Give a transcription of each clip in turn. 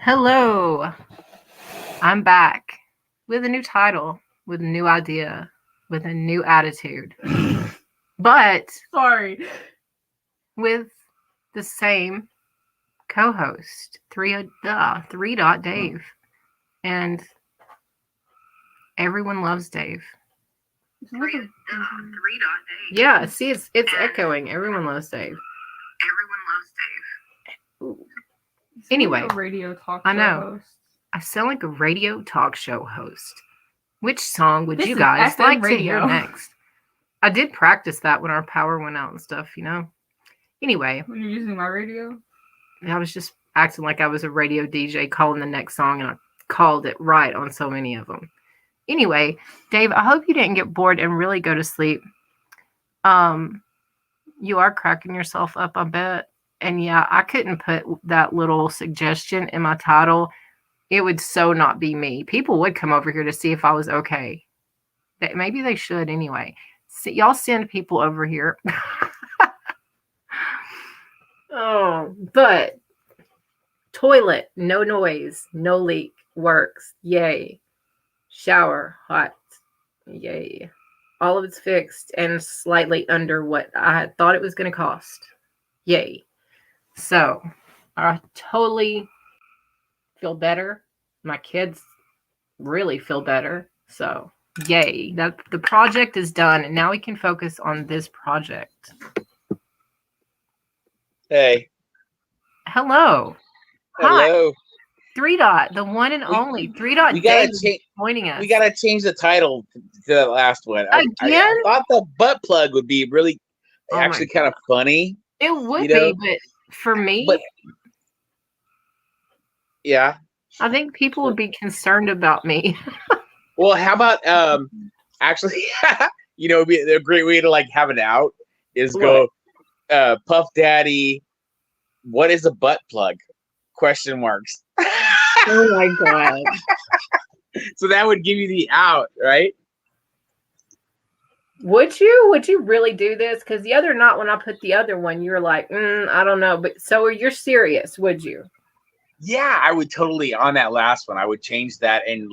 Hello, I'm back with a new title, with a new idea, with a new attitude, but Sorry. with the same co-host, three dot Dave, and everyone loves Dave. Yeah, see, it's echoing. Everyone loves Dave. Ooh. Anyway, Like a radio talk I show know. host. I sound like a radio talk show host. Which song would This you is guys FM like to radio. hear next? I did practice that when our power went out and stuff, Anyway, When you're using my radio? I was just acting like I was a radio DJ calling the next song, and I called it right on so many of them. Anyway, Dave, I hope you didn't get bored and really go to sleep. You are cracking yourself up, I bet. And yeah, I couldn't put that little suggestion in my title. It would so not be me. People would come over here to see if I was okay. Maybe they should anyway. Y'all send people over here. Oh, but toilet, no noise, no leak, works. Yay. Shower, hot. Yay. All of it's fixed and slightly under what I had thought it was going to cost. Yay. So, I totally feel better. My kids really feel better. So, yay. That the project is done, and now we can focus on this project. Hey. Hello. Hello. Hi. Three Dot, the one and only Three Dot. We gotta joining us. We gotta change the title to the last one. Again? I thought the butt plug would be really actually kind of funny. It would be, but for me, yeah, I think people would be concerned about me. Well, how about actually, a great way to like have it out is go Puff Daddy. What is a butt plug? Question marks. Oh my god! So that would give you the out, right? Would you really do this? Because the other night when I put the other one, you were like, I don't know. But so you're serious? Would you? Yeah, I would totally on that last one. I would change that and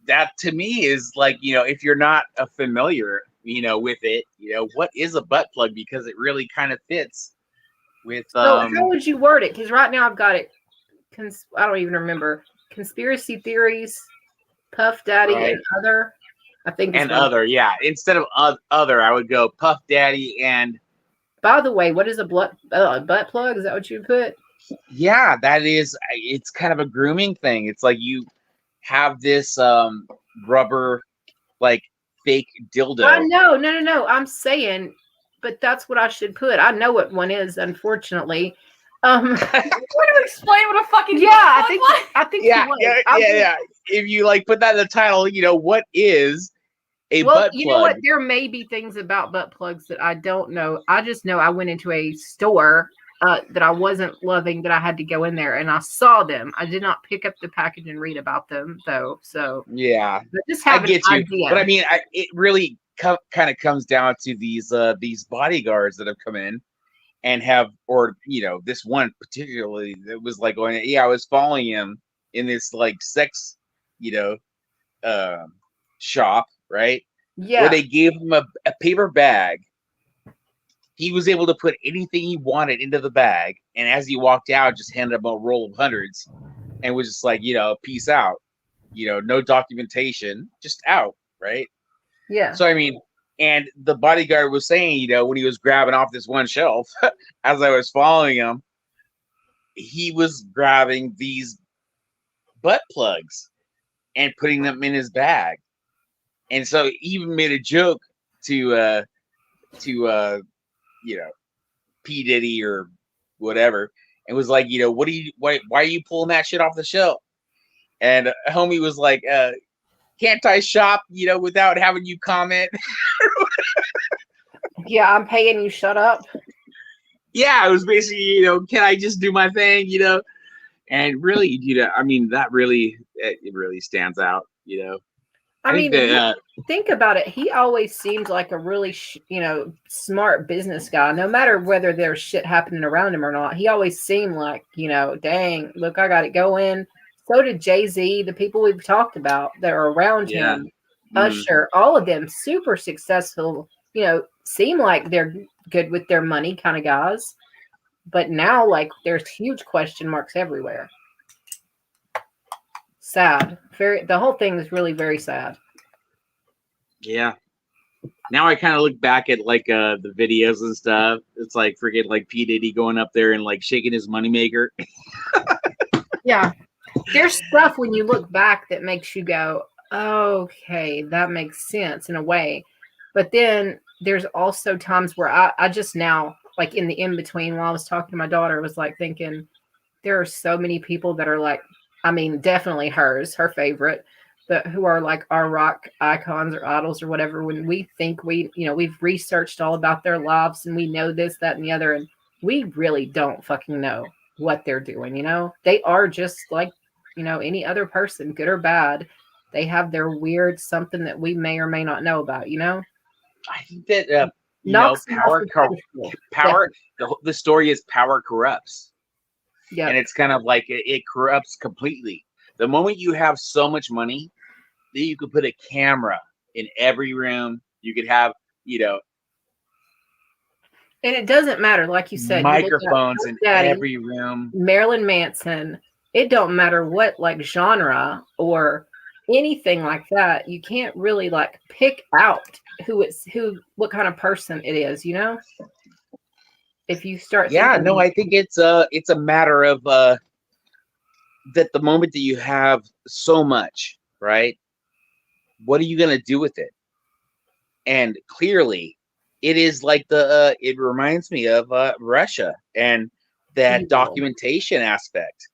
that to me is like, if you're not familiar, with it, what is a butt plug? Because it really kind of fits with. So how would you word it? Because right now I've got it. I don't even remember. Conspiracy theories, Puff Daddy, right. And other. I think. And other, yeah. Instead of other, I would go Puff Daddy and. By the way, what is a butt plug? Is that what you put? Yeah, that is. It's kind of a grooming thing. It's like you have this rubber, like fake dildo. No. I'm saying, but that's what I should put. I know what one is, unfortunately. Want to explain what a fucking I think yeah. If you like put that in the title, what is a butt plug? You know what? There may be things about butt plugs that I don't know. I just know I went into a store that I wasn't loving, that I had to go in there and I saw them. I did not pick up the package and read about them though. So yeah, just have I get you. Idea. But I mean, it really kind of comes down to these bodyguards that have come in and have, or this one particularly that was like going, yeah, I was following him in this like sex, shop, right? Yeah. Where they gave him a paper bag. He was able to put anything he wanted into the bag, and as he walked out, just handed him a roll of hundreds, and was just like, peace out, no documentation, just out, right? Yeah. So I mean, and the bodyguard was saying, when he was grabbing off this one shelf, as I was following him, he was grabbing these butt plugs and putting them in his bag, and so he even made a joke to P. Diddy or whatever, and was like, why are you pulling that shit off the shelf? And homie was like, can't I shop, without having you comment? Yeah, I'm paying you, shut up. Yeah, it was basically, can I just do my thing, and really, I mean, that really, it really stands out, I think mean, that think about it. He always seemed like a really, smart business guy. No matter whether there's shit happening around him or not, he always seemed like, dang, look, I got it going. So did Jay-Z, the people we've talked about that are around yeah. him, Mm. Usher, all of them super successful, seem like they're good with their money kind of guys. But now, like, there's huge question marks everywhere. Sad. The whole thing is really very sad. Yeah. Now I kind of look back at like the videos and stuff. It's like freaking like P Diddy going up there and like shaking his moneymaker. Yeah. There's stuff when you look back that makes you go, okay, that makes sense in a way. But then there's also times where I just now, like in the in between while I was talking to my daughter, was like thinking, there are so many people that are like, I mean, definitely her favorite, but who are like our rock icons or idols or whatever. When we think we've researched all about their lives and we know this, that, and the other, and we really don't fucking know what they're doing. They are just like, any other person, good or bad. They have their weird something that we may or may not know about. I think that Knocks them off power the pedestal. power the story is power corrupts. Yeah. And it's kind of like it corrupts completely. The moment you have so much money that you could put a camera in every room, you could have, And it doesn't matter, like you said, you look at microphones in Daddy, every room. Marilyn Manson. It don't matter what like genre or anything like that. You can't really like pick out what kind of person it is. If you start Yeah, thinking, no, I think it's a matter of that the moment that you have so much, right? What are you gonna do with it? And clearly, it is like it reminds me of Russia and that evil. documentation aspect.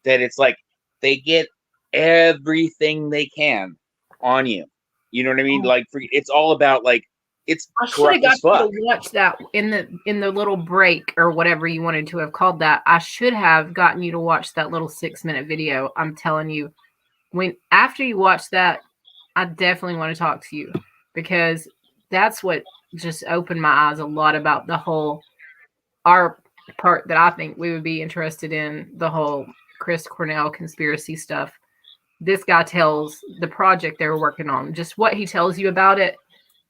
That it's like they get everything they can on you. You know what I mean? Like it's all about like it's I should have corrupt as got you fuck. to watch that in the little break or whatever you wanted to have called that. I should have gotten you to watch that little 6-minute video. I'm telling you, after you watch that, I definitely want to talk to you because that's what just opened my eyes a lot about the whole our part that I think we would be interested in, the whole Chris Cornell conspiracy stuff. This guy tells the project they were working on, just what he tells you about it.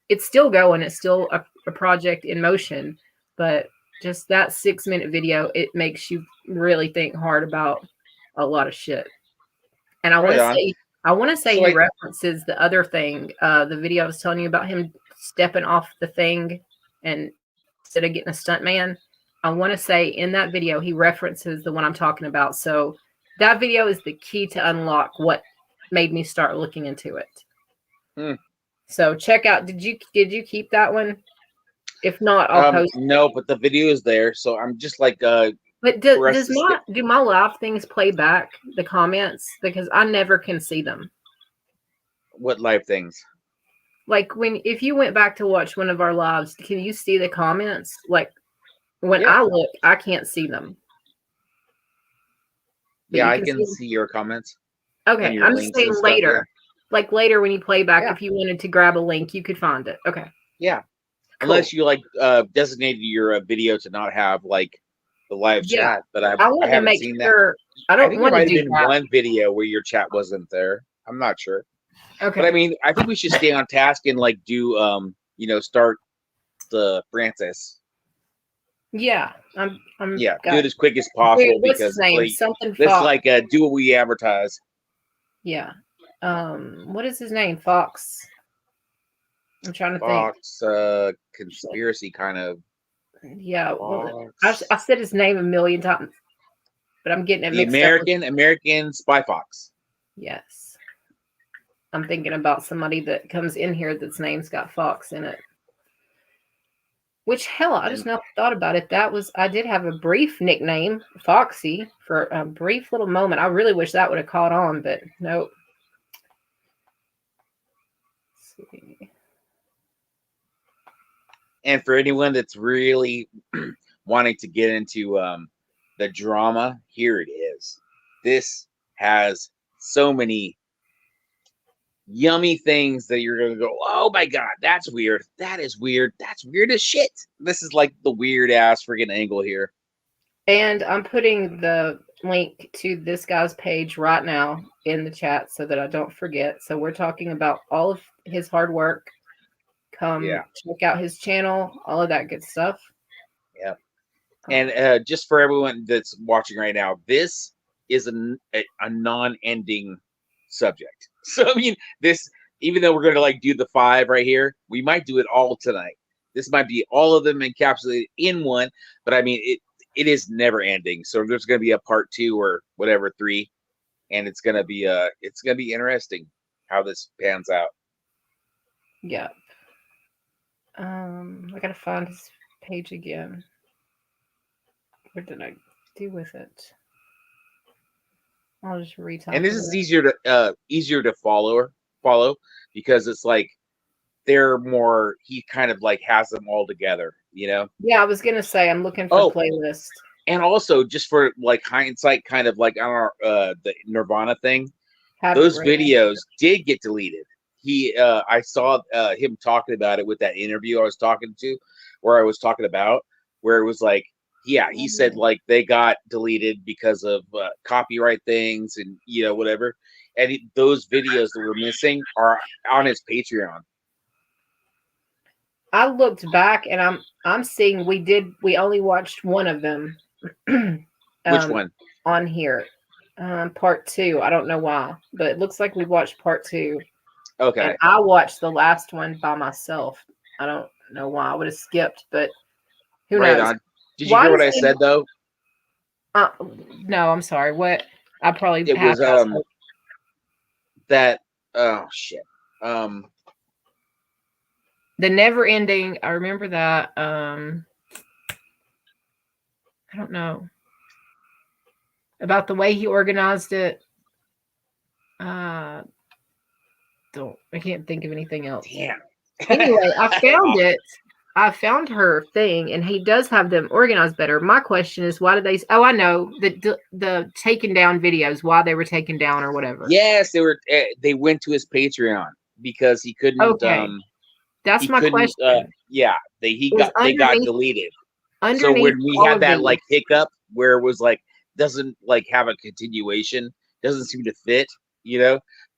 It's still going. It's still a project in motion, but just that 6-minute video, it makes you really think hard about a lot of shit. And I want Right to on. say, So he references the other thing, the video I was telling you about him stepping off the thing and instead of getting a stunt man. I want to say in that video, he references the one I'm talking about. So that video is the key to unlock what made me start looking into it. Hmm. So check out. Did you keep that one? If not, I'll post it. No, but the video is there, so I'm just like But for us do my live things play back the comments because I never can see them. what live things? Like if you went back to watch one of our lives, can you see the comments? Like when Yeah. I look, I can't see them. But Yeah, you I can can see see your comments Okay, and your I'm just links saying and stuff. later. Like later when you play back, Yeah. if you wanted to grab a link, you could find it. Okay. Yeah. Cool. Unless you like designated your video to not have like the live Yeah. chat, but I I want to haven't make seen that. sure. I I don't think there want to might have do been that. one video where your chat wasn't there. I'm not sure. Okay. But I mean, I think we should stay on task and like do start the Francis. Yeah. I'm Yeah, do got it as quick as possible what's his because name? like Something let's Fox. like do what we advertise. Yeah. What is his name? Fox. I'm trying to Fox conspiracy kind of. think. Yeah. Well, Fox. I said his name a million times, but I'm getting it The mixed up. American Spy Fox. Yes. I'm thinking about somebody that comes in here that's name's got Fox in it. Which hell, I just now thought about it. I did have a brief nickname, Foxy, for a brief little moment. I really wish that would have caught on, but nope. Let's see. And for anyone that's really wanting to get into the drama, here it is. This has so many yummy things that you're gonna go, oh my god, that's weird. That is weird. That's weird as shit. This is like the weird ass freaking angle here. And I'm putting the link to this guy's page right now in the chat so that I don't forget. So we're talking about all of his hard work. Come Yeah. check out his channel, all of that good stuff. Yeah. And just for everyone that's watching right now, this is a non-ending subject. So I mean, this, even though we're gonna like do the 5 right here, we might do it all tonight. This might be all of them encapsulated in one, but I mean it is never ending. So there's gonna be a part 2 or whatever 3, and it's gonna be interesting how this pans out. Yeah. I gotta find his page again. What did I do with it? I'll just retype And this it. is easier to follow because it's like they're more, he kind of like has them all together, you know. Yeah, I was gonna say I'm looking for playlist. And also just for like hindsight, kind of like on our the Nirvana thing, Have those it ready. videos did get deleted. I saw him talking about it with that interview I was talking to, where it was like, yeah, he said like they got deleted because of copyright things and whatever. And those videos that were missing are on his Patreon. I looked back and I'm seeing we only watched one of them. Which one? On here. Part 2. I don't know why, but it looks like we watched part 2. Okay. And I watched the last one by myself. I don't know why I would have skipped, but who knows? On. Did you hear what I said though? No, I'm sorry. What? I probably it was that oh shit. The never ending. I remember that. I don't know about the way he organized it. I can't think of anything else. Damn. Anyway, I found it. I found her thing, and he does have them organized better. My question is, why did they? Oh, I know the taken down videos. Why they were taken down or whatever. Yes, they were. They went to his Patreon because he couldn't. Okay, that's my question. Yeah, they got deleted. So when we had that like hiccup where it was like doesn't like have a continuation, doesn't seem to fit.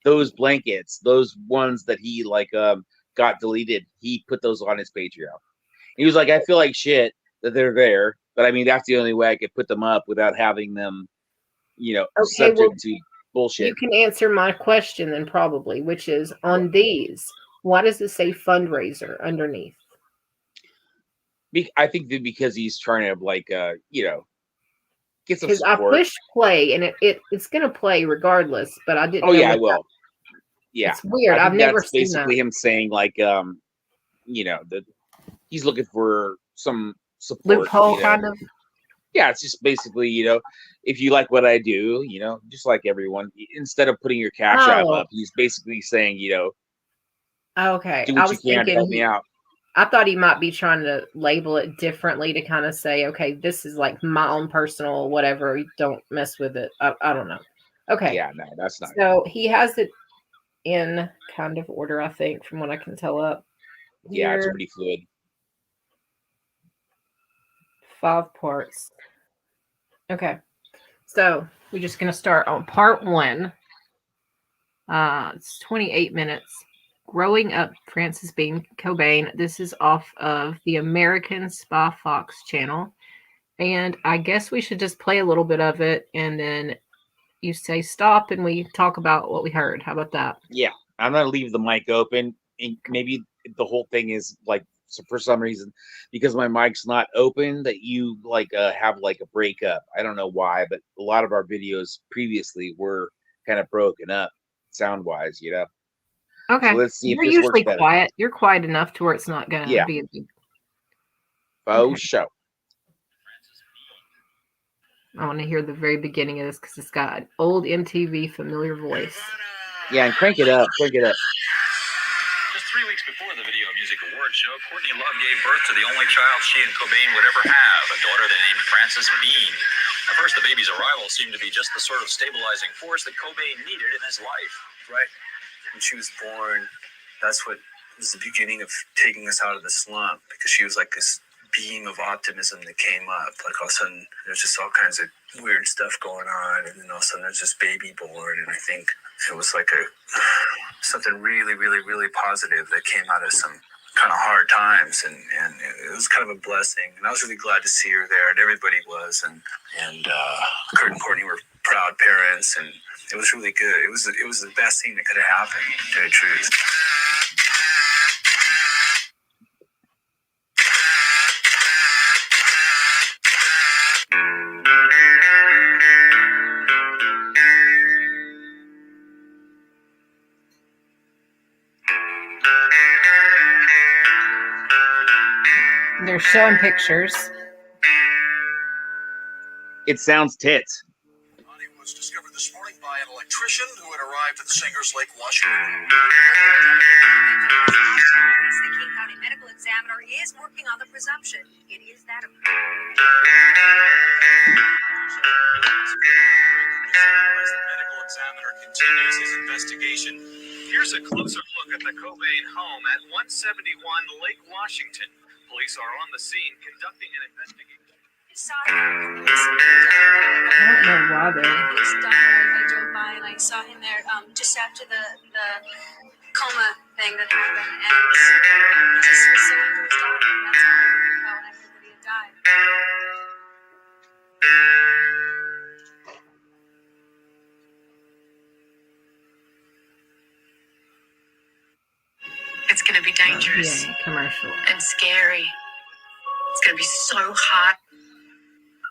Those blankets, those ones that he like got deleted, he put those on his Patreon. He was like, I feel like shit that they're there, but I mean that's the only way I could put them up without having them, subject to bullshit. You can answer my question then probably, which is on these. Why does it say fundraiser underneath? I think that because he's trying to like get some support. Because I pushed play and it's gonna play regardless, but I didn't. Oh yeah, I will. Yeah, it's weird. I've never seen basically him saying like that he's looking for some support. Loophole kind of. Yeah, it's just basically if you like what I do, just like everyone, instead of putting your cash app up, he's basically saying okay, do what you can to help me out. I thought he might be trying to label it differently to kind of say, okay, this is like my own personal whatever. Don't mess with it. I don't know. Okay. Yeah, no, that's not. So he has it in kind of order, I think, from what I can tell up. Yeah, it's pretty fluid. 5 parts. Okay. So we're just going to start on part 1. It's 28 minutes. Growing Up, Francis Bean Cobain. This is off of the American Spy Fox channel. And I guess we should just play a little bit of it and then you say stop and we talk about what we heard. How about that? Yeah. I'm going to leave the mic open and maybe the whole thing is like, so for some reason, because my mic's not open, that you like have like a breakup. I don't know why, but a lot of our videos previously were kind of broken up sound wise, Okay. So let's see You're if this usually works quiet. You're quiet enough to where it's not going to be a big. Oh, show. I want to hear the very beginning of this because it's got an old MTV familiar voice. Yeah, and crank it up. Crank it up. Just 3 weeks before the Video Music Awards show, Courtney Love gave birth to the only child she and Cobain would ever have, a daughter they named Frances Bean. At first, the baby's arrival seemed to be just the sort of stabilizing force that Cobain needed in his life. Right. when she was born, that's what was the beginning of taking us out of the slump, because she was like this beam of optimism that came up. Like all of a sudden, there's just all kinds of weird stuff going on, and then all of a sudden there's this baby born, and I think it was like something really, really, really positive that came out of some kind of hard times, and it was kind of a blessing, and I was really glad to see her there, and everybody was, and Kurt and Courtney were proud parents, and it was really good. It was the best thing that could have happened, to tell you the truth. They're showing pictures. It sounds tits. The body was discovered this morning by an electrician who had arrived at the Singers Lake, Washington. The King County Medical Examiner is working on the presumption. It is that of. The medical examiner continues his investigation. Here's a closer look at the Cobain home at 171 Lake Washington. Police are on the scene conducting an investigation. I don't know why they're. I drove by and I saw him there just after the coma thing that happened, and he just was so into his daughter, and that's all I heard about when I heard that he had died. It's going to be dangerous Yeah, commercial. and scary. It's going to be so hot.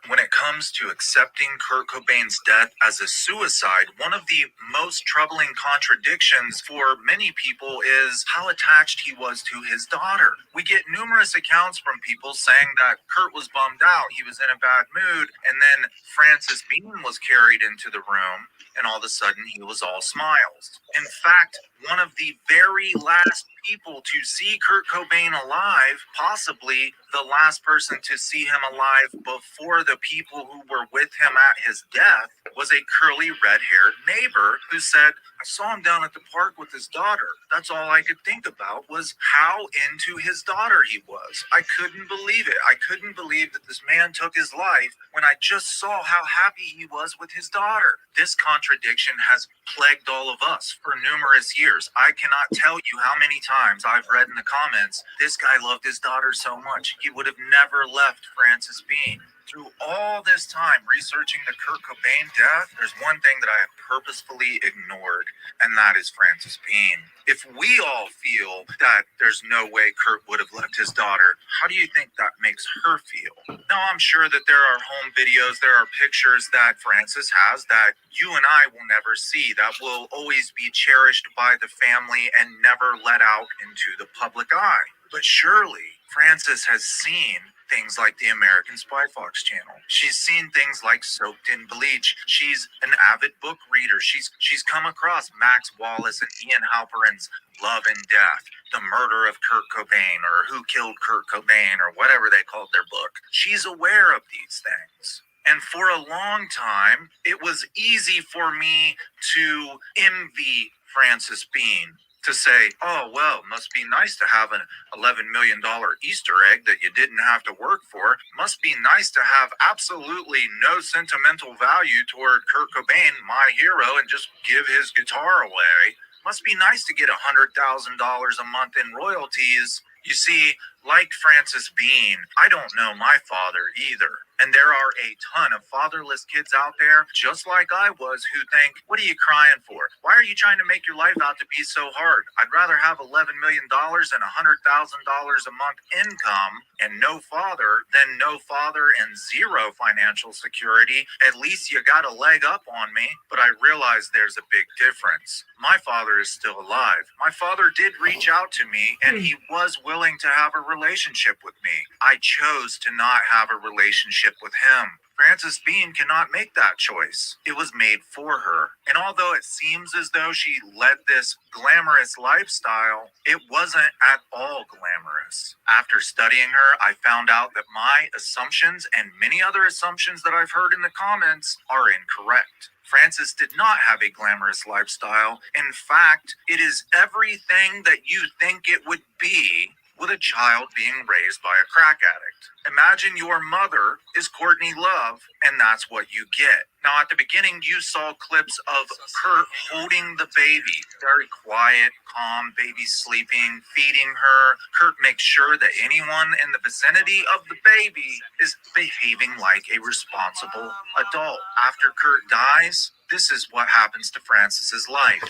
When it comes to accepting Kurt Cobain's death as a suicide, one of the most troubling contradictions for many people is how attached he was to his daughter. We get numerous accounts from people saying that Kurt was bummed out, he was in a bad mood, and then Frances Bean was carried into the room, and all of a sudden he was all smiles. In fact, one of the very last people to see Kurt Cobain alive, possibly the last person to see him alive before the people who were with him at his death, was a curly red-haired neighbor who said, I saw him down at the park with his daughter. That's all I could think about was how into his daughter he was. I couldn't believe it. I couldn't believe that this man took his life when I just saw how happy he was with his daughter. This contradiction has plagued all of us for numerous years. I cannot tell you how many times I've read in the comments, this guy loved his daughter so much, he would have never left Frances Bean. Through all this time researching the Kurt Cobain death, there's one thing that I have purposefully ignored, and that is Frances Bean. If we all feel that there's no way Kurt would have left his daughter, how do you think that makes her feel? Now, I'm sure that there are home videos, there are pictures that Frances has that you and I will never see, that will always be cherished by the family and never let out into the public eye. But surely, Frances has seen things like the American Spy Fox channel. She's seen things like Soaked in Bleach. She's an avid book reader. She's come across Max Wallace and Ian Halperin's Love and Death, The Murder of Kurt Cobain, or Who Killed Kurt Cobain, or whatever they called their book. She's aware of these things. And for a long time, it was easy for me to envy Frances Bean, to say, oh, well, must be nice to have an $11 million Easter egg that you didn't have to work for. Must be nice to have absolutely no sentimental value toward Kurt Cobain, my hero, and just give his guitar away. Must be nice to get $100,000 a month in royalties. You see, like Frances Bean, I don't know my father either. And there are a ton of fatherless kids out there, just like I was, who think, what are you crying for? Why are you trying to make your life out to be so hard? I'd rather have $11 million and $100,000 a month income and no father than no father and zero financial security. At least you got a leg up on me. But I realize there's a big difference. My father is still alive. My father did reach out to me, and he was willing to have a relationship with me. I chose to not have a relationship with him. Frances Bean cannot make that choice. It was made for her. And although it seems as though she led this glamorous lifestyle, it wasn't at all glamorous. After studying her, I found out that my assumptions and many other assumptions that I've heard in the comments are incorrect. Frances did not have a glamorous lifestyle. In fact, it is everything that you think it would be with a child being raised by a crack addict. Imagine your mother is Courtney Love, and that's what you get. Now, at the beginning, you saw clips of Kurt holding the baby. Very quiet, calm, baby sleeping, feeding her. Kurt makes sure that anyone in the vicinity of the baby is behaving like a responsible adult. After Kurt dies, this is what happens to Frances's life.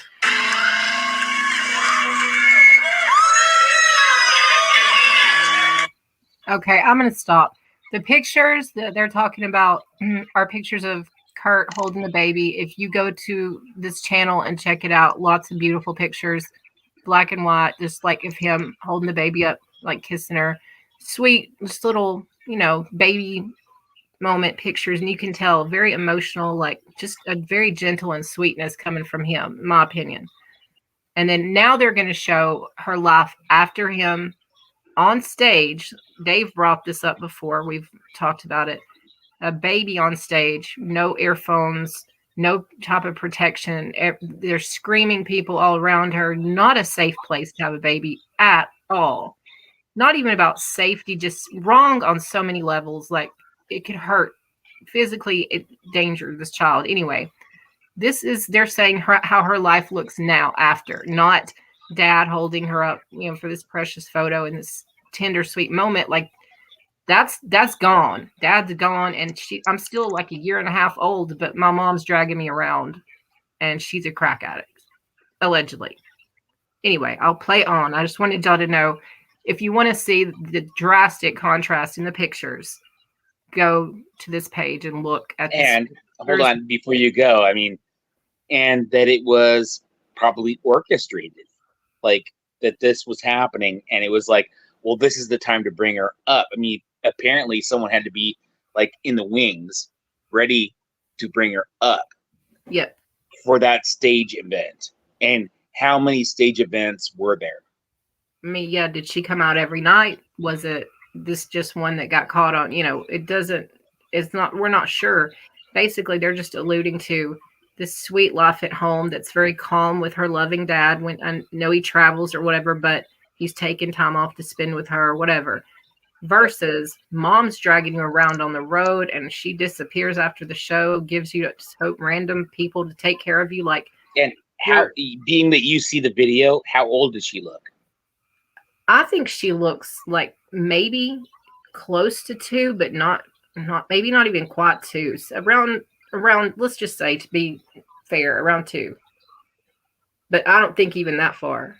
Okay, I'm going to stop. The pictures that they're talking about are pictures of Kurt holding the baby. If you go to this channel and check it out, lots of beautiful pictures, black and white, just like of him holding the baby up, like kissing her. Sweet, just little, baby moment pictures. And you can tell very emotional, like just a very gentle and sweetness coming from him, in my opinion. And then now they're going to show her life after him on stage. Dave brought this up before. We've talked about it. A baby on stage, no earphones, no type of protection. They're screaming people all around her. Not a safe place to have a baby at all. Not even about safety, just wrong on so many levels. Like it could hurt physically, it danger this child. Anyway, they're saying how her life looks now after, not dad holding her up, for this precious photo and this tender, sweet moment. Like that's gone. Dad's gone, and I'm still like a year and a half old, but my mom's dragging me around, and she's a crack addict, allegedly. Anyway, I'll play on. I just wanted y'all to know, if you want to see the drastic contrast in the pictures, go to this page and look at this. And hold on, before you go, and that it was probably orchestrated, like that this was happening, and it was like, well, this is the time to bring her up. Apparently someone had to be like in the wings, ready to bring her up. Yep. For that stage event. And how many stage events were there? Did she come out every night? Was it this just one that got caught on? We're not sure. Basically, they're just alluding to this sweet life at home that's very calm with her loving dad. When I know he travels or whatever, but he's taking time off to spend with her or whatever. Versus mom's dragging you around on the road, and she disappears after the show, gives you just hope random people to take care of you. Like, and how, being that you see the video, how old does she look? I think she looks like maybe close to 2, but not maybe not even quite 2. So around, let's just say, to be fair, around 2. But I don't think even that far.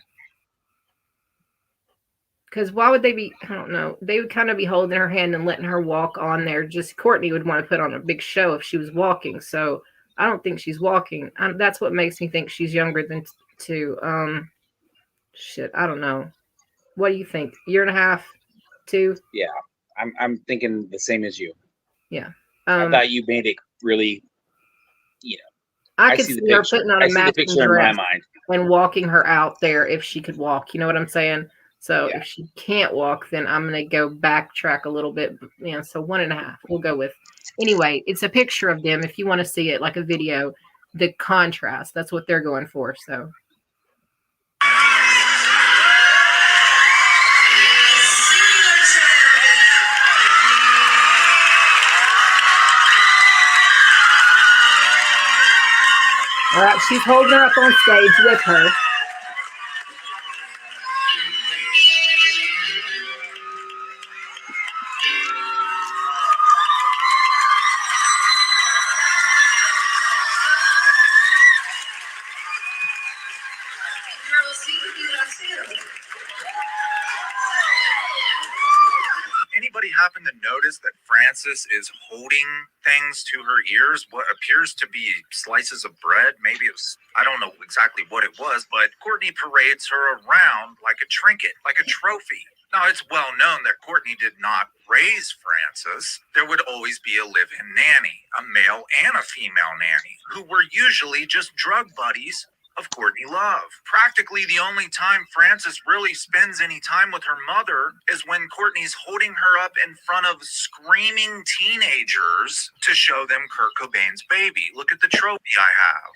Because why would they be? I don't know. They would kind of be holding her hand and letting her walk on there. Just Courtney would want to put on a big show if she was walking. So I don't think she's walking. That's what makes me think she's younger than 2. Shit, I don't know. What do you think? 1.5, 2? Yeah, I'm thinking the same as you. Yeah. I thought you made it really, I could see her putting on a matching in my mind and walking her out there if she could walk. You know what I'm saying? So if she can't walk, then I'm going to go backtrack a little bit. So 1.5 we'll go with. Anyway, it's a picture of them. If you want to see it like a video, the contrast, that's what they're going for. So. All right, she's holding her up on stage with her. Anybody happen to notice that Frances is holding things to her ears? What appears to be slices of bread? Maybe it was, I don't know exactly what it was, but Courtney parades her around like a trinket, like a trophy. Now, it's well known that Courtney did not raise Frances. There would always be a live-in nanny, a male and a female nanny, who were usually just drug buddies of Courtney Love. Practically the only time Frances really spends any time with her mother is when Courtney's holding her up in front of screaming teenagers to show them Kurt Cobain's baby. Look at the trophy I have.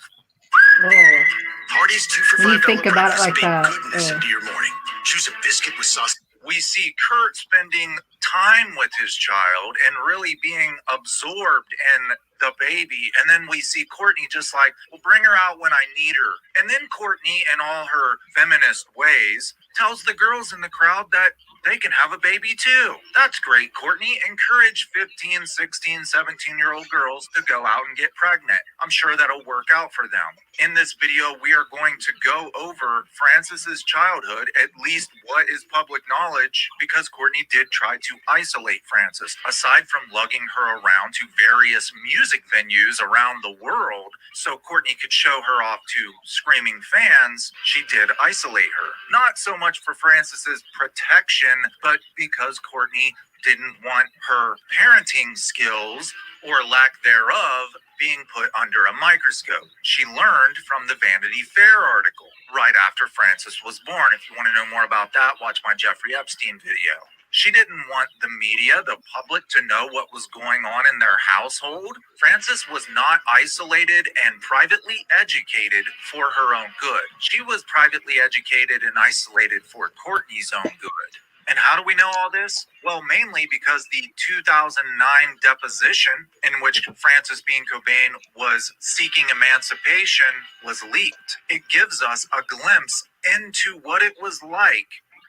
Oh. Hardee's 2 for $5 When you think about it breakfast like make that, goodness into your morning. Choose a biscuit with sausage. We see Kurt spending time with his child and really being absorbed in the baby. And then we see Courtney just like, well, bring her out when I need her. And then Courtney, in all her feminist ways, tells the girls in the crowd that they can have a baby too. That's great, Courtney. Encourage 15, 16, 17-year-old girls to go out and get pregnant. I'm sure that'll work out for them. In this video, we are going to go over Frances's childhood, at least what is public knowledge, because Courtney did try to isolate Frances. Aside from lugging her around to various music venues around the world so Courtney could show her off to screaming fans, she did isolate her. Not so much for Frances's protection, but because Courtney didn't want her parenting skills or lack thereof being put under a microscope. She learned from the Vanity Fair article right after Frances was born. If you want to know more about that, watch my Jeffrey Epstein video. She didn't want the media, the public, to know what was going on in their household. Frances was not isolated and privately educated for her own good. She was privately educated and isolated for Courtney's own good. And how do we know all this? Well, mainly because the 2009 deposition in which Frances Bean Cobain was seeking emancipation was leaked. It gives us a glimpse into what it was like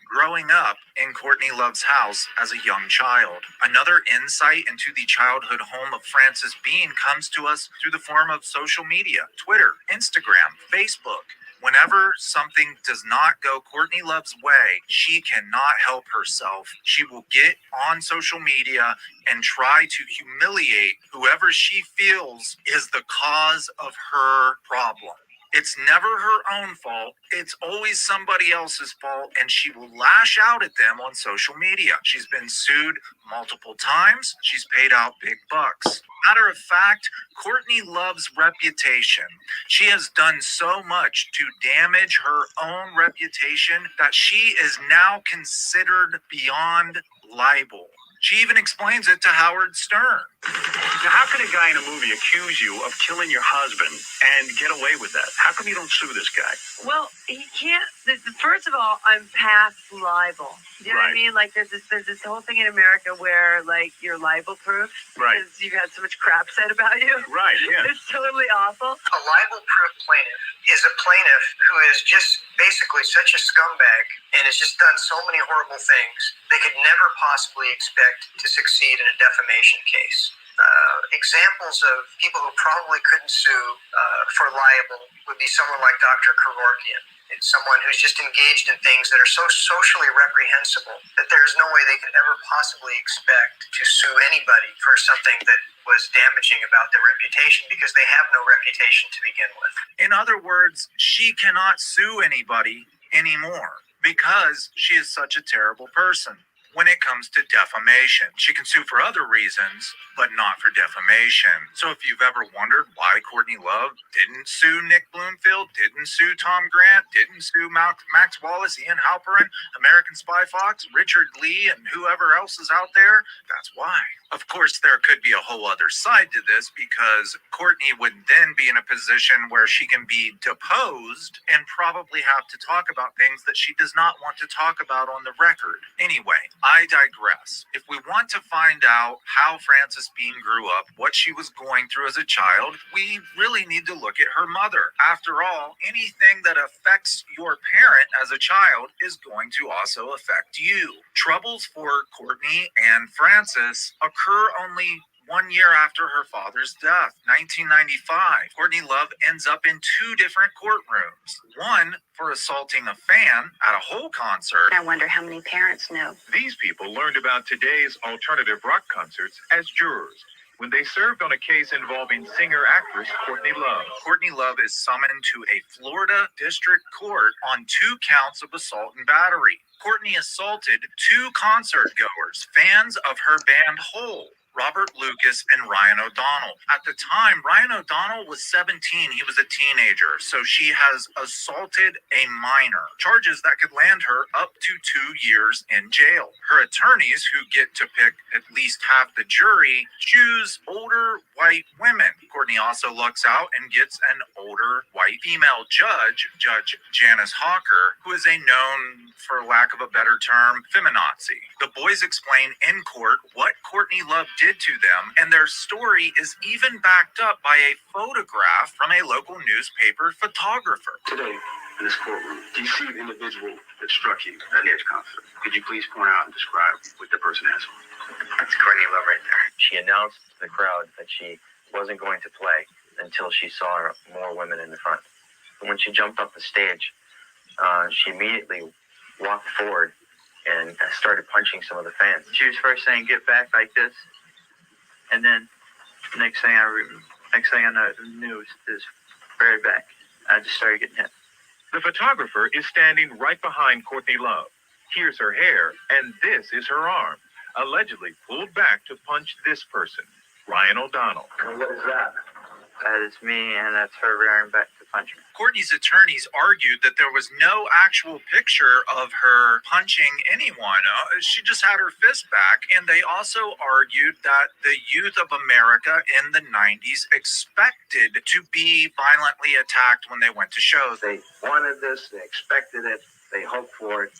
growing up in Courtney Love's house as a young child. Another insight into the childhood home of Frances Bean comes to us through the form of social media, Twitter, Instagram, Facebook. Whenever something does not go Courtney Love's way, she cannot help herself. She will get on social media and try to humiliate whoever she feels is the cause of her problem. It's never her own fault. It's always somebody else's fault, and she will lash out at them on social media. She's been sued multiple times. She's paid out big bucks. Matter of fact, Courtney Love's reputation. She has done so much to damage her own reputation that she is now considered beyond libel. She even explains it to Howard Stern. Now, how can a guy in a movie accuse you of killing your husband and get away with that? How come you don't sue this guy? Well, he can't. First of all, I'm past libel. Do you know what I Right. mean? Like, there's this whole thing in America where, like, you're libel-proof Right. because you've had so much crap said about you. Right, yeah. It's totally awful. A libel-proof plaintiff is a plaintiff who is just basically such a scumbag and has just done so many horrible things they could never possibly expect to succeed in a defamation case. Examples of people who probably couldn't sue for libel would be someone like Dr. Kevorkian. It's someone who's just engaged in things that are so socially reprehensible that there's no way they could ever possibly expect to sue anybody for something that was damaging about their reputation because they have no reputation to begin with. In other words, she cannot sue anybody anymore because she is such a terrible person. When it comes to defamation, she can sue for other reasons, but not for defamation. So if you've ever wondered why Courtney Love didn't sue Nick Bloomfield, didn't sue Tom Grant, didn't sue Max Wallace, Ian Halperin, American Spy Fox, Richard Lee, and whoever else is out there, that's why. Of course, there could be a whole other side to this because Courtney would then be in a position where she can be deposed and probably have to talk about things that she does not want to talk about on the record. Anyway, I digress. If we want to find out how Frances Bean grew up, what she was going through as a child, we really need to look at her mother. After all, anything that affects your parent as a child is going to also affect you. Troubles for Courtney and Frances occur only 1 year after her father's death, 1995. Courtney Love ends up in 2 different courtrooms. One for assaulting a fan at a Hole concert. I wonder how many parents know. These people learned about today's alternative rock concerts as jurors when they served on a case involving singer-actress Courtney Love. Courtney Love is summoned to a Florida district court on 2 counts of assault and battery. Courtney assaulted 2 concert goers, fans of her band Hole. Robert Lucas and Ryan O'Donnell. At the time, Ryan O'Donnell was 17. He was a teenager, so she has assaulted a minor. Charges that could land her up to 2 years in jail. Her attorneys, who get to pick at least half the jury, choose older white women. Courtney also lucks out and gets an older white female judge, Judge Janice Hawker, who is a known, for lack of a better term, feminazi. The boys explain in court what Courtney Love did to them, and their story is even backed up by a photograph from a local newspaper photographer. Today, in this courtroom, do you see an individual that struck you at the edge concert? Could you please point out and describe what the person has on? That's Courtney Love right there. She announced to the crowd that she wasn't going to play until she saw more women in the front. And when she jumped off the stage, she immediately walked forward and started punching some of the fans. She was first saying, "Get back," like this, and then next thing I knew is very back. I just started getting hit. The photographer is standing right behind Courtney Love. Here's her hair, and this is her arm, allegedly pulled back to punch this person, Ryan O'Donnell. And what is that? That is me, and that's her rearing back to punch me. Courtney's attorneys argued that there was no actual picture of her punching anyone. She just had her fist back. And they also argued that the youth of America in the 90s expected to be violently attacked when they went to shows. They wanted this, they expected it, they hoped for it,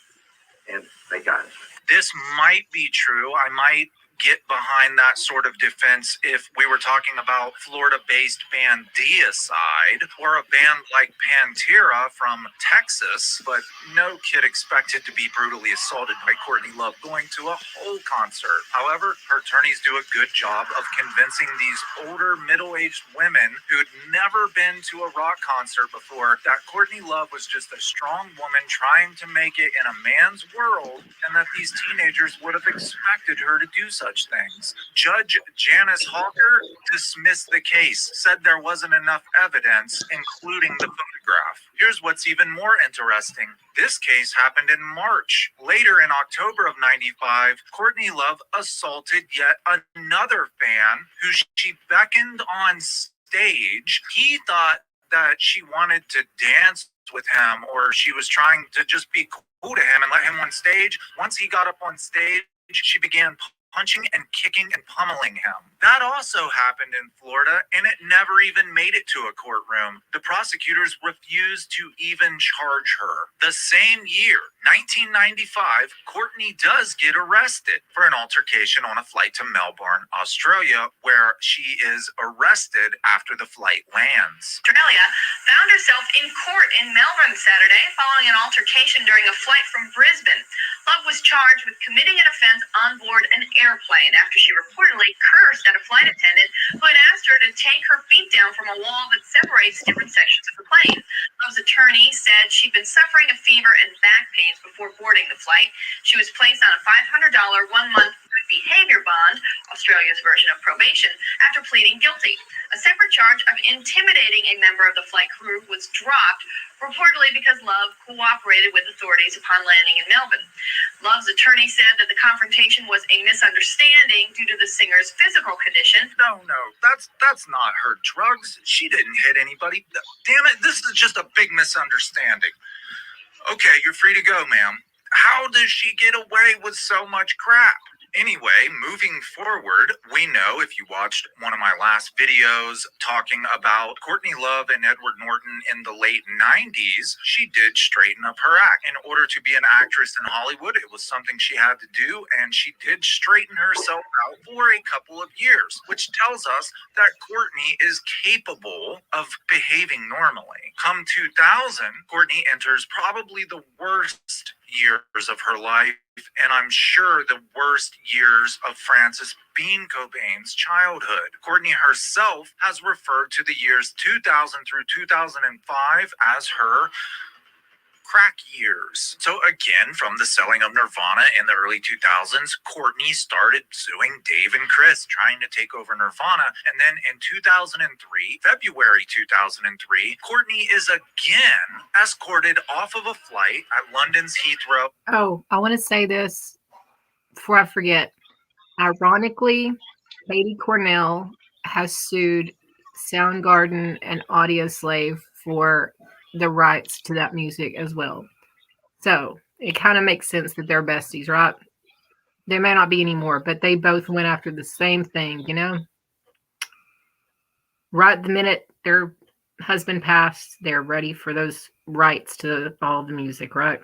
and they got it. This might be true. I might get behind that sort of defense if we were talking about Florida-based band Deicide or a band like Pantera from Texas, but no kid expected to be brutally assaulted by Courtney Love going to a whole concert. However, her attorneys do a good job of convincing these older, middle-aged women who'd never been to a rock concert before that Courtney Love was just a strong woman trying to make it in a man's world, and that these teenagers would have expected her to do such things. Judge Janice Hawker dismissed the case, said there wasn't enough evidence, including the photograph. Here's what's even more interesting. This case happened in March. Later in October of '95, Courtney Love assaulted yet another fan who she beckoned on stage. He thought that she wanted to dance with him, or she was trying to just be cool to him and let him on stage. Once he got up on stage, she began punching and kicking and pummeling him. That also happened in Florida, and it never even made it to a courtroom. The prosecutors refused to even charge her. The same year, 1995, Courtney does get arrested for an altercation on a flight to Melbourne, Australia, where she is arrested after the flight lands. Australia found herself in court in Melbourne Saturday following an altercation during a flight from Brisbane. Love was charged with committing an offense on board an airplane after she reportedly cursed at a flight attendant who had asked her to take her feet down from a wall that separates different sections of the plane. Love's attorney said she'd been suffering a fever and back pains before boarding the flight. She was placed on a $500 one-month behavior bond, Australia's version of probation, after pleading guilty. A separate charge of intimidating a member of the flight crew was dropped, reportedly because Love cooperated with authorities upon landing in Melbourne. Love's attorney said that the confrontation was a misunderstanding due to the singer's physical condition. No, that's not her drugs. She didn't hit anybody. Damn it, this is just a big misunderstanding. Okay, you're free to go, ma'am. How does she get away with so much crap? Anyway, moving forward, we know, if you watched one of my last videos talking about Courtney Love and Edward Norton in the late 90s, she did straighten up her act. In order to be an actress in Hollywood, it was something she had to do, and she did straighten herself out for a couple of years, which tells us that Courtney is capable of behaving normally. Come 2000, Courtney enters probably the worst years of her life, and I'm sure the worst years of Frances Bean Cobain's childhood. Courtney herself has referred to the years 2000 through 2005 as her crack years. So again, from the selling of Nirvana in the early 2000s, Courtney started suing Dave and Chris, trying to take over Nirvana. And then in 2003, February 2003, Courtney is again escorted off of a flight at London's Heathrow. Oh, I want to say this before I forget. Ironically, Katie Cornell has sued Soundgarden and Audioslave for the rights to that music as well. So it kind of makes sense that they're besties, right? They may not be anymore, but they both went after the same thing, you know? Right the minute their husband passed, they're ready for those rights to all the music, right?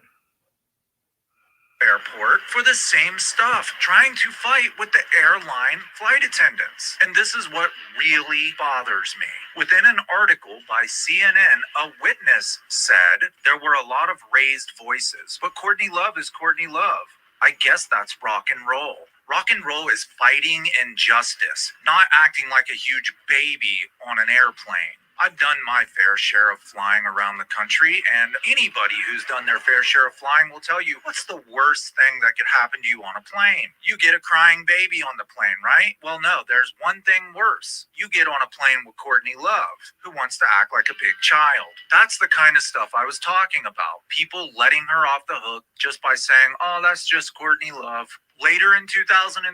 Airport for the same stuff, trying to fight with the airline flight attendants. And this is what really bothers me. Within an article by CNN, a witness said there were a lot of raised voices, but Courtney Love is Courtney Love. I guess that's rock and roll. Rock and roll is fighting injustice, not acting like a huge baby on an airplane. I've done my fair share of flying around the country, and anybody who's done their fair share of flying will tell you, what's the worst thing that could happen to you on a plane? You get a crying baby on the plane, right? Well, no, there's one thing worse. You get on a plane with Courtney Love, who wants to act like a big child. That's the kind of stuff I was talking about. People letting her off the hook just by saying, oh, that's just Courtney Love. Later in 2003,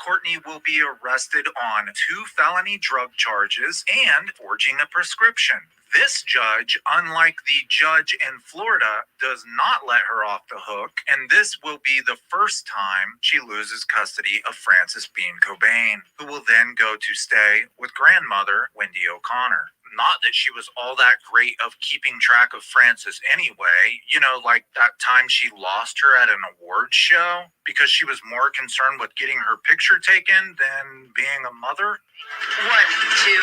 Courtney will be arrested on 2 felony drug charges and forging a prescription. This judge, unlike the judge in Florida, does not let her off the hook, and this will be the first time she loses custody of Frances Bean Cobain, who will then go to stay with grandmother Wendy O'Connor. Not that she was all that great of keeping track of Frances anyway. You know, like that time she lost her at an awards show because she was more concerned with getting her picture taken than being a mother. 1, 2, 3,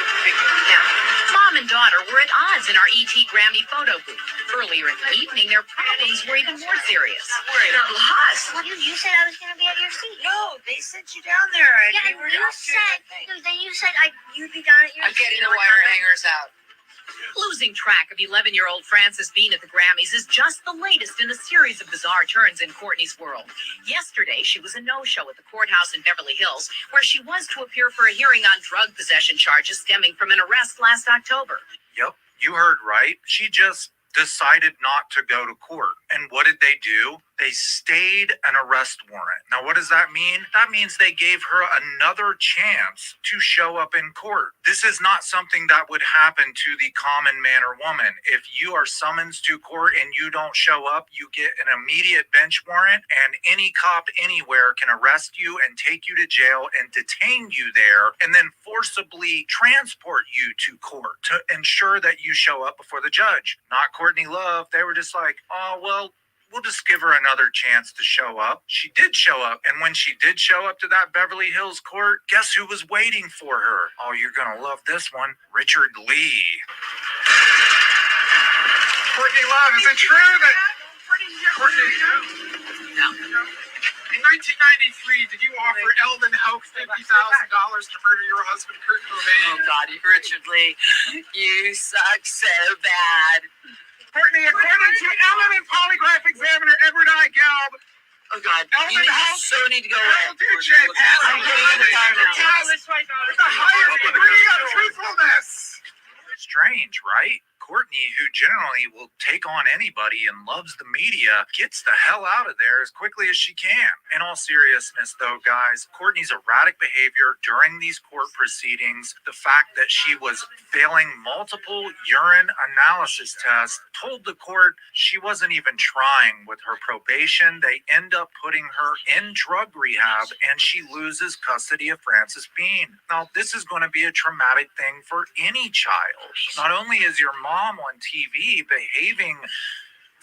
now. Mom and daughter were at odds in our ET Grammy photo booth. Earlier in the evening, their problems were even more serious. We're lost. Well, you said I was going to be at your seat. No, they sent you down there. Yeah, and you said you'd be down at your seat. I'm getting the wire hangers out. Losing track of 11-year-old Frances Bean at the Grammys is just the latest in a series of bizarre turns in Courtney's world. Yesterday, she was a no-show at the courthouse in Beverly Hills, where she was to appear for a hearing on drug possession charges stemming from an arrest last October. Yep, you heard right. She just decided not to go to court. And what did they do? They stayed an arrest warrant. Now, what does that mean? That means they gave her another chance to show up in court. This is not something that would happen to the common man or woman. If you are summoned to court and you don't show up, you get an immediate bench warrant, and any cop anywhere can arrest you and take you to jail and detain you there and then forcibly transport you to court to ensure that you show up before the judge. Not Courtney Love. They were just like, oh, well, we'll just give her another chance to show up. She did show up, and when she did show up to that Beverly Hills court, guess who was waiting for her? Oh, you're gonna love this one. Richard Lee. Courtney Love, is it true that Courtney? No. In 1993, did you offer Eldon Hoke $50,000 to murder your husband, Kurt Cobain? Oh, God, Richard Lee, you suck so bad. Courtney, according to Eminent Polygraph Examiner Edward I. Gelb, Oh, God, Eldon Hoke, so need to go away. I'm getting in the car now. With the highest degree of truthfulness. Strange, right? Courtney, who generally will take on anybody and loves the media, gets the hell out of there as quickly as she can. In all seriousness, though, guys, Courtney's erratic behavior during these court proceedings, the fact that she was failing multiple urine analysis tests, told the court she wasn't even trying with her probation. They end up putting her in drug rehab, and she loses custody of Frances Bean. Now, this is going to be a traumatic thing for any child. Not only is your mom on TV behaving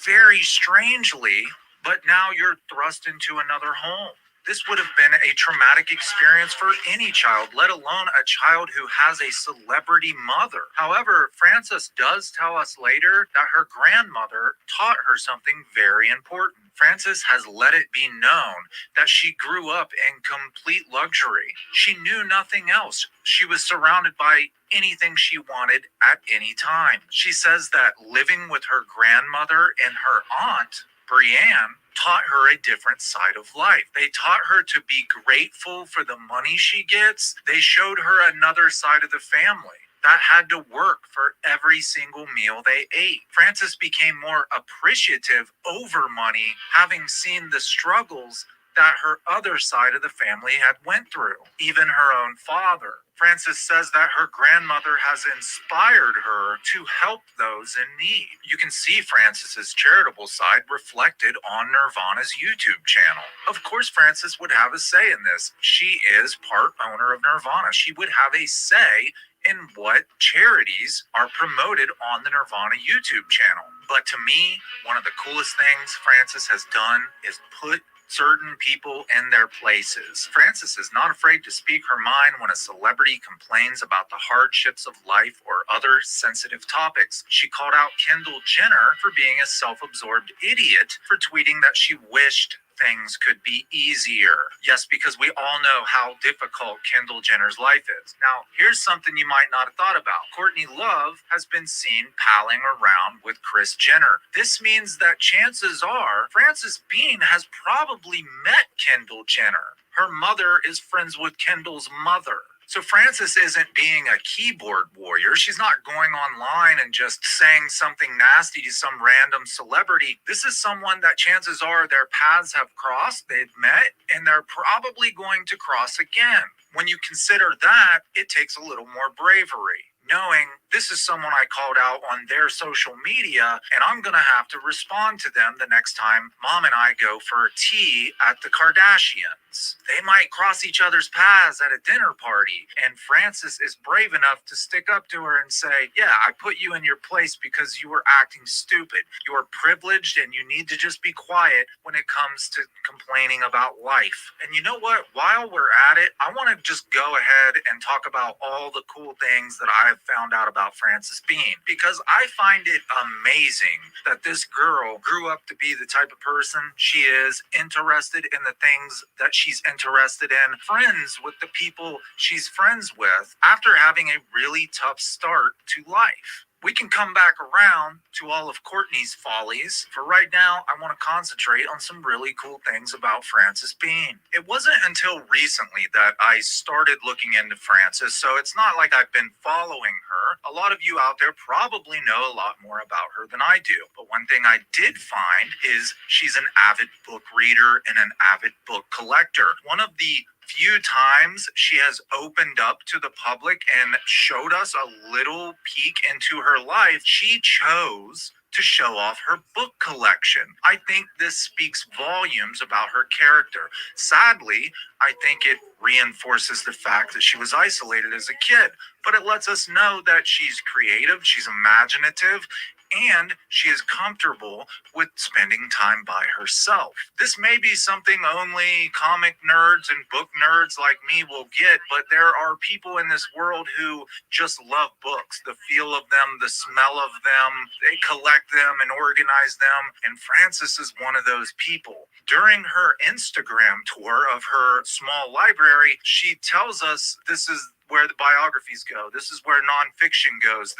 very strangely, but now you're thrust into another home. This would have been a traumatic experience for any child, let alone a child who has a celebrity mother. However, Frances does tell us later that her grandmother taught her something very important. Frances has let it be known that she grew up in complete luxury. She knew nothing else. She was surrounded by anything she wanted at any time. She says that living with her grandmother and her aunt, Brienne, taught her a different side of life. They taught her to be grateful for the money she gets. They showed her another side of the family that had to work for every single meal they ate. Frances became more appreciative over money, having seen the struggles that her other side of the family had went through, even her own father. Frances says that her grandmother has inspired her to help those in need. You can see Frances's charitable side reflected on Nirvana's YouTube channel. Of course, Frances would have a say in this. She is part owner of Nirvana. She would have a say in what charities are promoted on the Nirvana YouTube channel. But to me, one of the coolest things Frances has done is put certain people in their places. Frances is not afraid to speak her mind when a celebrity complains about the hardships of life or other sensitive topics. She called out Kendall Jenner for being a self-absorbed idiot for tweeting that she wished things could be easier. Yes, because we all know how difficult Kendall Jenner's life is. Now, here's something you might not have thought about. Courtney Love has been seen palling around with Kris Jenner. This means that chances are Frances Bean has probably met Kendall Jenner. Her mother is friends with Kendall's mother. So Frances isn't being a keyboard warrior. She's not going online and just saying something nasty to some random celebrity. This is someone that chances are their paths have crossed, they've met, and they're probably going to cross again. When you consider that, it takes a little more bravery, knowing this is someone I called out on their social media, and I'm going to have to respond to them the next time Mom and I go for a tea at the Kardashians. They might cross each other's paths at a dinner party, and Frances is brave enough to stick up to her and say, yeah, I put you in your place because you were acting stupid. You are privileged and you need to just be quiet when it comes to complaining about life. And you know what? While we're at it, I want to just go ahead and talk about all the cool things that I've found out about Frances Bean, because I find it amazing that this girl grew up to be the type of person she is, interested in the things that she's interested in, friends with the people she's friends with, after having a really tough start to life. We can come back around to all of Courtney's follies. For right now, I want to concentrate on some really cool things about Frances Bean. It wasn't until recently that I started looking into Frances, so it's not like I've been following her. A lot of you out there probably know a lot more about her than I do. But one thing I did find is she's an avid book reader and an avid book collector. One of the few times she has opened up to the public and showed us a little peek into her life, she chose to show off her book collection. I think this speaks volumes about her character. Sadly, I think it reinforces the fact that she was isolated as a kid, but it lets us know that she's creative, she's imaginative, and she is comfortable with spending time by herself. This may be something only comic nerds and book nerds like me will get, but there are people in this world who just love books, the feel of them, the smell of them. They collect them and organize them, and Frances is one of those people. During her Instagram tour of her small library, she tells us this is where the biographies go. This is where nonfiction goes.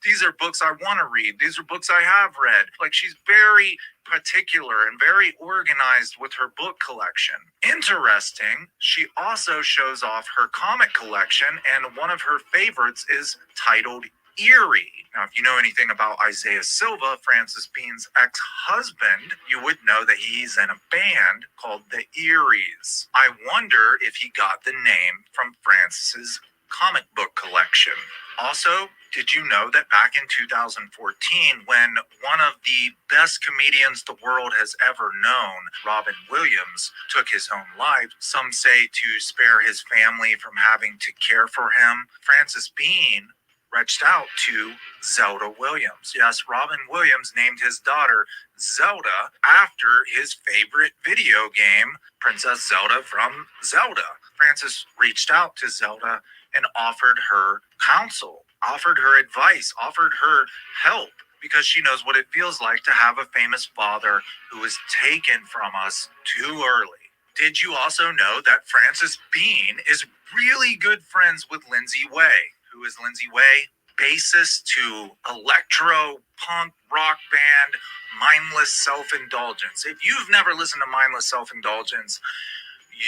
These are books I want to read. These are books I have read. Like, she's very particular and very organized with her book collection. Interesting, she also shows off her comic collection, and one of her favorites is titled Eerie. Now, if you know anything about Isaiah Silva, Frances Bean's ex-husband, you would know that he's in a band called the Eries. I wonder if he got the name from Frances's comic book collection. Also, did you know that back in 2014, when one of the best comedians the world has ever known, Robin Williams, took his own life, some say to spare his family from having to care for him, Frances Bean reached out to Zelda Williams. Yes, Robin Williams named his daughter Zelda after his favorite video game, Princess Zelda from Zelda. Frances reached out to Zelda and offered her counsel, offered her advice, offered her help, because she knows what it feels like to have a famous father who is taken from us too early. Did you also know that Frances Bean is really good friends with Lindsay Way? Who is Lindsay Way? Bassist to electro punk rock band Mindless Self-Indulgence. If you've never listened to Mindless Self-Indulgence,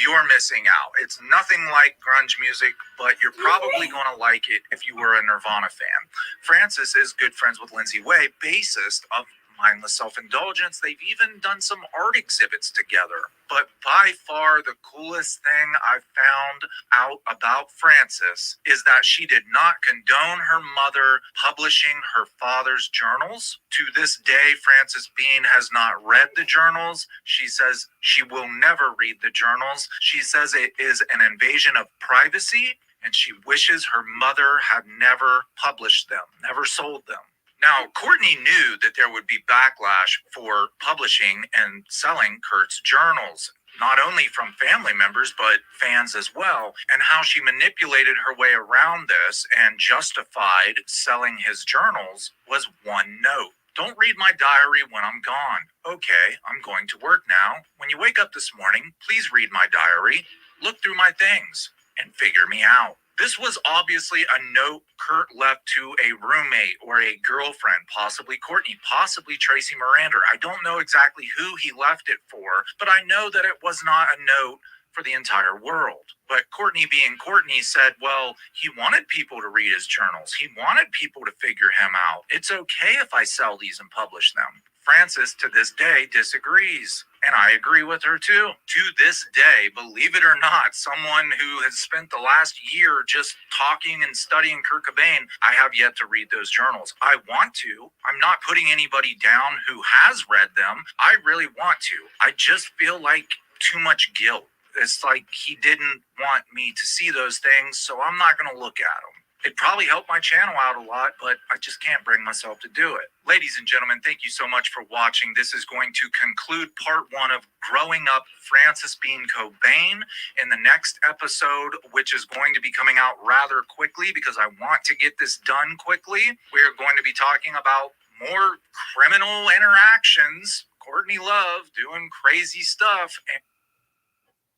you're missing out. It's nothing like grunge music, but you're probably going to like it if you were a Nirvana fan. Frances is good friends with Lindsay Way, bassist of mindless self-indulgence. They've even done some art exhibits together. But by far the coolest thing I've found out about Frances is that she did not condone her mother publishing her father's journals. To this day, Frances Bean has not read the journals. She says she will never read the journals. She says it is an invasion of privacy, and she wishes her mother had never published them, never sold them. Now, Courtney knew that there would be backlash for publishing and selling Kurt's journals, not only from family members, but fans as well, and how she manipulated her way around this and justified selling his journals was one note. Don't read my diary when I'm gone. Okay, I'm going to work now. When you wake up this morning, please read my diary, look through my things, and figure me out. This was obviously a note Kurt left to a roommate or a girlfriend, possibly Courtney, possibly Tracy Miranda. I don't know exactly who he left it for, but I know that it was not a note for the entire world. But Courtney, being Courtney, said, well, he wanted people to read his journals. He wanted people to figure him out. It's okay if I sell these and publish them. Frances, to this day, disagrees. And I agree with her too. To this day, believe it or not, someone who has spent the last year just talking and studying Kurt Cobain, I have yet to read those journals. I want to. I'm not putting anybody down who has read them. I really want to. I just feel like too much guilt. It's like he didn't want me to see those things, so I'm not going to look at them. It probably helped my channel out a lot, but I just can't bring myself to do it. Ladies and gentlemen, thank you so much for watching. This is going to conclude part 1 of Growing Up Frances Bean Cobain. In the next episode, which is going to be coming out rather quickly because I want to get this done quickly, we're going to be talking about more criminal interactions. Courtney Love doing crazy stuff.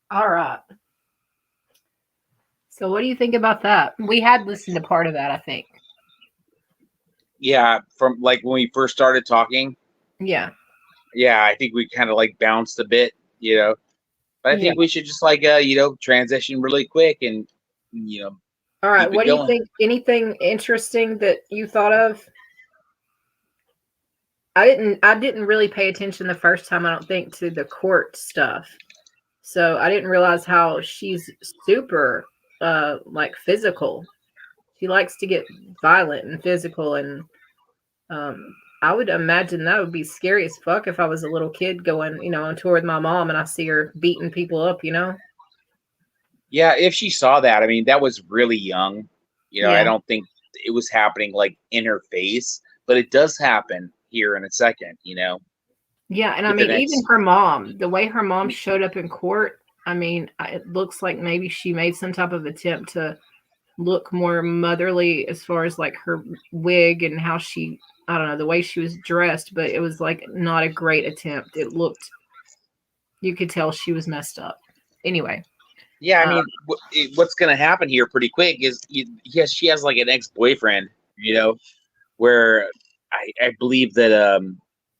All right. So what do you think about that? We had listened to part of that, I think. Yeah, from like when we first started talking. Yeah. Yeah, I think we kind of like bounced a bit, But I think we should just like transition really quick and All right. keep it What do you going. think? Anything interesting that you thought of? I didn't really pay attention the first time, I don't think, to the court stuff. So I didn't realize how she's super like physical. She likes to get violent and physical, and I would imagine that would be scary as fuck if I was a little kid going, on tour with my mom and I see her beating people up, Yeah, if she saw that, I mean, that was really young. I Yeah. don't think it was happening like in her face, but it does happen here in a second, Yeah, and I With the mean, even next- her mom, the way her mom showed up in court, I mean, it looks like maybe she made some type of attempt to look more motherly as far as like her wig and how she, I don't know, the way she was dressed, but it was like not a great attempt. It looked, you could tell she was messed up. Anyway. Yeah, I mean, what's going to happen here pretty quick is, yes, she has like an ex-boyfriend, where I believe that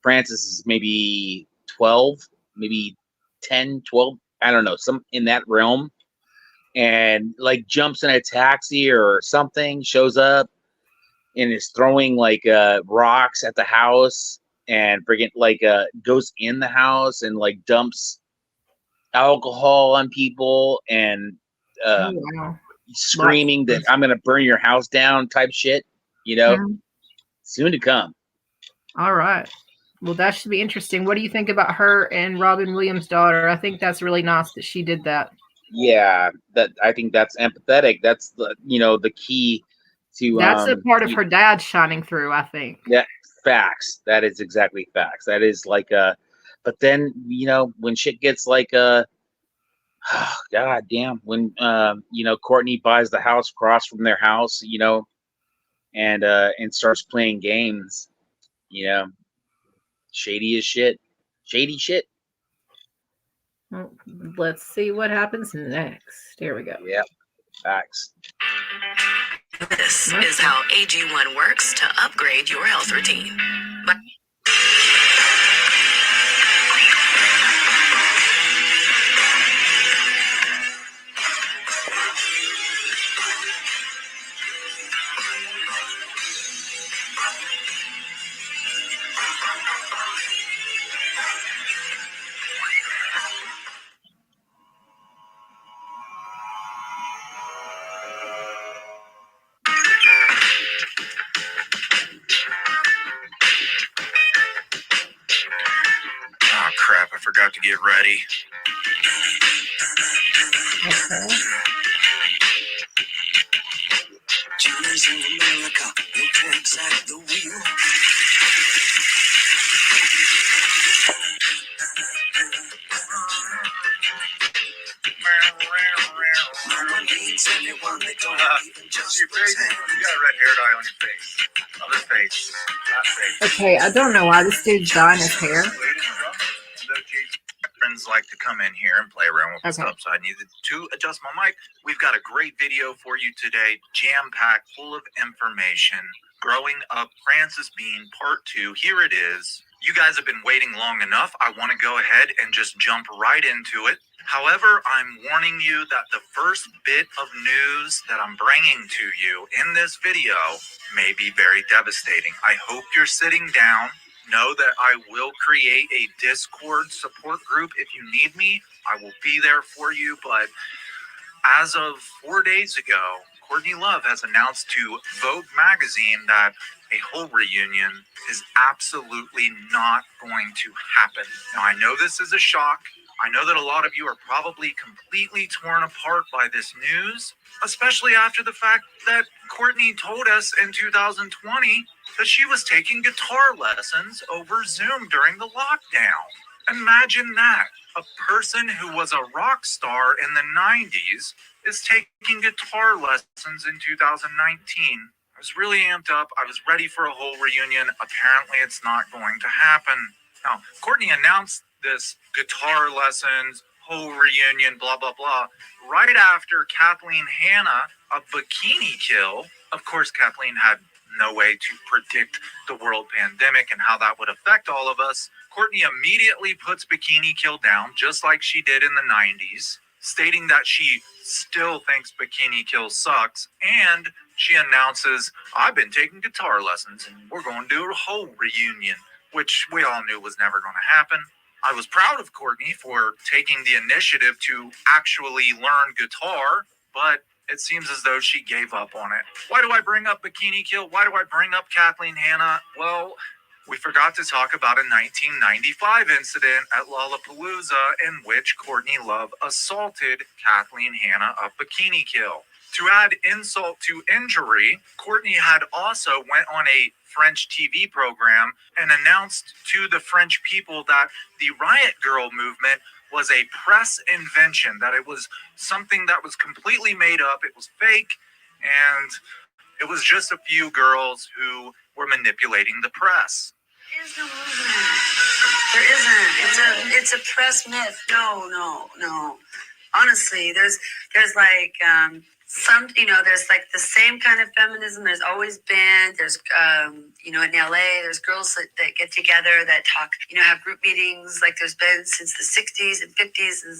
Frances is maybe 12, maybe 10, 12, I don't know, some in that realm, and like jumps in a taxi or something, shows up and is throwing like rocks at the house and freaking like goes in the house and like dumps alcohol on people and Oh, wow. screaming that I'm gonna burn your house down type shit, soon to come. All right. Well, that should be interesting. What do you think about her and Robin Williams' daughter? I think that's really nice that she did that. Yeah, that I think that's empathetic. That's the key to That's a part of her dad shining through, I think. Yeah, facts. That is exactly facts. That is like but then when shit gets like god damn, when Courtney buys the house across from their house, and starts playing games, shady as shit. Shady shit. Well, let's see what happens next. Here we go. Yep. Facts. This is how AG1 works to upgrade your health routine. ready. Okay. Johnny's in America, no pigs at the wheel. No one needs anyone, they don't even just Your face, pretend. you got a red hair dye on your face. Other face, that face. Okay, I don't know why this dude's dyeing his hair. Friends like to come in here and play around with the Okay. stuff, so I needed to adjust my mic. We've got a great video for you today, jam-packed, full of information. Growing Up Frances Bean Part 2. Here it is. You guys have been waiting long enough. I want to go ahead and just jump right into it. However, I'm warning you that the first bit of news that I'm bringing to you in this video may be very devastating. I hope you're sitting down. Know that I will create a Discord support group if you need me. I will be there for you, but as of 4 days ago, Courtney Love has announced to Vogue magazine that a whole reunion is absolutely not going to happen. Now, I know this is a shock. I know that a lot of you are probably completely torn apart by this news, especially after the fact that Courtney told us in 2020 that she was taking guitar lessons over Zoom during the lockdown. Imagine that. A person who was a rock star in the 90s is taking guitar lessons in 2019. I was really amped up. I was ready for a whole reunion. Apparently, it's not going to happen. Now, Courtney announced this guitar lessons, whole reunion, blah, blah, blah, right after Kathleen Hanna, a bikini kill. Of course, Kathleen had no way to predict the world pandemic and how that would affect all of us. Courtney immediately puts Bikini Kill down, just like she did in the 90s, stating that she still thinks Bikini Kill sucks, and she announces, I've been taking guitar lessons and we're going to do a whole reunion, which we all knew was never going to happen. I was proud of Courtney for taking the initiative to actually learn guitar, but it seems as though she gave up on it. Why do I bring up Bikini Kill? Why do I bring up Kathleen Hanna? Well, we forgot to talk about a 1995 incident at Lollapalooza in which Courtney Love assaulted Kathleen Hanna of Bikini Kill. To add insult to injury, Courtney had also went on a French TV program and announced to the French people that the Riot Girl movement was a press invention, that it was something that was completely made up, it was fake, and it was just a few girls who were manipulating the press. There's no movement. There isn't. It's a press myth. No. Honestly, there's like there's like the same kind of feminism there's always been. There's in LA, there's girls that get together that talk, have group meetings like there's been since the 60s and 50s and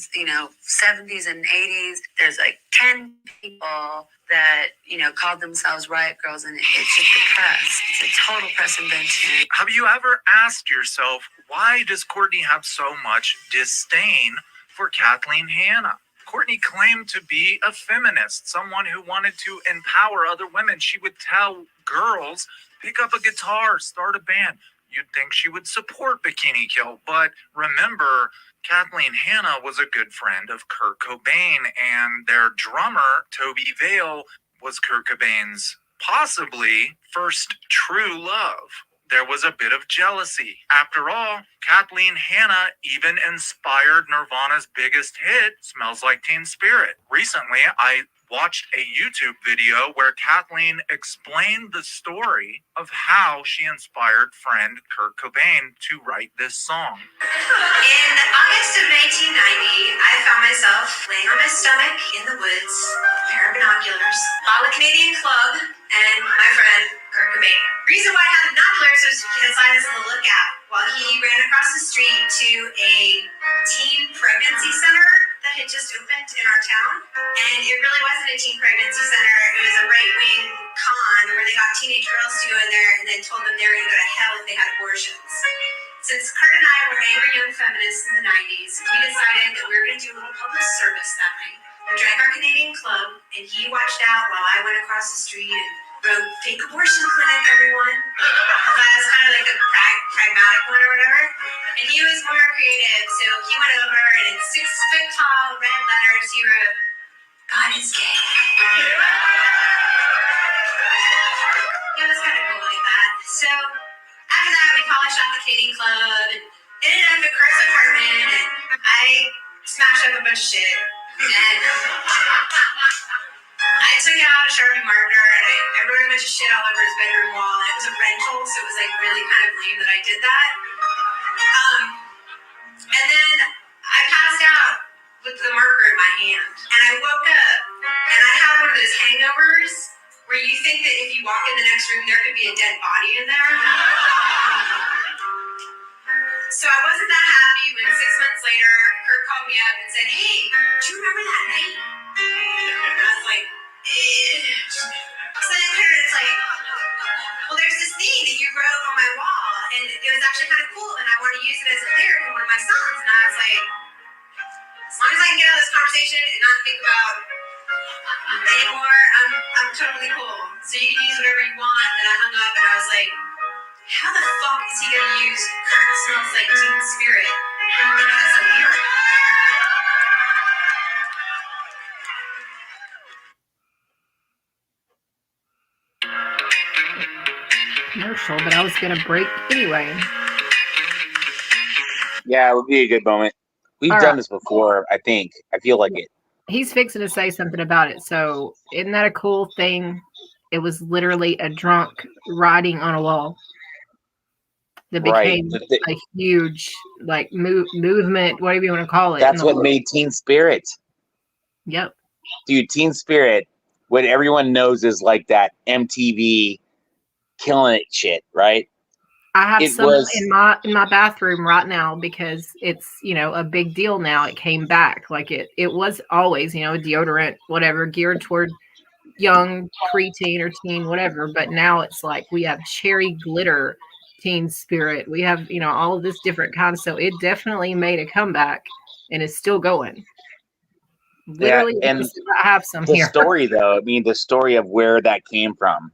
70s and 80s. There's like 10 people that called themselves Riot Girls, and it's just the press. It's a total press invention. Have you ever asked yourself, why does Courtney have so much disdain for Kathleen Hanna? Courtney claimed to be a feminist, someone who wanted to empower other women. She would tell girls, pick up a guitar, start a band. You'd think she would support Bikini Kill, but remember, Kathleen Hanna was a good friend of Kurt Cobain, and their drummer, Toby Vale, was Kurt Cobain's possibly first true love. There was a bit of jealousy. After all, Kathleen Hanna even inspired Nirvana's biggest hit, Smells Like Teen Spirit. Recently, I watched a YouTube video where Kathleen explained the story of how she inspired friend Kurt Cobain to write this song. In August of 1990, I found myself laying on my stomach in the woods, a pair of binoculars, while a Canadian club, and my friend Kurt Cobain. The reason why I had binoculars was because I was on the lookout while he ran across the street to a teen pregnancy center that had just opened in our town. And it really wasn't a teen pregnancy center. It was a right-wing con where they got teenage girls to go in there and then told them they were going to go to hell if they had abortions. Since Kurt and I were angry young feminists in the 90s, we decided that we were going to do a little public service that night. We drank our Canadian club, and he watched out while I went across the street and wrote fake abortion clinic, everyone. That was kind of like a pragmatic one or whatever. And he was more creative, so he went over and in 6 foot tall red letters he wrote, God is gay. It was kind of cool like that. So after that, we polished off the Katie Club and ended up at Kurt's apartment, and I smashed up a bunch of shit. And I took out a Sharpie marker and I wrote a bunch of shit all over his bedroom wall. And it was a rental, so it was like really kind of lame that I did that. And then I passed out with the marker in my hand. And I woke up and I had one of those hangovers where you think that if you walk in the next room, there could be a dead body in there. So I wasn't that happy when 6 months later, Kurt called me up and said, hey, do you remember that night? And I was like, so then Kurt's like, well, there's this thing that you wrote on my wall, and it was actually kind of cool, and I want to use it as a lyric in one of my songs. And I was like, as long as I can get out of this conversation and not think about anymore, I'm totally cool. So you can use whatever you want. And I hung up, and I was like, how the fuck is he gonna use Kurt Smells Like Teen Spirit as a lyric? Commercial, but I was gonna break anyway. Yeah, it would be a good moment. We've done this before, I think. I feel like it. He's fixing to say something about it. So isn't that a cool thing? It was literally a drunk writing on a wall that became a huge like movement, whatever you want to call it. That's what made Teen Spirit. Yep. Dude, Teen Spirit, what everyone knows is like that MTV killing it shit, right? I have some in my bathroom right now because it's, you know, a big deal now. It came back. Like it was always, you know, a deodorant, whatever, geared toward young preteen or teen, whatever. But now it's like we have cherry glitter Teen Spirit. We have, you know, all of this different kinds. So it definitely made a comeback and is still going. Literally, yeah, and I have some the here. story though, I mean the story of where that came from.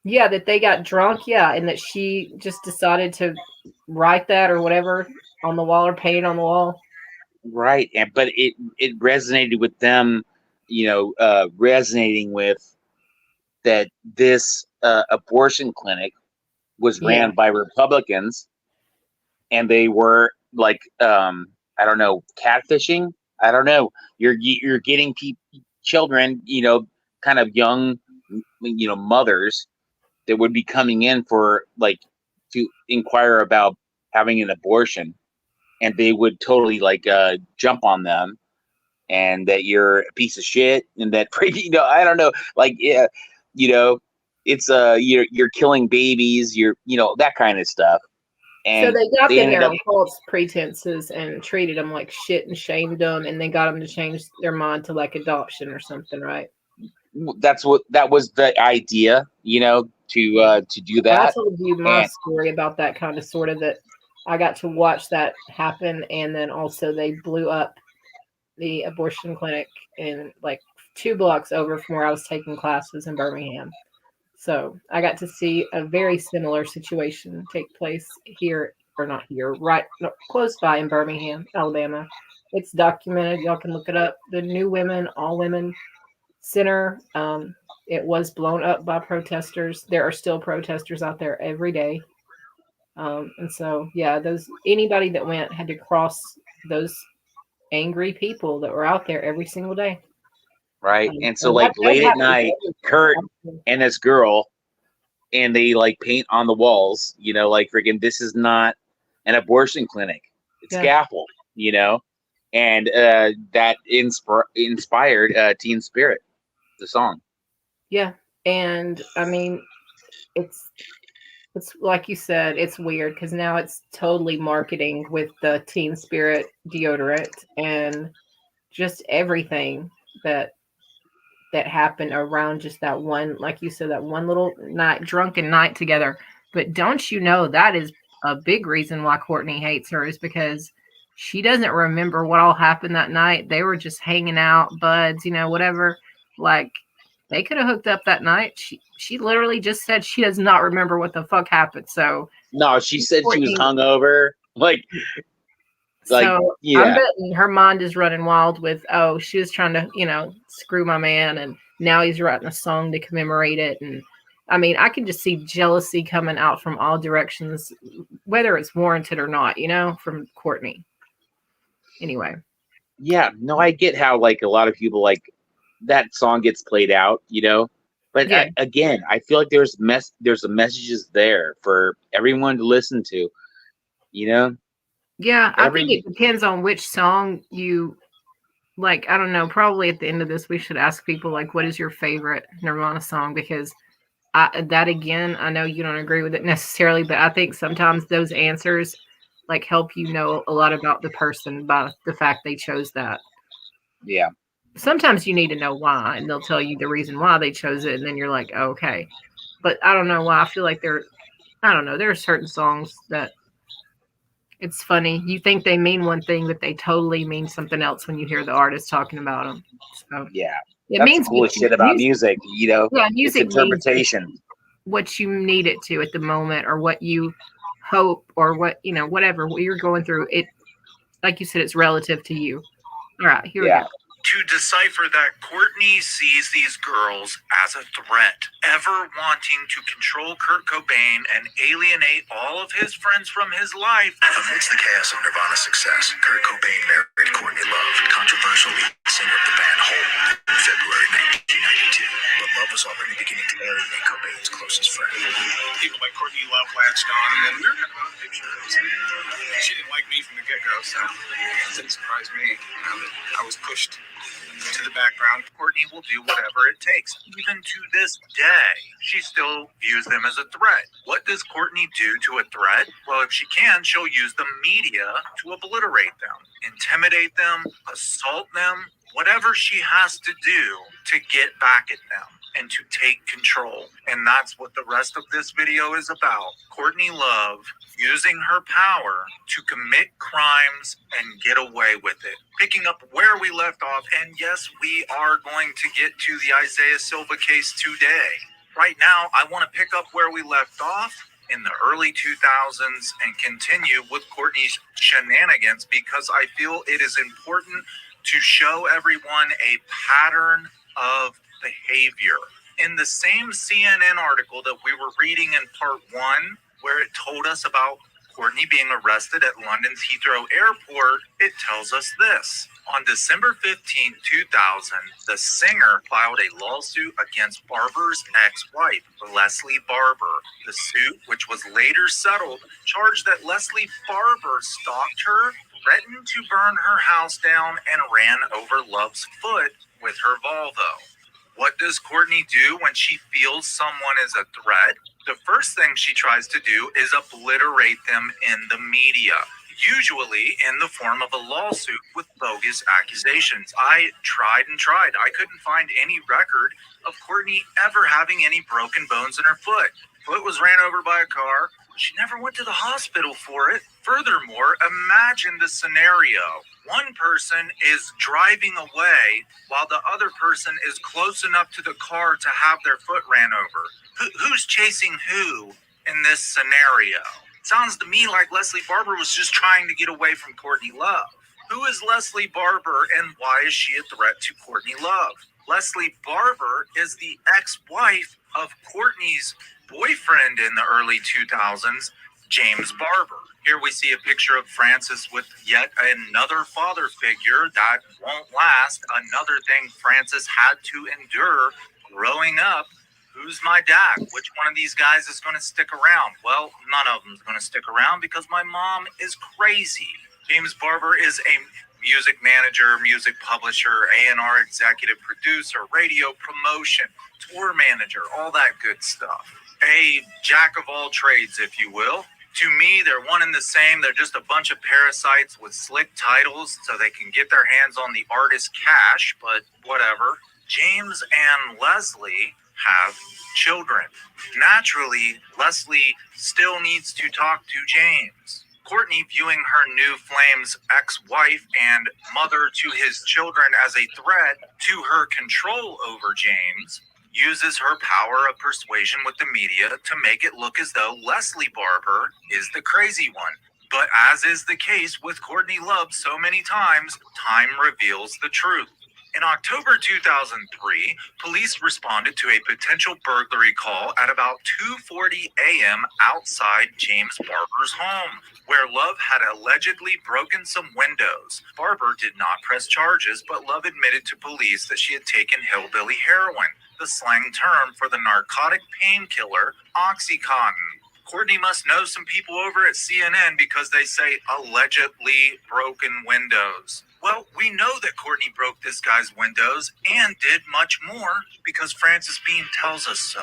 Yeah, that they got drunk, yeah, and that she just decided to write that or whatever on the wall or paint on the wall. Right, but it resonated with them, you know, resonating with that this abortion clinic was ran by Republicans, and they were like, I don't know, catfishing. I don't know. You're getting children, you know, kind of young, you know, mothers that would be coming in for like to inquire about having an abortion, and they would totally like jump on them, and that you're a piece of shit, and that you know, I don't know, like yeah, you know, it's you're killing babies, you know, that kind of stuff. And so they got them ended there up, on false pretenses and treated them like shit and shamed them, and they got them to change their mind to like adoption or something, right? that was the idea, you know, to do that. I told you my story about that kind of sort of that I got to watch that happen, and then also they blew up the abortion clinic in like 2 blocks over from where I was taking classes in Birmingham. So I got to see a very similar situation take place here, or not here, right close by in Birmingham, Alabama. It's documented. Y'all can look it up. The New Women, All Women Center. It was blown up by protesters. There are still protesters out there every day. And so, yeah, anybody that went had to cross those angry people that were out there every single day. Right. And so like late at night, Kurt and this girl, and they like paint on the walls, you know, like freaking, this is not an abortion clinic. It's scaffold, you know, and that inspired Teen Spirit, the song. Yeah. And I mean, it's like you said, it's weird because now it's totally marketing with the Teen Spirit deodorant and just everything that happened around just that one, like you said, that one little drunken night together. But don't you know that is a big reason why Courtney hates her, is because she doesn't remember what all happened that night. They were just hanging out, buds, you know, whatever. Like, they could have hooked up that night. She literally just said she does not remember what the fuck happened. So No, she said she was Courtney- hungover. Like, so yeah. I'm betting her mind is running wild with, oh, she was trying to, screw my man, and now he's writing a song to commemorate it. And I mean, I can just see jealousy coming out from all directions, whether it's warranted or not, from Courtney. Anyway. Yeah, no, I get how like a lot of people like that song gets played out, But Yeah. again, I feel like there's messages there for everyone to listen to, Yeah, I think it depends on which song you like. I don't know. Probably at the end of this, we should ask people like, what is your favorite Nirvana song? Because that again, I know you don't agree with it necessarily, but I think sometimes those answers like help you know a lot about the person by the fact they chose that. Yeah. Sometimes you need to know why, and they'll tell you the reason why they chose it, and then you're like, oh, okay. But I don't know why. I feel like I don't know. There are certain songs that it's funny. You think they mean one thing, but they totally mean something else when you hear the artist talking about them. So yeah, it that's means the coolest shit about music. Yeah, It's music interpretation. means what you need it to at the moment, or what you hope, or what whatever what you're going through. It, like you said, it's relative to you. All right, here we go. To decipher that Courtney sees these girls as a threat, ever wanting to control Kurt Cobain and alienate all of his friends from his life. Amidst the chaos of Nirvana's success, Kurt Cobain married Courtney Love, controversial lead singer of the band Hole, in February 1992. But Love was already beginning to alienate Cobain's closest friend. People like Courtney Love latched on, and then we were kind of out of the picture. She didn't like me from the get-go, so it didn't surprise me that I was pushed to the background. Courtney will do whatever it takes. Even to this day, she still views them as a threat. What does Courtney do to a threat? Well, if she can, she'll use the media to obliterate them, intimidate them, assault them, whatever she has to do to get back at them and to take control. And that's what the rest of this video is about. Courtney Love using her power to commit crimes and get away with it. Picking up where we left off, and yes, we are going to get to the Isaiah Silva case today. Right now, I want to pick up where we left off in the early 2000s and continue with Courtney's shenanigans, because I feel it is important to show everyone a pattern of behavior. In the same CNN article that we were reading in part 1, where it told us about Courtney being arrested at London's Heathrow Airport, it tells us this. On December 15, 2000, the singer filed a lawsuit against Barber's ex-wife, Leslie Barber. The suit, which was later settled, charged that Leslie Barber stalked her, threatened to burn her house down, and ran over Love's foot with her Volvo. What does Courtney do when she feels someone is a threat? The first thing she tries to do is obliterate them in the media, usually in the form of a lawsuit with bogus accusations. I tried and tried. I couldn't find any record of Courtney ever having any broken bones in her foot. Foot was ran over by a car. She never went to the hospital for it. Furthermore, imagine the scenario. One person is driving away while the other person is close enough to the car to have their foot ran over. Who's chasing who in this scenario? Sounds to me like Leslie Barber was just trying to get away from Courtney Love. Who is Leslie Barber, and why is she a threat to Courtney Love? Leslie Barber is the ex-wife of Courtney's boyfriend in the early 2000s, James Barber. Here we see a picture of Francis with yet another father figure that won't last. Another thing Francis had to endure growing up. Who's my dad? Which one of these guys is going to stick around? Well, none of them is going to stick around because my mom is crazy. James Barber is a music manager, music publisher, A&R executive producer, radio promotion, tour manager, all that good stuff. A jack of all trades, if you will. To me, they're one and the same. They're just a bunch of parasites with slick titles so they can get their hands on the artist's cash, but whatever. James and Leslie have children. Naturally, Leslie still needs to talk to James. Courtney, viewing her new flame's ex-wife and mother to his children as a threat to her control over James, uses her power of persuasion with the media to make it look as though Leslie Barber is the crazy one. But as is the case with Courtney Love so many times, time reveals the truth. In October 2003, police responded to a potential burglary call at about 2:40 a.m. outside James Barber's home, where Love had allegedly broken some windows. Barber did not press charges, but Love admitted to police that she had taken hillbilly heroin, the slang term for the narcotic painkiller Oxycontin. Courtney must know some people over at CNN because they say allegedly broken windows. Well, we know that Courtney broke this guy's windows and did much more because Frances Bean tells us so.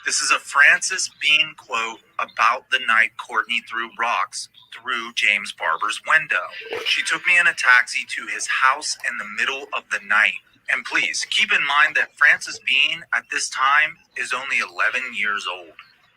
This is a Frances Bean quote about the night Courtney threw rocks through James Barber's window. She took me in a taxi to his house in the middle of the night. And please keep in mind that Frances Bean at this time is only 11 years old.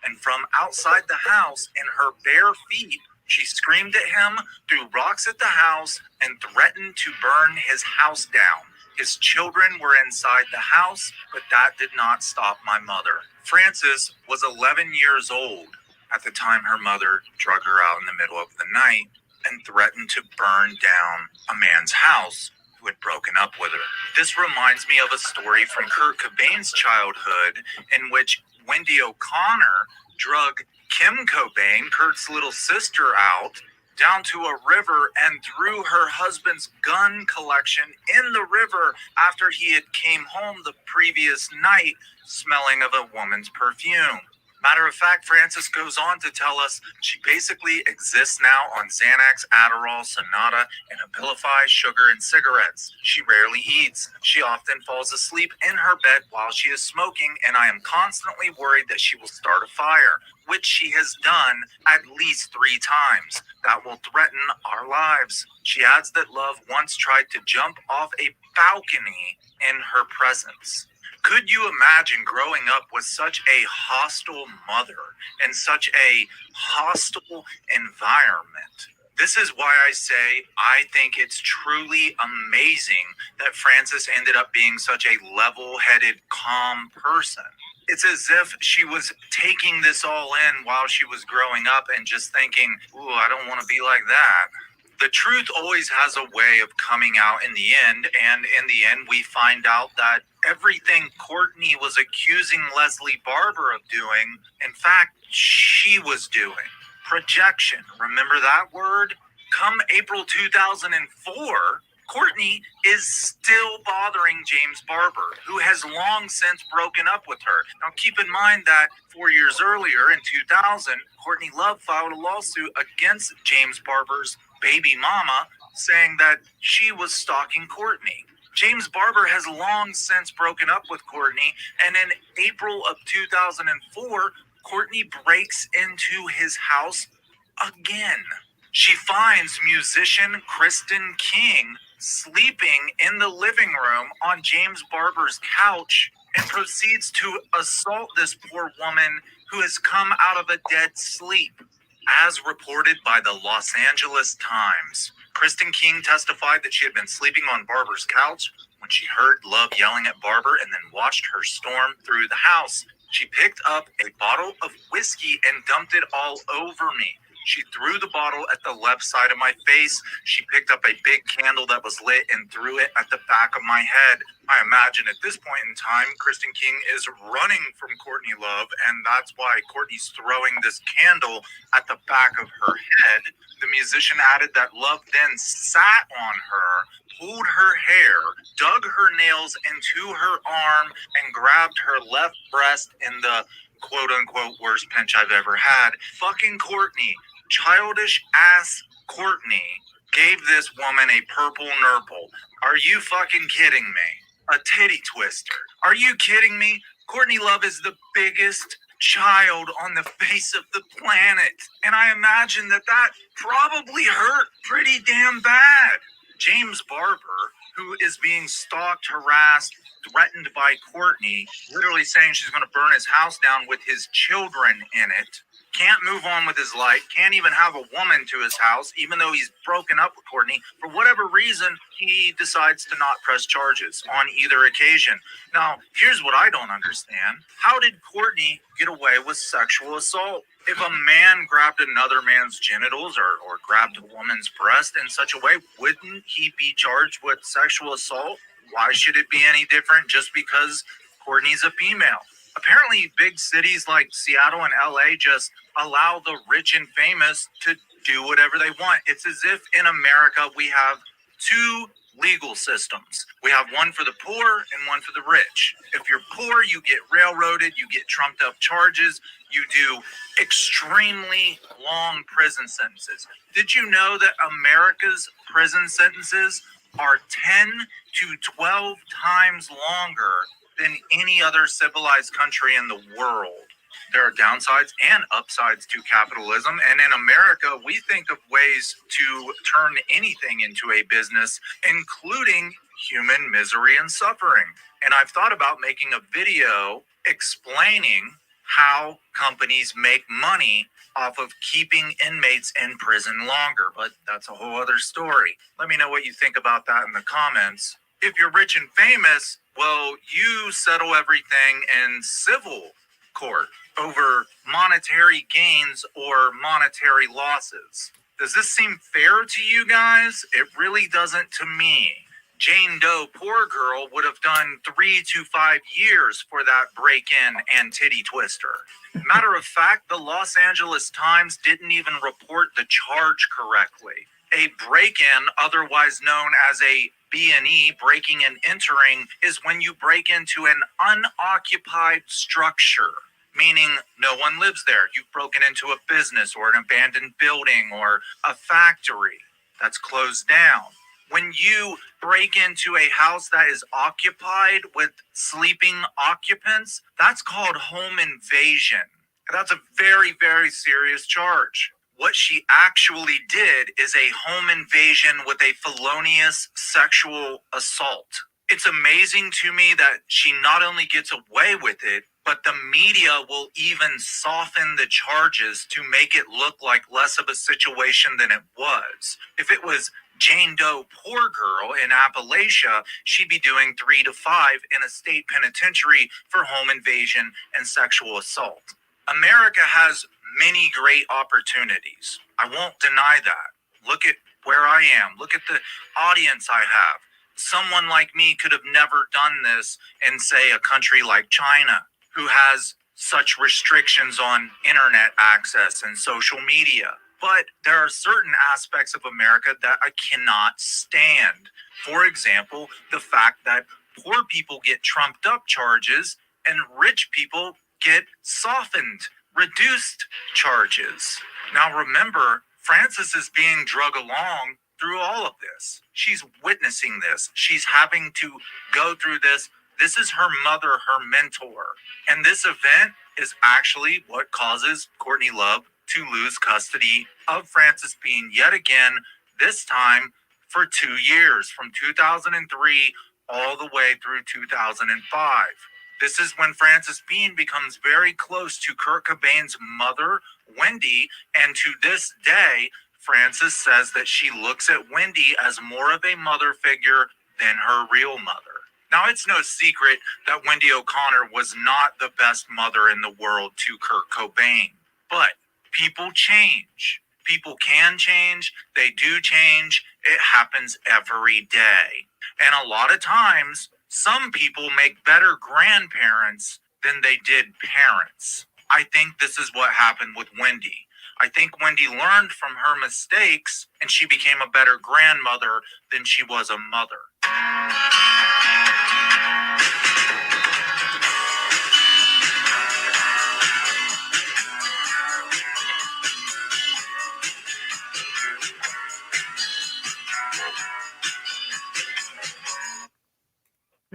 And from outside the house in her bare feet, she screamed at him, threw rocks at the house, and threatened to burn his house down. His children were inside the house, but that did not stop my mother. Frances was 11 years old at the time her mother drug her out in the middle of the night and threatened to burn down a man's house who had broken up with her. This reminds me of a story from Kurt Cobain's childhood in which Wendy O'Connor drug Kim Cobain, Kurt's little sister, out down to a river and threw her husband's gun collection in the river after he had came home the previous night smelling of a woman's perfume. Matter of fact, Frances goes on to tell us she basically exists now on Xanax, Adderall, Sonata, and Abilify, sugar, and cigarettes. She rarely eats. She often falls asleep in her bed while she is smoking, and I am constantly worried that she will start a fire, which she has done at least 3 times. That will threaten our lives. She adds that Love once tried to jump off a balcony in her presence. Could you imagine growing up with such a hostile mother and such a hostile environment? This is why I say I think it's truly amazing that Frances ended up being such a level-headed, calm person. It's as if she was taking this all in while she was growing up and just thinking, ooh, I don't want to be like that. The truth always has a way of coming out in the end, and in the end we find out that everything Courtney was accusing Leslie Barber of doing, in fact, she was doing. Projection, remember that word? Come April 2004, Courtney is still bothering James Barber, who has long since broken up with her. Now keep in mind that 4 years earlier, in 2000, Courtney Love filed a lawsuit against James Barber's baby mama, saying that she was stalking Courtney. James Barber has long since broken up with Courtney, and in April of 2004, Courtney breaks into his house again. She finds musician Kristen King sleeping in the living room on James Barber's couch and proceeds to assault this poor woman who has come out of a dead sleep. As reported by the Los Angeles Times, Kristen King testified that she had been sleeping on Barber's couch when she heard Love yelling at Barber and then watched her storm through the house. She picked up a bottle of whiskey and dumped it all over me. She threw the bottle at the left side of my face. She picked up a big candle that was lit and threw it at the back of my head. I imagine at this point in time, Kristen King is running from Courtney Love, and that's why Courtney's throwing this candle at the back of her head. The musician added that Love then sat on her, pulled her hair, dug her nails into her arm, and grabbed her left breast in the quote-unquote worst pinch I've ever had. Fucking Courtney, childish ass Courtney, gave this woman a purple nurple. Are you fucking kidding me? A titty twister. Are you kidding me? Courtney Love is the biggest child on the face of the planet. And I imagine that probably hurt pretty damn bad. James Barber, who is being stalked, harassed, threatened by Courtney, literally saying she's going to burn his house down with his children in it, can't move on with his life, can't even have a woman to his house, even though he's broken up with Courtney. For whatever reason, he decides to not press charges on either occasion. Now, here's what I don't understand. How did Courtney get away with sexual assault? If a man grabbed another man's genitals or grabbed a woman's breast in such a way, wouldn't he be charged with sexual assault? Why should it be any different just because Courtney's a female? Apparently, big cities like Seattle and LA just allow the rich and famous to do whatever they want. It's as if in America we have two legal systems. We have one for the poor and one for the rich. If you're poor, you get railroaded, you get trumped up charges, you do extremely long prison sentences. Did you know that America's prison sentences are 10 to 12 times longer than any other civilized country in the world? There are downsides and upsides to capitalism. And in America, we think of ways to turn anything into a business, including human misery and suffering. And I've thought about making a video explaining how companies make money off of keeping inmates in prison longer. But that's a whole other story. Let me know what you think about that in the comments. If you're rich and famous, well, you settle everything in civil court over monetary gains or monetary losses. Does this seem fair to you guys? It really doesn't to me. Jane Doe, poor girl, would have done 3 to 5 years for that break-in and titty twister. Matter of fact, the Los Angeles Times didn't even report the charge correctly. A break-in, otherwise known as a B&E, breaking and entering, is when you break into an unoccupied structure, meaning no one lives there. You've broken into a business or an abandoned building or a factory that's closed down. When you break into a house that is occupied with sleeping occupants, that's called home invasion. That's a very, very serious charge. What she actually did is a home invasion with a felonious sexual assault. It's amazing to me that she not only gets away with it, but the media will even soften the charges to make it look like less of a situation than it was. If it was Jane Doe, poor girl in Appalachia, she'd be doing 3 to 5 in a state penitentiary for home invasion and sexual assault. America has many great opportunities. I won't deny that. Look at where I am. Look at the audience I have. Someone like me could have never done this in, say, a country like China, who has such restrictions on internet access and social media. But there are certain aspects of America that I cannot stand. For example, the fact that poor people get trumped up charges and rich people get softened, reduced charges. Now remember, Frances is being drug along through all of this. She's witnessing this. She's having to go through this. This is her mother, her mentor. And this event is actually what causes Courtney Love to lose custody of Frances Bean yet again, this time for 2 years, from 2003 all the way through 2005. This is when Frances Bean becomes very close to Kurt Cobain's mother, Wendy, and to this day, Frances says that she looks at Wendy as more of a mother figure than her real mother. Now, it's no secret that Wendy O'Connor was not the best mother in the world to Kurt Cobain, but people change. People can change. They do change. It happens every day. And a lot of times, some people make better grandparents than they did parents. I think this is what happened with Wendy. I think Wendy learned from her mistakes and she became a better grandmother than she was a mother.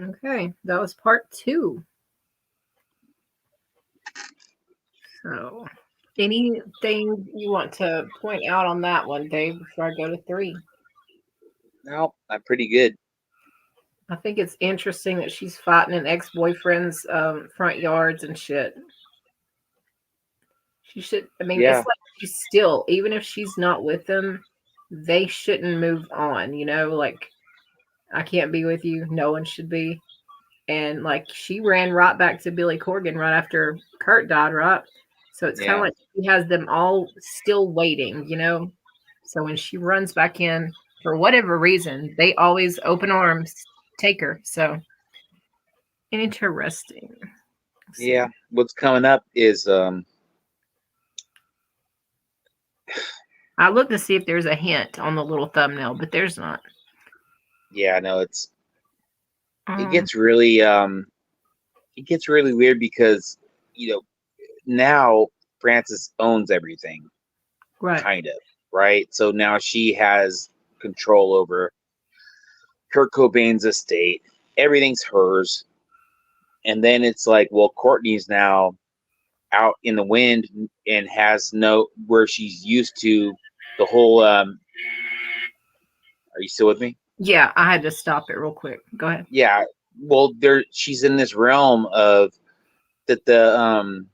Okay, that was part 2. So, anything you want to point out on that one, Dave, before I go to 3? No, I'm pretty good. I think it's interesting that she's fighting in ex-boyfriend's front yards and shit. She should. I mean, Yeah. it's like she's still, even if she's not with them, they shouldn't move on. Like I can't be with you. No one should be. And like she ran right back to Billy Corgan right after Kurt died, right? So it's kind of Yeah. like she has them all still waiting. So when she runs back in, for whatever reason, they always open arms take her. So interesting. Let's see. Yeah. What's coming up is I looked to see if there's a hint on the little thumbnail, but there's not. yeah, no, it Um, gets really weird because now Frances owns everything, right. kind of, right? So now she has control over Kurt Cobain's estate. Everything's hers. And then it's like, well, Courtney's now out in the wind and has no where she's used to the whole are you still with me? Yeah, I had to stop it real quick. Go ahead. Yeah. Well, she's in this realm of that the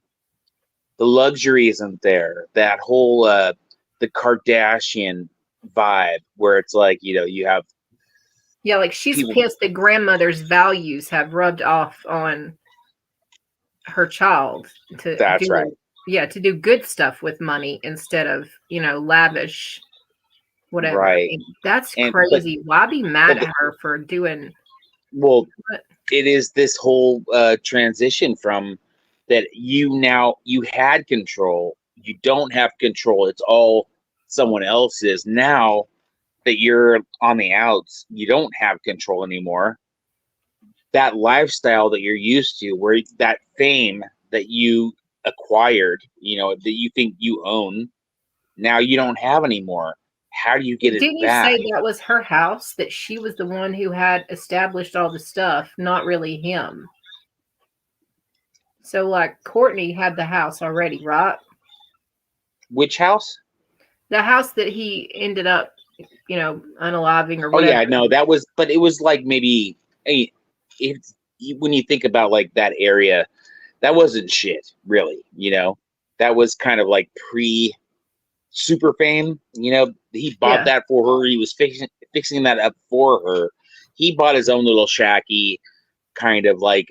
luxury isn't there. That whole the Kardashian vibe where it's like, you have Yeah, like she's people. pissed that grandmother's values have rubbed off on her child to That's right. to do good stuff with money instead of, lavish whatever. I Right. mean, that's But crazy. Why be mad but at her for doing well, what? it is this whole transition from that you had control, you don't have control. It's all someone else's. Now that you're on the outs, you don't have control anymore. That lifestyle that you're used to, where that fame that you acquired, that you think you own, now you don't have anymore. How do you get it Didn't you back? say that was her house, that she was the one who had established all the stuff, not really him? So like Courtney had the house already, right? Which house? The house that he ended up, unaliving or Oh whatever. yeah, no, that was, but it was like maybe, when you think about like that area, that wasn't shit, really. That was kind of like pre super fame. He bought Yeah. that for her. He was fixing that up for her. He bought his own little shacky kind of like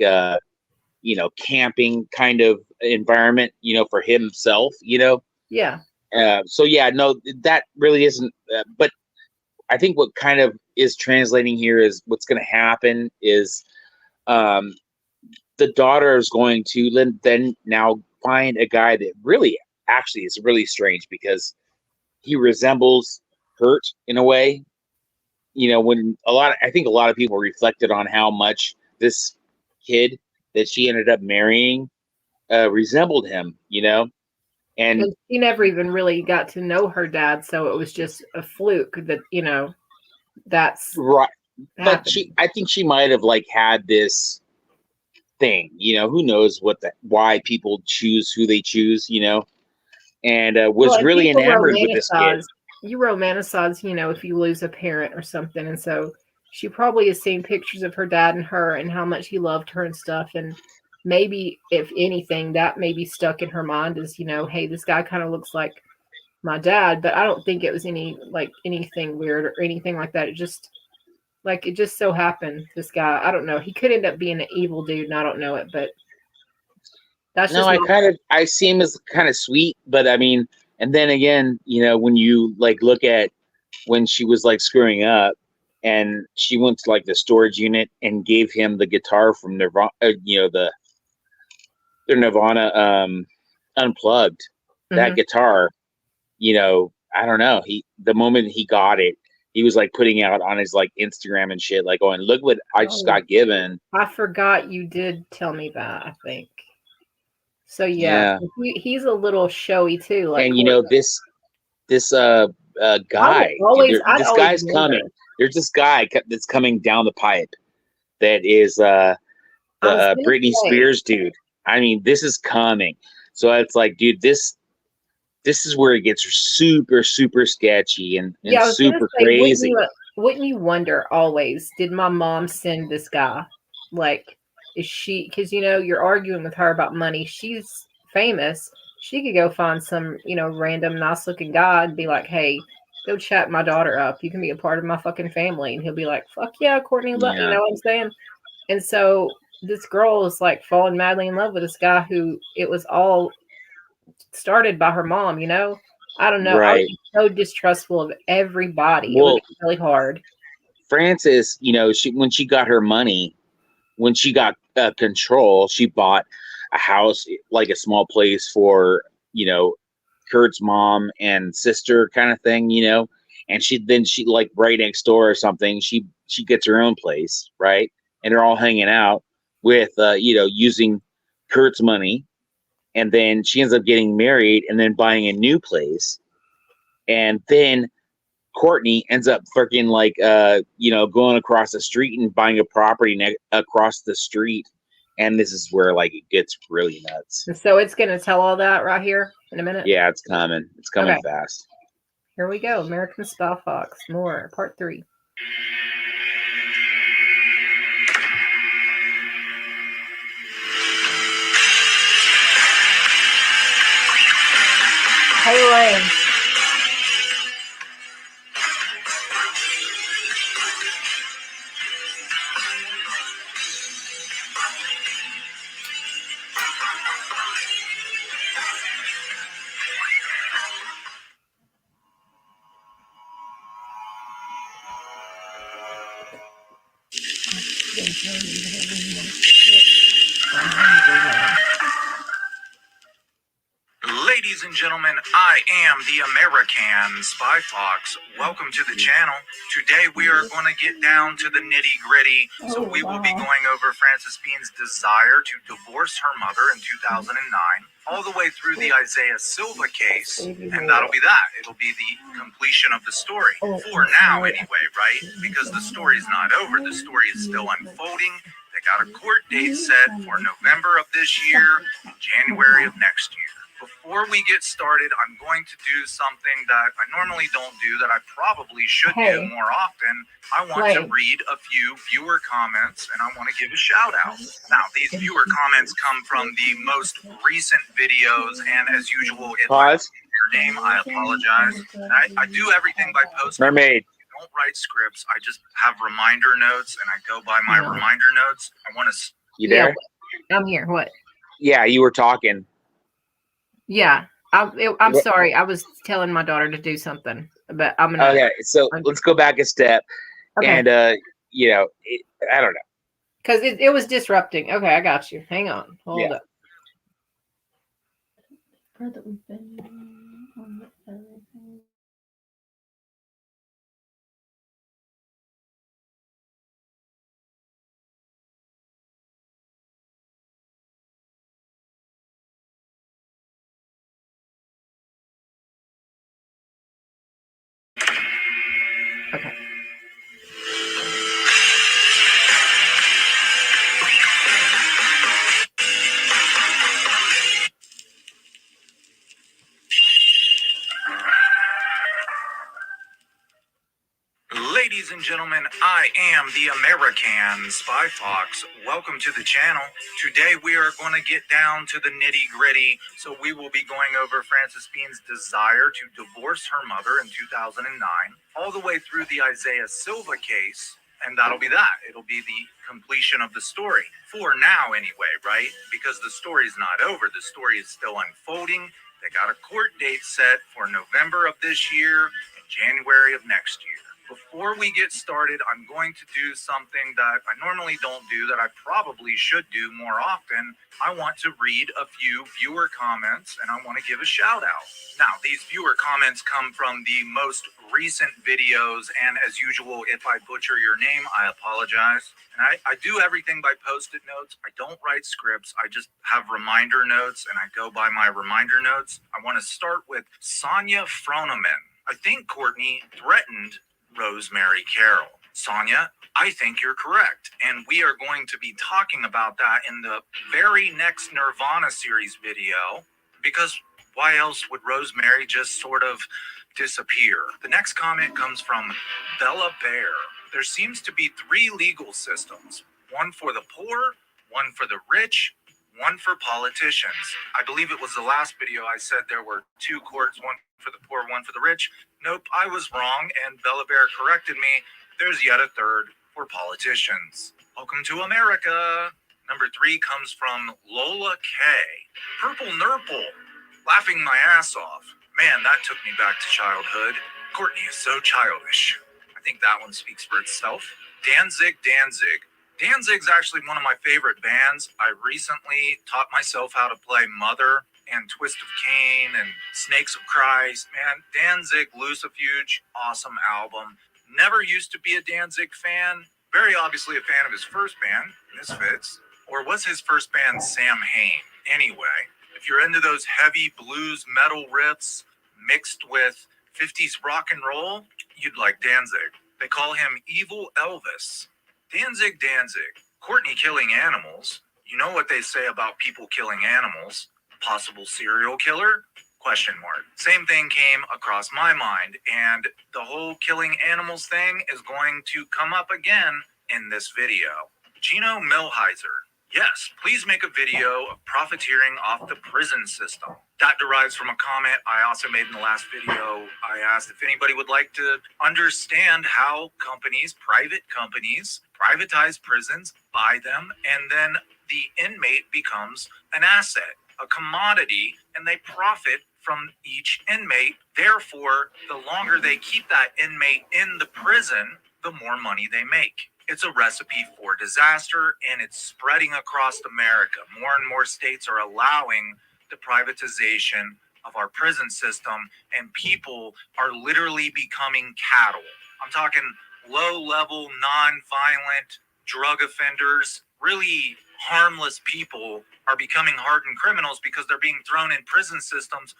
camping kind of environment, for himself. Yeah. So yeah, no, that really isn't. But I think what kind of is translating here is what's going to happen is the daughter is going to then now find a guy that really actually is really strange because he resembles Kurt in a way. When I think a lot of people reflected on how much this kid that she ended up marrying resembled him, and And she never even really got to know her dad, so it was just a fluke that, that's right. But happened. I think she might have like had this thing, who knows why people choose who they choose, and was And really people enamored with this kid. romanticize, if you lose a parent or something. And so she probably has seen pictures of her dad and her and how much he loved her and stuff. And maybe, if anything, that may be stuck in her mind as, hey, this guy kind of looks like my dad. But I don't think it was anything weird or anything like that. It just so happened this guy, I don't know. He could end up being an evil dude and I don't know it, but that's No, just I see him as kind of sweet, but I mean, and then again, when you like look at when she was like screwing up and she went to like the storage unit and gave him the guitar from Nirvana, the Nirvana unplugged, that guitar, I don't know. The moment he got it, he was like putting out on his like Instagram and shit, like going, look what I just got given. I forgot you did tell me that, I think. So Yeah. he's a little showy too. Like, And this guy, this guy's coming. There's this guy that's coming down the pipe that is the Britney Spears dude. I mean, this is coming. So it's like, dude, this is where it gets super, super sketchy and super crazy. Wouldn't you wonder always, did my mom send this guy? Like, is she, because you're arguing with her about money. She's famous. she could go find some, random nice looking guy and be like, hey, go chat my daughter up. You can be a part of my fucking family. And he'll be like, fuck yeah, Courtney, you Yeah. know what I'm saying? And so this girl is like falling madly in love with this guy who it was all started by her mom, I don't know. I Right. was so distrustful of everybody. It was Well, really hard. Frances, when she got her money, when she got control, she bought a house, like a small place for, Kurt's mom and sister kind of thing, and she like right next door or something, she gets her own place, right? And they're all hanging out with, using Kurt's money. And then she ends up getting married and then buying a new place. And then Courtney ends up freaking like going across the street and buying a property across the street, and this is where like it gets really nuts. So it's gonna tell all that right here in a minute. Yeah, it's coming. It's coming Okay. fast. Here we go. American Spy Fox. More part 3. Hey, Lane. Ladies and gentlemen, I am the American Spy Fox. Welcome to the channel. Today we are going to get down to the nitty gritty. So we will be going over Frances Bean's desire to divorce her mother in 2009, all the way through the Isaiah Silva case, and that'll be that. It'll be the completion of the story. For now, anyway, right? Because the story's not over. The story is still unfolding. They got a court date set for November of this year, January of next year. Before we get started, I'm going to do something that I normally don't do, that I probably should do more often. I want to read a few viewer comments, and I want to give a shout out. Now, these viewer comments come from the most recent videos, and as usual, if I your name, I apologize. And I do everything by posting. Mermaid. I don't write scripts. I just have reminder notes, and I go by my reminder notes. I want to... You there? Yeah, I'm here. What? Yeah, you were talking. Yeah, I'm sorry. I was telling my daughter to do something, but I'm gonna. Okay, so let's go back a step, and I don't know, because it was disrupting. Okay, I got you. Hang on, hold up. Okay. Ladies and gentlemen, I am the American Spy Fox. Welcome to the channel. Today we are going to get down to the nitty gritty. So we will be going over Frances Bean's desire to divorce her mother in 2009, all the way through the Isaiah Silva case. And that'll be that. It'll be the completion of the story. For now, anyway, right? Because the story's not over. The story is still unfolding. They got a court date set for November of this year and January of next year. Before we get started, I'm going to do something that I normally don't do, that I probably should do more often. I want to read a few viewer comments, and I want to give a shout out. Now, these viewer comments come from the most recent videos, and as usual, if I butcher your name, I apologize. And I do everything by post-it notes. I don't write scripts. I just have reminder notes, and I go by my reminder notes. I want to start with Sonia Froneman. I think Courtney threatened Rosemary Carroll. Sonia, I think you're correct. And we are going to be talking about that in the very next Nirvana series video, because why else would Rosemary just sort of disappear? The next comment comes from Bella Bear. There seems to be 3 legal systems, one for the poor, one for the rich, one for politicians. I believe it was the last video I said there were 2 courts, one for the poor, one for the rich. Nope, I was wrong, and Bella Bear corrected me. There's yet a third for politicians. Welcome to America. Number 3 comes from Lola K. Purple Nurple. Laughing my ass off. Man, that took me back to childhood. Courtney is so childish. I think that one speaks for itself. Danzig. Danzig's actually one of my favorite bands. I recently taught myself how to play Mother and Twist of Cain and Snakes of Christ. Man, Danzig, Lucifuge, awesome album. Never used to be a Danzig fan. Very obviously a fan of his first band, Misfits. Or was his first band Sam Hain? Anyway, if you're into those heavy blues metal riffs mixed with 50s rock and roll, you'd like Danzig. They call him Evil Elvis. Danzig. Courtney killing animals. You know what they say about people killing animals. Possible serial killer? Question mark. Same thing came across my mind, and the whole killing animals thing is going to come up again in this video. Gino Milheiser. Yes, please make a video of profiteering off the prison system. That derives from a comment I also made in the last video. I asked if anybody would like to understand how private companies, privatize prisons, buy them, and then the inmate becomes an asset, a commodity, and they profit from each inmate. Therefore, the longer they keep that inmate in the prison, the more money they make. It's a recipe for disaster, and it's spreading across America. More and more states are allowing the privatization of our prison system, and people are literally becoming cattle. I'm talking low-level, non-violent drug offenders, really harmless people are becoming hardened criminals because they're being thrown in prison systems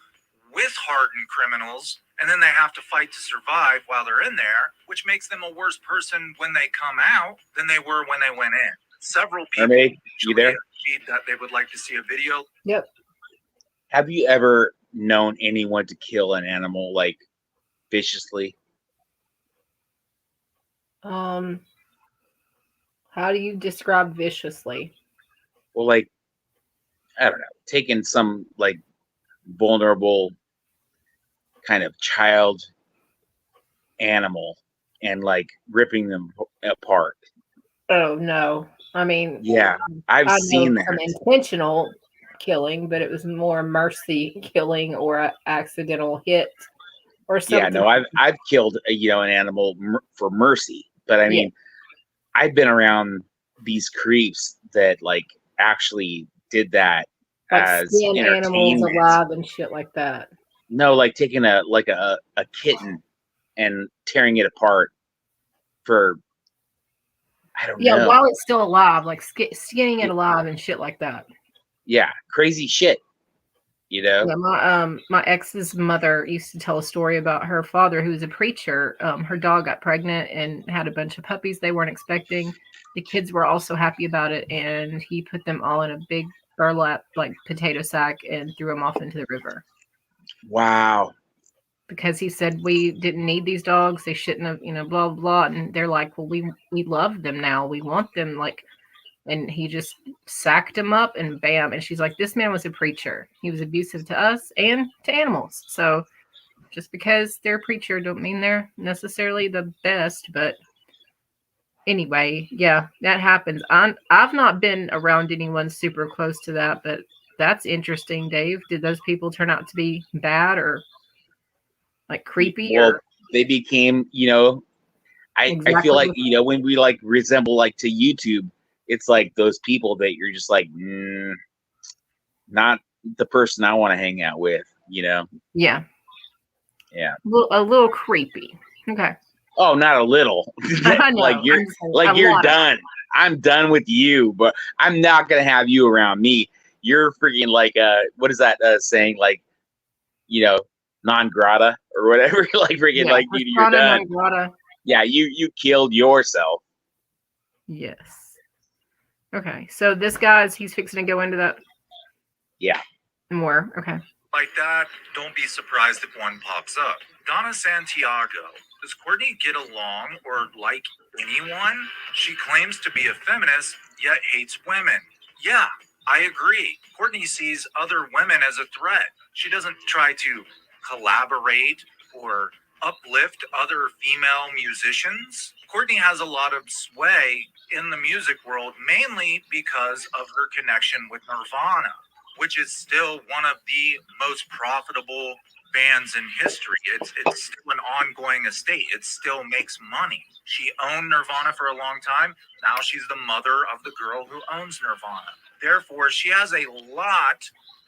with hardened criminals, and then they have to fight to survive while they're in there, which makes them a worse person when they come out than they were when they went in. Several people Mermaid, you there? agreed that they would like to see a video. Yep. Have you ever known anyone to kill an animal like viciously? How do you describe viciously? Well, like, I don't know, taking some like vulnerable kind of child animal and like ripping them apart. Oh no. I mean, Yeah, I've I seen know some that. intentional killing, but it was more mercy killing or an accidental hit or Yeah, something. no, I've killed an animal for mercy, but I mean, I've been around these creeps that like actually did that like as skin animals entertainment. alive and shit like that. No, like taking a kitten and tearing it apart for I don't know. While it's still alive, like skinning it alive and shit like that. Yeah, crazy shit. Yeah, my ex's mother used to tell a story about her father, who was a preacher. Her dog got pregnant and had a bunch of puppies they weren't expecting. The kids were also happy about it, and he put them all in a big burlap like potato sack and threw them off into the river. Wow. Because he said we didn't need these dogs, they shouldn't have, blah blah blah. And they're like, well, we love them now, we want them, like. And he just sacked him up and bam. And she's like, this man was a preacher. He was abusive to us and to animals. So just because they're a preacher don't mean they're necessarily the best. But anyway, yeah, that happens. I've not been around anyone super close to that, but that's interesting, Dave. Did those people turn out to be bad or like creepy? Well, they became, I feel like, when we like resemble like to YouTube, it's like those people that you're just like, not the person I want to hang out with, Yeah. Yeah. A little creepy. Okay. Oh, not a little. I know. Like you're done. I'm done with you, but I'm not gonna have you around me. You're freaking like what is that saying? Like, non grata or whatever. Like freaking like you're done. Non grata. Yeah, you killed yourself. Yes. Okay, so this guy's he's fixing to go into that. Yeah. More. Okay. Like that, don't be surprised if one pops up. Donna Santiago. Does Courtney get along or like anyone? She claims to be a feminist, yet hates women. Yeah, I agree. Courtney sees other women as a threat. She doesn't try to collaborate or uplift other female musicians. Courtney has a lot of sway in the music world, mainly because of her connection with Nirvana, which is still one of the most profitable bands in history. It's still an ongoing estate. It still makes money. She owned Nirvana for a long time. Now she's the mother of the girl who owns Nirvana. Therefore, she has a lot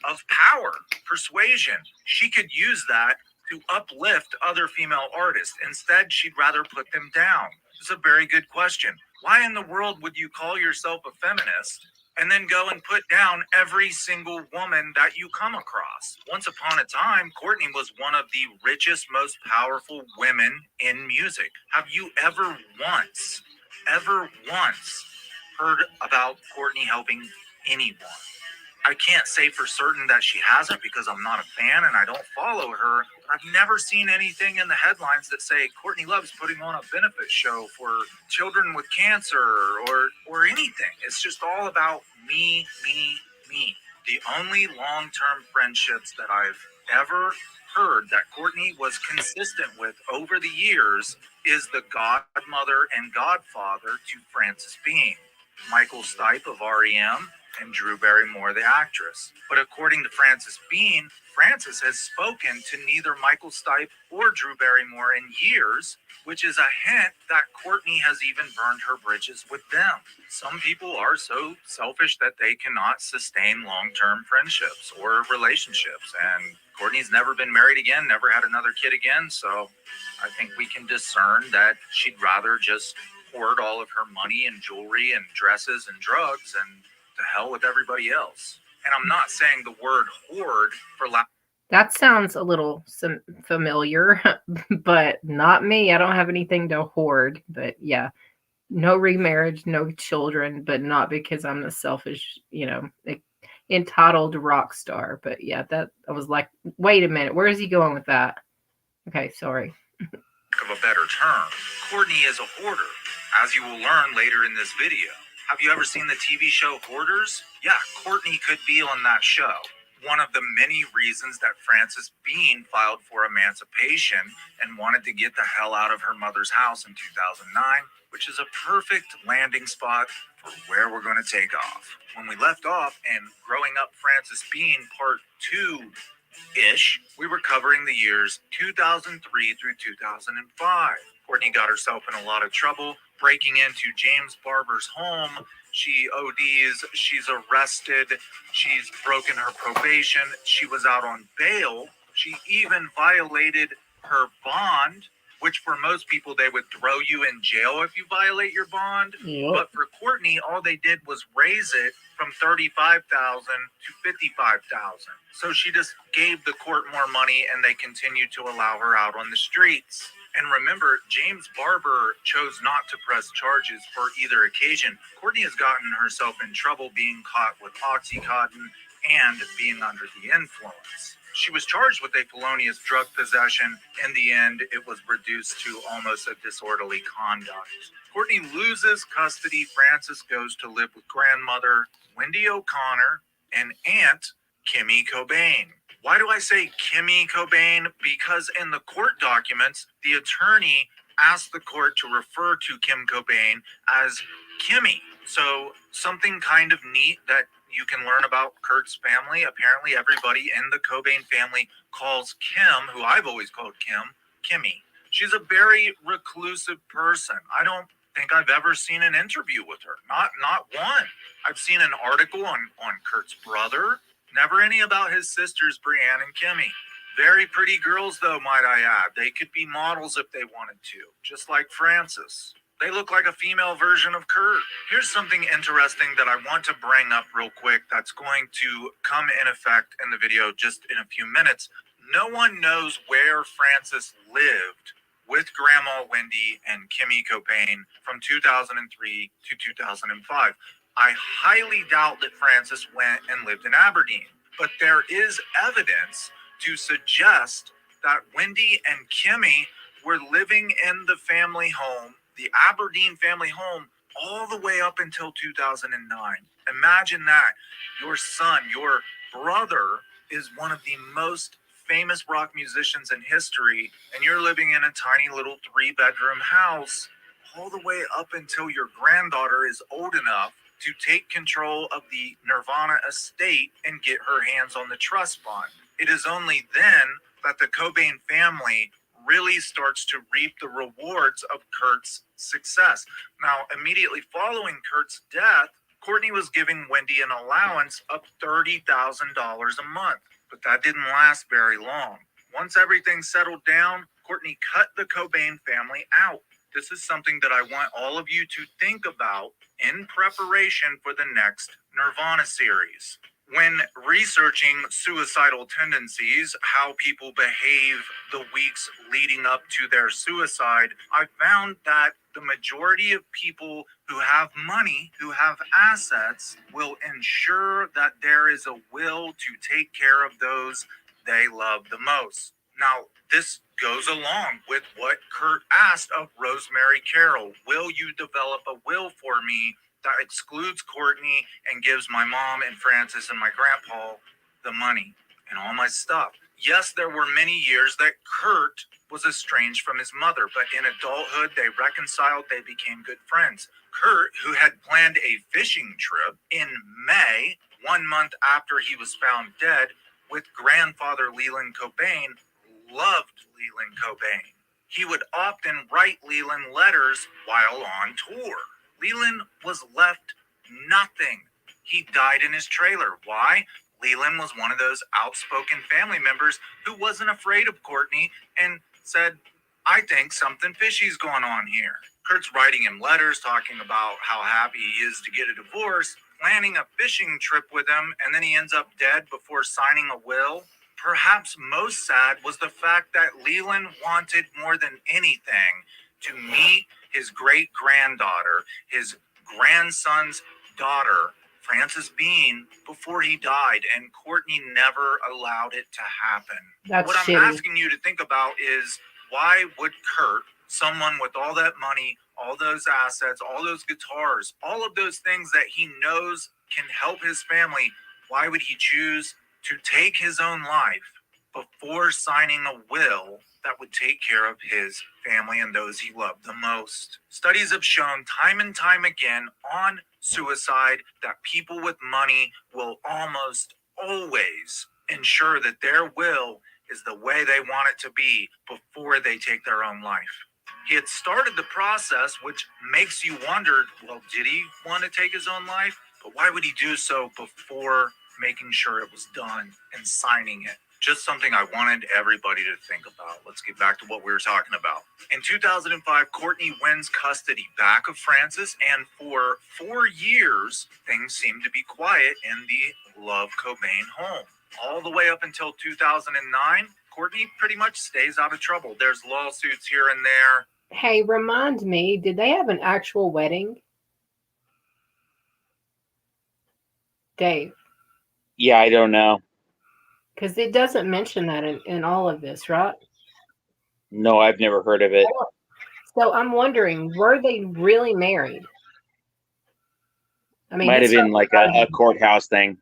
of power, persuasion. She could use that to uplift other female artists. Instead, she'd rather put them down. It's a very good question. Why in the world would you call yourself a feminist and then go and put down every single woman that you come across? Once upon a time, Courtney was one of the richest, most powerful women in music. Have you ever once heard about Courtney helping anyone? I can't say for certain that she hasn't because I'm not a fan and I don't follow her. I've never seen anything in the headlines that say Courtney Love's putting on a benefit show for children with cancer or anything. It's just all about me, me, me. The only long-term friendships that I've ever heard that Courtney was consistent with over the years is the godmother and godfather to Frances Bean, Michael Stipe of REM, and Drew Barrymore, the actress. But according to Frances Bean, Frances has spoken to neither Michael Stipe or Drew Barrymore in years, which is a hint that Courtney has even burned her bridges with them. Some people are so selfish that they cannot sustain long-term friendships or relationships, and Courtney's never been married again, never had another kid again, so I think we can discern that she'd rather just hoard all of her money and jewelry and dresses and drugs and to hell with everybody else. And I'm not saying the word hoard for lack. That sounds a little familiar, but not me. I don't have anything to hoard. But yeah, no remarriage, no children, but not because I'm a selfish, entitled rock star. But yeah, that I was like, wait a minute, where is he going with that? Okay, sorry. Of a better term, Courtney is a hoarder, as you will learn later in this video. Have you ever seen the TV show Hoarders? Yeah, Courtney could be on that show. One of the many reasons that Frances Bean filed for emancipation and wanted to get the hell out of her mother's house in 2009, which is a perfect landing spot for where we're going to take off. When we left off in Growing Up Frances Bean Part 2-ish, we were covering the years 2003 through 2005. Courtney got herself in a lot of trouble breaking into James Barber's home. She ODs, she's arrested, she's broken her probation, she was out on bail. She even violated her bond, which for most people, they would throw you in jail if you violate your bond. Yep. But for Courtney, all they did was raise it from $35,000 to $55,000. So she just gave the court more money and they continued to allow her out on the streets. And remember, James Barber chose not to press charges for either occasion. Courtney has gotten herself in trouble being caught with Oxycontin and being under the influence. She was charged with a felonious drug possession. In the end, it was reduced to almost a disorderly conduct. Courtney loses custody. Frances goes to live with grandmother Wendy O'Connor and aunt Kimmy Cobain. Why do I say Kimmy Cobain? Because in the court documents, the attorney asked the court to refer to Kim Cobain as Kimmy. So something kind of neat that you can learn about Kurt's family. Apparently everybody in the Cobain family calls Kim, who I've always called Kim, Kimmy. She's a very reclusive person. I don't think I've ever seen an interview with her. Not one. I've seen an article on Kurt's brother. Never any about his sisters, Brianne and Kimmy. Very pretty girls, though, might I add. They could be models if they wanted to, just like Frances. They look like a female version of Kurt. Here's something interesting that I want to bring up real quick that's going to come in effect in the video just in a few minutes. No one knows where Frances lived with Grandma Wendy and Kimmy Cobain from 2003 to 2005. I highly doubt that Frances went and lived in Aberdeen, but there is evidence to suggest that Wendy and Kimmy were living in the family home, the Aberdeen family home, all the way up until 2009. Imagine that. Your son, your brother, is one of the most famous rock musicians in history, and you're living in a tiny little 3-bedroom house all the way up until your granddaughter is old enough to take control of the Nirvana estate and get her hands on the trust fund. It is only then that the Cobain family really starts to reap the rewards of Kurt's success. Now, immediately following Kurt's death, Courtney was giving Wendy an allowance of $30,000 a month, but that didn't last very long. Once everything settled down, Courtney cut the Cobain family out. This is something that I want all of you to think about in preparation for the next Nirvana series. When researching suicidal tendencies, how people behave the weeks leading up to their suicide, I found that the majority of people who have money, who have assets, will ensure that there is a will to take care of those they love the most. Now, this goes along with what Kurt asked of Rosemary Carroll. Will you develop a will for me that excludes Courtney and gives my mom and Francis and my grandpa the money and all my stuff? Yes, there were many years that Kurt was estranged from his mother, but in adulthood, they reconciled, they became good friends. Kurt, who had planned a fishing trip in May, 1 month after he was found dead, with grandfather Leland Cobain, loved Leland Cobain. He would often write Leland letters while on tour. Leland was left nothing. He died in his trailer. Why? Leland was one of those outspoken family members who wasn't afraid of Courtney and said, I think something fishy's going on here. Kurt's writing him letters talking about how happy he is to get a divorce, planning a fishing trip with him, and then he ends up dead before signing a will. Perhaps most sad was the fact that Leland wanted more than anything to meet his great-granddaughter, his grandson's daughter, Frances Bean, before he died, and Courtney never allowed it to happen. That's what I'm shitty. asking you to think about is, why would Kurt, someone with all that money, all those assets, all those guitars, all of those things that he knows can help his family, why would he choose to take his own life before signing a will that would take care of his family and those he loved the most? Studies have shown time and time again on suicide that people with money will almost always ensure that their will is the way they want it to be before they take their own life. He had started the process, which makes you wonder, well, did he want to take his own life? But why would he do so before making sure it was done and signing it? Just something I wanted everybody to think about. Let's get back to what we were talking about. In 2005, Courtney wins custody back of Frances, and for 4 years, things seemed to be quiet in the Love Cobain home. All the way up until 2009, Courtney pretty much stays out of trouble. There's lawsuits here and there. Hey, remind me, did they have an actual wedding? Dave, Yeah, I don't know. because it doesn't mention that in all of this, right? No, I've never heard of it. So I'm wondering, were they really married? I mean, Might have he's been like a courthouse thing.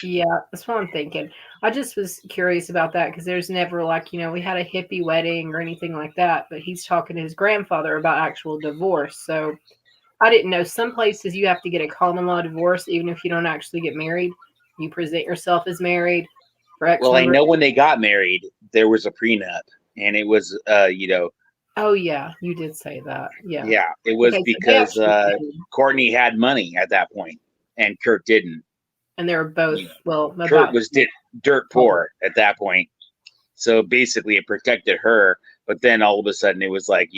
Yeah, that's what I'm thinking. I just was curious about that because there's never like, we had a hippie wedding or anything like that, but he's talking to his grandfather about actual divorce. So I didn't know some places you have to get a common law divorce even if you don't actually get married. You present yourself as married for X Well, I number. know when they got married, there was a prenup, and it was, Oh yeah, you did say that. Yeah. yeah, it was Okay, so they because actually did, Courtney had money at that point, and Kurt didn't. and they were both Kurt about was dirt poor at that point, so basically it protected her. But then all of a sudden, it was like,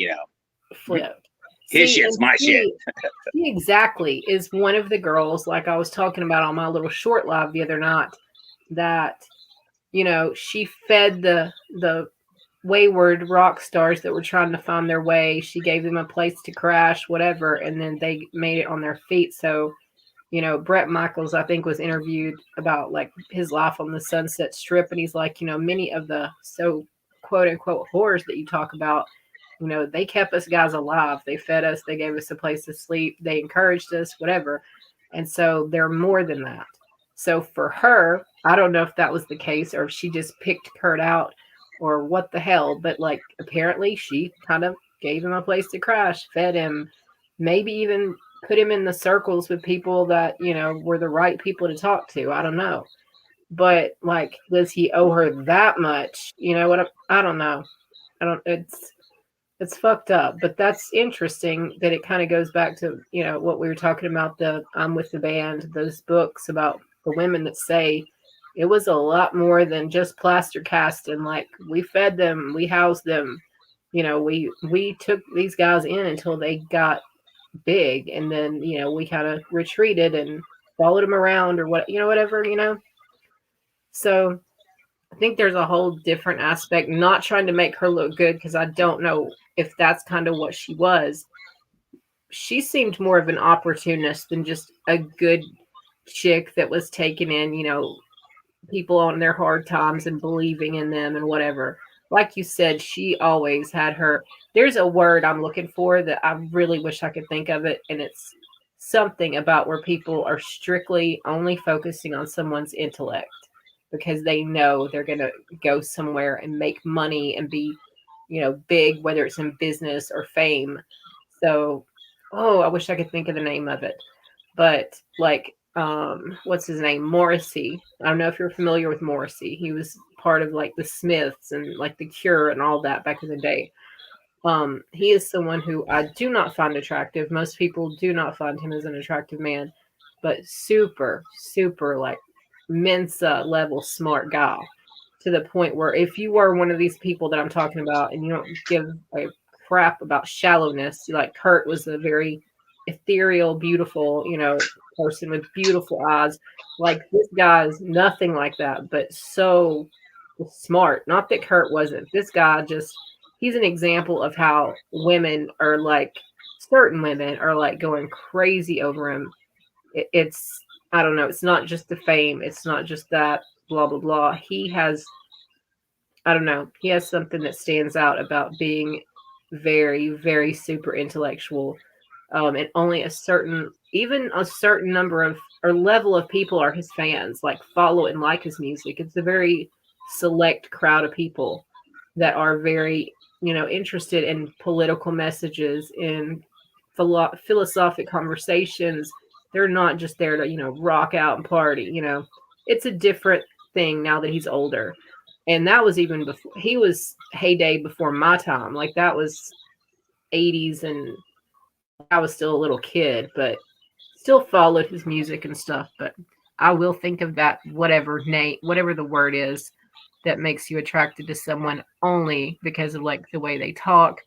flipped. his See, shit's and my shit. She exactly is one of the girls, like I was talking about on my little short live the other night, that she fed the wayward rock stars that were trying to find their way. She gave them a place to crash, whatever, and then they made it on their feet. So, Brett Michaels, I think, was interviewed about like his life on the Sunset Strip, and he's like, many of the so quote unquote whores that you talk about, they kept us guys alive. They fed us, they gave us a place to sleep, they encouraged us, whatever. And so they're more than that. So for her, I don't know if that was the case or if she just picked Kurt out or what the hell, but like apparently she kind of gave him a place to crash, fed him, maybe even put him in the circles with people that, you know, were the right people to talk to. I don't know. But like, does he owe her that much? You know what? I don't know. I don't, it's fucked up, but that's interesting that it kind of goes back to, you know, what we were talking about the I'm with the band, those books about the women that say it was a lot more than just plaster cast and like we fed them, we housed them, you know, we took these guys in until they got big and then, you know, we kind of retreated and followed them around or what, you know, whatever, you know. So I think there's a whole different aspect, not trying to make her look good because I don't know if that's kind of what she was. She seemed more of an opportunist than just a good chick that was taking in, you know, people on their hard times and believing in them and whatever. Like you said, she always had her. There's a word I'm looking for that I really wish I could think of it, and it's something about where people are strictly only focusing on someone's intellect because they know they're going to go somewhere and make money and be, you know, big, whether it's in business or fame. So, oh, I wish I could think of the name of it. But like, what's his name? Morrissey. I don't know if you're familiar with Morrissey. He was part of like the Smiths and like the Cure and all that back in the day. He is someone who I do not find attractive. Most people do not find him as an attractive man, but super, super like Mensa level smart guy to the point where if you were one of these people that I'm talking about and you don't give a crap about shallowness, like Kurt was a very ethereal, beautiful, you know, person with beautiful eyes. Like this guy's nothing like that, but so smart. Not that Kurt wasn't. This guy just he's an example of how women are like certain women are like going crazy over him. It's I don't know, it's not just the fame, it's not just that blah blah blah. He has I don't know, he has something that stands out about being very very super intellectual. And only a certain even a certain number of or level of people are his fans, like follow and like his music. It's a very select crowd of people that are very, you know, interested in political messages, in philosophic conversations. They're not just there to, you know, rock out and party, you know. It's a different thing now that he's older. And that was even before he was heyday before my time. Like that was 80s and I was still a little kid, but still followed his music and stuff. But I will think of that whatever name, whatever the word is that makes you attracted to someone only because of like the way they talk,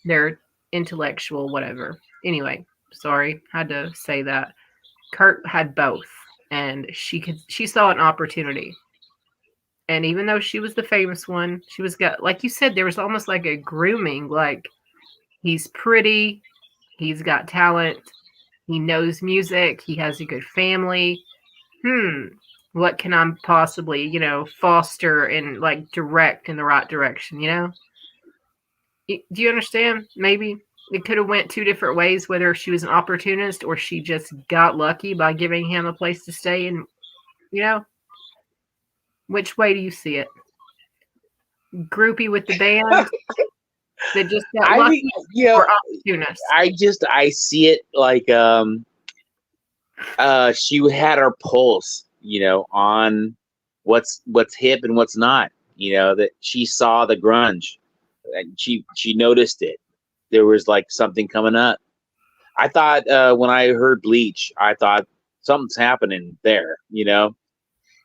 their intellectual, whatever. Anyway, sorry, had to say that. Kurt had both, and she saw an opportunity. And even though she was the famous one, she was got like you said, there was almost like a grooming, like he's pretty, he's got talent, he knows music, he has a good family. What can I possibly, you know, foster and like direct in the right direction, you know? Do you understand? Maybe it could have went two different ways, whether she was an opportunist or she just got lucky by giving him a place to stay and, you know, which way do you see it? Groupie with the band that just got I lucky mean, you know, or opportunist? I see it like she had her pulse, you know, on what's hip and what's not. You know, that she saw the grunge and she noticed it. There was like something coming up. I thought when I heard Bleach, I thought something's happening there, you know.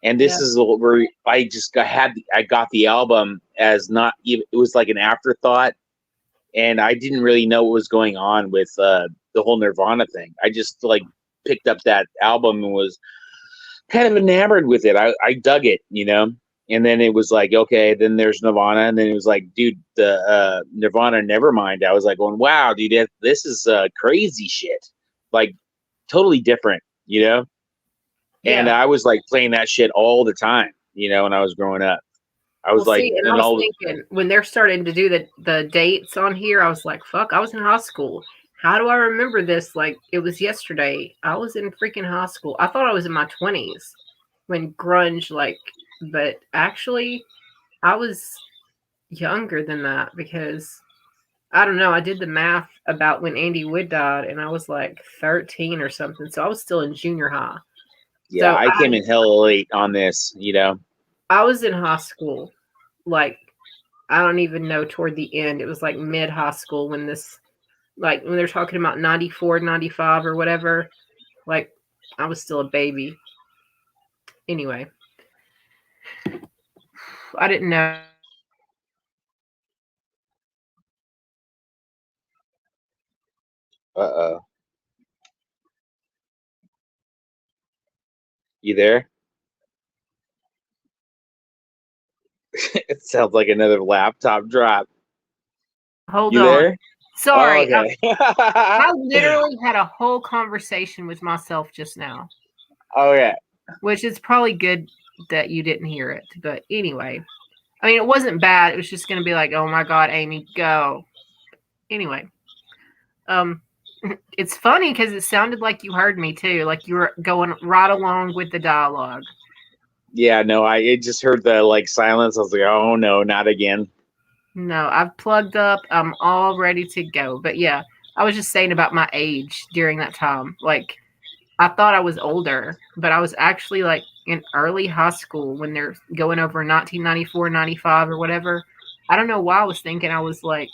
And Yeah. this is where I just I got the album as not even, it was like an afterthought, and I didn't really know what was going on with the whole Nirvana thing. I just like picked up that album and was kind of enamored with it. I dug it, you know. And then it was like, okay, then there's Nirvana, and then it was like, dude, the Nirvana Nevermind. I was like, going, wow, dude, this is crazy shit, like totally different, you know. And Yeah. I was like playing that shit all the time, you know, when I was growing up. I was Well, like, see, and I and was all thinking when they're starting to do the dates on here, I was like, fuck, I was in high school. how do I remember this? Like it was yesterday. I was in freaking high school. I thought I was in my 20s when grunge, like, but actually, I was younger than that because I don't know. I did the math about when Andy Wood died, and I was like 13 or something. So I was still in junior high. Yeah, So I came in hella late on this, you know. I was in high school, like, I don't even know, toward the end. It was like mid high school when this, like, when they're talking about 94, 95 or whatever. Like, I was still a baby. Anyway, I didn't know. Uh-oh. You there? It sounds like another laptop drop. Hold You on. there? Oh, Sorry. okay. I literally had a whole conversation with myself just now, Oh, yeah. which is probably good that you didn't hear it. But anyway, I mean, it wasn't bad. It was just going to be like, oh my God, Amy, go. Anyway, um, it's funny because it sounded like you heard me too, like you were going right along with the dialogue. Yeah, no, I just heard the like silence. I was like, oh no, not again. No, I've plugged up. I'm all ready to go. But yeah, I was just saying about my age during that time. Like, I thought I was older, but I was actually like in early high school when they're going over 1994, 95 or whatever. I don't know why I was thinking I was like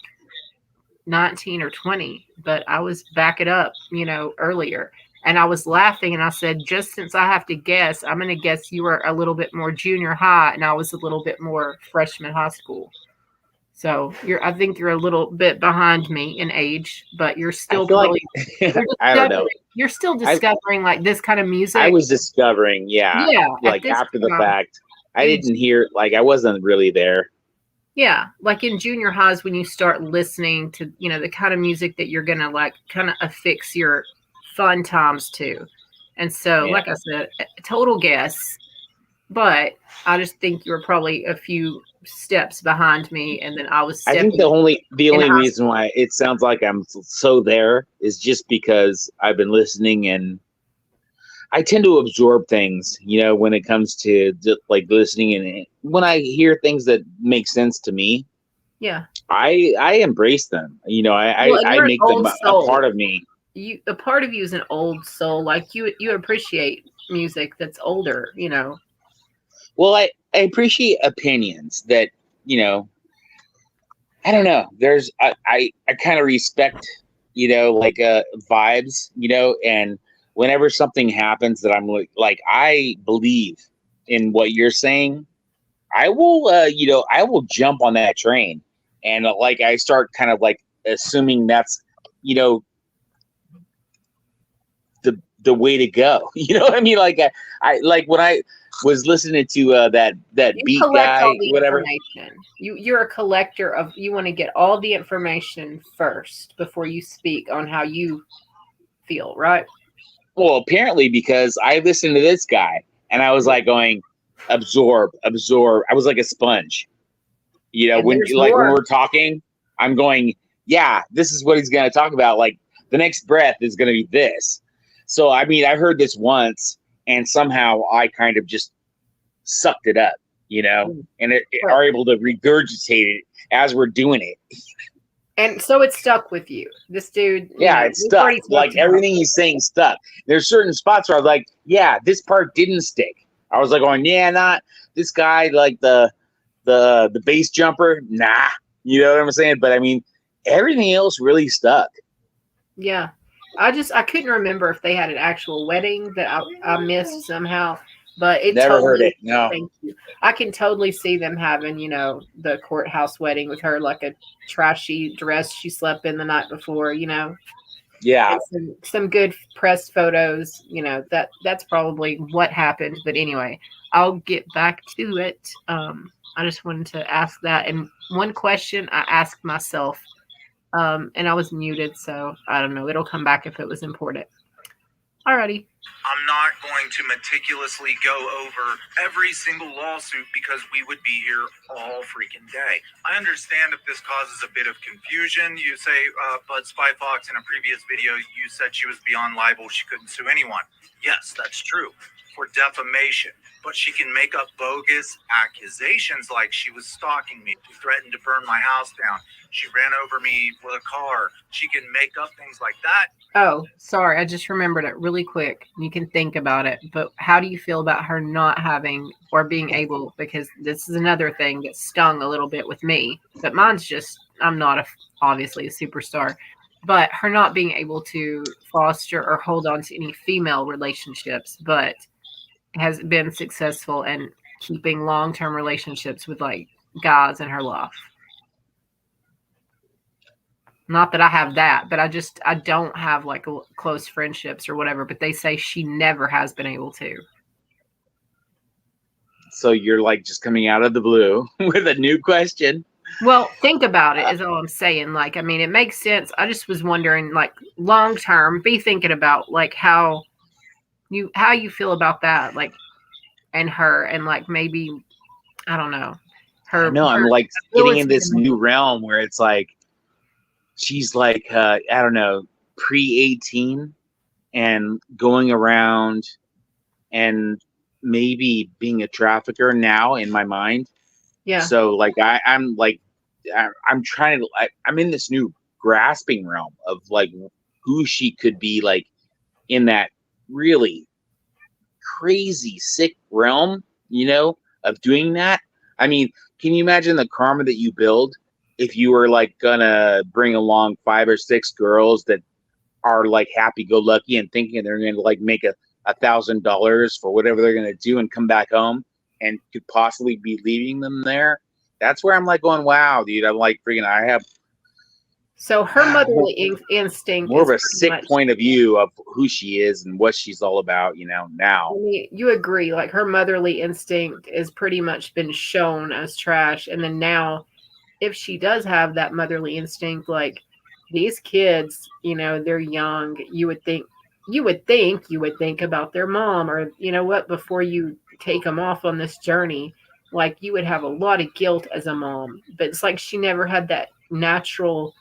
19 or 20, but I was back it up, earlier. And I was laughing and I said, just since I have to guess, I'm going to guess you were a little bit more junior high and I was a little bit more freshman high school. So I think you're a little bit behind me in age, but you're I still feel like probably, I don't know. you're still I discovering like this kind of I music. was discovering, yeah, Yeah. At like this after the time, fact. I in didn't hear like I wasn't really there. Yeah, like in junior highs when you start listening to, the kind of music that you're gonna like kind of affix your fun times to. And so, Yeah. like I said, a total guess, but I just think you were probably a few steps behind me, and then I was I think stepping the in only high reason school. why it sounds like I'm so there is just because I've been listening and I tend to absorb things, you know, when it comes to like listening and when I hear things that make sense to me, Yeah. I embrace them. You know, Well, and I you're an make them old a part soul. of me. A part of you is an old soul. Like you appreciate music that's older. Well, I appreciate opinions that, you know, I don't know. There's I kind of respect, you know, like vibes, you know, and whenever something happens that I'm like I believe in what you're saying, I will you know, I will jump on that train and like I start kind of like assuming that's, you know, the way to go. You know what I mean? Like I like when I was listening to that You beat collect all guy, the whatever. information. You're a collector of. You want to get all the information first before you speak on how you feel, right? Well, apparently because I listened to this guy and I was like going absorb, absorb. I was like a sponge. You know, And when there's like when more. we're talking, I'm going, yeah, this is what he's going to talk about. Like the next breath is going to be this. So I mean, I heard this once and somehow I kind of just sucked it up, you know, and are able to regurgitate it as we're doing it. And so it stuck with you. This dude, Yeah, it's we've stuck. already Like talked about. everything he's saying stuck. There's certain spots where I was like, yeah, this part didn't stick. I was like going, yeah, not this guy, like the base jumper, nah. You know what I'm saying? But I mean, everything else really stuck. Yeah. I couldn't remember if they had an actual wedding that I missed somehow, but it Never heard totally, it. No. thank you. I can totally see them having, the courthouse wedding with her like a trashy dress she slept in the night before. Yeah. And some good press photos, that's probably what happened. But anyway, I'll get back to it. I just wanted to ask that. And one question I asked myself, and I was muted, so I don't know. It'll come back if it was important. Alrighty. I'm not going to meticulously go over every single lawsuit because we would be here all freaking day. I understand if this causes a bit of confusion. You say, but Spy Fox, in a previous video, you said she was beyond libel. She couldn't sue anyone. Yes, that's true. For defamation. But she can make up bogus accusations like she was stalking me. She threatened to burn my house down. She ran over me with a car. She can make up things like that. Oh, sorry. I just remembered it really quick. You can think about it. But how do you feel about her not having or being able, because this is another thing that stung a little bit with me, but mine's just, I'm not obviously a superstar, but her not being able to foster or hold on to any female relationships, but has been successful in keeping long-term relationships with like guys in her life. Not that I have that, but I don't have like close friendships or whatever, but they say she never has been able to. So you're like just coming out of the blue with a new question. Well, think about it is all I'm saying. Like, I mean, it makes sense. I just was wondering, like, long term, be thinking about like how you feel about that, like, and her, and like maybe I don't know, her. No, I'm her like getting in ability this to- new realm where it's like she's like I don't know, pre-18 and going around and maybe being a trafficker now in my mind. Yeah. So like I'm trying to I'm in this new grasping realm of like who she could be, like in that really crazy sick realm, of doing that. I mean, can you imagine the karma that you build if you were like gonna bring along 5 or 6 girls that are like happy-go-lucky and thinking they're going to like make $1,000 for whatever they're going to do and come back home and could possibly be leaving them there? That's where I'm like going, wow, dude. I'm like freaking. I have So her motherly instinct more is of a pretty sick much, point of view of who she is and what she's all about, now. I mean, you agree, like her motherly instinct is pretty much been shown as trash, and then now, if she does have that motherly instinct, like these kids, they're young. You would think about their mom, or what, before you take them off on this journey, like you would have a lot of guilt as a mom. But it's like she never had that natural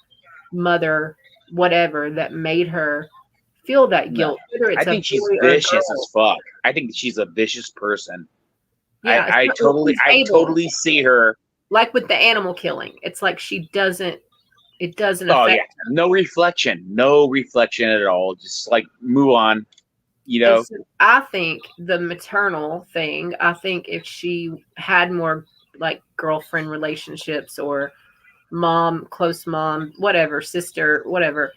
mother, whatever, that made her feel that No, guilt, whether I it's a think she's boy or a vicious girl. as fuck. I think she's a vicious person. Yeah, it's I not like totally, she's I able. totally see her. Like with the animal killing, it's like she doesn't. It doesn't Oh affect. yeah, no reflection at all. Just like move on, And so I think the maternal thing, I think if she had more like girlfriend relationships or close mom, whatever, sister, whatever,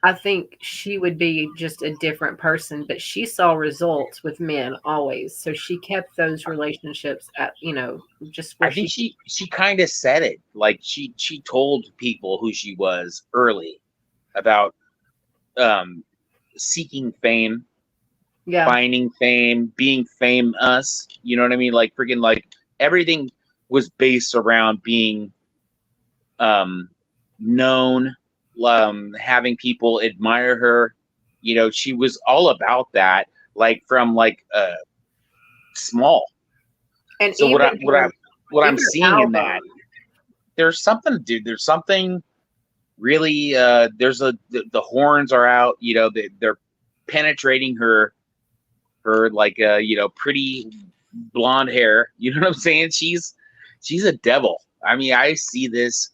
I think she would be just a different person. But she saw results with men always. So she kept those relationships at, just where I think she kind of said it. Like she told people who she was early about seeking fame, finding fame, being famous. You know what I mean? Like freaking like everything was based around being known, having people admire her. She was all about that, like from like small. And so even what I'm her seeing in that, there's something, dude. There's something really. There's the horns are out. They're penetrating her like pretty blonde hair. You know what I'm saying? She's a devil. I mean, I see this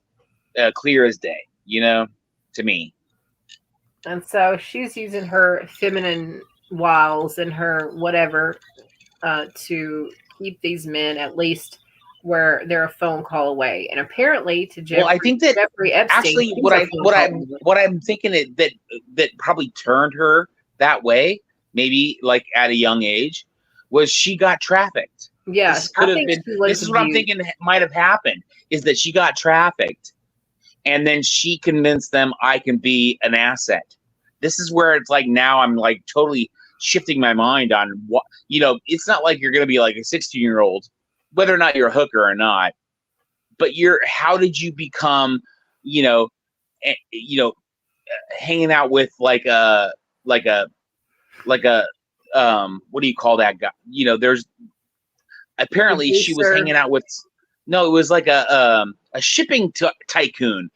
clear as day. To me. And so she's using her feminine wiles and her whatever to keep these men at least where they're a phone call away. And apparently, to Jeffrey, I think that Jeffrey Epstein, actually what I'm thinking that probably turned her that way, maybe like at a young age, was she got trafficked. Yes, This could have been. This is what I'm thinking might have happened, is that she got trafficked. And then she convinced them I can be an asset. This is where it's like now I'm like totally shifting my mind on what, it's not like you're going to be like a 16-year-old, whether or not you're a hooker or not, but how did you become, hanging out with like a like a what do you call that guy? You know, there's apparently she was hanging out with. No, it was like a shipping tycoon.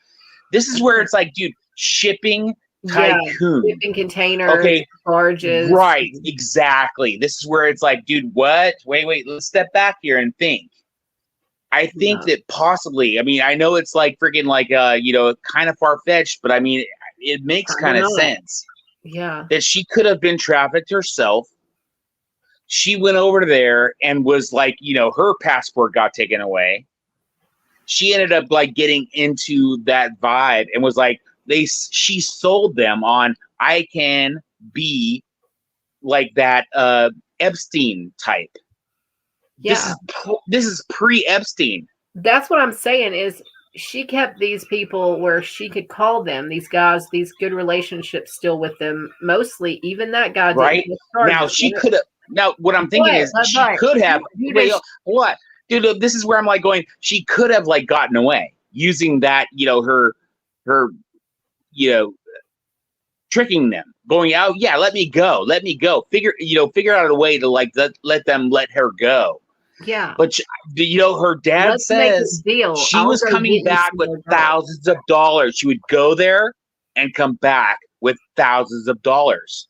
This is where it's like, dude, shipping tycoon. Yeah, shipping containers, okay, barges. Right, exactly. This is where it's like, dude, what? Wait, let's step back here and think. I think that possibly, I mean, I know it's like freaking like, you know, kind of far-fetched, but I mean, it makes kind of sense. Yeah. That she could have been trafficked herself. She went over there and was like, you know, her passport got taken away. She ended up like getting into that vibe and was like, she sold them on, I can be like that Epstein type. Yeah. This is pre-Epstein. That's what I'm saying is she kept these people where she could call them, these guys, these good relationships still with them. Mostly, even that guy right now she could have. Now what I'm thinking is she could have. Wait, what, dude? This is where I'm like going. She could have like gotten away using that. You know, her, you know, tricking them, going out. Yeah, let me go. Figure out a way to like let them let her go. Yeah. But you know, her dad says she was coming back with thousands of dollars. She would go there and come back with thousands of dollars.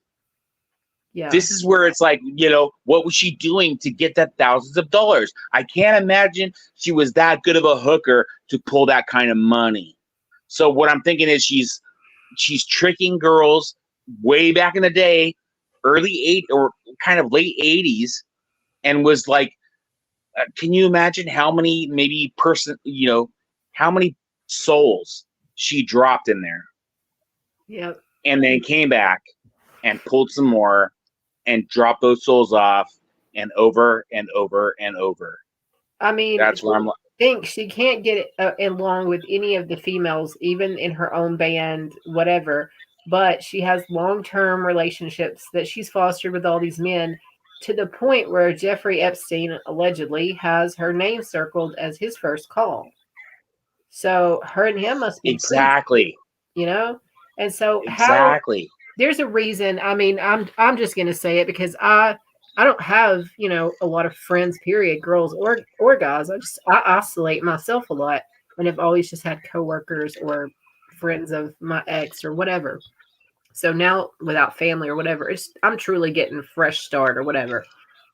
Yeah. This is where it's like, you know, what was she doing to get that thousands of dollars? I can't imagine she was that good of a hooker to pull that kind of money. So what I'm thinking is she's tricking girls way back in the day, early or kind of late 80s, and was like, can you imagine how many how many souls she dropped in there? Yep. And then came back and pulled some more and dropped those souls off and over and over and over. I mean, that's where I'm like, think she can't get along with any of the females, even in her own band, whatever. But she has long-term relationships that she's fostered with all these men, to the point where Jeffrey Epstein allegedly has her name circled as his first call. So her and him must be exactly friends, you know. And so exactly. There's a reason. I mean, I'm just gonna say it because I don't have, you know, a lot of friends, period, girls or guys. I isolate myself a lot, and have always just had coworkers or friends of my ex or whatever. So now without family or whatever, I'm truly getting a fresh start or whatever.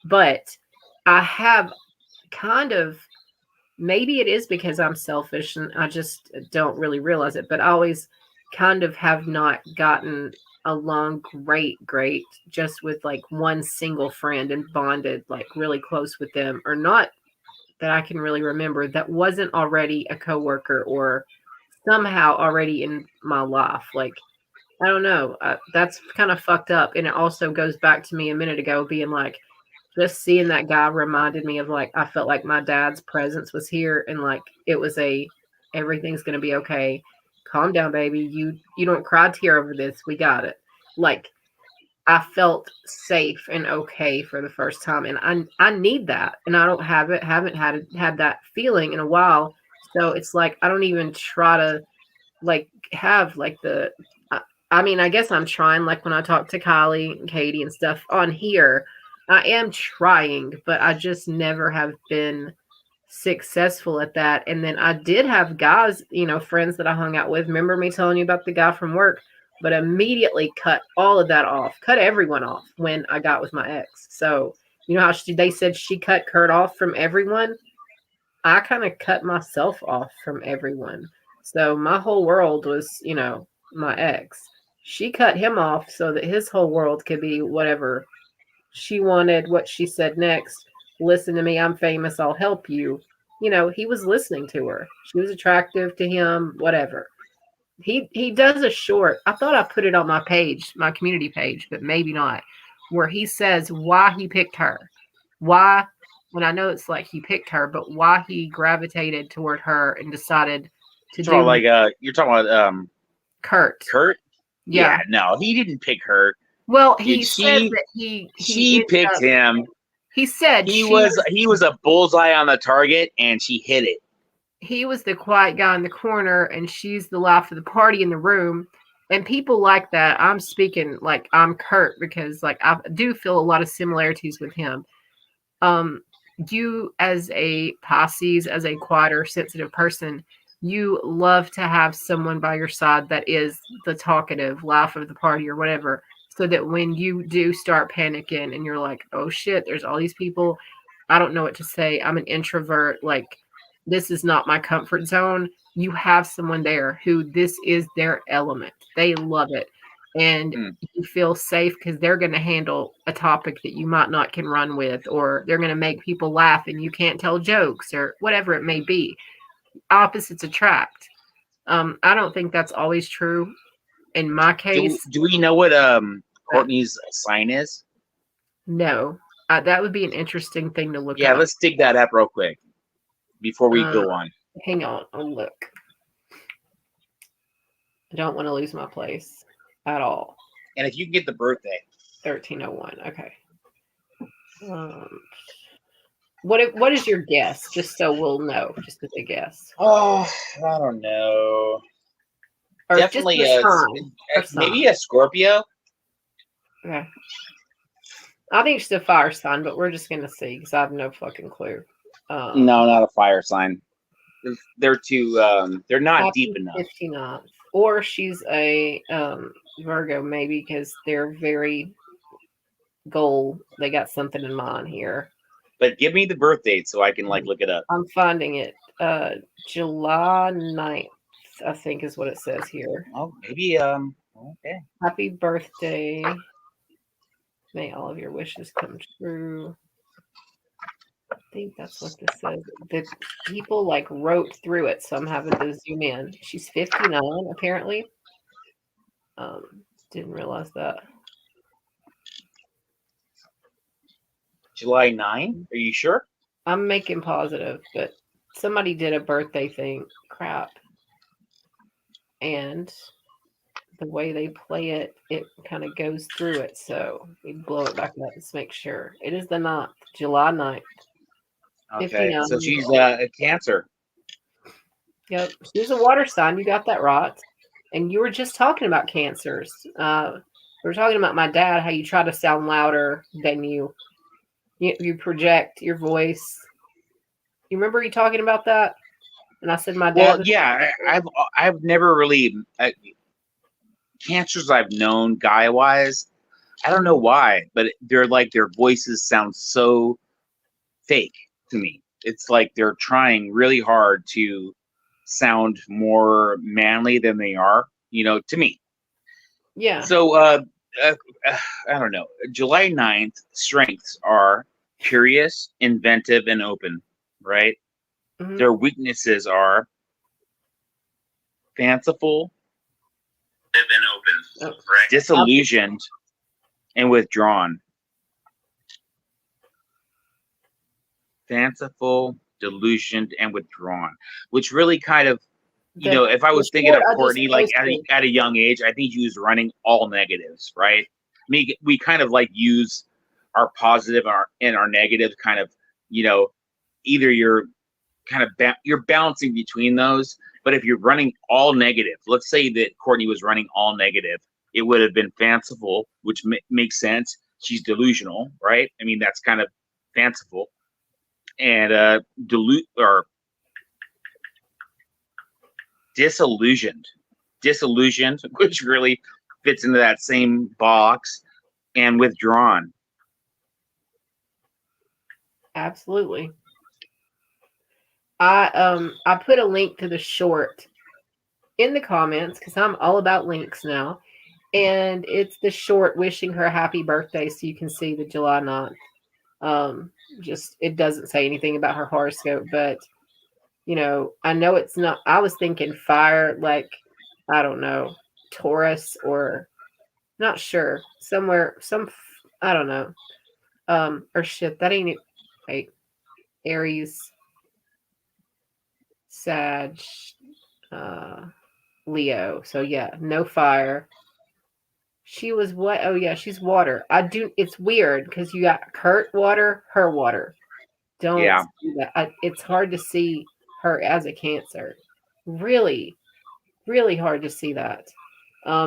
But I have kind of, maybe it is because I'm selfish and I just don't really realize it, but I always kind of have not gotten along great just with like one single friend and bonded like really close with them, or not that I can really remember that wasn't already a coworker or somehow already in my life. Like, I don't know. That's kind of fucked up. And it also goes back to me a minute ago being like, just seeing that guy reminded me of like, I felt like my dad's presence was here and like it was everything's going to be okay. Calm down, baby. You don't cry a tear over this. We got it. Like, I felt safe and okay for the first time. And I need that. And I don't have it. Haven't had that feeling in a while. So it's like, I don't even try to like have like I mean, I guess I'm trying, like when I talk to Kylie and Katie and stuff on here, I am trying, but I just never have been successful at that. And then I did have guys, you know, friends that I hung out with. Remember me telling you about the guy from work, but immediately cut all of that off, cut everyone off when I got with my ex. So, you know how they said she cut Kurt off from everyone? I kind of cut myself off from everyone. So my whole world was, you know, my ex. She cut him off so that his whole world could be whatever she wanted, what she said next. Listen to me, I'm famous, I'll help you. You know, he was listening to her. She was attractive to him, whatever. He does a short. I thought I put it on my page, my community page, but maybe not, where he says why he picked her. Why, when I know it's like he picked her, but why he gravitated toward her and decided to do like you're talking about Kurt. Yeah, no, he didn't pick her. Well, he said that he picked him. He said he was a bullseye on the target, and she hit it. He was the quiet guy in the corner, and she's the life of the party in the room. And people like that, I'm speaking like I'm Kurt because like I do feel a lot of similarities with him. Um, you as a Pisces, as a quieter, sensitive person, you love to have someone by your side that is the talkative, life of the party or whatever. So that when you do start panicking and you're like, oh shit, there's all these people, I don't know what to say. I'm an introvert. Like, this is not my comfort zone. You have someone there who this is their element. They love it. And Hmm. you feel safe because they're going to handle a topic that you might not can run with, or they're going to make people laugh and you can't tell jokes or whatever it may be. Opposites attract. I don't think that's always true in my Do case. do we know what Courtney's sign is? No, that would be an interesting thing to look Yeah, up. let's dig that up real quick before we Uh, go on. Hang on, I'll look. I don't want to lose my place at all. And if you can get the birthday. 1301. Okay. What is your guess? Just so we'll know, just as a guess. Oh, I don't know. Or Definitely just the sign. Or maybe a Scorpio. Okay. I think she's a fire sign, but we're just gonna see because I have no fucking clue. No, not a fire sign. They're too they're not deep Happy enough. 59th. Or she's a Virgo, maybe, because they're very goal. They got something in mind here. But give me the birth date so I can like look it up. I'm finding it. July 9th, I think is what it says here. Oh, maybe okay. Happy birthday. May all of your wishes come true. I think that's what this says. The people like wrote through it, so I'm having to zoom in. She's 59, apparently. Didn't realize that. July 9? Are you sure? I'm making positive, but somebody did a birthday thing. Crap. And the way they play it, it kind of goes through it. So we blow it back up. Let's make sure. It is the 9th, July 9th. Okay. 59. So she's a Cancer. Yep. She's a water sign. You got that right. And you were just talking about cancers. We were talking about my dad, how you try to sound louder than you project your voice. You remember you talking about that? And I said my dad. Well, yeah, I've never really Cancers I've known guy wise. I don't know why, but they're like their voices sound so fake to me. It's like they're trying really hard to sound more manly than they are, to me. Yeah. So I don't know. July 9th strengths are curious, inventive, and open, right? Mhm. Their weaknesses are fanciful and open, right? Disillusioned and withdrawn. Fanciful, delusioned, and withdrawn, which really kind of, if I was thinking of Courtney, like at a young age, I think he was running all negatives, right? I mean, we kind of like use our positive and our negative kind of, either you're kind of you're balancing between those. But if you're running all negative, let's say that Courtney was running all negative, it would have been fanciful, which makes sense. She's delusional, right? I mean, that's kind of fanciful. And disillusioned, which really fits into that same box, and withdrawn. Absolutely. I put a link to the short in the comments because I'm all about links now. And it's the short wishing her happy birthday so you can see the July 9th. Just it doesn't say anything about her horoscope, but I know it's not. I was thinking fire, like I don't know, Taurus or not sure, somewhere, I don't know. Or shit, that ain't it. Wait, Aries, Sag, Leo. So yeah, no fire. She was what? Oh yeah, she's water. It's weird because you got Kurt water, her water. Don't do that. It's hard to see her as a Cancer. Really, really hard to see that.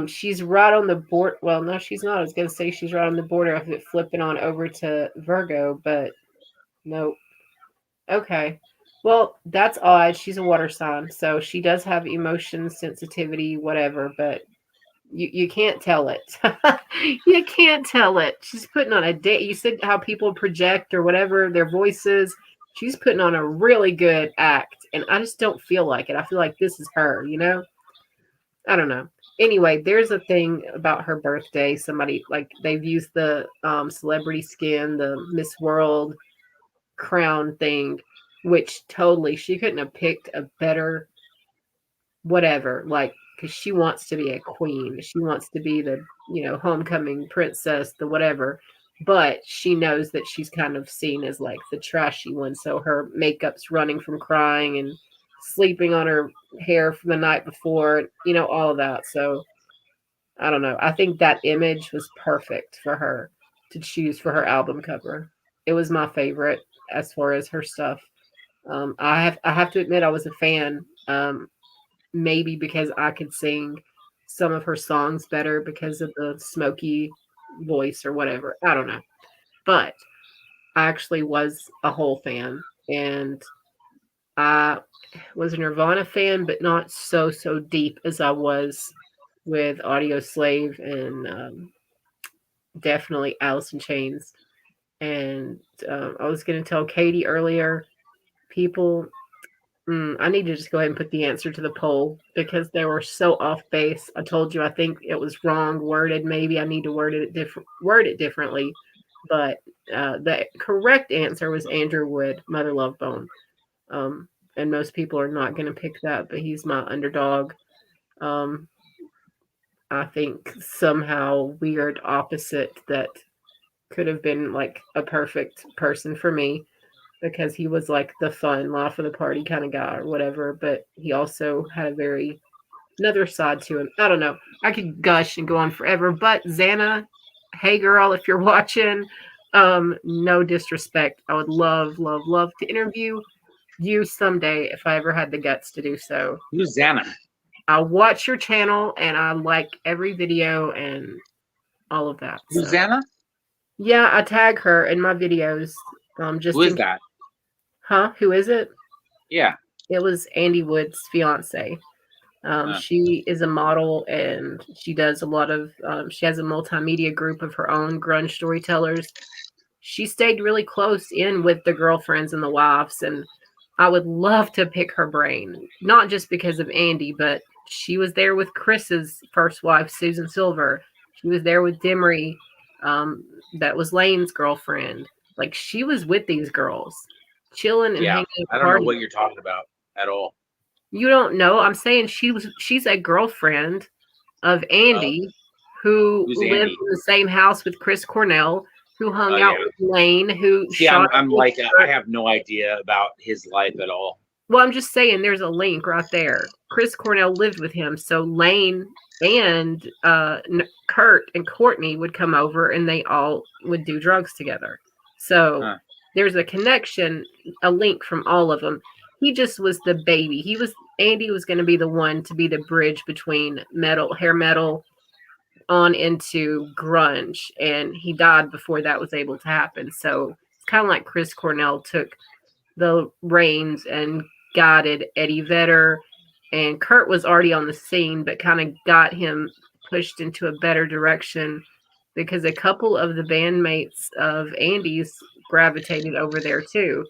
She's right on the board. Well, no, she's not. I was gonna say she's right on the border of it flipping on over to Virgo, but nope. Okay. Well, that's odd. She's a water sign, so she does have emotion, sensitivity, whatever, but you can't tell it. You can't tell it. She's putting on a date. You said how people project or whatever their voices. She's putting on a really good act, and I just don't feel like it. I feel like this is her, you know? I don't know. Anyway, there's a thing about her birthday. Somebody like they've used the celebrity skin, the Miss World crown thing, which totally she couldn't have picked a better whatever, like because she wants to be a queen. She wants to be the, homecoming princess, the whatever. But she knows that she's kind of seen as like the trashy one. So her makeup's running from crying and sleeping on her hair from the night before, all of that. So I don't know. I think that image was perfect for her to choose for her album cover. It was my favorite as far as her stuff. I have to admit I was a fan. Maybe because I could sing some of her songs better because of the smoky voice or whatever. I don't know. But I actually was a whole fan, and I was a Nirvana fan, but not so deep as I was with Audio Slave and definitely Alice in Chains. And I was going to tell Katie earlier, people, I need to just go ahead and put the answer to the poll because they were so off base. I told you I think it was wrong worded. Maybe I need to word it differently. But the correct answer was Andrew Wood, Mother Love Bone. And most people are not going to pick that, but he's my underdog. Um, I think somehow weird opposite that could have been like a perfect person for me because he was like the fun laugh of the party kind of guy or whatever, but he also had a very another side to him. I don't know. I could gush and go on forever, but Xana, hey girl, if you're watching, no disrespect. I would love to interview you someday if I ever had the guts to do so. Who's Xana? I watch your channel and I like every video and all of that. Who's so. Xana? Yeah, I tag her in my videos. Just Who is that? Huh? Who is it? Yeah. It was Andy Wood's fiance. She is a model and she does a lot of, she has a multimedia group of her own, grunge storytellers. She stayed really close in with the girlfriends and the wives, and I would love to pick her brain, not just because of Andy, but she was there with Chris's first wife, Susan Silver. She was there with Demery, that was Lane's girlfriend. Like she was with these girls, chilling and Yeah. hanging out I don't know what you're talking about at all. You don't know. I'm saying she's a girlfriend of Andy who Who's lived Andy? in the same house with Chris Cornell, who hung out Yeah. with Lane, who See, shot I'm like, I have no idea about his life at all. Well, I'm just saying there's a link right there. Chris Cornell lived with him, so Lane and Kurt and Courtney would come over and they all would do drugs together. So there's a connection, a link from all of them. He just was the baby. Andy was going to be the one to be the bridge between hair metal on into grunge, and he died before that was able to happen. So it's kind of like Chris Cornell took the reins and guided Eddie Vedder, and Kurt was already on the scene, but kind of got him pushed into a better direction because a couple of the bandmates of Andy's gravitated over there too.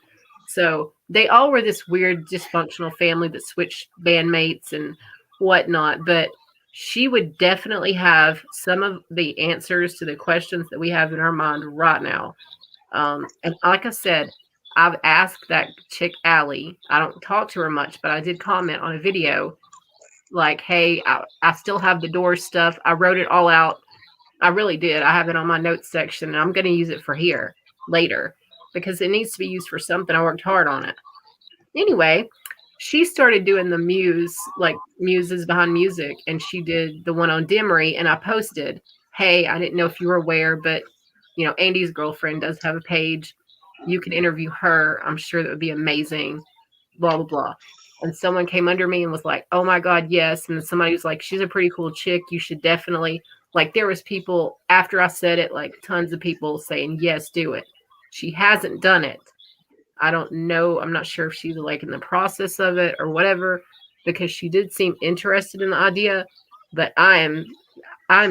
So they all were this weird dysfunctional family that switched bandmates and whatnot, but she would definitely have some of the answers to the questions that we have in our mind right now. And like I said, I've asked that chick Allie. I don't talk to her much, but I did comment on a video like, hey, I still have the Doors stuff. I wrote it all out. I really did. I have it on my notes section, and I'm going to use it for here later because it needs to be used for something. I worked hard on it. Anyway, she started doing the muses behind music, and she did the one on Demery, and I posted, hey, I didn't know if you were aware, but Andy's girlfriend does have a page. You could interview her. I'm sure that would be amazing. Blah, blah, blah. and someone came under me and was like, "Oh my God, yes." And then somebody was like, "She's a pretty cool chick. You should definitely," like, there was people after I said it, like tons of people saying, "Yes, do it." She hasn't done it. I don't know. I'm not sure if she's like in the process of it or whatever, because she did seem interested in the idea, but I'm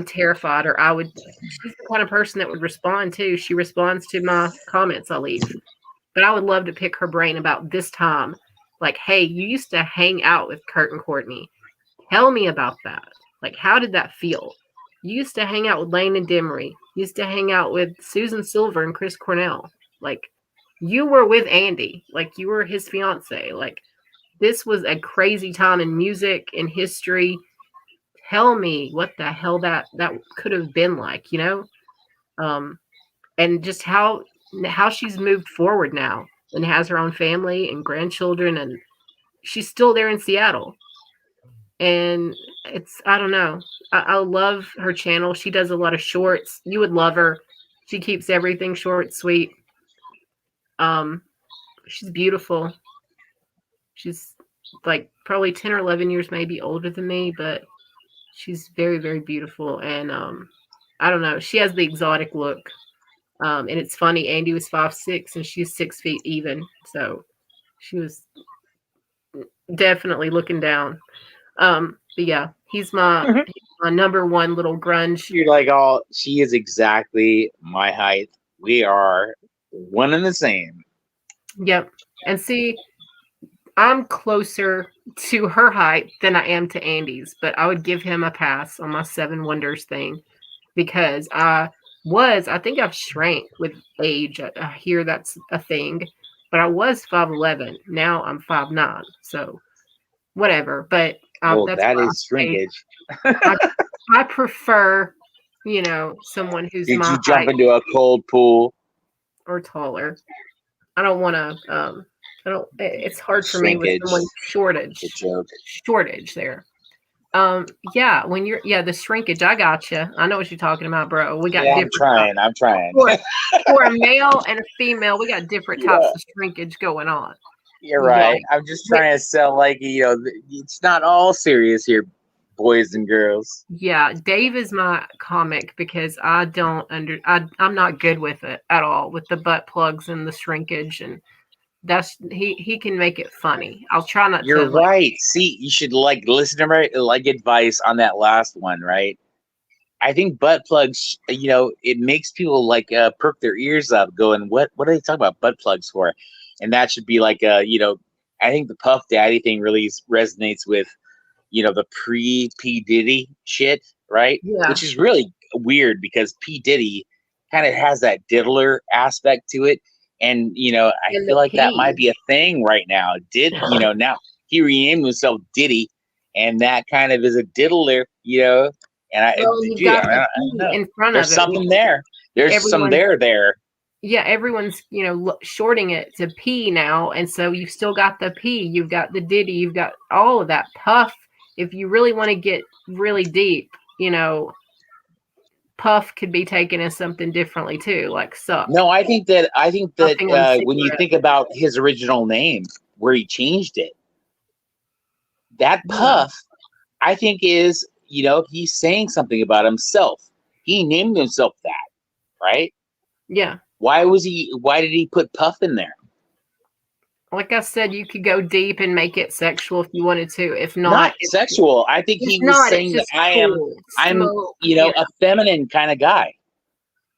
terrified, or I would. She's the kind of person that would respond too. She responds to my comments I leave. But I would love to pick her brain about this time. Like, hey, you used to hang out with Kurt and Courtney. Tell me about that. Like, how did that feel? You used to hang out with Lane and Demery. You used to hang out with Susan Silver and Chris Cornell. Like, you were with Andy. Like, you were his fiance. Like, this was a crazy time in music, in history. Tell me what the hell that could have been like, you know? And just how she's moved forward now and has her own family and grandchildren, and she's still there in Seattle. And it's, I don't know. I love her channel. She does a lot of shorts. You would love her. She keeps everything short, sweet. She's beautiful. She's like probably 10 or 11 years maybe older than me, but she's very, very beautiful. And I don't know. She has the exotic look. And it's funny, Andy was 5'6" and she's 6 feet even. So she was definitely looking down. But yeah, he's my number one little grunge. You're like, oh, she is exactly my height. We are one and the same. Yep. And see, I'm closer to her height than I am to Andy's, but I would give him a pass on my Seven Wonders thing because I think I've shrank with age. I hear that's a thing, but I was 5'11". Now I'm 5'9". So whatever. But Well, that's that why is shrinkage. I prefer, someone who's Did my you jump height into a cold pool? or taller. I don't want to. I don't. It's hard for me with Shrinkage. someone shortage there. Yeah, when the shrinkage, I gotcha. I know what you're talking about, bro. We got different. I'm trying. For a male and a female, we got different types of shrinkage going on. You're right. I'm just trying to sell, like, it's not all serious here, boys and girls. Yeah, Dave is my comic because I don't I'm not good with it at all, with the butt plugs and the shrinkage, and that's he can make it funny. I'll try not to. You're right. See, you should listen to my advice on that last one, right? I think butt plugs, it makes people perk their ears up, going, "What are they talking about butt plugs for?" And that should be I think the Puff Daddy thing really resonates with, the P Diddy shit, right? Yeah. Which is really weird because P Diddy kind of has that diddler aspect to it. And, I feel like that might be a thing right now. Now he renamed himself Diddy, and that kind of is a diddler, And I don't know. In front There's of it. something there. There's some there. Yeah, everyone's, shorting it to P now. And so you've still got the P, you've got the Diddy, you've got all of that. Puff, if you really want to get really deep, Puff could be taken as something differently too, like suck. No, I think that when you think about his original name, where he changed it, that Puff, I think is, he's saying something about himself. He named himself that, right? Yeah. Why did he put Puff in there? Like I said, you could go deep and make it sexual if you wanted to. If not sexual. I think he was saying that I'm a feminine kind of guy.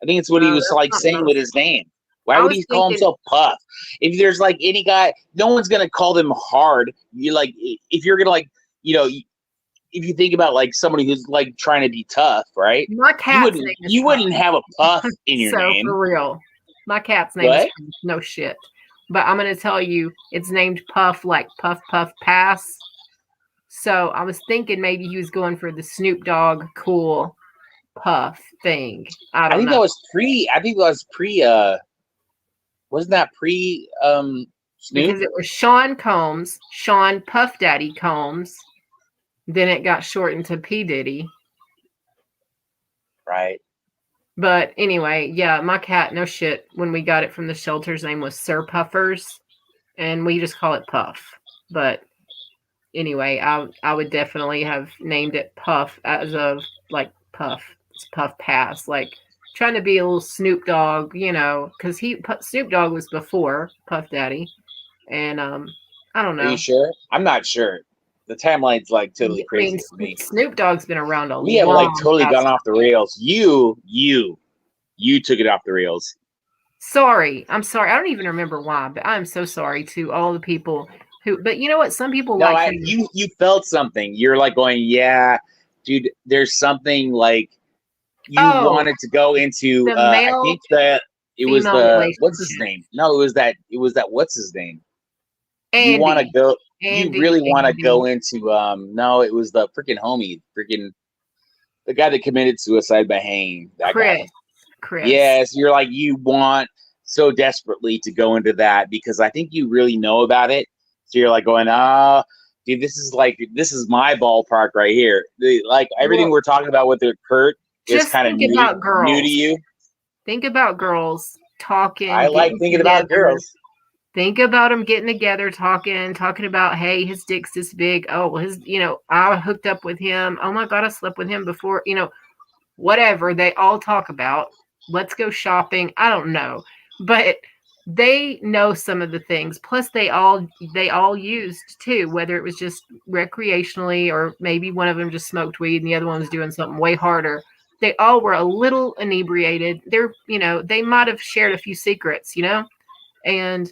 I think it's what he was saying with his name. Why would he call himself Puff? If there's any guy, no one's gonna call them hard. If you're gonna if you think about somebody who's trying to be tough, right? My cat's name is you wouldn't have a Puff in your name. For real. My cat's name is no shit. But I'm going to tell you, it's named Puff, like Puff Puff Pass. So I was thinking maybe he was going for the Snoop Dogg cool Puff thing. I think that was pre. Wasn't that pre Snoop? Because it was Sean Combs, Sean Puff Daddy Combs. Then it got shortened to P Diddy. Right. But anyway, yeah, my cat, no shit, when we got it from the shelter's name was Sir Puffers, and we just call it Puff. But anyway, I would definitely have named it Puff as of like Puff. It's Puff Pass. Like trying to be a little Snoop Dogg, because Snoop Dogg was before Puff Daddy, and I don't Are you know. sure? I'm not sure. The timeline's like totally I mean, crazy for me. Snoop Dogg's been around a We have like long totally time. gone off the rails. You took it off the rails. Sorry, I'm sorry. I don't even remember why, but I'm so sorry to all the people who. But you know what? Some people No, like him. you felt something. You're like going, yeah, dude. There's something like you wanted to go into. the I male think that it was female the what's his relationship. name? No, it was that what's his name? You Andy. want to go? You Andy, really want to Andy. go into? No, it was the freaking homie, the guy that committed suicide by hanging. That guy. Chris. Yes, you're like you want so desperately to go into that because I think you really know about it. So you're like going, dude, this is my ballpark right here. Like everything Well, we're talking about with Kurt is just kind of think about new to girls. you. Think about girls talking. I like getting thinking together. about girls. Think about them getting together, talking about, hey, his dick's this big. Oh, well, I hooked up with him. Oh my God, I slept with him before. Whatever they all talk about. Let's go shopping. I don't know, but they know some of the things. Plus, they all used too, whether it was just recreationally or maybe one of them just smoked weed and the other one was doing something way harder. They all were a little inebriated. They might have shared a few secrets, and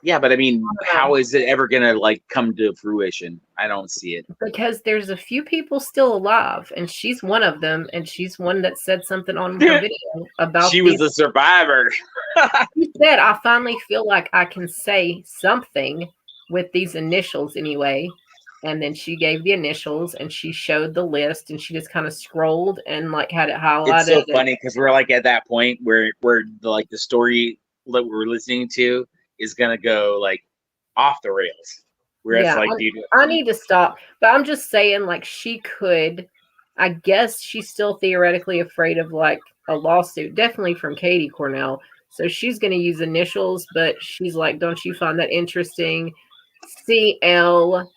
yeah, but I mean, how is it ever gonna like come to fruition? I don't see it because there's a few people still alive, and she's one of them, and she's one that said something on her video about. She was a survivor. She said, "I finally feel like I can say something with these initials anyway." And then she gave the initials, and she showed the list, and she just kind of scrolled and like had it highlighted. It's so funny because we're like at that point where the story that we're listening to is gonna go like off the rails. Where it's like, dude, I need to stop. But I'm just saying, like, she could. I guess she's still theoretically afraid of like a lawsuit, definitely from Katie Cornell. So she's going to use initials, but she's like, "Don't you find that interesting?" CLKC,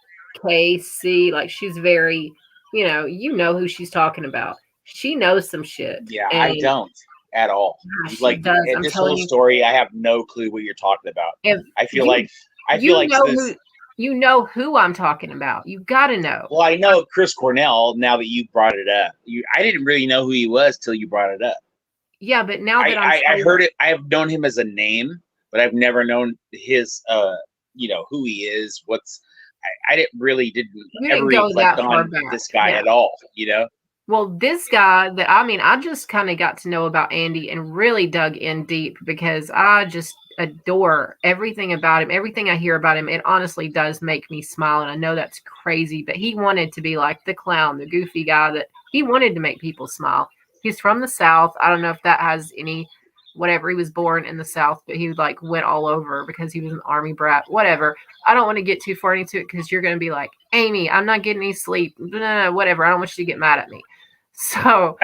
like she's very, you know who she's talking about. She knows some shit. Yeah, I don't at all. She does. I'm this telling whole you. story, I have no clue what you're talking about. I feel like this. You know who I'm talking about. You got to know. Well, I know Chris Cornell now that you brought it up. I didn't really know who he was till you brought it up. Yeah, but now that I heard it, I have known him as a name, but I've never known his, who he is. I didn't ever reflect on this guy at all. Well, this guy I just kind of got to know about Andy and really dug in deep because I just adore everything about him. Everything I hear about him, it honestly does make me smile. And I know that's crazy, but he wanted to be like the clown, the goofy guy that he wanted to make people smile. He's from the South. I don't know if that has any, whatever. He was born in the South, but he like went all over because he was an army brat, whatever. I don't want to get too far into it because you're going to be like, Amy, I'm not getting any sleep, whatever. I don't want you to get mad at me. So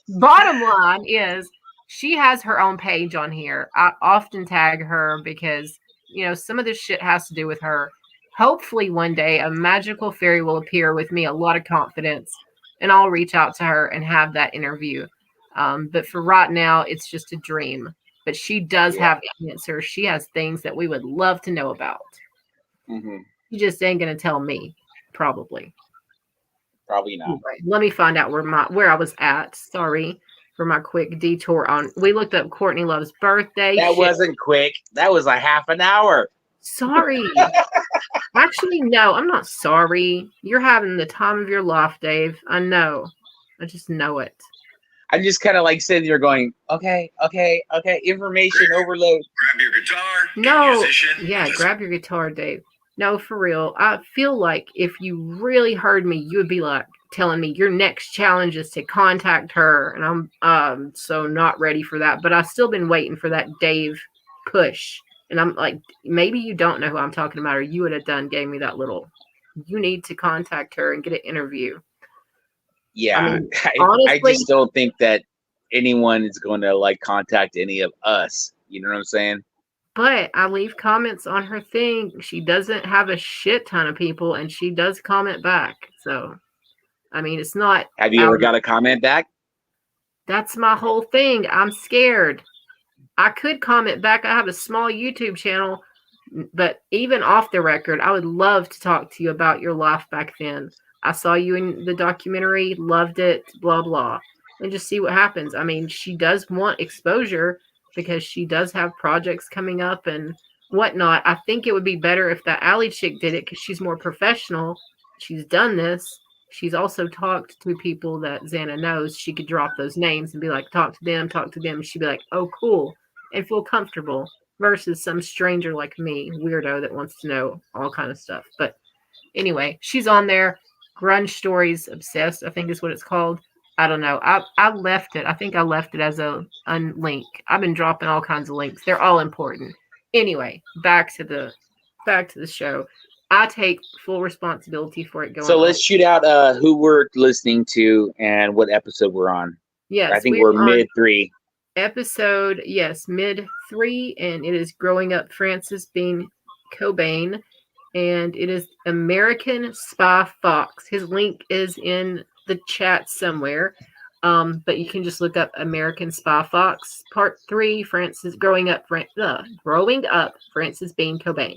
bottom line is she has her own page on here. I often tag her because, some of this shit has to do with her. Hopefully one day a magical fairy will appear with me, a lot of confidence, and I'll reach out to her and have that interview. But for right now, it's just a dream. But she does have answers. She has things that we would love to know about. Mm-hmm. She just ain't going to tell me, probably. Probably not. Anyway, let me find out where I was at. Sorry for my quick detour on. We looked up Courtney Love's birthday. That wasn't quick. That was a half an hour. Sorry. Actually, no, I'm not sorry. You're having the time of your life, Dave. I know. I just know it. I'm just kind of like sitting there going, okay. Information overload. Grab your guitar. No. Yeah, grab your guitar, Dave. No, for real. I feel like if you really heard me, you would be like telling me your next challenge is to contact her. And I'm so not ready for that. But I've still been waiting for that Dave push. And I'm like, maybe you don't know who I'm talking about, or you would have gave me that little, you need to contact her and get an interview. Yeah. I mean, honestly, I just don't think that anyone is going to like contact any of us. You know what I'm saying? But I leave comments on her thing. She doesn't have a shit ton of people, and she does comment back. So, I mean, it's not. Have you ever got a comment back? That's my whole thing. I'm scared. I could comment back. I have a small YouTube channel, but even off the record, I would love to talk to you about your life back then. I saw you in the documentary, loved it, blah, blah, and just see what happens. I mean, she does want exposure because she does have projects coming up and whatnot. I think it would be better if that Allie chick did it because she's more professional. She's done this. She's also talked to people that Xana knows. She could drop those names and be like, talk to them, talk to them. She'd be like, oh, cool, and feel comfortable versus some stranger like me, weirdo that wants to know all kind of stuff. But anyway, she's on there. Grunge Stories Obsessed, I think is what it's called. I don't know. I left it. I think I left it as a link. I've been dropping all kinds of links. They're all important. Anyway, back to the show. I take full responsibility for it going So on. let's shoot out who we're listening to and what episode we're on. Yes, I think we're mid 3. Episode, yes, mid 3, and it is Growing Up Francis being Cobain, and it is American Spy Fox. His link is in the chat somewhere, but you can just look up American Spy Fox Part 3, Francis Growing Up Francis being Cobain.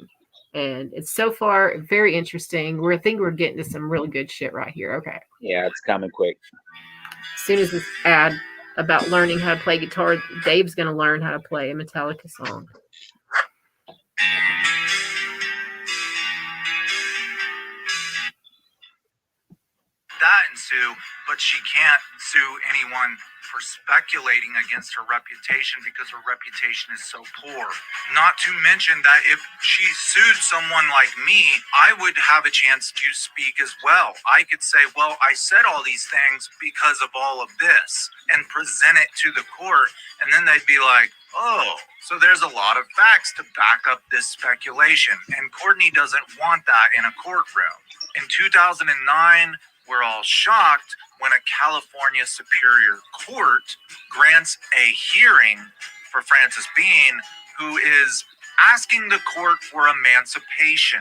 And it's so far very interesting. I think we're getting to some really good shit right here. Okay. Yeah, it's coming quick. As soon as this ad about learning how to play guitar, Dave's going to learn how to play a Metallica song. That and sue, but she can't sue anyone for speculating against her reputation because her reputation is so poor. Not to mention that if she sued someone like me, I would have a chance to speak as well. I could say, well, I said all these things because of all of this, and present it to the court, and then they'd be like, oh, so there's a lot of facts to back up this speculation, and Courtney doesn't want that in a courtroom. In 2009, we're all shocked when a California Superior Court grants a hearing for Francis Bean, who is asking the court for emancipation.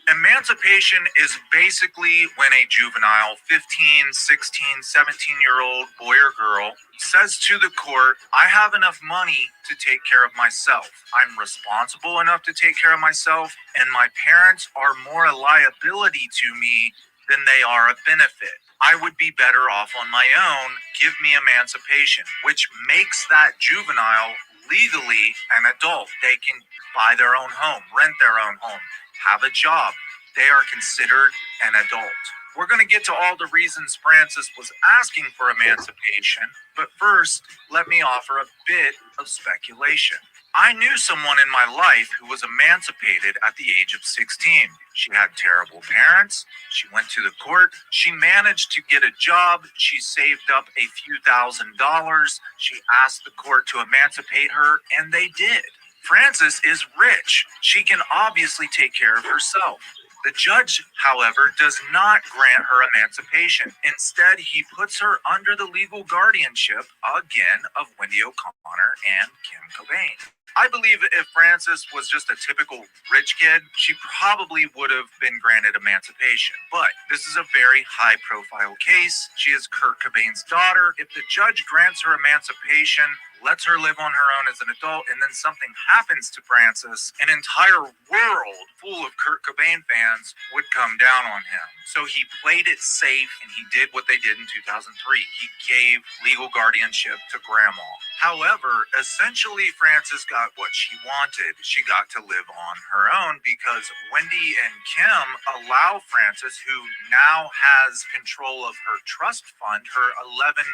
Emancipation is basically when a juvenile, 15, 16, 17-year-old boy or girl, says to the court, I have enough money to take care of myself. I'm responsible enough to take care of myself, and my parents are more a liability to me than they are a benefit. I would be better off on my own. Give me emancipation, which makes that juvenile legally an adult. They can buy their own home, rent their own home, have a job. They are considered an adult. We're going to get to all the reasons Francis was asking for emancipation, but first, let me offer a bit of speculation. I knew someone in my life who was emancipated at the age of 16. She had terrible parents. She went to the court. She managed to get a job. She saved up a few $1,000s. She asked the court to emancipate her, and they did. Frances is rich. She can obviously take care of herself. The judge, however, does not grant her emancipation. Instead, he puts her under the legal guardianship, again, of Wendy O'Connor and Kim Cobain. I believe if Frances was just a typical rich kid, she probably would have been granted emancipation. But this is a very high-profile case. She is Kurt Cobain's daughter. If the judge grants her emancipation, lets her live on her own as an adult, and then something happens to Frances, an entire world full of Kurt Cobain fans would come down on him. So he played it safe, and he did what they did in 2003. He gave legal guardianship to Grandma. However, essentially, Frances got what she wanted. She got to live on her own because Wendy and Kim allow Frances, who now has control of her trust fund, her $11.2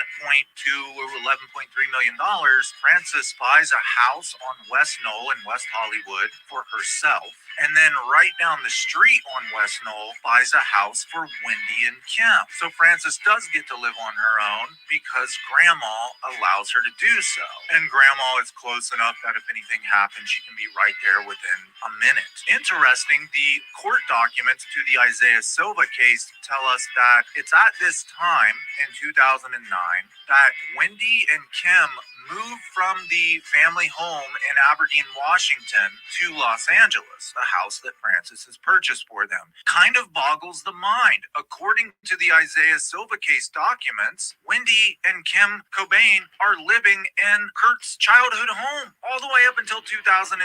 or $11.3 million, Frances buys a house on West Knoll in West Hollywood for herself. And then right down the street on West Knoll buys a house for Wendy and Kim. So Frances does get to live on her own because Grandma allows her to do so. And Grandma is close enough that if anything happens, she can be right there within a minute. Interesting, the court documents to the Isaiah Silva case tell us that it's at this time in 2009 that Wendy and Kim moved from the family home in Aberdeen, Washington to Los Angeles, a house that Francis has purchased for them. Kind of boggles the mind. According to the Isaiah Silva case documents, Wendy and Kim Cobain are living in Kurt's childhood home all the way up until 2009.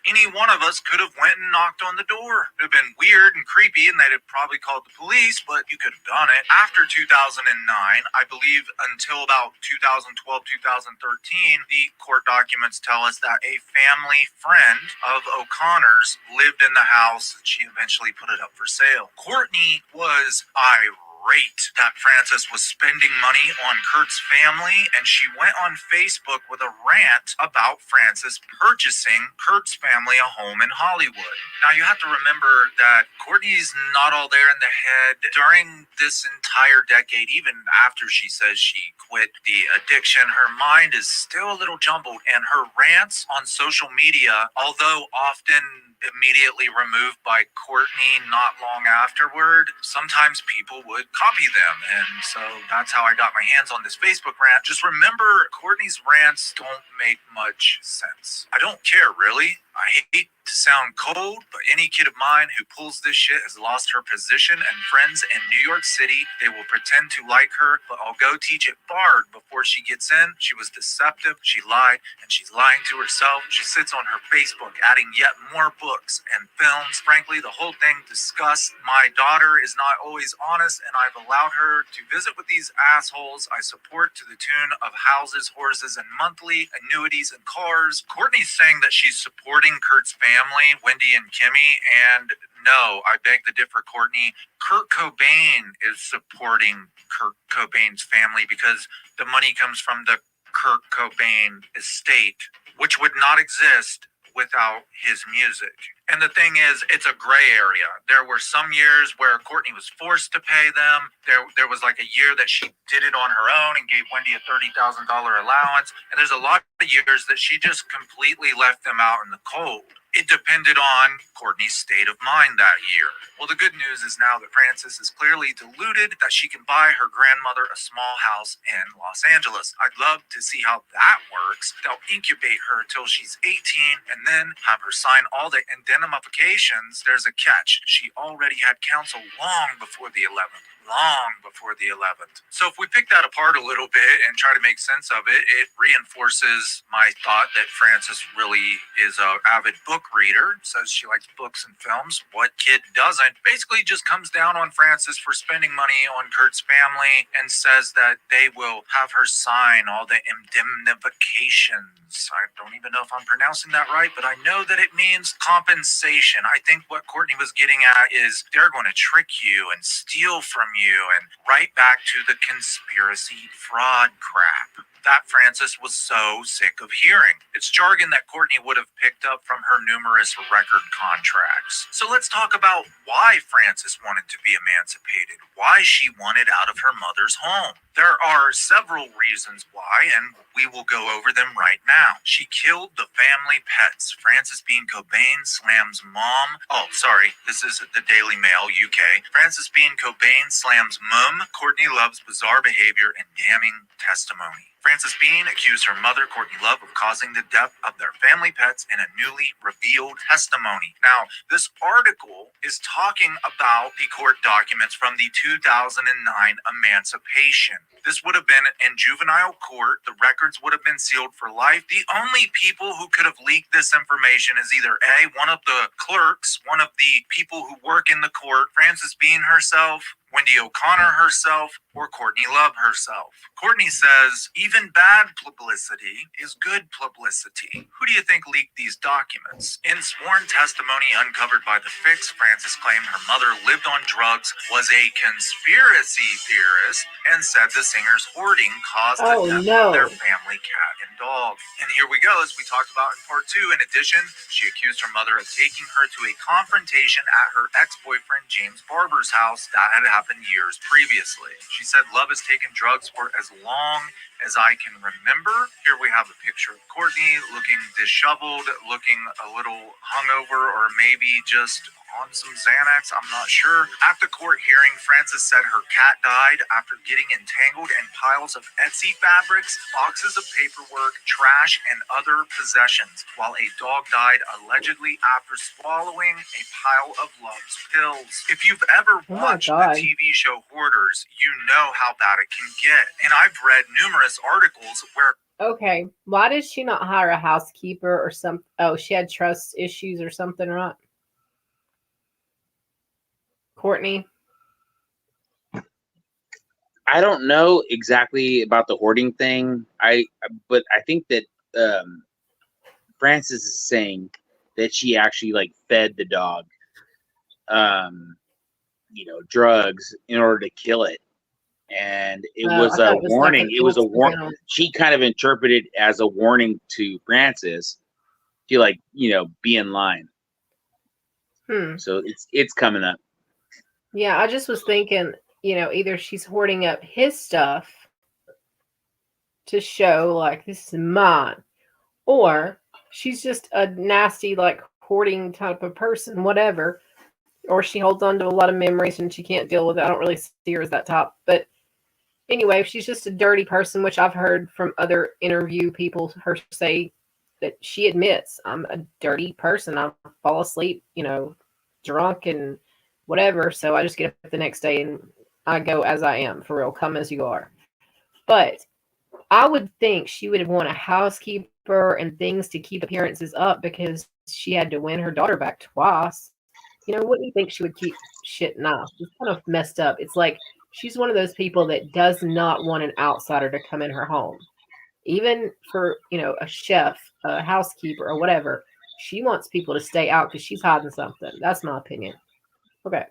Any one of us could have went and knocked on the door. It would have been weird and creepy, and they'd have probably called the police, but you could have done it. After 2009, I believe until about 2012, 2013, the court documents tell us that a family friend of O'Connor's lived in the house. She eventually put it up for sale. Courtney was irate that Francis was spending money on Kurt's family, and she went on Facebook with a rant about Francis purchasing Kurt's family a home in Hollywood. Now, you have to remember that Courtney's not all there in the head. During this entire decade, even after she says she quit the addiction, her mind is still a little jumbled, and her rants on social media, although often immediately removed by Courtney not long afterward, sometimes people would copy them. And so that's how I got my hands on this Facebook rant. Just remember, Courtney's rants don't make much sense. I don't care, really. I hate to sound cold, but any kid of mine who pulls this shit has lost her position and friends in New York City. They will pretend to like her, but I'll go teach at Bard before she gets in. She was deceptive, she lied, and she's lying to herself. She sits on her Facebook adding yet more books and films. Frankly, the whole thing disgusts. My daughter is not always honest, and I've allowed her to visit with these assholes I support to the tune of houses, horses, and monthly annuities and cars. Courtney's saying that she's supporting Kurt's family, Wendy and Kimmy, and no, I beg to differ, Courtney. Kurt Cobain is supporting Kurt Cobain's family because the money comes from the Kurt Cobain estate, which would not exist without his music. And the thing is, it's a gray area. There were some years where Courtney was forced to pay them. There was like a year that she did it on her own and gave Wendy a $30,000 allowance. And there's a lot of years that she just completely left them out in the cold. It depended on Courtney's state of mind that year. Well, the good news is now that Frances is clearly deluded that she can buy her grandmother a small house in Los Angeles. I'd love to see how that works. They'll incubate her till she's 18 and then have her sign all the indemnifications. There's a catch. She already had counsel long before the 11th. So if we pick that apart a little bit and try to make sense of it, it reinforces my thought that Frances really is an avid book reader. Says she likes books and films. What kid doesn't? Basically just comes down on Frances for spending money on Kurt's family and says that they will have her sign all the indemnifications. I don't even know if I'm pronouncing that right, but I know that it means compensation. I think what Courtney was getting at is they're going to trick you and steal from you and right back to the conspiracy fraud crap that Frances was so sick of hearing. It's jargon that Courtney would have picked up from her numerous record contracts. So let's talk about why Frances wanted to be emancipated, why she wanted out of her mother's home. There are several reasons why, and we will go over them right now. She killed the family pets. Frances Bean Cobain slams mom. Oh, sorry, this is the Daily Mail, UK. Frances Bean Cobain slams mum. Courtney Love's bizarre behavior and damning testimony. Frances Bean accused her mother, Courtney Love, of causing the death of their family pets in a newly revealed testimony. Now, this article is talking about the court documents from the 2009 emancipation. This would have been in juvenile court. The records would have been sealed for life. The only people who could have leaked this information is either A, one of the clerks, one of the people who work in the court, Frances Bean herself, Wendy O'Connor herself, or Courtney Love herself. Courtney says, even bad publicity is good publicity. Who do you think leaked these documents? In sworn testimony uncovered by The Fix, Frances claimed her mother lived on drugs, was a conspiracy theorist, and said the singer's hoarding caused the death of their family cat and dog. And here we go, as we talked about in part 2. In addition, she accused her mother of taking her to a confrontation at her ex-boyfriend James Barber's house that had happened years previously. She said Love has taken drugs for as long as I can remember. Here we have a picture of Courtney looking disheveled, looking a little hungover, or maybe just on some Xanax, I'm not sure. At the court hearing, Frances said her cat died after getting entangled in piles of Etsy fabrics, boxes of paperwork, trash, and other possessions, while a dog died allegedly after swallowing a pile of Love's pills. If you've ever Oh my watched the God. TV show Hoarders, you know how bad it can get. And I've read numerous articles where Okay, why did she not hire a housekeeper or something? Oh, she had trust issues or something, right? Courtney? I don't know exactly about the hoarding thing. But I think that Frances is saying that she actually like fed the dog, drugs in order to kill it, and it Oh, was I thought a it was like an warning. It was a warning. accidental. She kind of interpreted as a warning to Frances to be in line. So it's coming up. Yeah, I just was thinking, either she's hoarding up his stuff to show like this is mine, or she's just a nasty like hoarding type of person, whatever. Or she holds on to a lot of memories and she can't deal with it. I don't really see her as that type. But anyway, if she's just a dirty person, which I've heard from other interview people her say that she admits, I'm a dirty person. I fall asleep, drunk and whatever. So I just get up the next day and I go as I am, for real, come as you are. But I would think she would want a housekeeper and things to keep appearances up because she had to win her daughter back twice. Wouldn't you think she would keep shit nice? It's kind of messed up. It's like she's one of those people that does not want an outsider to come in her home. Even for, a chef, a housekeeper, or whatever, she wants people to stay out because she's hiding something. That's my opinion. Okay.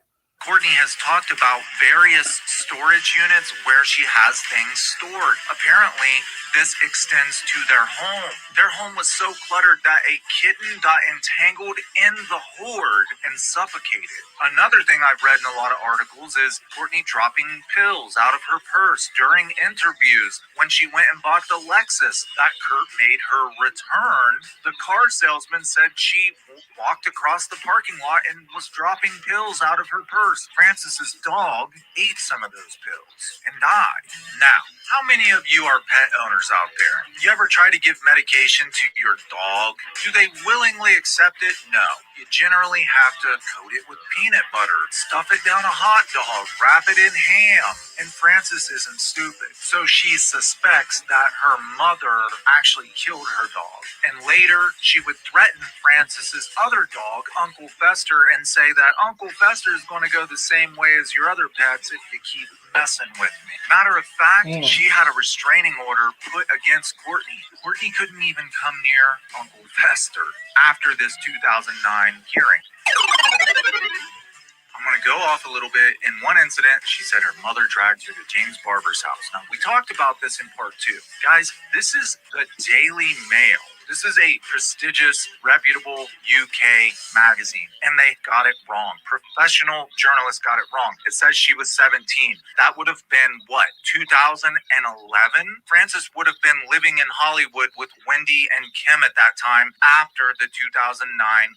Courtney has talked about various storage units where she has things stored. Apparently, this extends to their home. Their home was so cluttered that a kitten got entangled in the hoard and suffocated. Another thing I've read in a lot of articles is Courtney dropping pills out of her purse during interviews. When she went and bought the Lexus that Kurt made her return, the car salesman said she walked across the parking lot and was dropping pills out of her purse. Frances's dog ate some of those pills and died. Now, how many of you are pet owners out there? You ever try to give medication to your dog? Do they willingly accept it? No. You generally have to coat it with peanut butter, stuff it down a hot dog, wrap it in ham. And Frances isn't stupid. So she suspects that her mother actually killed her dog. And later, she would threaten Frances's other dog, Uncle Fester, and say that Uncle Fester is going to go the same way as your other pets if you keep messing with me. Matter of fact, she had a restraining order put against Courtney. Courtney couldn't even come near Uncle Fester after this 2009 hearing. I'm going to go off a little bit. In one incident, she said her mother dragged her to James Barber's house. Now, we talked about this in part 2. Guys, this is the Daily Mail. This is a prestigious, reputable UK magazine, and they got it wrong. Professional journalists got it wrong. It says she was 17. That would have been, 2011? Frances would have been living in Hollywood with Wendy and Kim at that time after the 2009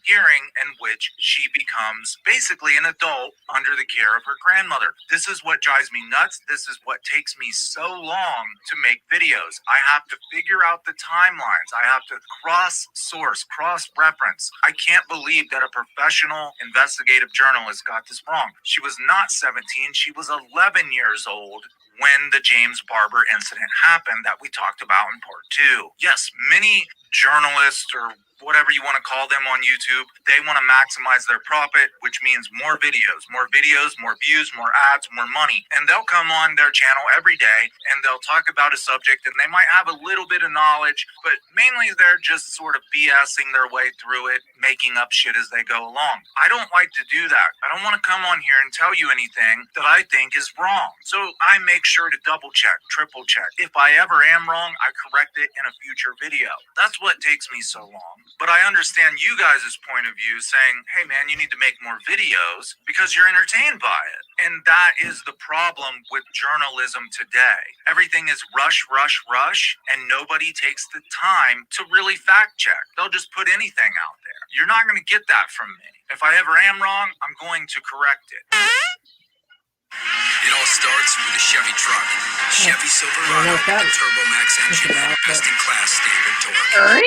hearing, in which she becomes basically an adult under the care of her grandmother. This is what drives me nuts. This is what takes me so long to make videos. I have to figure out the timelines. I have to cross-source, cross-reference. I can't believe that a professional investigative journalist got this wrong. She was not 17. She was 11 years old when the James Barber incident happened that we talked about in part 2. Yes, many journalists or whatever you want to call them on YouTube, they want to maximize their profit, which means more videos, more views, more ads, more money. And they'll come on their channel every day and they'll talk about a subject and they might have a little bit of knowledge, but mainly they're just sort of BSing their way through it, making up shit as they go along. I don't like to do that. I don't want to come on here and tell you anything that I think is wrong. So I make sure to double check, triple check. If I ever am wrong, I correct it in a future video. That's what takes me so long. But I understand you guys' point of view saying, hey man, you need to make more videos because you're entertained by it. And that is the problem with journalism today. Everything is rush, rush, rush, and nobody takes the time to really fact check. They'll just put anything out there. You're not going to get that from me. If I ever am wrong, I'm going to correct it. It all starts with a Chevy truck. Chevy Silverado with a Turbo Max engine and best-in-class standard torque.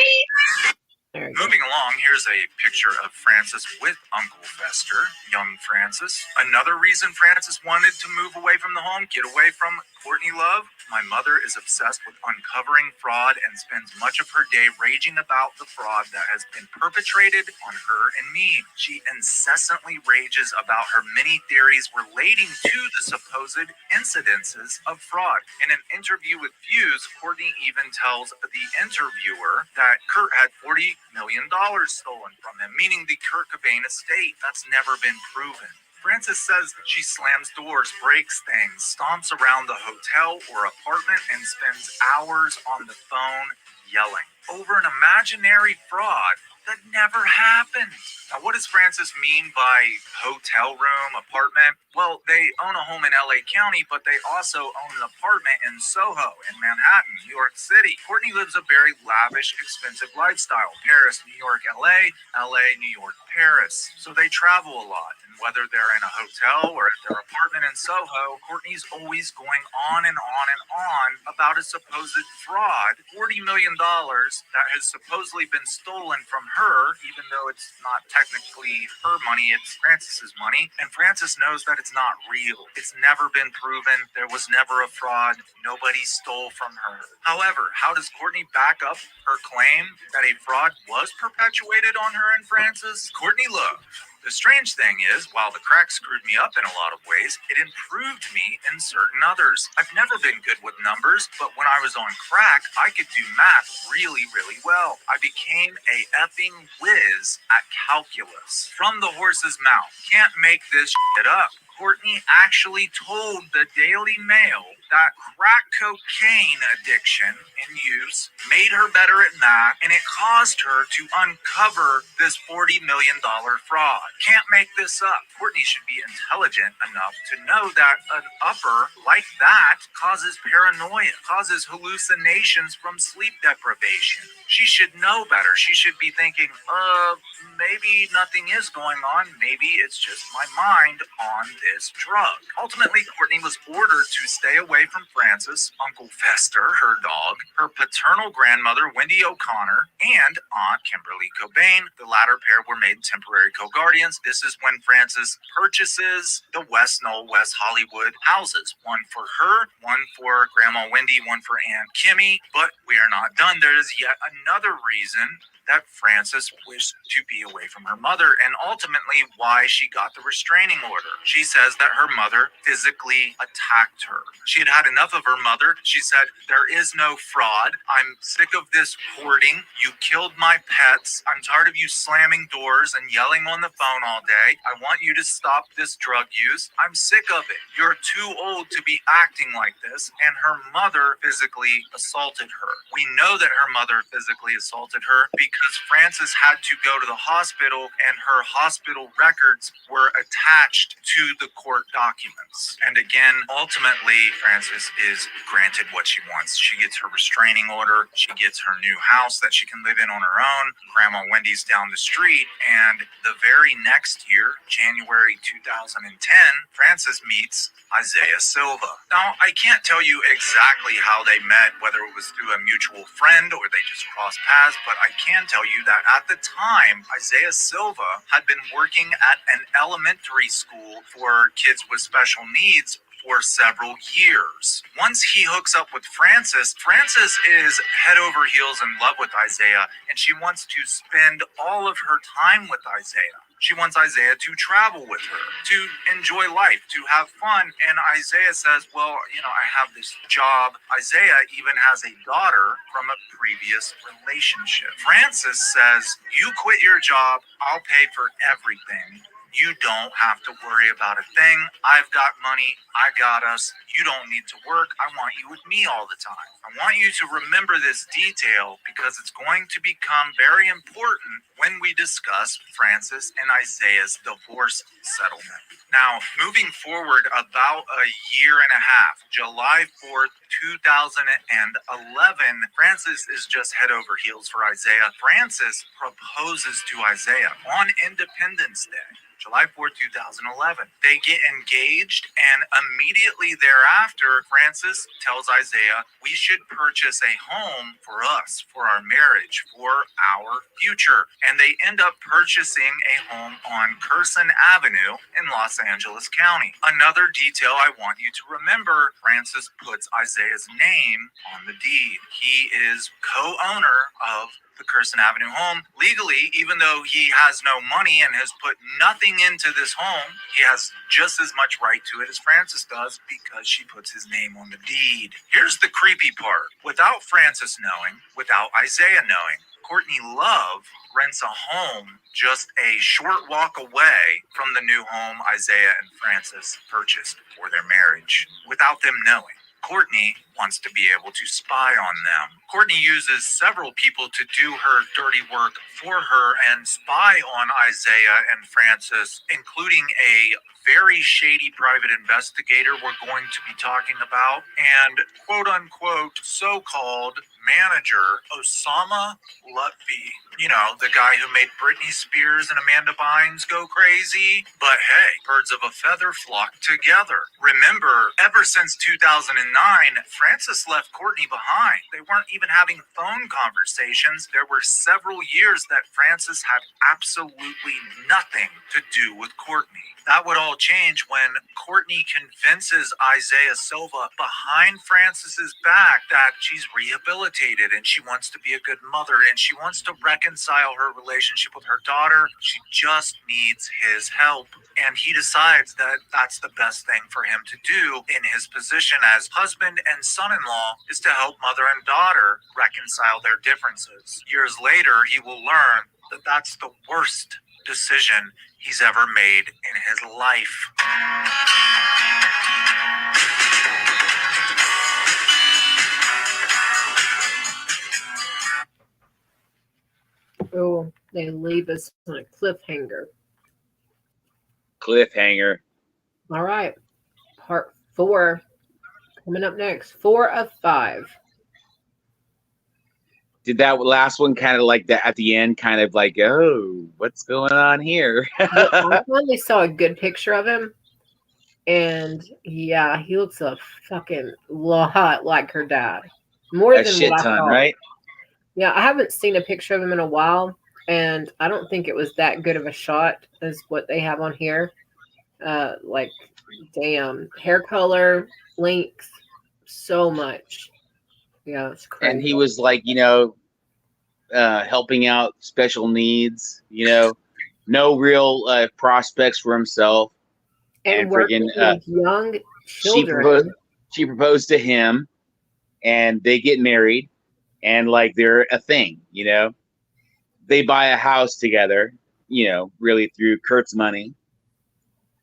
Moving along, here's a picture of Francis with Uncle Fester, young Francis. Another reason Francis wanted to move away from the home, get away from Courtney Love. My mother is obsessed with uncovering fraud and spends much of her day raging about the fraud that has been perpetrated on her and me. She incessantly rages about her many theories relating to the supposed incidences of fraud. In an interview with Fuse, Courtney even tells the interviewer that Kurt had $40 million stolen from him, meaning the Kurt Cobain estate. That's never been proven. Francis says she slams doors, breaks things, stomps around the hotel or apartment, and spends hours on the phone yelling over an imaginary fraud that never happened. Now, what does Francis mean by hotel room, apartment? Well, they own a home in LA County, but they also own an apartment in Soho in Manhattan, New York City. Courtney lives a very lavish, expensive lifestyle. Paris, New York, LA, LA, New York, Paris. So they travel a lot. And whether they're in a hotel or at their apartment in Soho, Courtney's always going on and on and on about a supposed fraud, $40 million that has supposedly been stolen from her, even though it's not technically her money, it's Francis's money. And Francis knows that it's not real. It's never been proven. There was never a fraud. Nobody stole from her. However, how does Courtney back up her claim that a fraud was perpetuated on her and Francis? Courtney Love. The strange thing is, while the crack screwed me up in a lot of ways, it improved me in certain others. I've never been good with numbers, but when I was on crack, I could do math really, really well. I became a effing whiz at calculus. From the horse's mouth. Can't make this shit up. Courtney actually told the Daily Mail that crack cocaine addiction and use made her better at math, and it caused her to uncover this $40 million fraud. Can't make this up. Courtney should be intelligent enough to know that an upper like that causes paranoia, causes hallucinations from sleep deprivation. She should know better. She should be thinking, maybe nothing is going on. Maybe it's just my mind on this drug. Ultimately, Courtney was ordered to stay away from Francis, Uncle Fester, her dog, her paternal grandmother, Wendy O'Connor, and Aunt Kimberly Cobain. The latter pair were made temporary co-guardians. This is when Francis purchases the West Knoll, West Hollywood houses. One for her, one for Grandma Wendy, one for Aunt Kimmy. But we are not done. There is yet another reason that Francis wished to be away from her mother, and ultimately why she got the restraining order. She says that her mother physically attacked her. She had had enough of her mother. She said, there is no fraud. I'm sick of this hoarding. You killed my pets. I'm tired of you slamming doors and yelling on the phone all day. I want you to stop this drug use. I'm sick of it. You're too old to be acting like this. And her mother physically assaulted her. We know that her mother physically assaulted her because Francis had to go to the hospital and her hospital records were attached to the court documents. And again, ultimately, Francis is granted what she wants. She gets her restraining order. She gets her new house that she can live in on her own. Grandma Wendy's down the street. And the very next year, January 2010, Francis meets Isaiah Silva. Now, I can't tell you exactly how they met, whether it was through a mutual friend or they just crossed paths, but I can tell you that at the time, Isaiah Silva had been working at an elementary school for kids with special needs for several years. Once he hooks up with Francis, Francis is head over heels in love with Isaiah, and she wants to spend all of her time with Isaiah. She wants Isaiah to travel with her, to enjoy life, to have fun. And Isaiah says, well, I have this job. Isaiah even has a daughter from a previous relationship. Francis says, you quit your job, I'll pay for everything. You don't have to worry about a thing. I've got money. I got us. You don't need to work. I want you with me all the time. I want you to remember this detail because it's going to become very important when we discuss Francis and Isaiah's divorce settlement. Now, moving forward about a year and a half, July 4th, 2011, Francis is just head over heels for Isaiah. Francis proposes to Isaiah on Independence Day. July 4th, 2011. They get engaged, and immediately thereafter, Francis tells Isaiah, we should purchase a home for us, for our marriage, for our future. And they end up purchasing a home on Curson Avenue in Los Angeles County. Another detail I want you to remember, Francis puts Isaiah's name on the deed. He is co-owner of the Curson Avenue home legally, even though he has no money and has put nothing into this home. He has just as much right to it as Francis does because she puts his name on the deed. Here's the creepy part. Without Francis knowing, without Isaiah knowing, Courtney Love rents a home just a short walk away from the new home Isaiah and Francis purchased for their marriage without them knowing. Courtney wants to be able to spy on them. Courtney uses several people to do her dirty work for her and spy on Isaiah and Francis, including a very shady private investigator we're going to be talking about, and quote-unquote so-called manager Osama Lutfi. You know, the guy who made Britney Spears and Amanda Bynes go crazy. But hey, birds of a feather flock together. Remember, ever since 2009, Francis left Courtney behind. They weren't even having phone conversations. There were several years that Francis had absolutely nothing to do with Courtney. That would all change when Courtney convinces Isaiah Silva behind Francis's back that she's rehabilitated and she wants to be a good mother and she wants to reconcile her relationship with her daughter. She just needs his help. And he decides that that's the best thing for him to do in his position as husband and son-in-law is to help mother and daughter reconcile their differences. Years later, he will learn that that's the worst decision he's ever made in his life. Oh, they leave us on a cliffhanger. Cliffhanger. All right. Part 4 coming up next. 4 of 5. Did that last one kind of like that at the end, kind of like, oh, what's going on here? Well, I finally saw a good picture of him. And yeah, he looks a fucking lot like her dad. More A than shit what I ton, thought. right? Yeah, I haven't seen a picture of him in a while, and I don't think it was that good of a shot as what they have on here. Like, damn, hair color, length, so much. Yeah, it's crazy. And he was like, helping out special needs, no real prospects for himself. And working with young children. She proposed to him, and they get married, and like they're a thing, They buy a house together, really through Kurt's money.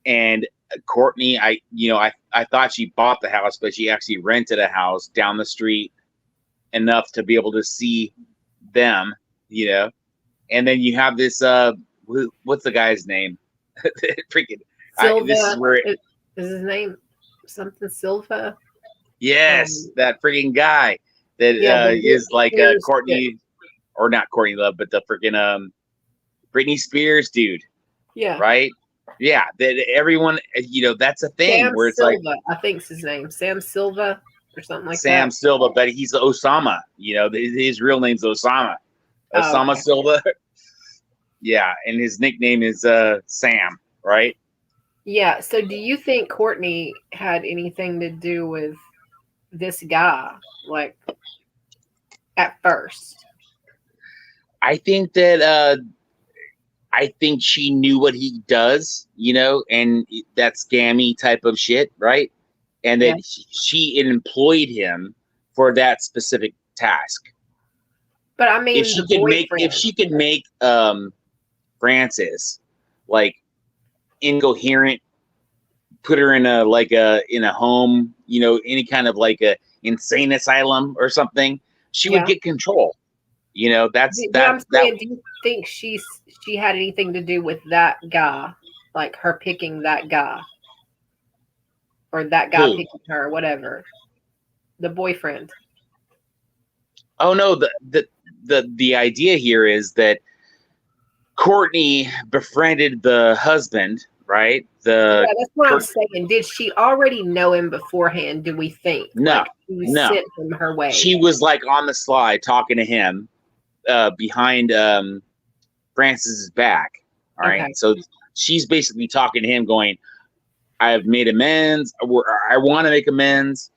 And Courtney, I thought she bought the house, but she actually rented a house down the street enough to be able to see them, And then you have this what's the guy's name? Freaking Silva. This is where is his name something Silva? Yes, that freaking guy that is like Courtney, or not Courtney Love, but the freaking Britney Spears dude. Yeah. Right? Yeah. That everyone, that's a thing Sam where it's Silva, like, I think it's his name. Sam Silva or something like that. Sam Silva, but he's Osama. His real name's Osama. Osama okay. Silva. Yeah, and his nickname is Sam, right? Yeah. So do you think Courtney had anything to do with this guy, like, at first? I think that I think she knew what he does, and that scammy type of shit, right? And that she employed him for that specific task. But I mean, if she could make Francis like incoherent, put her in a home, any kind of like a insane asylum or something, she would get control. But I'm saying, do you think she had anything to do with that guy, like her picking that guy, or that guy picking her, whatever, the boyfriend? Oh no, the idea here is that Courtney befriended the husband, right? Yeah, that's what I'm saying. Did she already know him beforehand? Do we think? No, like, she sent him her way. She was like on the slide talking to him behind Francis's back. All right, so she's basically talking to him, going, "I've made amends. I want to make amends.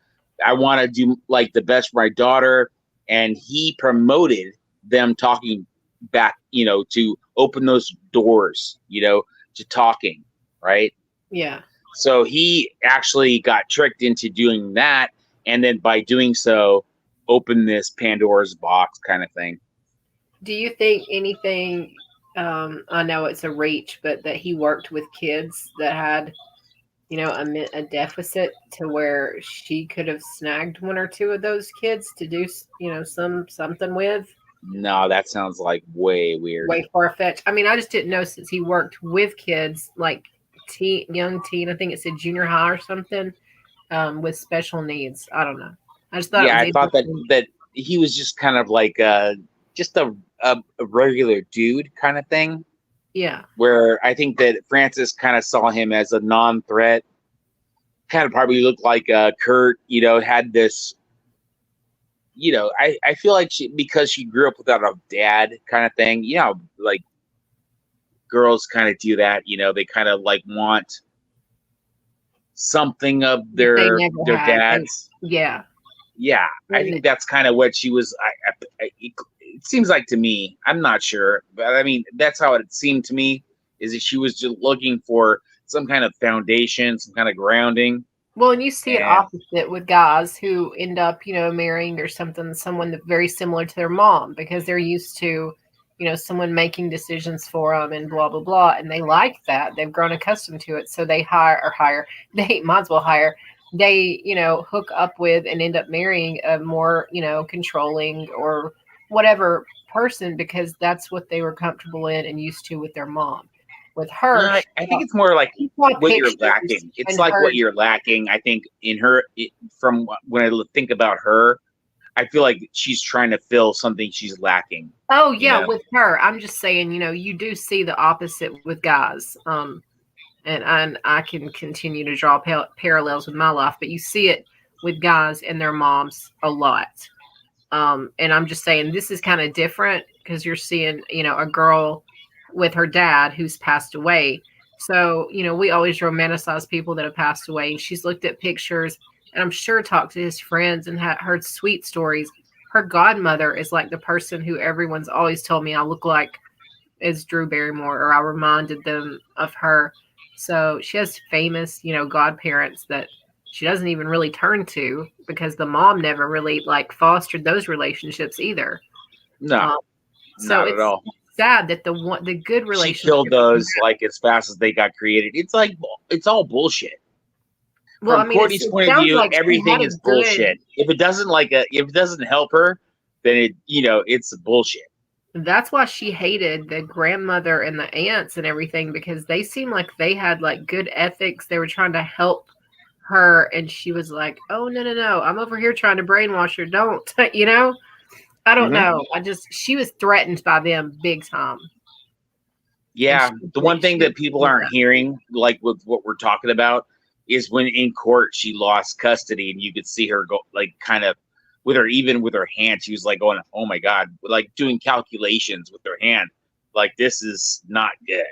I want to do like the best for my daughter." And he promoted them talking back, to open those doors, to talking, right? Yeah. So he actually got tricked into doing that, and then by doing so, opened this Pandora's box kind of thing. Do you think anything? I know it's a reach, but that he worked with kids that had, a deficit to where she could have snagged one or two of those kids to do, something with? No, that sounds like way weird. Way far-fetched. I mean, I just didn't know, since he worked with kids, like young teen, I think it said junior high or something, with special needs. I don't know. I just thought I thought that he was just kind of like just a regular dude kind of thing. Yeah. Where I think that Francis kind of saw him as a non-threat. Kind of probably looked like Kurt, had this, I feel like because she grew up without a dad kind of thing, like girls kind of do that, they kind of like want something of their dads. Yeah. Yeah. I think that's kind of what she was. It seems like to me, I'm not sure, but I mean, that's how it seemed to me, is that she was just looking for some kind of foundation, some kind of grounding. Well, and you see it opposite with guys who end up, marrying or someone that very similar to their mom, because they're used to, someone making decisions for them and blah, blah, blah. And they like that. They've grown accustomed to it. So they they might as well hire. They, hook up with and end up marrying a more, controlling or whatever person, because that's what they were comfortable in and used to with their mom. With her, I think it's more like what you're lacking. It's like what you're lacking. I think in her, from when I think about her, I feel like she's trying to fill something she's lacking. Oh yeah, with her, I'm just saying, you do see the opposite with guys. And I can continue to draw parallels with my life, but you see it with guys and their moms a lot. And I'm just saying this is kind of different because you're seeing, a girl with her dad who's passed away. So, we always romanticize people that have passed away. And she's looked at pictures and I'm sure talked to his friends and heard sweet stories. Her godmother is like the person who everyone's always told me I look like is Drew Barrymore, or I reminded them of her. So she has famous, godparents that she doesn't even really turn to, because the mom never really like fostered those relationships either. No, so not at all. Sad that the good relationship, she killed those like as fast as they got created. It's like it's all bullshit. Well, From Courtney's point of view, like everything is bullshit. If it doesn't help her, then it's bullshit. That's why she hated the grandmother and the aunts and everything, because they seemed like they had like good ethics. They were trying to help her, and she was like, "Oh no, I'm over here trying to brainwash her. Don't." I don't know. She was threatened by them big time. Yeah, the one thing that people aren't hearing, like with what we're talking about, is when in court she lost custody, and you could see her go like kind of with her hand, she was like going, "Oh my God," like doing calculations with her hand, like this is not good.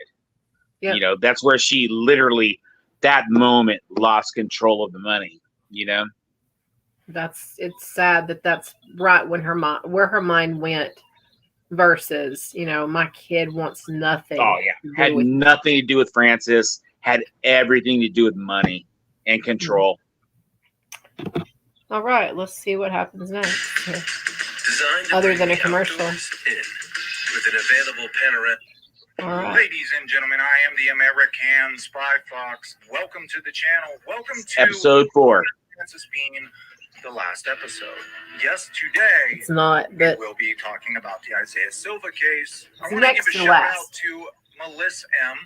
Yep. That's where she literally that moment lost control of the money. It's sad that that's right when where her mind went, versus, my kid wants nothing. Oh yeah, had nothing to do with Francis, had everything to do with money and control. All right, let's see what happens next. Other than a commercial. With an available panorama. Alright. Ladies and gentlemen, I am the American Spy Fox. Welcome to the channel. Welcome to Episode 4. This being the last episode. Yes, today It's not, but we will be talking about the Isaiah Silva case. I it's want to give next a to shout out last. to Melissa M.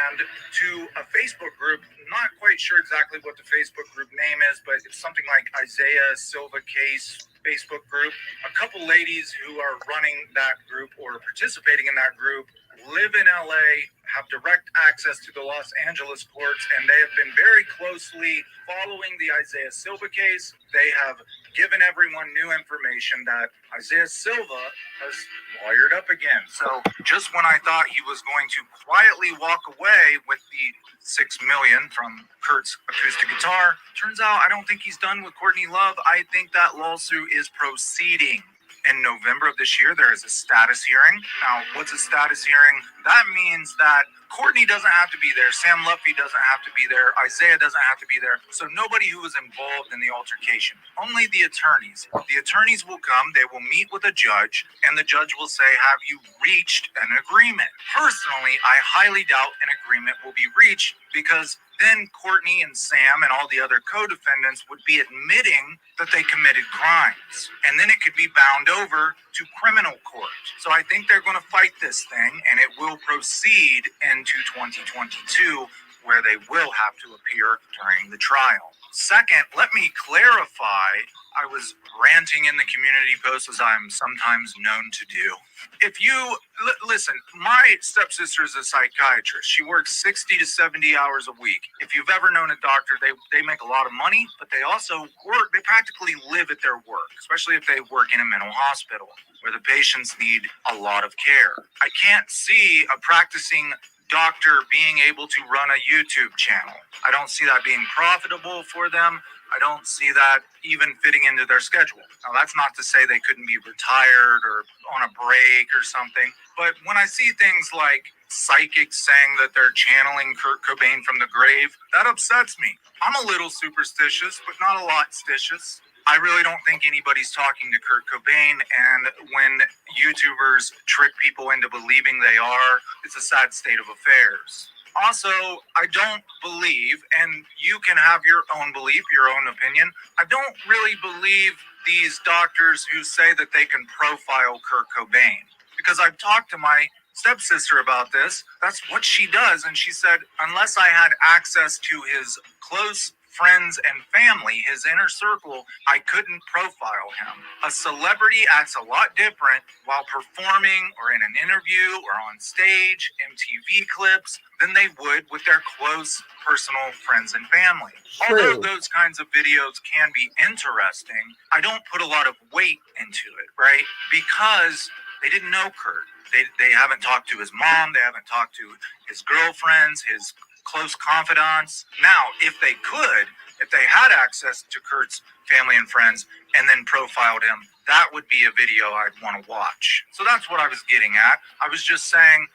and to a Facebook group. Not quite sure exactly what the Facebook group name is, but it's something like Isaiah Silva Case Facebook group. A couple ladies who are running that group or participating in that group live in LA, have direct access to the Los Angeles courts, and they have been very closely following the Isaiah Silva case. They have given everyone new information that Isaiah Silva has lawyered up again. So just when I thought he was going to quietly walk away with the $6 million from Kurt's acoustic guitar, turns out I don't think he's done with Courtney Love. I think that lawsuit is proceeding. In November of this year, there is a status hearing. Now, what's a status hearing? That means that Courtney doesn't have to be there. Sam Luffy doesn't have to be there. Isaiah doesn't have to be there. So nobody who was involved in the altercation. Only the attorneys. The attorneys will come. They will meet with a judge, and the judge will say, have you reached an agreement? Personally, I highly doubt an agreement will be reached because then Courtney and Sam and all the other co-defendants would be admitting that they committed crimes. And then it could be bound over to criminal court. So I think they're going to fight this thing, and it will proceed into 2022, where they will have to appear during the trial. Second, let me clarify, I was ranting in the community post, as I'm sometimes known to do. If you listen, my stepsister is a psychiatrist. She works 60 to 70 hours a week. If you've ever known a doctor, they make a lot of money, but they also work. They practically live at their work, especially if they work in a mental hospital where the patients need a lot of care. I can't see a practicing doctor being able to run a YouTube channel. I don't see that being profitable for them. I don't see that even fitting into their schedule. Now, that's not to say they couldn't be retired or on a break or something. But when I see things like psychics saying that they're channeling Kurt Cobain from the grave, that upsets me. I'm a little superstitious, but not a lot stitious. I really don't think anybody's talking to Kurt Cobain, and when YouTubers trick people into believing they are, it's a sad state of affairs. Also, I don't believe, and you can have your own belief, your own opinion, I don't really believe these doctors who say that they can profile Kurt Cobain. Because I've talked to my stepsister about this. That's what she does. And she said, unless I had access to his close friends and family, his inner circle, I couldn't profile him. A celebrity acts a lot different while performing or in an interview or on stage, MTV clips, than they would with their close personal friends and family. Although those kinds of videos can be interesting, I don't put a lot of weight into it, right? Because they didn't know Kurt. They haven't talked to his mom. They haven't talked to his girlfriends, his close confidants. Now, if they could, if they had access to Kurt's family and friends and then profiled him, that would be a video I'd want to watch. So that's what I was getting at. I was just saying,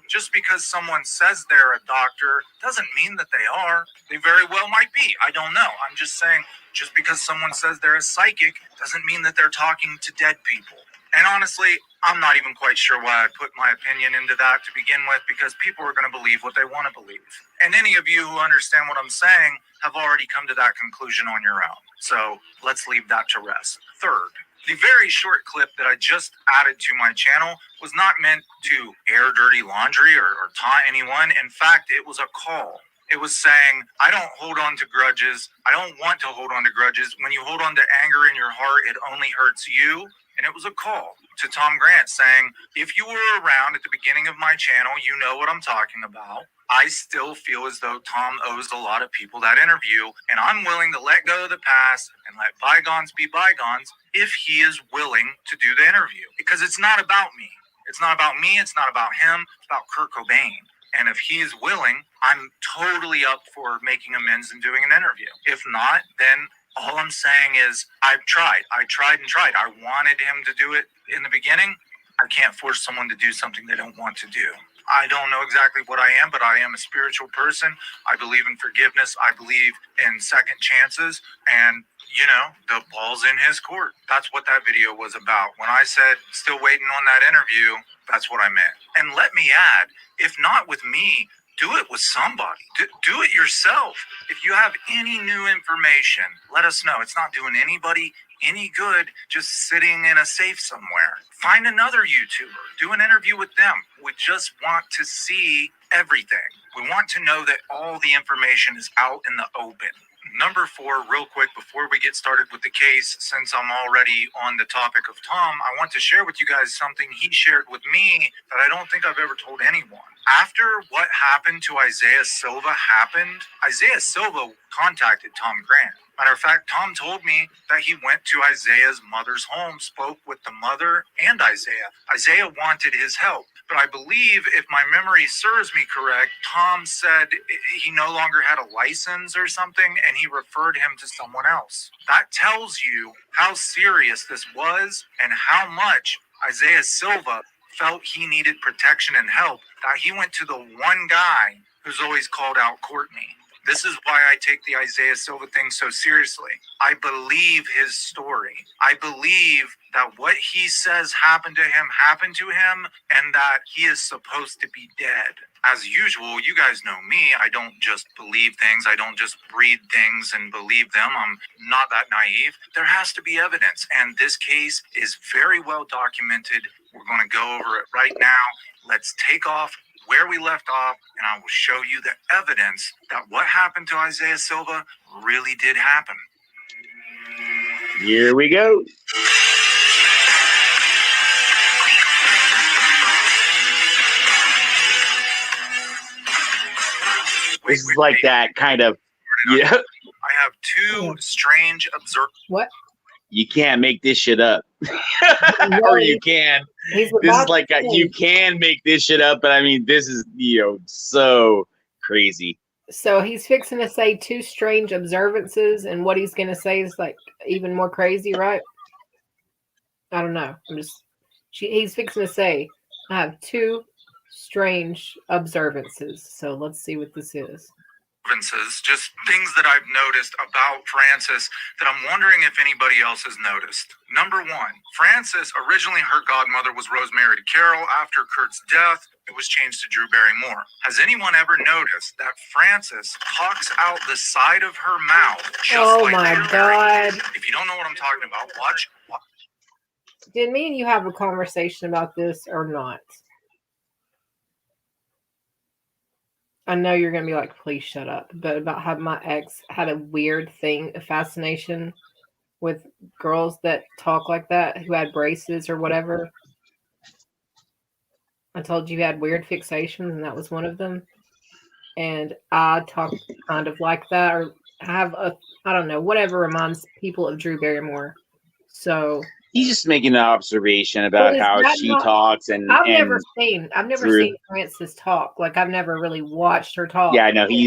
just because someone says they're a doctor doesn't mean that they are. They very well might be. I don't know. I'm just saying, just because someone says they're a psychic doesn't mean that they're talking to dead people. And honestly, I'm not even quite sure why I put my opinion into that to begin with, because people are going to believe what they want to believe. And any of you who understand what I'm saying have already come to that conclusion on your own. So let's leave that to rest. Third, the very short clip that I just added to my channel was not meant to air dirty laundry or taunt anyone. In fact, it was a call. It was saying, I don't hold on to grudges. I don't want to hold on to grudges. When you hold on to anger in your heart, it only hurts you. And it was a call to Tom Grant saying, if you were around at the beginning of my channel, you know what I'm talking about. I still feel as though Tom owes a lot of people that interview, and I'm willing to let go of the past and let bygones be bygones if he is willing to do the interview. Because it's not about me. It's not about me. It's not about him. It's about Kurt Cobain. And if he is willing, I'm totally up for making amends and doing an interview. If not, then all I'm saying is I've tried. I tried and tried. I wanted him to do it in the beginning. I can't force someone to do something they don't want to do. I don't know exactly what I am, but I am a spiritual person. I believe in forgiveness. I believe in second chances. And, you know, the ball's in his court. That's what that video was about. When I said still waiting on that interview, that's what I meant. And let me add, if not with me, do it with somebody. Do it yourself. If you have any new information, let us know. It's not doing anybody any good just sitting in a safe somewhere. Find another YouTuber. Do an interview with them. We just want to see everything. We want to know that all the information is out in the open. Number 4, real quick, before we get started with the case, since I'm already on the topic of Tom, I want to share with you guys something he shared with me that I don't think I've ever told anyone. After what happened to Isaiah Silva happened, Isaiah Silva contacted Tom Grant. Matter of fact, Tom told me that he went to Isaiah's mother's home, spoke with the mother and Isaiah. Isaiah wanted his help. But I believe, if my memory serves me correct, Tom said he no longer had a license or something, and he referred him to someone else. That tells you how serious this was and how much Isaiah Silva felt he needed protection and help, that he went to the one guy who's always called out Courtney. This is why I take the Isaiah Silva thing so seriously. I believe his story. I believe that what he says happened to him, and that he is supposed to be dead. As usual, you guys know me. I don't just believe things. I don't just read things and believe them. I'm not that naive. There has to be evidence, and this case is very well documented. We're going to go over it right now. Let's take off where we left off, and I will show you the evidence that what happened to Isaiah Silva really did happen. Here we go. This is like that kind of, yeah. I have 2 strange observations. What? You can't make this shit up. Or you can. This is like you can make this shit up, but I mean, this is, so crazy. So he's fixing to say 2 strange observances, and what he's going to say is like even more crazy, right? I don't know. He's fixing to say, I have 2 strange observances. So let's see what this is. Just things that I've noticed about Frances that I'm wondering if anybody else has noticed. Number 1, Frances, originally her godmother was Rosemary Carroll. After Kurt's death, it was changed to Drew Barrymore. Has anyone ever noticed that Frances talks out the side of her mouth? Oh my God. If you don't know what I'm talking about, watch. Did me and you have a conversation about this or not? I know you're going to be like, please shut up. But about how my ex had a weird thing, a fascination with girls that talk like that, who had braces or whatever. I told you had weird fixations, and that was one of them. And I talk kind of like that, or have I don't know, whatever reminds people of Drew Barrymore. So he's just making an observation about how she talks, and I've never seen Frances talk. Like, I've never really watched her talk. Yeah, I know he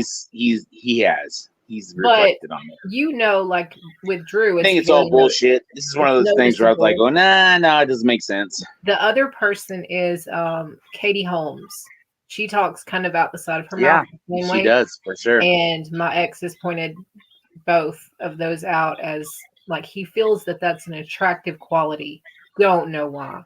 has. He's reflected on it. Like with Drew, I think it's all bullshit. This is one of those things where I was like, "Oh, no, it doesn't make sense." The other person is Katie Holmes. She talks kind of out the side of her mouth. Yeah, she does for sure. And my ex has pointed both of those out as like he feels that that's an attractive quality. Don't know why,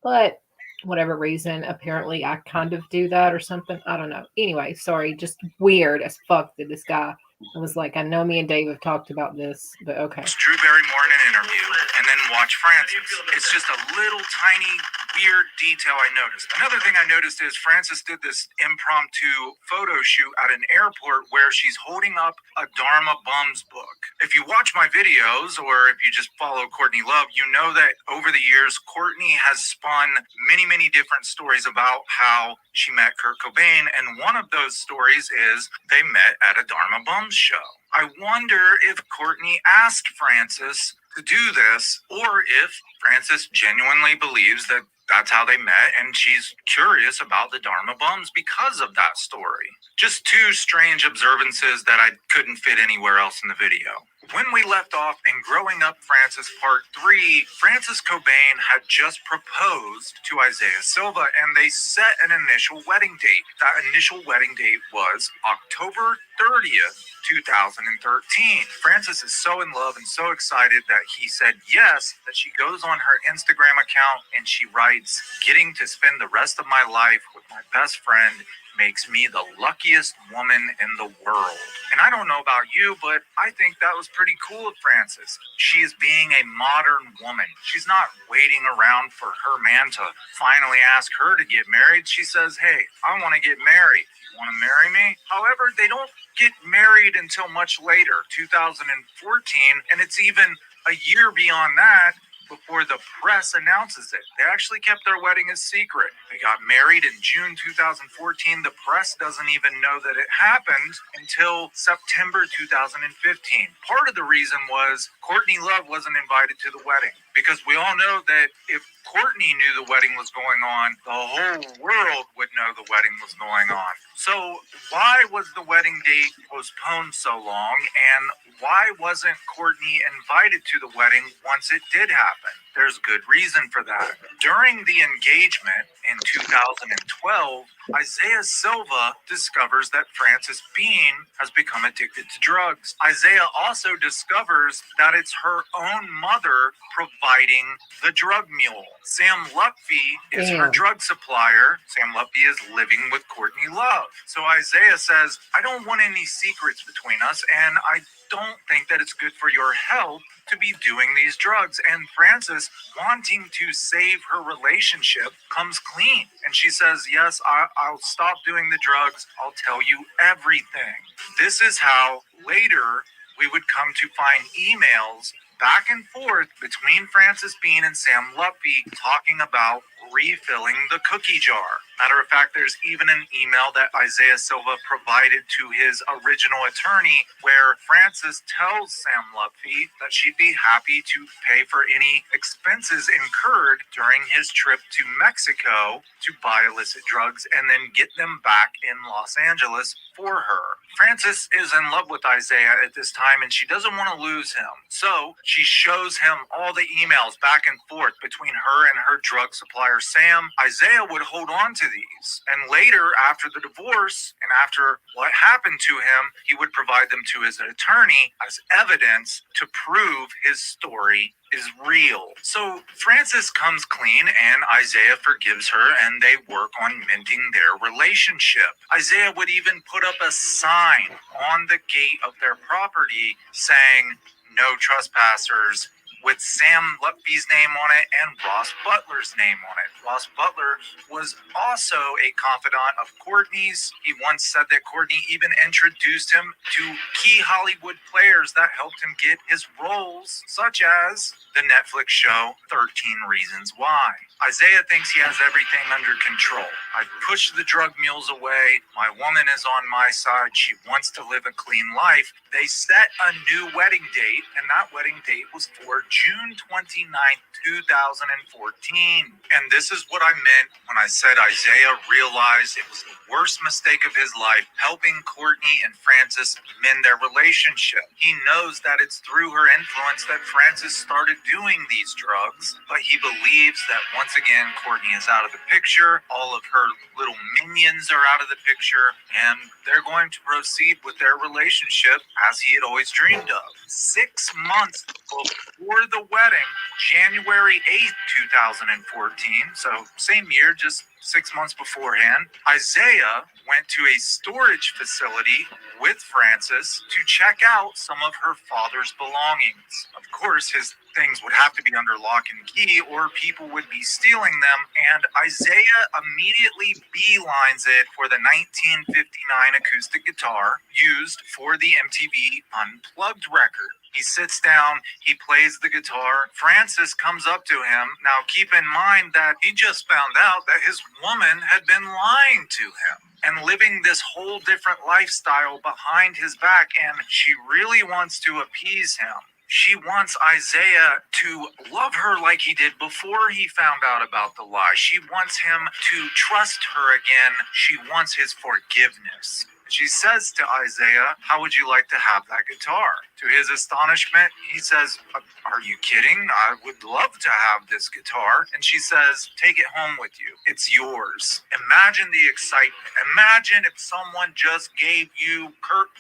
but whatever reason, apparently I kind of do that or something. I don't know. Anyway, sorry, just weird as fuck that this guy was like, I know me and Dave have talked about this, but okay. Drew Barrymore in an interview, and then watch Frances. It's just a little tiny weird detail I noticed. Another thing I noticed is Frances did this impromptu photo shoot at an airport where she's holding up a Dharma Bums book. If you watch my videos, or if you just follow Courtney Love, you know that over the years, Courtney has spun many, many different stories about how she met Kurt Cobain, and one of those stories is they met at a Dharma Bums show. I wonder if Courtney asked Frances to do this, or if Frances genuinely believes that that's how they met, and she's curious about the Dharma Bums because of that story. Just two strange observances that I couldn't fit anywhere else in the video. When we left off in Growing Up Francis Part 3, Francis Cobain had just proposed to Isaiah Silva, and they set an initial wedding date. That initial wedding date was October 30th, 2013. Francis is so in love and so excited that he said yes, that she goes on her Instagram account and she writes, "Getting to spend the rest of my life with my best friend makes me the luckiest woman in the world." And I don't know about you, but I think that was pretty cool of Francis. She is being a modern woman. She's not waiting around for her man to finally ask her to get married. She says, "Hey, I want to get married. You want to marry me?" However, they don't get married until much later, 2014, and it's even a year beyond that before the press announces it. They actually kept their wedding a secret. They got married in June 2014. The press doesn't even know that it happened until September 2015. Part of the reason was Courtney Love wasn't invited to the wedding, because we all know that if Courtney knew the wedding was going on, the whole world would know the wedding was going on. So why was the wedding date postponed so long, and why wasn't Courtney invited to the wedding once it did happen? There's good reason for that. During the engagement in 2012, Isaiah Silva discovers that Frances Bean has become addicted to drugs. Isaiah also discovers that it's her own mother providing the drug mule. Sam Lupfi is her drug supplier. Sam Lupfi is living with Courtney Love. So Isaiah says, "I don't want any secrets between us, and I don't think that it's good for your health to be doing these drugs." And Frances, wanting to save her relationship, comes clean. And she says, "Yes, I'll stop doing the drugs. I'll tell you everything." This is how later we would come to find emails back and forth between Frances Bean and Sam Lupfi talking about refilling the cookie jar. Matter of fact, there's even an email that Isaiah Silva provided to his original attorney where Frances tells Sam Lupfi that she'd be happy to pay for any expenses incurred during his trip to Mexico to buy illicit drugs and then get them back in Los Angeles for her. Frances is in love with Isaiah at this time, and she doesn't want to lose him. So she shows him all the emails back and forth between her and her drug supplier, Sam. Isaiah would hold on to these. And later, after the divorce and after what happened to him, he would provide them to his attorney as evidence to prove his story is real. So Frances comes clean and Isaiah forgives her, and they work on mending their relationship. Isaiah would even put up a sign on the gate of their property saying, "No trespassers," with Sam Lupfi's name on it and Ross Butler's name on it. Ross Butler was also a confidant of Courtney's. He once said that Courtney even introduced him to key Hollywood players that helped him get his roles, such as the Netflix show 13 Reasons Why. Isaiah thinks he has everything under control. "I pushed the drug mules away. My woman is on my side. She wants to live a clean life." They set a new wedding date, and that wedding date was for June 29th, 2014. And this is what I meant when I said Isaiah realized it was the worst mistake of his life, helping Courtney and Frances mend their relationship. He knows that it's through her influence that Frances started doing these drugs, but he believes that once again Courtney is out of the picture, all of her little minions are out of the picture, and they're going to proceed with their relationship as he had always dreamed of. 6 months before the wedding, January 8th, 2014, so same year, just 6 months beforehand, Isaiah went to a storage facility with Frances to check out some of her father's belongings. Of course, his things would have to be under lock and key or people would be stealing them, and Isaiah immediately beelines it for the 1959 acoustic guitar used for the MTV Unplugged record. He sits down, he plays the guitar. Frances comes up to him. Now keep in mind that he just found out that his woman had been lying to him and living this whole different lifestyle behind his back, and she really wants to appease him. She wants Isaiah to love her like he did before he found out about the lie. She wants him to trust her again. She wants his forgiveness. She says to Isaiah, how would you like to have that guitar? To his astonishment, he says, are you kidding? I would love to have this guitar. And she says, take it home with you. It's yours. Imagine the excitement. Imagine if someone just gave you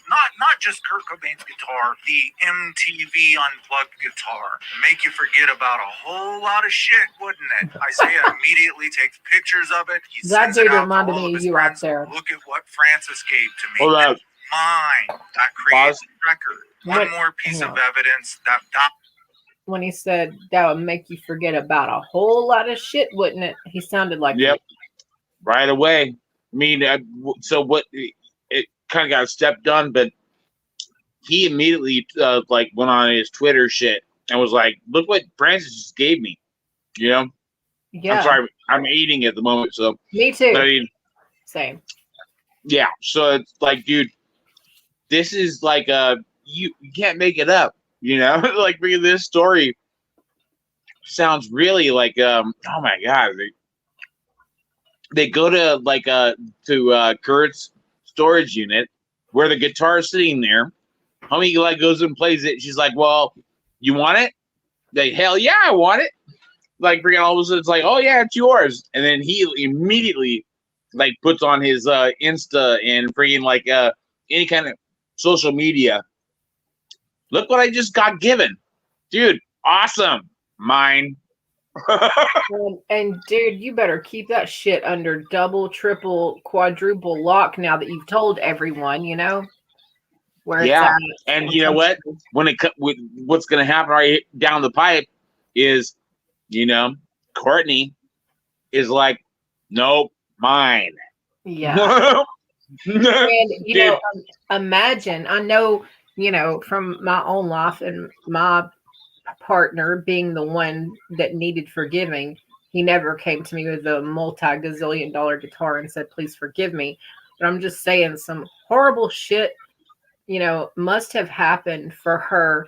not just Kurt Cobain's guitar, the MTV Unplugged guitar. Make you forget about a whole lot of shit, wouldn't it? Isaiah immediately takes pictures of it. He That sends it dude out to reminded all me of of his you right friends. there. Look at what Francis gave to me. Hold up. Mine. That creates a record. One What- more piece of yeah. evidence that When he said that would make you forget about a whole lot of shit, wouldn't it? He sounded like Yep. Right away. I mean, so what? It kind of got stepped on, but he immediately like went on his Twitter shit and was like, "Look what Francis just gave me." You know. Yeah. I'm sorry. I'm eating at the moment, so. Me too. I mean, Same. yeah. So it's like, dude, this is like you can't make it up. You know, like this story sounds really like oh my god. They go to like to Kurt's storage unit where the guitar is sitting there. Homie like goes and plays it. She's like, "Well, you want it?" Like, "Hell yeah, I want it." Like, freaking all of a sudden, it's like, "Oh yeah, it's yours." And then he immediately like puts on his Insta and freaking like any kind of social media. Look what I just got given, dude. Awesome, mine. And dude, you better keep that shit under double, triple, quadruple lock now that you've told everyone, you know, where Yeah, it's at. and you know what? When what's going to happen right down the pipe is, you know, Courtney is like, nope, mine. Yeah. And you know, imagine. I know, you know, from my own life and my partner being the one that needed forgiving, he never came to me with a multi-gazillion-dollar guitar and said, please forgive me. But I'm just saying some horrible shit, you know, must have happened for her,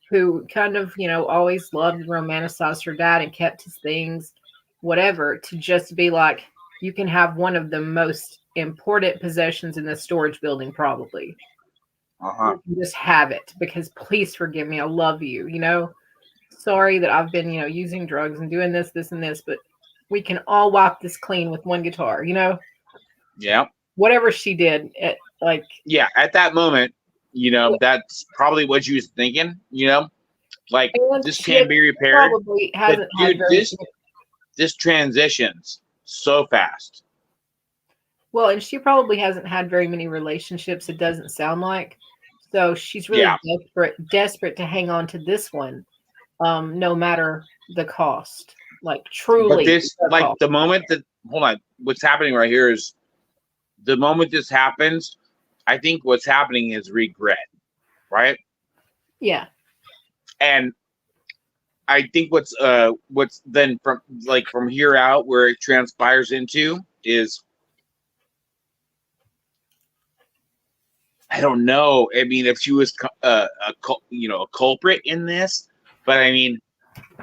who kind of, you know, always loved and romanticized her dad and kept his things, whatever, to just be like, you can have one of the most important possessions in the storage building, probably. You can just have it because please forgive me. I love you, you know. Sorry that I've been, you know, using drugs and doing this, and this, but we can all wipe this clean with one guitar, you know? Yeah. Whatever she did, like... Yeah, at that moment, you know, that's probably what she was thinking, you know? Like, this can be repaired. Probably hasn't had this transitions so fast. Well, and she probably hasn't had very many relationships, it doesn't sound like. So she's really desperate to hang on to this one. No matter the cost, like truly. But this, like the moment that, hold on, what's happening right here is the moment this happens, I think what's happening is regret, right? Yeah. And I think what's then from here out where it transpires into is, I don't know. I mean, if she was a culprit in this. But I mean,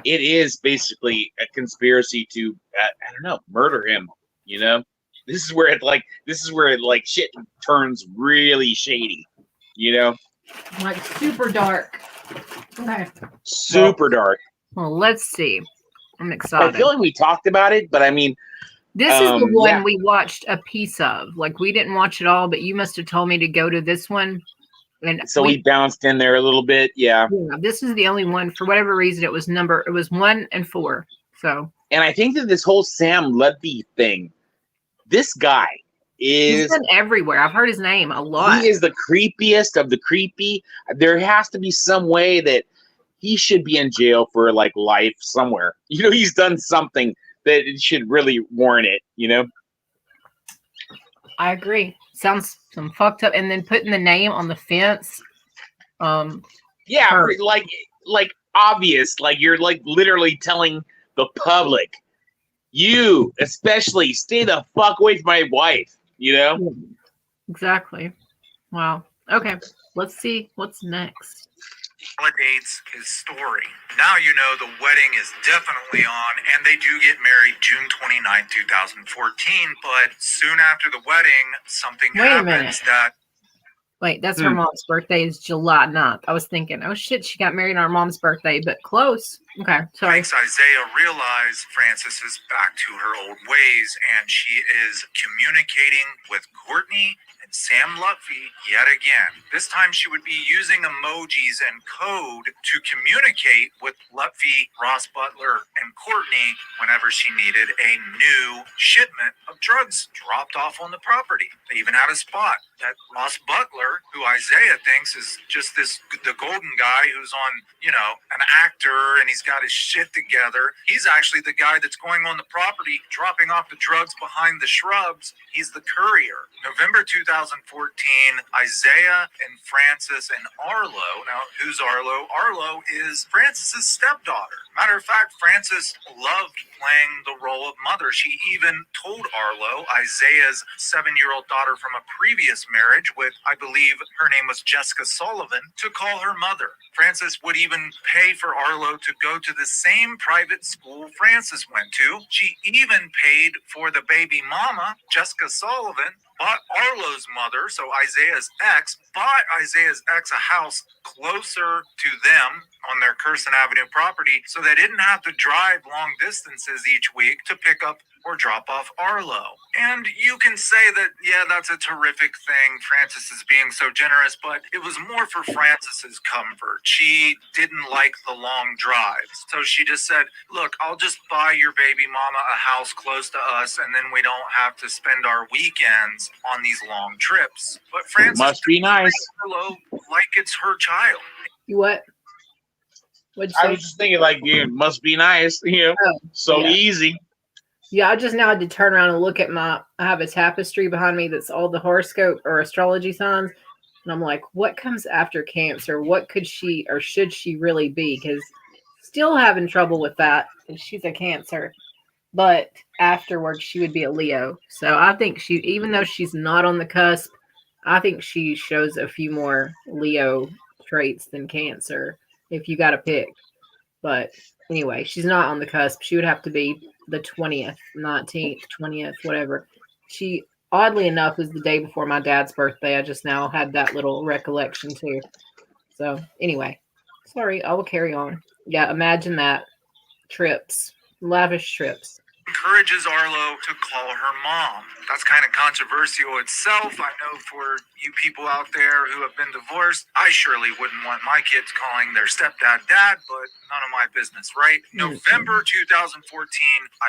it is basically a conspiracy to, I don't know, murder him. You know, this is where it shit turns really shady. You know, like super dark. Okay. Super dark. Well, let's see. I'm excited. I feel like we talked about it, but I mean, this is the one we watched a piece of. Like, we didn't watch it all, but you must have told me to go to this one. And so we bounced in there a little bit. Yeah. This is the only one, for whatever reason, it was 1 and 4. So. And I think that this whole Sam Ludwig thing, this guy he's been everywhere. I've heard his name a lot. He is the creepiest of the creepy. There has to be some way that he should be in jail for like life somewhere. You know, he's done something that it should really warrant it, you know? I agree. Sounds some fucked up. And then putting the name on the fence. Yeah, like obvious. Like you're like literally telling the public, you especially stay the fuck away from my wife, you know? Exactly. Wow. Okay. Let's see what's next. validates his story. Now you know the wedding is definitely on, and they do get married June 29, 2014, but soon after the wedding, something Wait a happens minute. that... Wait, that's her mom's birthday is July 9th. I was thinking, oh shit, she got married on her mom's birthday, but close. Okay, sorry. Makes Isaiah realize Frances is back to her old ways, and she is communicating with Courtney and Sam Lutfi yet again. This time she would be using emojis and code to communicate with Lutfi, Ross Butler, and Courtney whenever she needed a new shipment of drugs dropped off on the property. They even had a spot that Ross Butler, who Isaiah thinks is just the golden guy who's on, an actor and he's got his shit together. He's actually the guy that's going on the property, dropping off the drugs behind the shrubs. He's the courier. November 2014, Isaiah and Frances and Arlo. Now, who's Arlo? Arlo is Frances's stepdaughter. Matter of fact, Frances loved playing the role of mother. She even told Arlo, Isaiah's 7-year-old daughter from a previous marriage with, I believe her name was Jessica Sullivan, to call her mother. Frances would even pay for Arlo to go to the same private school Frances went to. She even paid for the baby mama, Jessica Sullivan, bought Arlo's mother, so Isaiah's ex, bought Isaiah's ex a house closer to them on their Curson Avenue property so they didn't have to drive long distances each week to pick up or drop off Arlo. And you can say that, yeah, that's a terrific thing. Frances is being so generous, but it was more for Frances's comfort. She didn't like the long drives. So she just said, look, I'll just buy your baby mama a house close to us, and then we don't have to spend our weekends on these long trips. But Frances must be nice. Arlo like it's her child. You what? What'd you I say? was just thinking, like, it must be nice, so yeah. easy. Yeah, I just now had to turn around and look at I have a tapestry behind me that's all the horoscope or astrology signs. And I'm like, what comes after Cancer? What could she or should she really be? Because still having trouble with that. And she's a Cancer. But afterwards, she would be a Leo. So I think even though she's not on the cusp, I think she shows a few more Leo traits than Cancer if you got to pick. But anyway, she's not on the cusp. She would have to be the 20th, 19th, 20th, whatever. She, oddly enough, was the day before my dad's birthday. I just now had that little recollection too. So anyway, sorry, I will carry on. Yeah, imagine that. Trips, lavish trips. Encourages Arlo to call her mom. That's kind of controversial itself. I know for you people out there who have been divorced, I surely wouldn't want my kids calling their stepdad dad, but none of my business, right? November 2014,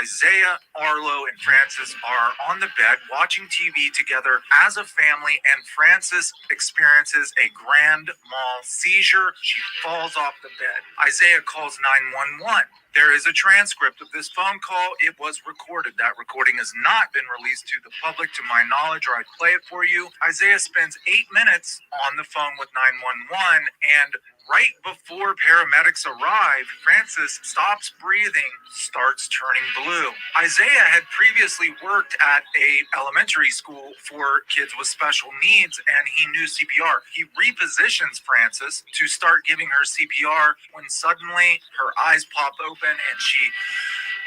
Isaiah, Arlo, and Frances are on the bed watching TV together as a family, and Frances experiences a grand mal seizure. She falls off the bed. Isaiah calls 911. There is a transcript of this phone call. It was recorded. That recording has not been released to the public, to my knowledge, or I'd play it for you. Isaiah spends 8 minutes on the phone with 911, and right before paramedics arrive, Frances stops breathing, starts turning blue. Isaiah had previously worked at a elementary school for kids with special needs, and he knew CPR. He repositions Frances to start giving her CPR when suddenly her eyes pop open and she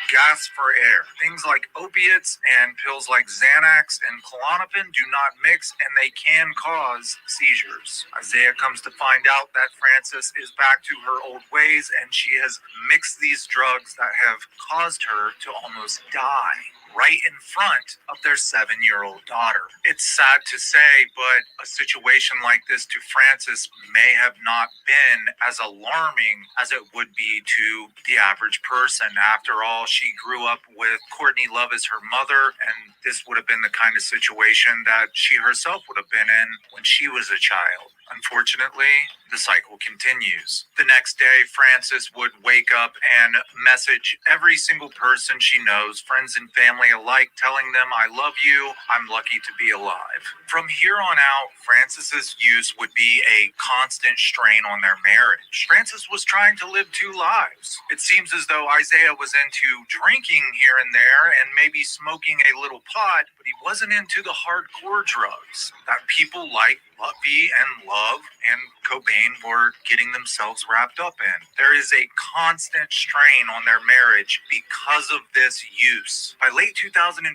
gasps for air. Things like opiates and pills like Xanax and Klonopin do not mix, and they can cause seizures. Isaiah comes to find out that Frances is back to her old ways, and she has mixed these drugs that have caused her to almost die right in front of their 7-year-old daughter. It's sad to say, but a situation like this to Frances may have not been as alarming as it would be to the average person. After all, she grew up with Courtney Love as her mother, and this would have been the kind of situation that she herself would have been in when she was a child. Unfortunately, the cycle continues. The next day, Frances would wake up and message every single person she knows, friends and family alike, telling them, I love you, I'm lucky to be alive. From here on out, Frances's use would be a constant strain on their marriage. Frances was trying to live 2 lives. It seems as though Isaiah was into drinking here and there and maybe smoking a little pot, but he wasn't into the hardcore drugs that people like Buffy and Love and Cobain were getting themselves wrapped up in. There is a constant strain on their marriage because of this use. By late 2015,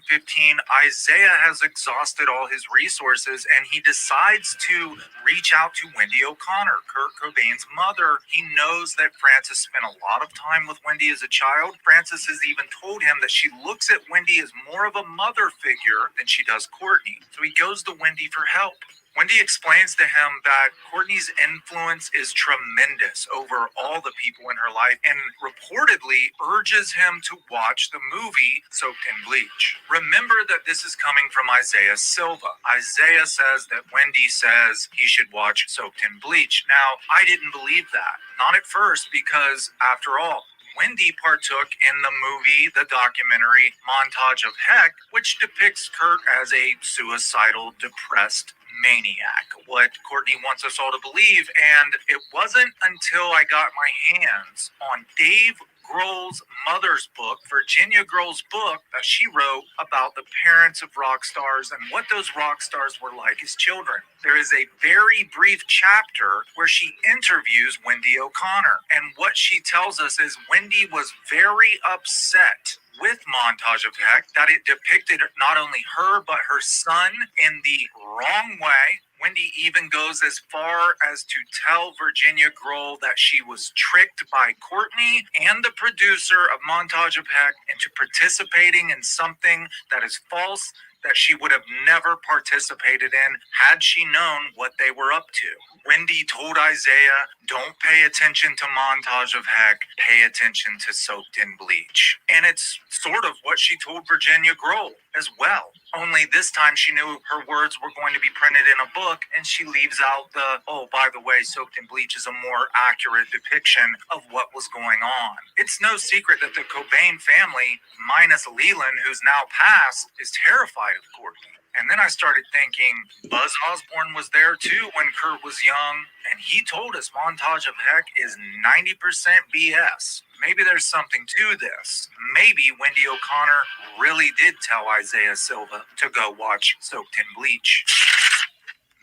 Isaiah has exhausted all his resources and he decides to reach out to Wendy O'Connor, Kurt Cobain's mother. He knows that Frances spent a lot of time with Wendy as a child. Frances has even told him that she looks at Wendy as more of a mother figure than she does Courtney. So he goes to Wendy for help. Wendy explains to him that Courtney's influence is tremendous over all the people in her life and reportedly urges him to watch the movie Soaked in Bleach. Remember that this is coming from Isaiah Silva. Isaiah says that Wendy says he should watch Soaked in Bleach. Now, I didn't believe that. Not at first, because after all, Wendy partook in the movie, the documentary Montage of Heck, which depicts Kurt as a suicidal, depressed maniac, what Courtney wants us all to believe. And it wasn't until I got my hands on Dave Grohl's mother's book, Virginia Grohl's book, that she wrote about the parents of rock stars and what those rock stars were like as children. There is a very brief chapter where she interviews Wendy O'Connor. And what she tells us is Wendy was very upset with Montage of Heck that it depicted not only her but her son in the wrong way. Wendy even goes as far as to tell Virginia Grohl that she was tricked by Courtney and the producer of Montage of Heck into participating in something that is false, that she would have never participated in had she known what they were up to. Wendy told Isaiah, don't pay attention to Montage of Heck, pay attention to Soaked in Bleach. And it's sort of what she told Virginia Grohl as well. Only this time she knew her words were going to be printed in a book, and she leaves out the, oh, by the way, Soaked in Bleach is a more accurate depiction of what was going on. It's no secret that the Cobain family, minus Leland, who's now passed, is terrified of Courtney. And then I started thinking, Buzz Osborne was there too when Kurt was young, and he told us Montage of Heck is 90% BS. Maybe there's something to this. Maybe Wendy O'Connor really did tell Isaiah Silva to go watch Soaked in Bleach.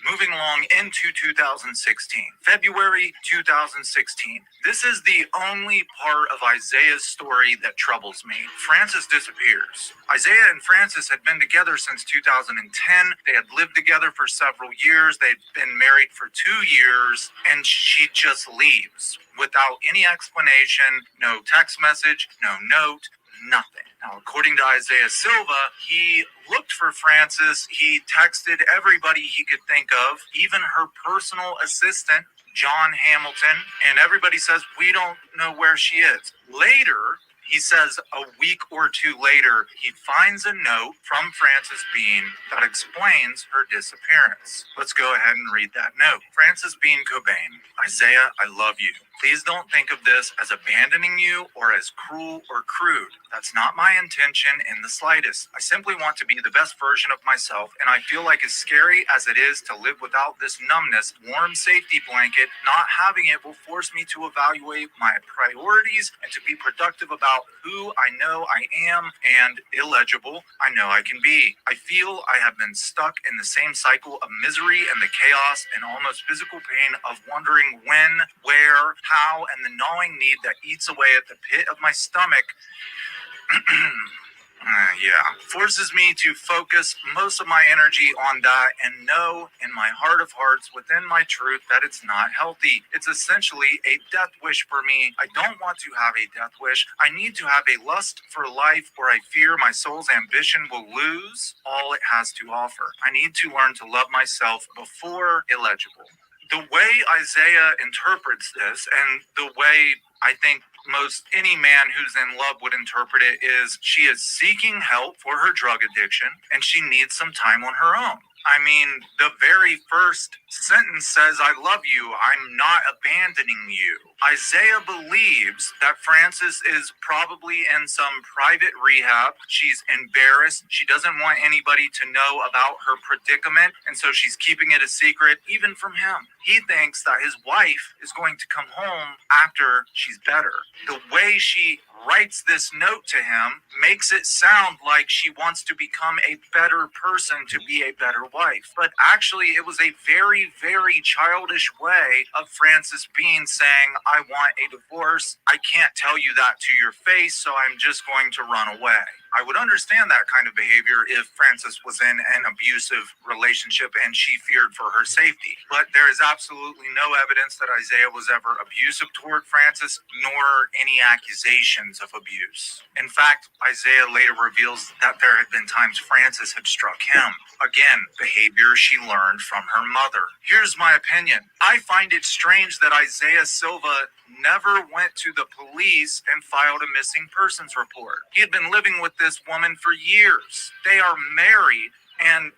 Moving along into 2016, February 2016. This is the only part of Isaiah's story that troubles me. Frances disappears. Isaiah and Frances had been together since 2010. They had lived together for several years. They'd been married for 2 years, and she just leaves without any explanation, no text message, no note, nothing. Now, according to Isaiah Silva, he looked for Frances. He texted everybody he could think of, even her personal assistant, John Hamilton, and everybody says, we don't know where she is. Later, he says a week or two later, he finds a note from Frances Bean that explains her disappearance. Let's go ahead and read that note. Frances Bean Cobain, Isaiah, I love you. Please don't think of this as abandoning you or as cruel or crude. That's not my intention in the slightest. I simply want to be the best version of myself, and I feel like as scary as it is to live without this numbness, warm safety blanket, not having it will force me to evaluate my priorities and to be productive about who I know I am and illegible I know I can be. I feel I have been stuck in the same cycle of misery and the chaos and almost physical pain of wondering when, where, how, and the gnawing need that eats away at the pit of my stomach forces me to focus most of my energy on that and know in my heart of hearts within my truth that it's not healthy. It's essentially a death wish for me. I don't want to have a death wish. I need to have a lust for life where I fear my soul's ambition will lose all it has to offer. I need to learn to love myself before illegible. The way Isaiah interprets this, and the way I think most any man who's in love would interpret it, is she is seeking help for her drug addiction and she needs some time on her own. I mean, the very first sentence says, I love you, I'm not abandoning you. Isaiah believes that Frances is probably in some private rehab. She's embarrassed. She doesn't want anybody to know about her predicament, and so she's keeping it a secret, even from him. He thinks that his wife is going to come home after she's better. The way she writes this note to him makes it sound like she wants to become a better person to be a better wife. wife. But actually, it was a very, very childish way of Frances Bean saying, I want a divorce. I can't tell you that to your face, so I'm just going to run away. I would understand that kind of behavior if Frances was in an abusive relationship and she feared for her safety. But there is absolutely no evidence that Isaiah was ever abusive toward Frances, nor any accusations of abuse. In fact, Isaiah later reveals that there had been times Frances had struck him. Again, behavior she learned from her mother. Here's my opinion. I find it strange that Isaiah Silva never went to the police and filed a missing persons report. He had been living with this woman for years. They are married, and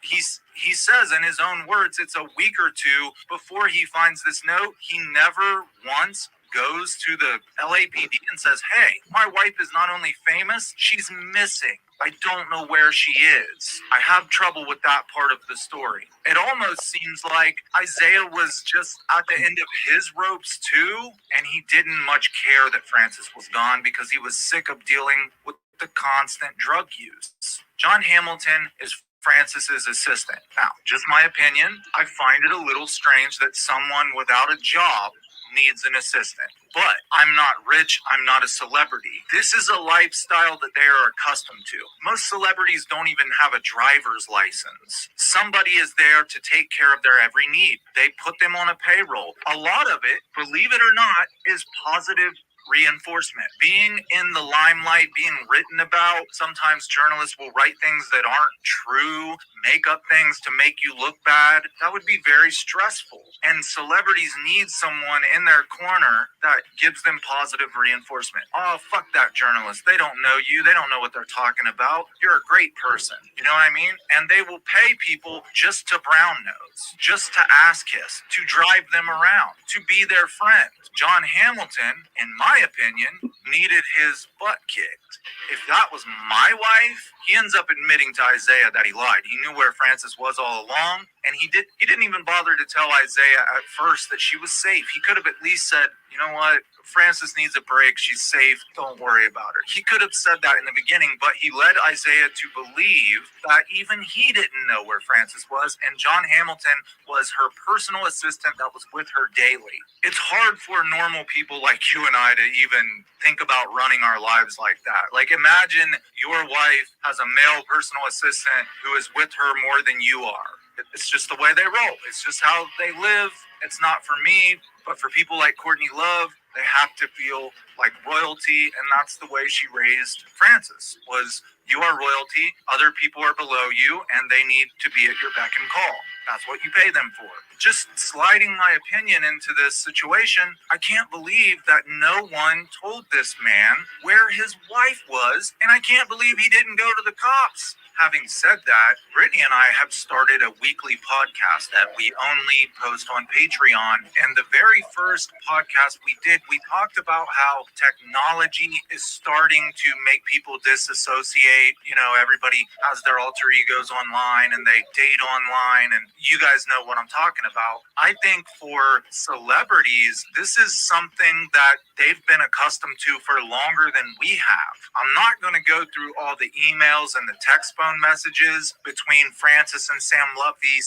he says in his own words, it's a week or two before he finds this note. He never once goes to the LAPD and says, hey, my wife is not only famous, she's missing. I don't know where she is. I have trouble with that part of the story. It almost seems like Isaiah was just at the end of his ropes too, and he didn't much care that Frances was gone because he was sick of dealing with the constant drug use. John Hamilton is Frances's assistant. Now, just my opinion, I find it a little strange that someone without a job needs an assistant. But I'm not rich, I'm not a celebrity. This is a lifestyle that they are accustomed to. Most celebrities don't even have a driver's license. Somebody is there to take care of their every need. They put them on a payroll. A lot of it, believe it or not, is positive reinforcement. Being in the limelight, being written about, sometimes journalists will write things that aren't true, make up things to make you look bad. That would be very stressful. And celebrities need someone in their corner that gives them positive reinforcement. Oh, fuck that journalist. They don't know you. They don't know what they're talking about. You're a great person. You know what I mean? And they will pay people just to brown nose, just to ass kiss, to drive them around, to be their friend. John Hamilton, in my opinion, needed his butt kicked. If that was my wife, he ends up admitting to Isaiah that he lied. He knew where Frances was all along, and he didn't even bother to tell Isaiah at first that she was safe. He could have at least said, you know what, Frances needs a break, she's safe, don't worry about her. He could have said that in the beginning, but he led Isaiah to believe that even he didn't know where Frances was, and John Hamilton was her personal assistant that was with her daily. It's hard for normal people like you and I to even think about running our lives like that. Like, imagine your wife has a male personal assistant who is with her more than you are. It's just the way they roll. It's just how they live. It's not for me, but for people like Courtney Love, they have to feel like royalty, and that's the way she raised Frances, was you are royalty, other people are below you, and they need to be at your beck and call. That's what you pay them for. Just sliding my opinion into this situation, I can't believe that no one told this man where his wife was, and I can't believe he didn't go to the cops. Having said that, Brittany and I have started a weekly podcast that we only post on Patreon. And the very first podcast we did, we talked about how technology is starting to make people disassociate. You know, everybody has their alter egos online and they date online. And you guys know what I'm talking about. I think for celebrities, this is something that they've been accustomed to for longer than we have. I'm not going to go through all the emails and the text phone messages between Frances and Sam Lutfi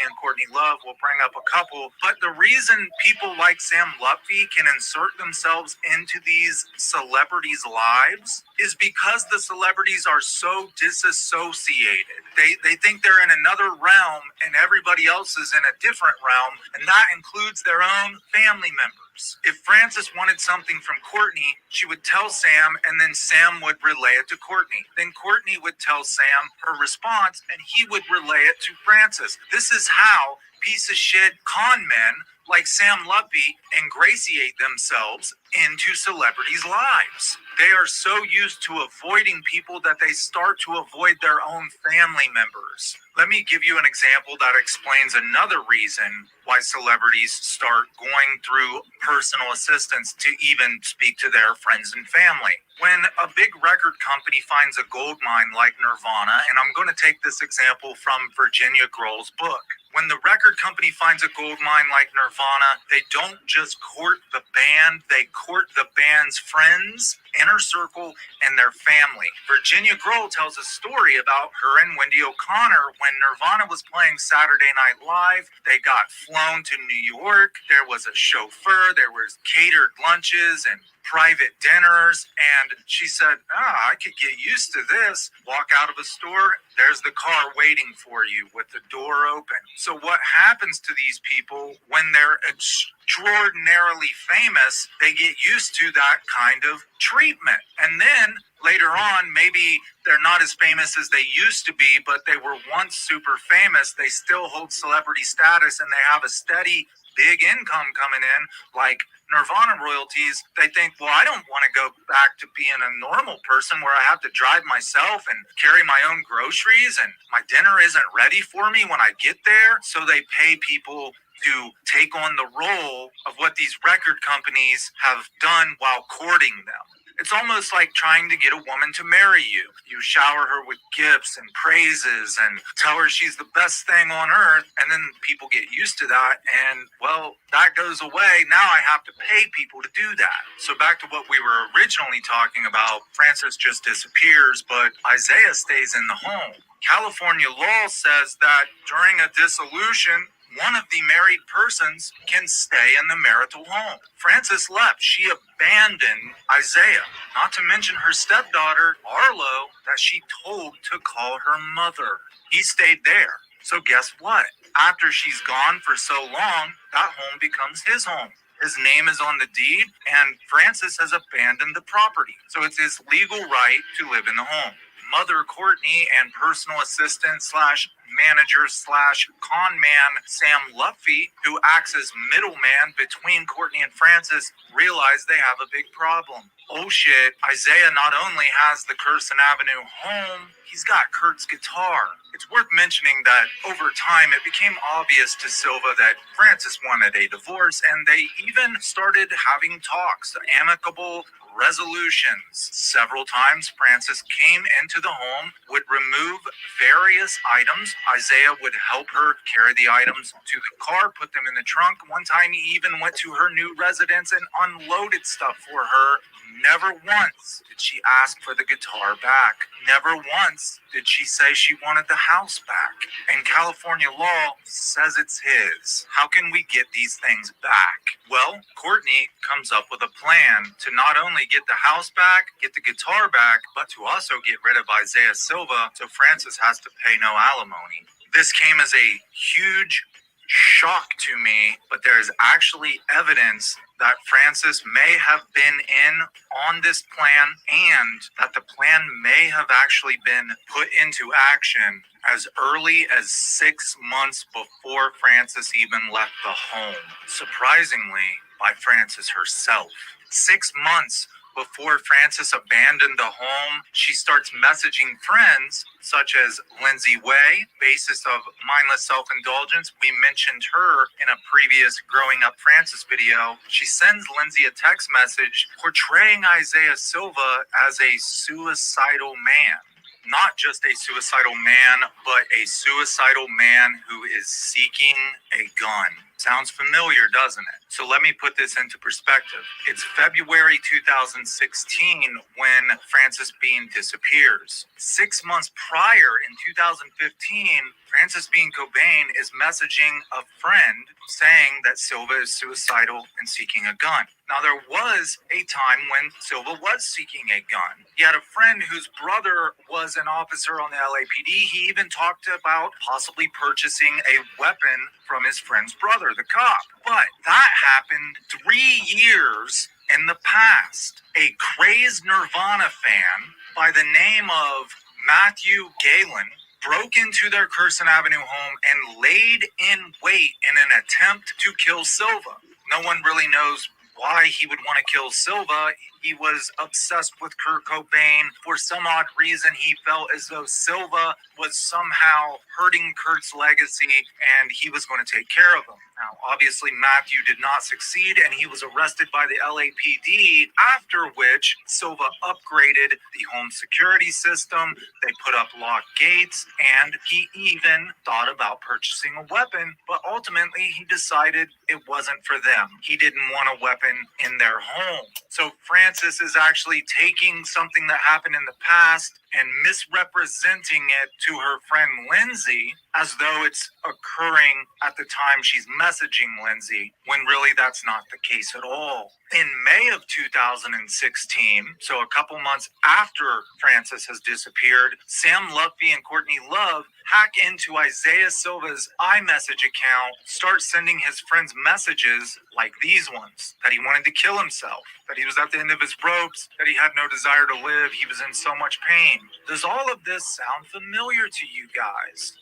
and Courtney Love. We'll bring up a couple. But the reason people like Sam Lutfi can insert themselves into these celebrities' lives is because the celebrities are so disassociated. They think they're in another realm and everybody else is in a different realm, and that includes their own family members. If Frances wanted something from Courtney, she would tell Sam, and then Sam would relay it to Courtney. Then Courtney would tell Sam her response, and he would relay it to Frances. This is how piece of shit con men like Sam Lutfi ingratiate themselves into celebrities' lives. They are so used to avoiding people that they start to avoid their own family members. Let me give you an example that explains another reason why celebrities start going through personal assistants to even speak to their friends and family. When a big record company finds a gold mine like Nirvana, and I'm going to take this example from Virginia Grohl's book. When the record company finds a gold mine like Nirvana, they don't just court the band, they court the band's friends inner circle and their family. Virginia Grohl tells a story about her and Wendy O'Connor when Nirvana was playing Saturday Night Live. They got flown to New York. There was a chauffeur. There was catered lunches and private dinners, and she said, I could get used to this. Walk out of a store, there's the car waiting for you with the door open. So what happens to these people when they're extraordinarily famous? They get used to that kind of treatment, and then later on, maybe they're not as famous as they used to be, but they were once super famous. They still hold celebrity status, and they have a steady big income coming in, like Nirvana royalties. They think, well, I don't want to go back to being a normal person where I have to drive myself and carry my own groceries and my dinner isn't ready for me when I get there. So they pay people to take on the role of what these record companies have done while courting them. It's almost like trying to get a woman to marry you. You shower her with gifts and praises and tell her she's the best thing on earth, and then people get used to that, and, well, that goes away. Now I have to pay people to do that. So back to what we were originally talking about, Francis just disappears, but Isaiah stays in the home. California law says that during a dissolution, one of the married persons can stay in the marital home. Frances left. She abandoned Isaiah, not to mention her stepdaughter, Arlo, that she told to call her mother. He stayed there. So guess what? After she's gone for so long, that home becomes his home. His name is on the deed, and Francis has abandoned the property. So it's his legal right to live in the home. Mother Courtney and personal assistant slash manager slash con man Sam Luffy, who acts as middleman between Courtney and Francis, realize they have a big problem. Oh shit, Isaiah not only has the Curson Avenue home, he's got Kurt's guitar. It's worth mentioning that over time it became obvious to Silva that Francis wanted a divorce, and they even started having talks, amicable resolutions. Several times Francis came into the home, would remove various items. Isaiah would help her carry the items to the car, put them in the trunk. One time he even went to her new residence and unloaded stuff for her. Never once did she ask for the guitar back. Never once did she say she wanted the house back. And California law says it's his. How can we get these things back? Well, Courtney comes up with a plan to not only get the house back, get the guitar back, but to also get rid of Isaiah Silva, so Francis has to pay no alimony. This came as a huge shock to me, but there is actually evidence that Francis may have been in on this plan, and that the plan may have actually been put into action as early as 6 months before Francis even left the home. Surprisingly, by Francis herself. 6 months before Francis abandoned the home, she starts messaging friends such as Lindsay Way, bassist of Mindless Self-Indulgence. We mentioned her in a previous Growing Up Francis video. She sends Lindsay a text message portraying Isaiah Silva as a suicidal man. Not just a suicidal man, but a suicidal man who is seeking a gun. Sounds familiar, doesn't it? So let me put this into perspective. It's February 2016 when Frances Bean disappears. 6 months prior, in 2015, Frances Bean Cobain is messaging a friend saying that Silva is suicidal and seeking a gun. Now, there was a time when Silva was seeking a gun. He had a friend whose brother was an officer on the LAPD. He even talked about possibly purchasing a weapon from his friend's brother, the cop. But that happened 3 years in the past. A crazed Nirvana fan by the name of Matthew Galen broke into their Curson Avenue home and laid in wait in an attempt to kill Silva. No one really knows why he would want to kill Silva. He was obsessed with Kurt Cobain. For some odd reason, he felt as though Silva was somehow hurting Kurt's legacy and he was going to take care of him. Now, obviously, Matthew did not succeed and he was arrested by the LAPD, after which Silva upgraded the home security system. They put up locked gates, and he even thought about purchasing a weapon, but ultimately he decided it wasn't for them. He didn't want a weapon in their home. So Francis Frances is actually taking something that happened in the past and misrepresenting it to her friend Lindsay as though it's occurring at the time she's messaging Lindsay, when really that's not the case at all. In May of 2016, so a couple months after Frances has disappeared, Sam Lutfi and Courtney Love hack into Isaiah Silva's iMessage account, start sending his friends messages like these ones, that he wanted to kill himself, that he was at the end of his ropes, that he had no desire to live, he was in so much pain. Does all of this sound familiar to you guys?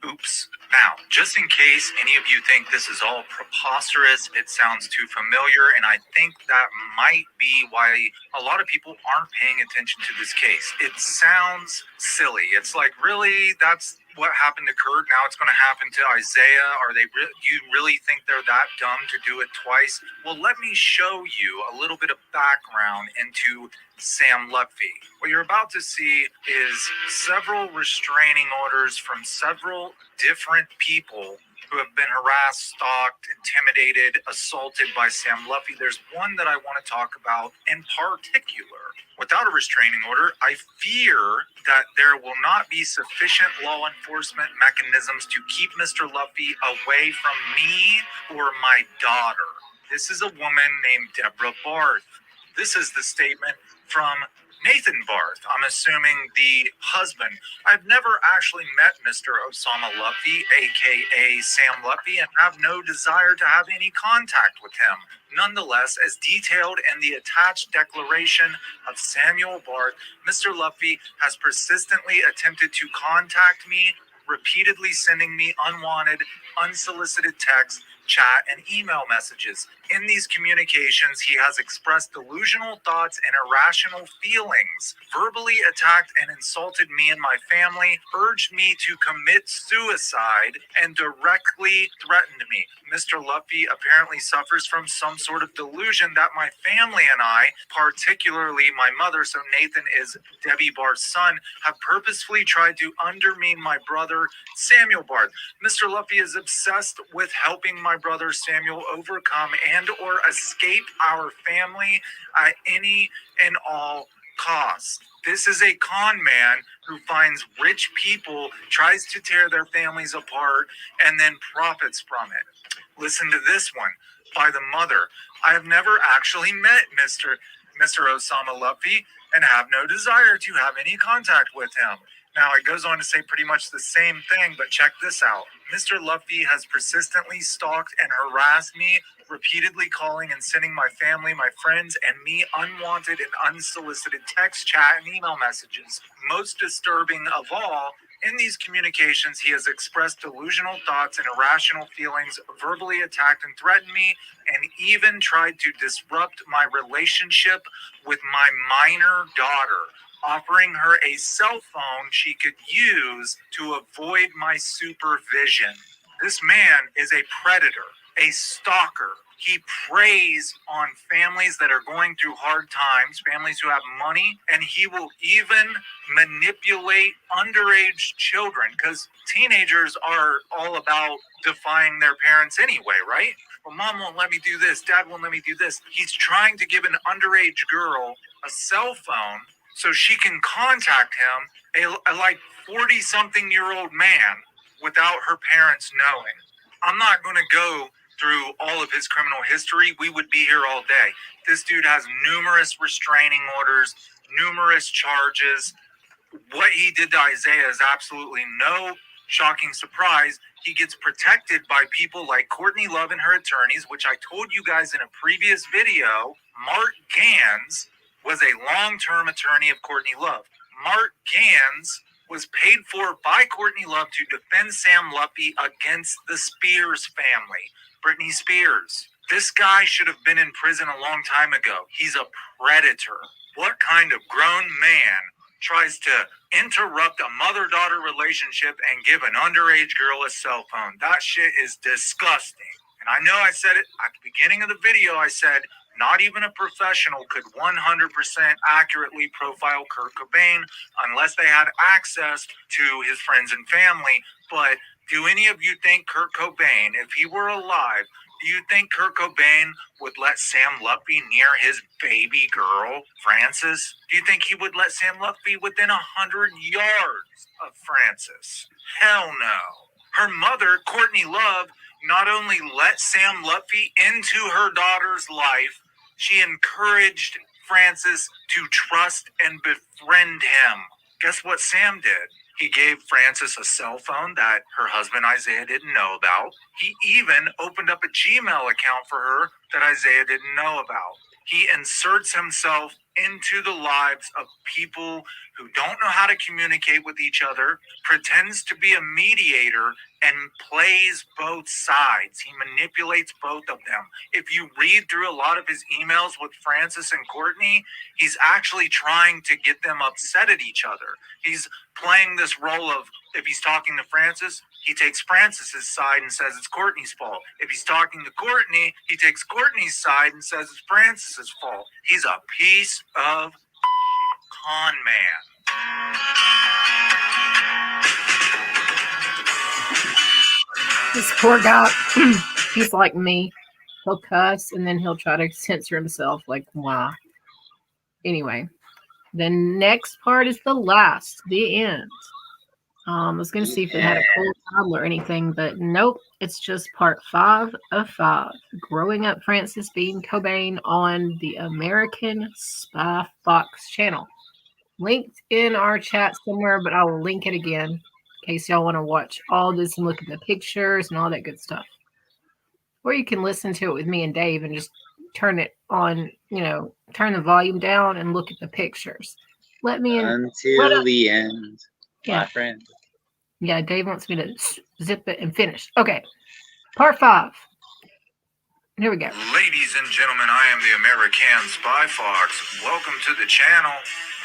Oops. Now, just in case any of you think this is all preposterous, it sounds too familiar, and I think that might be why a lot of people aren't paying attention to this case. It sounds silly. It's like, really? That's what happened to Kurt? Now it's going to happen to Isaiah? Are they? You really think they're that dumb to do it twice? Well, let me show you a little bit of background into Sam Lutfi. What you're about to see is several restraining orders from several different people who have been harassed, stalked, intimidated, assaulted by Sam Lutfi. There's one that I want to talk about in particular. Without a restraining order, I fear that there will not be sufficient law enforcement mechanisms to keep Mr. Lutfi away from me or my daughter. This is a woman named Deborah Barth. This is the statement from Nathan Barth, I'm assuming the husband. I've never actually met Mr. Osama Lutfi, aka Sam Lutfi, and have no desire to have any contact with him. Nonetheless, as detailed in the attached declaration of Samuel Barth, Mr. Lutfi has persistently attempted to contact me, repeatedly sending me unwanted, unsolicited texts, chat, and email messages. In these communications, he has expressed delusional thoughts and irrational feelings, verbally attacked and insulted me and my family, urged me to commit suicide, and directly threatened me. Mr. Lutfi apparently suffers from some sort of delusion that my family and I, particularly my mother, so Nathan is Debbie Barth's son, have purposefully tried to undermine my brother, Samuel Barth. Mr. Lutfi is obsessed with helping my brother Samuel overcome and or escape our family at any and all costs. This is a con man who finds rich people, tries to tear their families apart, and then profits from it. Listen to this one by the mother. I have never actually met Mr. Osama Lutfi and have no desire to have any contact with him. Now, it goes on to say pretty much the same thing, but check this out. Mr. Lutfi has persistently stalked and harassed me, repeatedly calling and sending my family, my friends, and me unwanted and unsolicited text, chat, and email messages. Most disturbing of all, in these communications, he has expressed delusional thoughts and irrational feelings, verbally attacked and threatened me, and even tried to disrupt my relationship with my minor daughter, offering her a cell phone she could use to avoid my supervision. This man is a predator, a stalker. He preys on families that are going through hard times, families who have money, and he will even manipulate underage children, because teenagers are all about defying their parents anyway, right? Well, mom won't let me do this, dad won't let me do this. He's trying to give an underage girl a cell phone so she can contact him, a like 40-something-year-old man, without her parents knowing. I'm not going to go through all of his criminal history. We would be here all day. This dude has numerous restraining orders, numerous charges. What he did to Isaiah is absolutely no shocking surprise. He gets protected by people like Courtney Love and her attorneys, which I told you guys in a previous video. Mark Gans was a long-term attorney of Courtney Love. Mark Gans was paid for by Courtney Love to defend Sam Lutfi against the Spears family. Britney Spears. This guy should have been in prison a long time ago. He's a predator. What kind of grown man tries to interrupt a mother-daughter relationship and give an underage girl a cell phone? That shit is disgusting. And I know I said it at the beginning of the video. I said not even a professional could 100% accurately profile Kurt Cobain unless they had access to his friends and family. But do any of you think Kurt Cobain, if he were alive, Do you think Kurt Cobain would let Sam Lutfi near his baby girl, Frances? Do you think he would let Sam Lutfi within 100 yards of Frances? Hell no. Her mother, Courtney Love, not only let Sam Lutfi into her daughter's life, she encouraged Frances to trust and befriend him. Guess what Sam did? He gave Frances a cell phone that her husband Isaiah didn't know about. He even opened up a Gmail account for her that Isaiah didn't know about. He inserts himself into the lives of people who don't know how to communicate with each other, pretends to be a mediator, and plays both sides. He manipulates both of them. If you read through a lot of his emails with Frances and Courtney, he's actually trying to get them upset at each other. He's playing this role of, if he's talking to Frances, he takes Frances's side and says it's Courtney's fault. If he's talking to Courtney, he takes Courtney's side and says it's Frances's fault. He's a piece of con man. This poor guy, he's like me. He'll cuss and then he'll try to censor himself. Like, wow. Anyway, the next part is the last, the end. I was going to see if it had a cool title or anything, but nope. It's just part 5 of 5. Growing Up Frances Bean Cobain on the American Spy Fox channel. Linked in our chat somewhere, but I will link it again in case y'all want to watch all this and look at the pictures and all that good stuff. Or you can listen to it with me and Dave and just turn it on, turn the volume down and look at the pictures. Let me in. Until the end, Yeah. my friend. Yeah, Dave wants me to zip it and finish. Okay, part 5. Here we go. Ladies and gentlemen, I am the American Spy Fox. Welcome to the channel.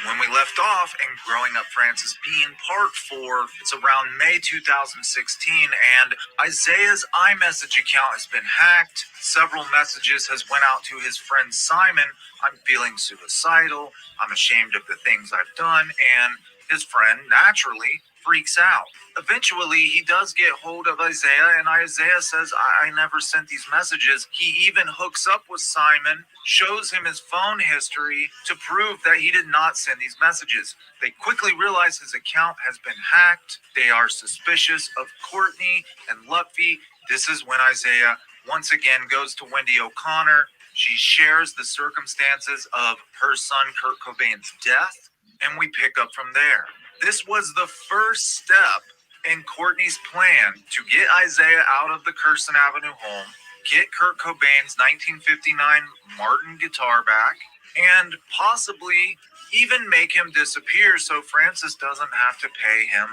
When we left off in Growing Up Frances Bean Part 4, it's around May 2016, and Isaiah's iMessage account has been hacked. Several messages has went out to his friend Simon. I'm feeling suicidal. I'm ashamed of the things I've done, and his friend, naturally, freaks out. Eventually, he does get hold of Isaiah, and Isaiah says, I never sent these messages. He even hooks up with Simon, shows him his phone history to prove that he did not send these messages. They quickly realize his account has been hacked. They are suspicious of Courtney and Lutfi. This is when Isaiah once again goes to Wendy O'Connor. She shares the circumstances of her son Kurt Cobain's death, and we pick up from there. This was the first step in Courtney's plan to get Isaiah out of the Kirsten Avenue home, get Kurt Cobain's 1959 Martin guitar back, and possibly even make him disappear so Frances doesn't have to pay him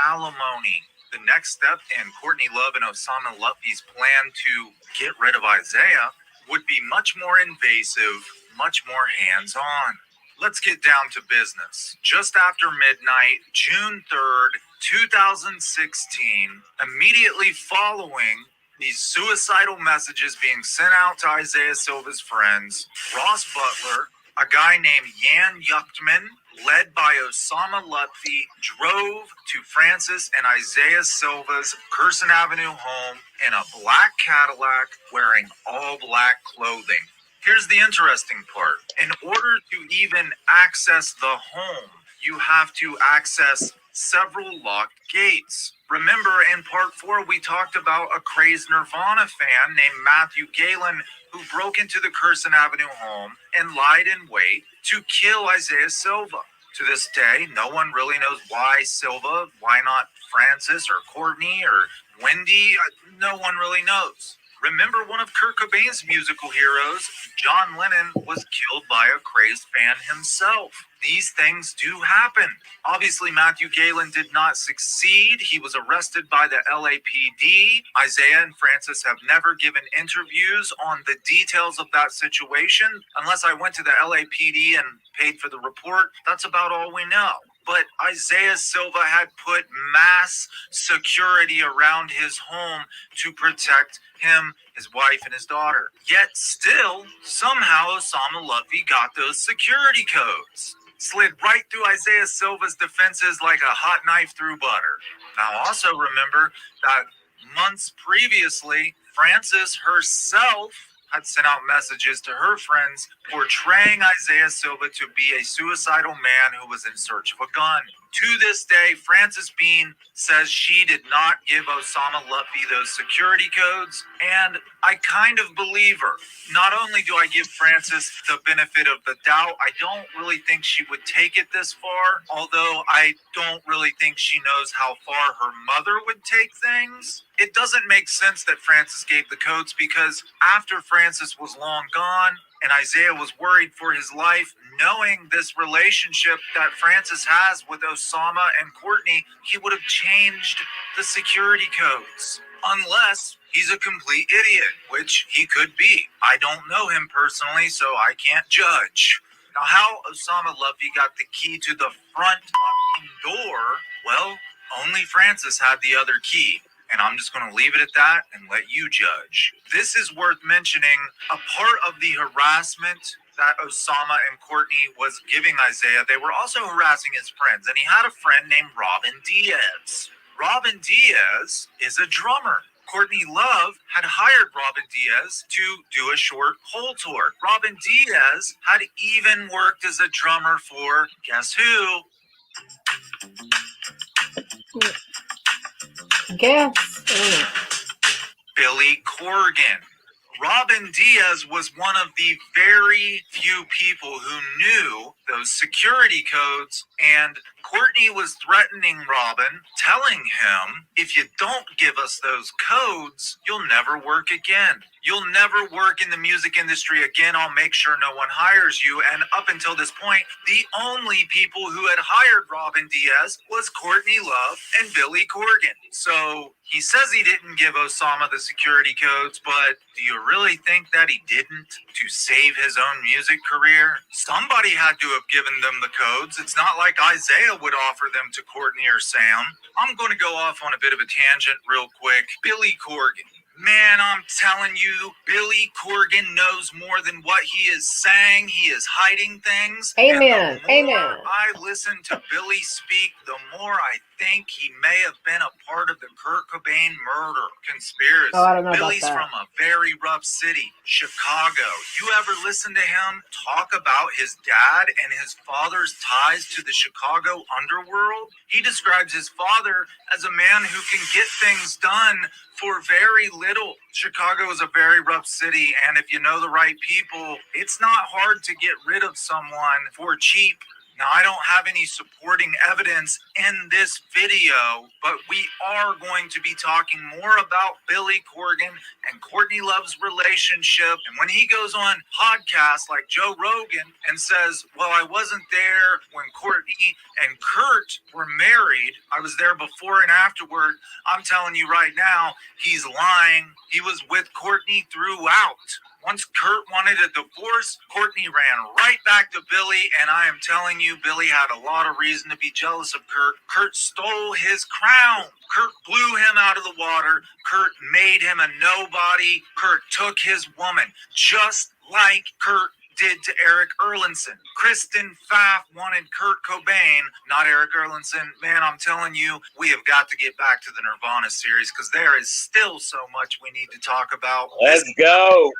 alimony. The next step in Courtney Love and Osama Lutfi's plan to get rid of Isaiah would be much more invasive, much more hands-on. Let's get down to business. Just after midnight, June 3rd, 2016, immediately following these suicidal messages being sent out to Isaiah Silva's friends, Ross Butler, a guy named Jan Yuchtman, led by Osama Lutfi, drove to Frances and Isaiah Silva's Kirsten Avenue home in a black Cadillac wearing all black clothing. Here's the interesting part. In order to even access the home, you have to access several locked gates. Remember, in part 4, we talked about a crazed Nirvana fan named Matthew Galen who broke into the Kirsten Avenue home and lied in wait to kill Isaiah Silva. To this day, no one really knows why Silva, why not Frances or Courtney or Wendy. No one really knows. Remember, one of Kurt Cobain's musical heroes, John Lennon, was killed by a crazed fan himself. These things do happen. Obviously, Matthew Galen did not succeed. He was arrested by the LAPD. Isaiah and Frances have never given interviews on the details of that situation. Unless I went to the LAPD and paid for the report, that's about all we know. But Isaiah Silva had put mass security around his home to protect him, his wife, and his daughter. Yet still, somehow Osama Lutfi got those security codes. Slid right through Isaiah Silva's defenses like a hot knife through butter. Now also remember that Months previously, Frances herself had sent out messages to her friends portraying Isaiah Silva to be a suicidal man who was in search of a gun. To this day, Frances Bean says she did not give Osama Luffy those security codes, and I kind of believe her. Not only do I give Frances the benefit of the doubt, I don't really think she would take it this far, although I don't really think she knows how far her mother would take things. It doesn't make sense that Frances gave the codes because after Frances was long gone and Isaiah was worried for his life, knowing this relationship that Frances has with Osama and Courtney, he would have changed the security codes. Unless he's a complete idiot, which he could be. I don't know him personally, so I can't judge. Now, how Osama Luffy got the key to the front door, well, only Frances had the other key. And I'm just going to leave it at that and let you judge. This is worth mentioning. A part of the harassment that Osama and Courtney was giving Isaiah, they were also harassing his friends. And he had a friend named Robin Diaz. Robin Diaz is a drummer. Courtney Love had hired Robin Diaz to do a short Hole tour. Robin Diaz had even worked as a drummer for, guess who? Guess. Billy Corgan. Robin Diaz was one of the very few people who knew those security codes, and Courtney was threatening Robin, telling him, if you don't give us those codes, you'll never work again. You'll never work in the music industry again. I'll make sure no one hires you. And up until this point, the only people who had hired Robin Diaz was Courtney Love and Billy Corgan. So he says he didn't give Osama the security codes, but do you really think that he didn't to save his own music career? Somebody had to have given them the codes. It's not like Isaiah would offer them to Courtney or Sam. I'm going to go off on a bit of a tangent real quick. Billy Corgan. Man, I'm telling you, Billy Corgan knows more than what he is saying. He is hiding things. Amen. And the more Amen. I listen to Billy speak, the more I think he may have been a part of the Kurt Cobain murder conspiracy. Oh, I don't know Billy's about that. from a very rough city, Chicago. You ever listen to him talk about his dad and his father's ties to the Chicago underworld? He describes his father as a man who can get things done for very little. Chicago is a very rough city, and if you know the right people, it's not hard to get rid of someone for cheap. Now, I don't have any supporting evidence in this video, but we are going to be talking more about Billy Corgan and Courtney Love's relationship. And when he goes on podcasts like Joe Rogan and says, well, I wasn't there when Courtney and Kurt were married, I was there before and afterward, I'm telling you right now, he's lying. He was with Courtney throughout. Once Kurt wanted a divorce, Courtney ran right back to Billy, and I am telling you, Billy had a lot of reason to be jealous of Kurt. Kurt stole his crown. Kurt blew him out of the water. Kurt made him a nobody. Kurt took his woman, just like Kurt did to Eric Erlandson. Kristen Pfaff wanted Kurt Cobain, not Eric Erlandson. Man, I'm telling you, we have got to get back to the Nirvana series because there is still so much we need to talk about. Let's go.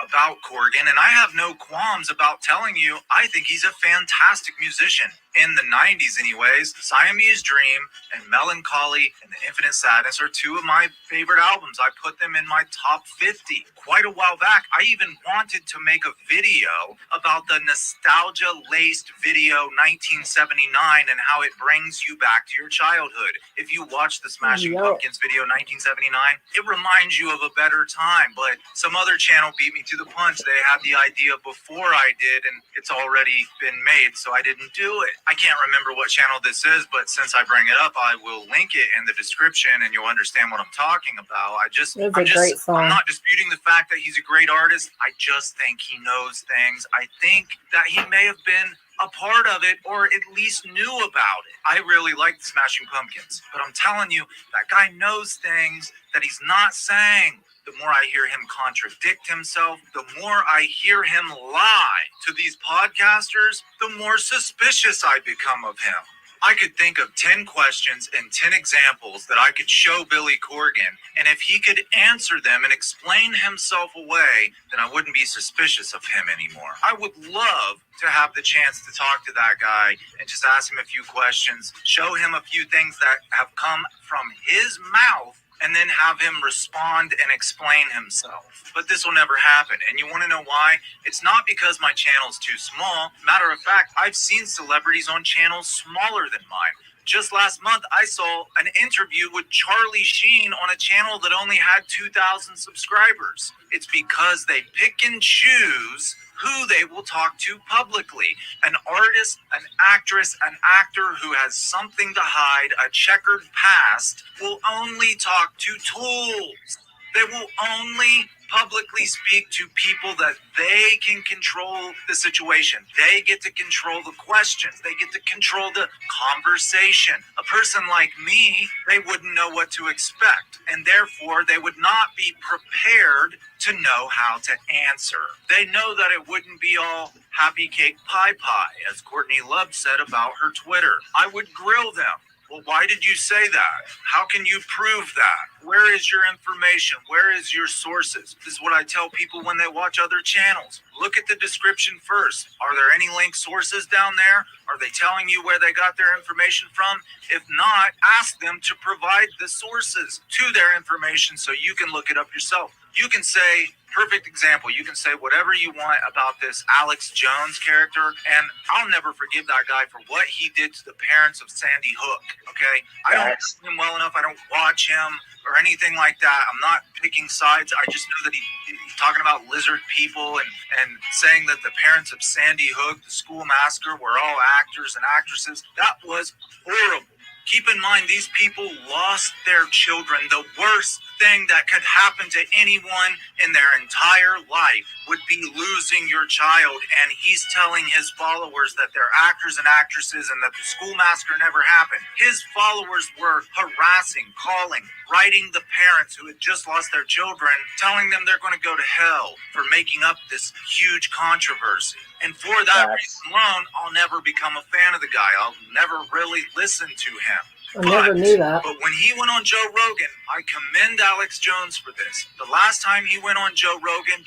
About Corgan, and I have no qualms about telling you, I think he's a fantastic musician. In the 90s anyways, Siamese Dream and Melancholy and The Infinite Sadness are two of my favorite albums. I put them in my top 50. Quite a while back, I even wanted to make a video about the nostalgia-laced video 1979 and how it brings you back to your childhood. If you watch the Smashing Pumpkins video 1979, it reminds you of a better time, but some other channel beat me to the punch. They had the idea before I did, and it's already been made, so I didn't do it. I can't remember what channel this is, but since I bring it up, I will link it in the description, and you'll understand what I'm talking about. I'm not disputing the fact that he's a great artist. I just think he knows things. I think that he may have been a part of it, or at least knew about it. I really like the Smashing Pumpkins, but I'm telling you, that guy knows things that he's not saying. The more I hear him contradict himself, the more I hear him lie to these podcasters, the more suspicious I become of him. I could think of 10 questions and 10 examples that I could show Billy Corgan, and if he could answer them and explain himself away, then I wouldn't be suspicious of him anymore. I would love to have the chance to talk to that guy and just ask him a few questions, show him a few things that have come from his mouth, and then have him respond and explain himself. But this will never happen. And you want to know why? It's not because my channel's too small. Matter of fact, I've seen celebrities on channels smaller than mine. Just last month, I saw an interview with Charlie Sheen on a channel that only had 2,000 subscribers. It's because they pick and choose who they will talk to publicly. An artist, an actress, an actor who has something to hide, a checkered past, will only talk to tools. They will only publicly speak to people that they can control the situation. They get to control the questions. They get to control the conversation. A person like me, they wouldn't know what to expect, and therefore they would not be prepared to know how to answer. They know that it wouldn't be all happy cake pie, as Courtney Love said about her Twitter. I would grill them. Well, why did you say that? How can you prove that? Where is your information? Where is your sources? This is what I tell people when they watch other channels. Look at the description first. Are there any linked sources down there? Are they telling you where they got their information from? If not, ask them to provide the sources to their information so you can look it up yourself. You can say, perfect example, you can say whatever you want about this Alex Jones character, and I'll never forgive that guy for what he did to the parents of Sandy Hook, okay? I don't know him well enough, I don't watch him or anything like that. I'm not picking sides. I just know that he's talking about lizard people and saying that the parents of Sandy Hook, the school massacre, were all actors and actresses. That was horrible. Keep in mind, these people lost their children. The worst thing that could happen to anyone in their entire life would be losing your child. And he's telling his followers that they're actors and actresses and that the school massacre never happened. His followers were harassing, calling, writing the parents who had just lost their children, telling them they're going to go to hell for making up this huge controversy. And for that reason alone, I'll never become a fan of the guy. I'll never really listen to him. I never knew that. But when he went on Joe Rogan, I commend Alex Jones for this. The last time he went on Joe Rogan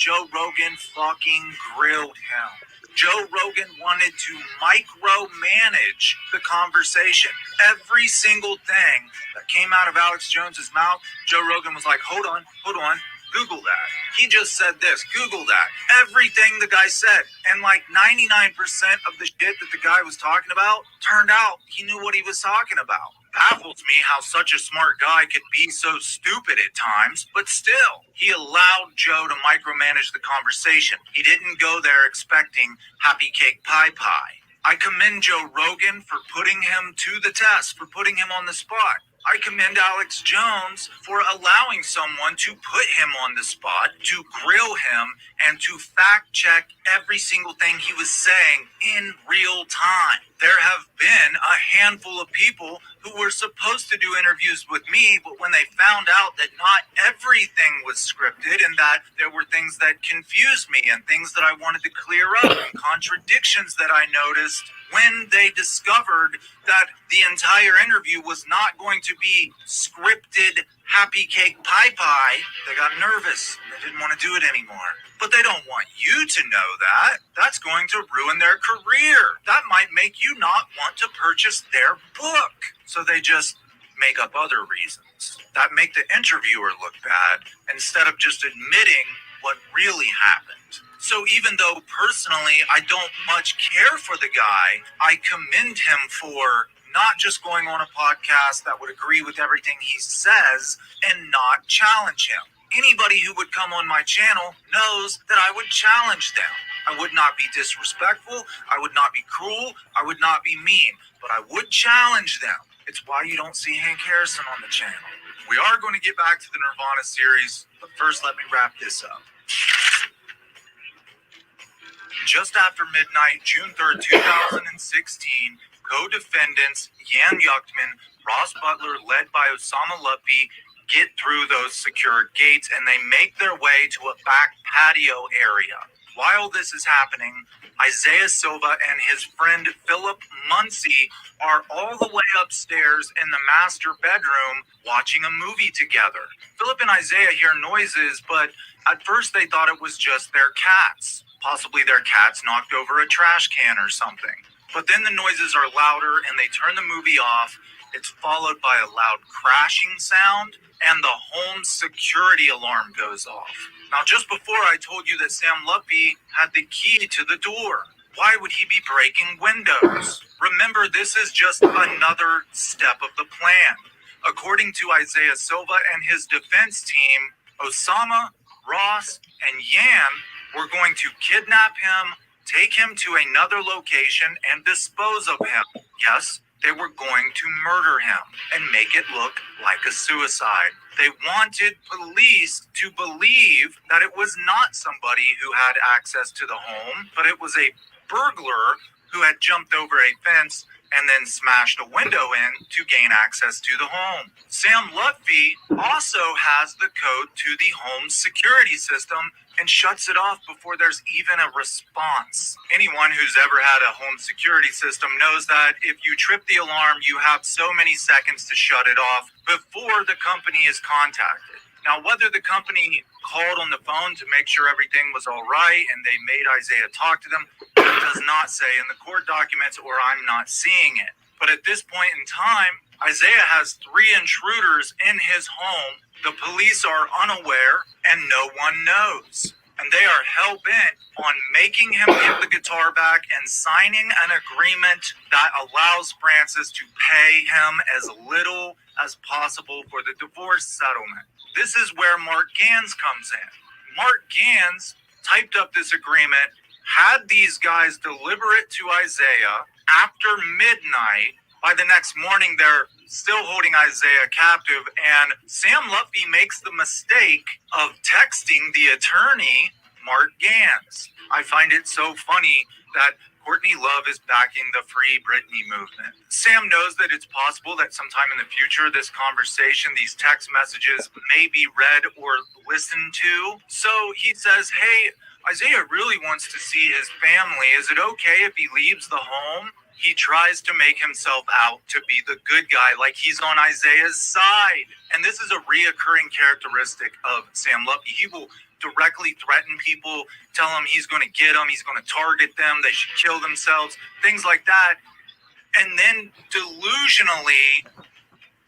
fucking grilled him. Joe Rogan wanted to micromanage the conversation. Every single thing that came out of Alex Jones's mouth, Joe Rogan was like, hold on. Google that. He just said this. Google that. Everything the guy said. And like 99% of the shit that the guy was talking about, turned out he knew what he was talking about. Baffles me how such a smart guy could be so stupid at times, but still, he allowed Joe to micromanage the conversation. He didn't go there expecting happy cake pie. I commend Joe Rogan for putting him to the test, for putting him on the spot. I commend Alex Jones for allowing someone to put him on the spot, to grill him, and to fact check every single thing he was saying in real time. There have been a handful of people who were supposed to do interviews with me, but when they found out that not everything was scripted and that there were things that confused me and things that I wanted to clear up and contradictions that I noticed, when they discovered that the entire interview was not going to be scripted happy cake pie, they got nervous. They didn't want to do it anymore. But they don't want you to know that. That's going to ruin their career. That might make you not want to purchase their book. So they just make up other reasons that make the interviewer look bad instead of just admitting what really happened. So even though personally I don't much care for the guy, I commend him for not just going on a podcast that would agree with everything he says and not challenge him. Anybody who would come on my channel knows that I would challenge them. I would not be disrespectful. I would not be cruel. I would not be mean. But I would challenge them. It's why you don't see Hank Harrison on the channel. We are going to get back to the Nirvana series, but first let me wrap this up. Just after midnight, June 3rd, 2016, co-defendants Jan Yuchtman, Ross Butler, led by Osama Luppi, get through those secured gates and they make their way to a back patio area. While this is happening, Isaiah Silva and his friend Philip Muncie are all the way upstairs in the master bedroom watching a movie together. Philip and Isaiah hear noises, but at first they thought it was just their cats. Possibly their cats knocked over a trash can or something. But then the noises are louder and they turn the movie off. It's followed by a loud crashing sound and the home security alarm goes off. Now, just before I told you that Sam Luffy had the key to the door. Why would he be breaking windows? Remember, this is just another step of the plan. According to Isaiah Silva and his defense team, Osama, Ross, and Yan were going to kidnap him, take him to another location, and dispose of him. Yes, they were going to murder him and make it look like a suicide. They wanted police to believe that it was not somebody who had access to the home, but it was a burglar who had jumped over a fence and then smashed a window in to gain access to the home. Sam Lutfi also has the code to the home security system and shuts it off before there's even a response. Anyone who's ever had a home security system knows that if you trip the alarm, you have so many seconds to shut it off before the company is contacted. Now, whether the company called on the phone to make sure everything was all right and they made Isaiah talk to them, it does not say in the court documents, or I'm not seeing it. But at this point in time, Isaiah has 3 intruders in his home. The police are unaware and no one knows. And they are hell-bent on making him give the guitar back and signing an agreement that allows Francis to pay him as little as possible for the divorce settlement. This is where Mark Gans comes in. Mark Gans typed up this agreement, had these guys deliver it to Isaiah after midnight. By the next morning, they're still holding Isaiah captive, and Sam Luffy makes the mistake of texting the attorney, Mark Gans. I find it so funny that Courtney Love is backing the Free Britney movement. Sam knows that it's possible that sometime in the future, this conversation, these text messages may be read or listened to. So he says, hey, Isaiah really wants to see his family. Is it okay if he leaves the home? He tries to make himself out to be the good guy, like he's on Isaiah's side. And this is a reoccurring characteristic of Sam Luffy. He will directly threaten people, tell them he's going to get them, he's going to target them, they should kill themselves, things like that. And then delusionally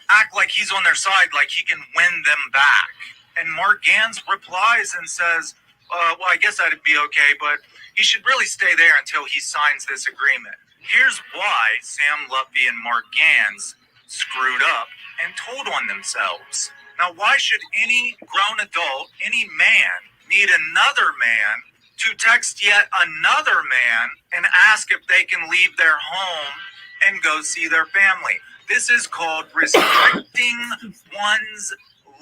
act like he's on their side, like he can win them back. And Mark Gans replies and says, well, I guess that'd be okay, but he should really stay there until he signs this agreement. Here's why Sam Luffy and Mark Gans screwed up and told on themselves. Now, why should any grown adult, any man, need another man to text yet another man and ask if they can leave their home and go see their family? This is called restricting one's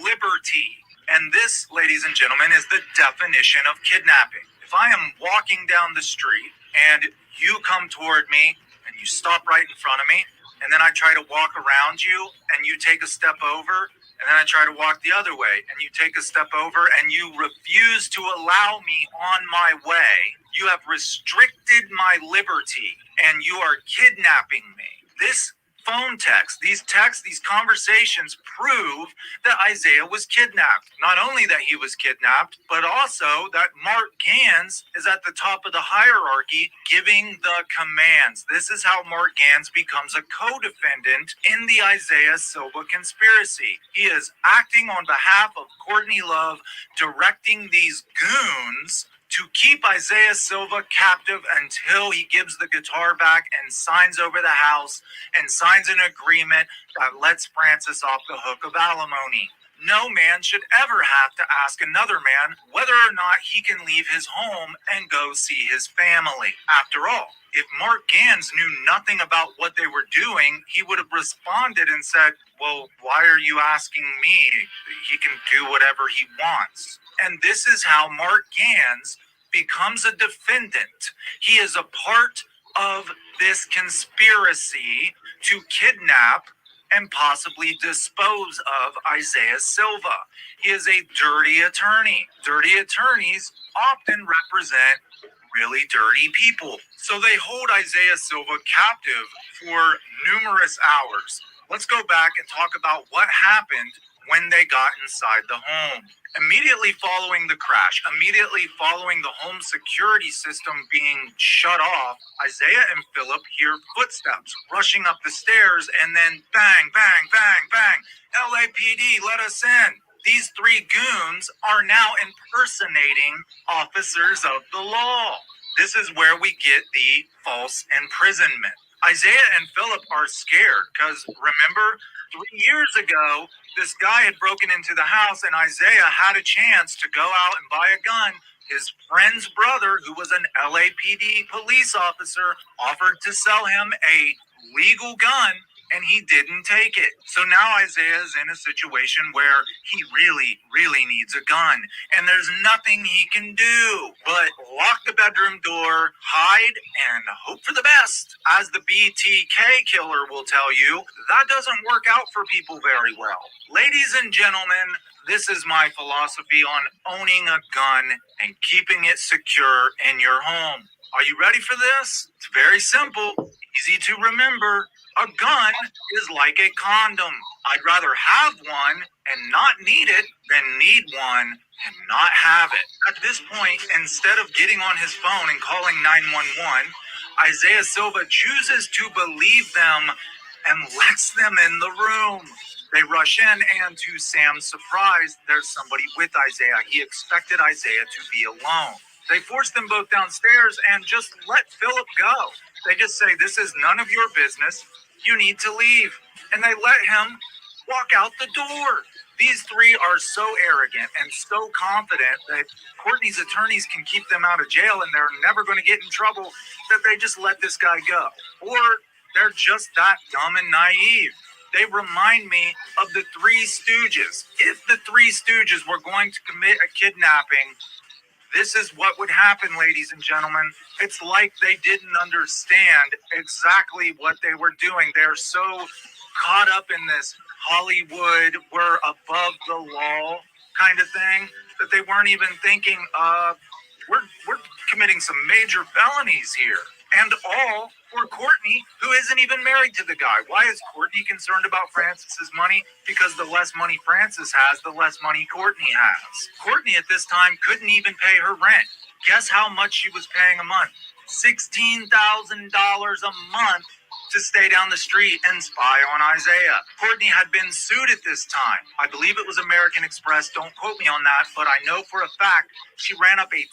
liberty. And this, ladies and gentlemen, is the definition of kidnapping. If I am walking down the street and you come toward me and you stop right in front of me, and then I try to walk around you and you take a step over, and then I try to walk the other way and you take a step over and you refuse to allow me on my way, you have restricted my liberty and you are kidnapping me. This phone text, these conversations prove that Isaiah was kidnapped. Not only that he was kidnapped, but also that Mark Gans is at the top of the hierarchy giving the commands. This is how Mark Gans becomes a co-defendant in the Isaiah Silva conspiracy. He is acting on behalf of Courtney Love, directing these goons to keep Isaiah Silva captive until he gives the guitar back and signs over the house and signs an agreement that lets Francis off the hook of alimony. No man should ever have to ask another man whether or not he can leave his home and go see his family. After all, if Mark Gans knew nothing about what they were doing, he would have responded and said, well, why are you asking me? He can do whatever he wants. And this is how Mark Gans becomes a defendant. He is a part of this conspiracy to kidnap and possibly dispose of Isaiah Silva. He is a dirty attorney. Dirty attorneys often represent really dirty people. So they hold Isaiah Silva captive for numerous hours. Let's go back and talk about what happened when they got inside the home. Immediately following the crash, immediately following the home security system being shut off, Isaiah and Philip hear footsteps rushing up the stairs, and then bang, bang, bang, bang. LAPD, let us in. These three goons are now impersonating officers of the law. This is where we get the false imprisonment. Isaiah and Philip are scared because remember, 3 years ago, this guy had broken into the house and Isaiah had a chance to go out and buy a gun. His friend's brother, who was an LAPD police officer, offered to sell him a legal gun, and he didn't take it. So now Isaiah is in a situation where he really, really needs a gun, and there's nothing he can do but lock the bedroom door, hide, and hope for the best. As the BTK killer will tell you, that doesn't work out for people very well. Ladies and gentlemen, this is my philosophy on owning a gun and keeping it secure in your home. Are you ready for this? It's very simple, easy to remember. A gun is like a condom. I'd rather have one and not need it than need one and not have it. At this point, instead of getting on his phone and calling 911, Isaiah Silva chooses to believe them and lets them in the room. They rush in, and to Sam's surprise, there's somebody with Isaiah. He expected Isaiah to be alone. They force them both downstairs and just let Philip go. They just say, this is none of your business. You need to leave. And they let him walk out the door. These three are so arrogant and so confident that Courtney's attorneys can keep them out of jail and they're never going to get in trouble, that they just let this guy go. Or they're just that dumb and naive. They remind me of the Three Stooges. If the Three Stooges were going to commit a kidnapping, this is what would happen, ladies and gentlemen. It's like they didn't understand exactly what they were doing. They're so caught up in this Hollywood, we're above the law kind of thing that they weren't even thinking, we're committing some major felonies here. And all for Courtney, who isn't even married to the guy. Why is Courtney concerned about Francis's money? Because the less money Francis has, the less money Courtney has. Courtney at this time couldn't even pay her rent. Guess how much she was paying a month? $16,000 a month to stay down the street and spy on Isaiah. Courtney had been sued at this time. I believe it was American Express. Don't quote me on that, but I know for a fact she ran up a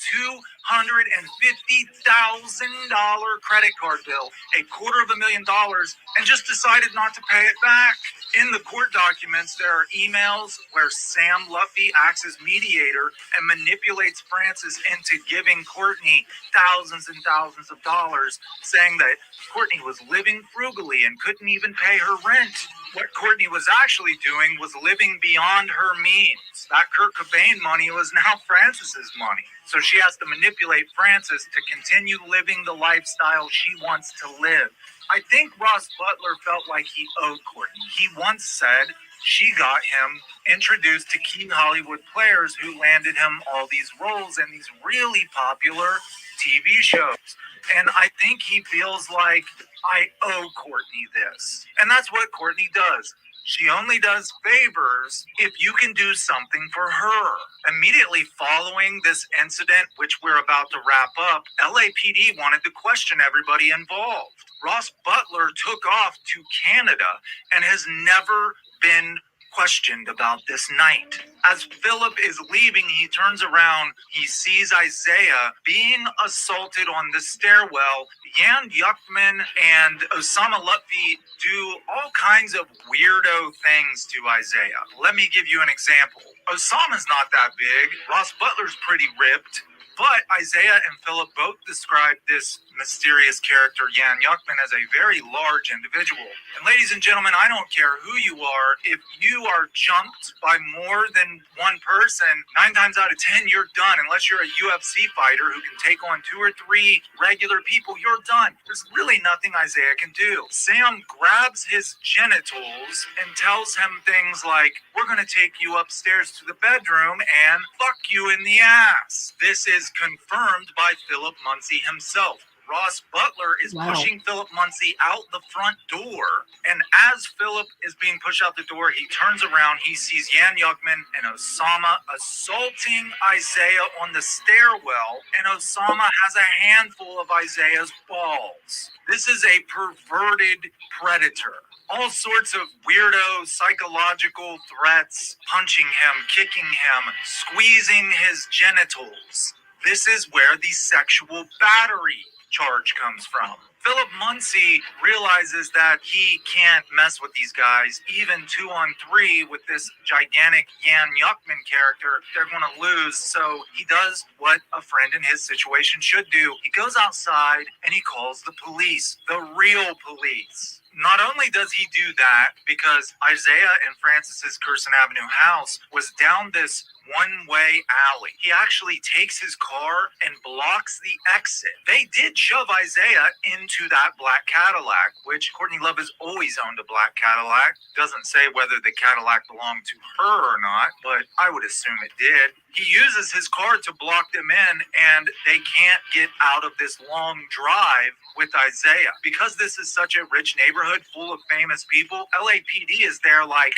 $250,000 credit card bill, $250,000, and just decided not to pay it back. In the court documents, there are emails where Sam Lutfi acts as mediator and manipulates Francis into giving Courtney thousands and thousands of dollars, saying that Courtney was living frugally and couldn't even pay her rent. What Courtney was actually doing was living beyond her means. That Kurt Cobain money was now Francis's money. So she has to manipulate Francis to continue living the lifestyle she wants to live. I think Ross Butler felt like he owed Courtney. He once said she got him introduced to key Hollywood players who landed him all these roles in these really popular TV shows. And I think he feels like, I owe Courtney this. And that's what Courtney does. She only does favors if you can do something for her. Immediately following this incident, which we're about to wrap up, LAPD wanted to question everybody involved. Ross Butler took off to Canada and has never been questioned about this night. As Philip is leaving, he turns around, he sees Isaiah being assaulted on the stairwell. Jan Yuckman and Osama Lutfi do all kinds of weirdo things to Isaiah. Let me give you an example. Osama's not that big. Ross Butler's pretty ripped. But Isaiah and Philip both described this mysterious character, Jan Yuckman, as a very large individual. And ladies and gentlemen, I don't care who you are. If you are jumped by more than one person, 9 times out of 10, you're done. Unless you're a UFC fighter who can take on 2 or 3 regular people, you're done. There's really nothing Isaiah can do. Sam grabs his genitals and tells him things like, we're going to take you upstairs to the bedroom and fuck you in the ass. This is is confirmed by Philip Muncie himself. Ross Butler is pushing Philip Muncie out the front door, and as Philip is being pushed out the door, he turns around, he sees Jan Yuckman and Osama assaulting Isaiah on the stairwell, and Osama has a handful of Isaiah's balls. This is a perverted predator. All sorts of weirdo psychological threats, punching him, kicking him, squeezing his genitals. This is where the sexual battery charge comes from. Philip Muncie realizes that he can't mess with these guys, even 2-on-3 with this gigantic Jan Yuckman character. They're going to lose, so he does what a friend in his situation should do. He goes outside and he calls the police, the real police. Not only does he do that, because Isaiah and Francis's Curson Avenue house was down this one-way alley. He actually takes his car and blocks the exit. They did shove Isaiah into that black Cadillac, which Courtney Love has always owned a black Cadillac. Doesn't say whether the Cadillac belonged to her or not, but I would assume it did. He uses his car to block them in, and they can't get out of this long drive with Isaiah. Because this is such a rich neighborhood full of famous people, LAPD is there like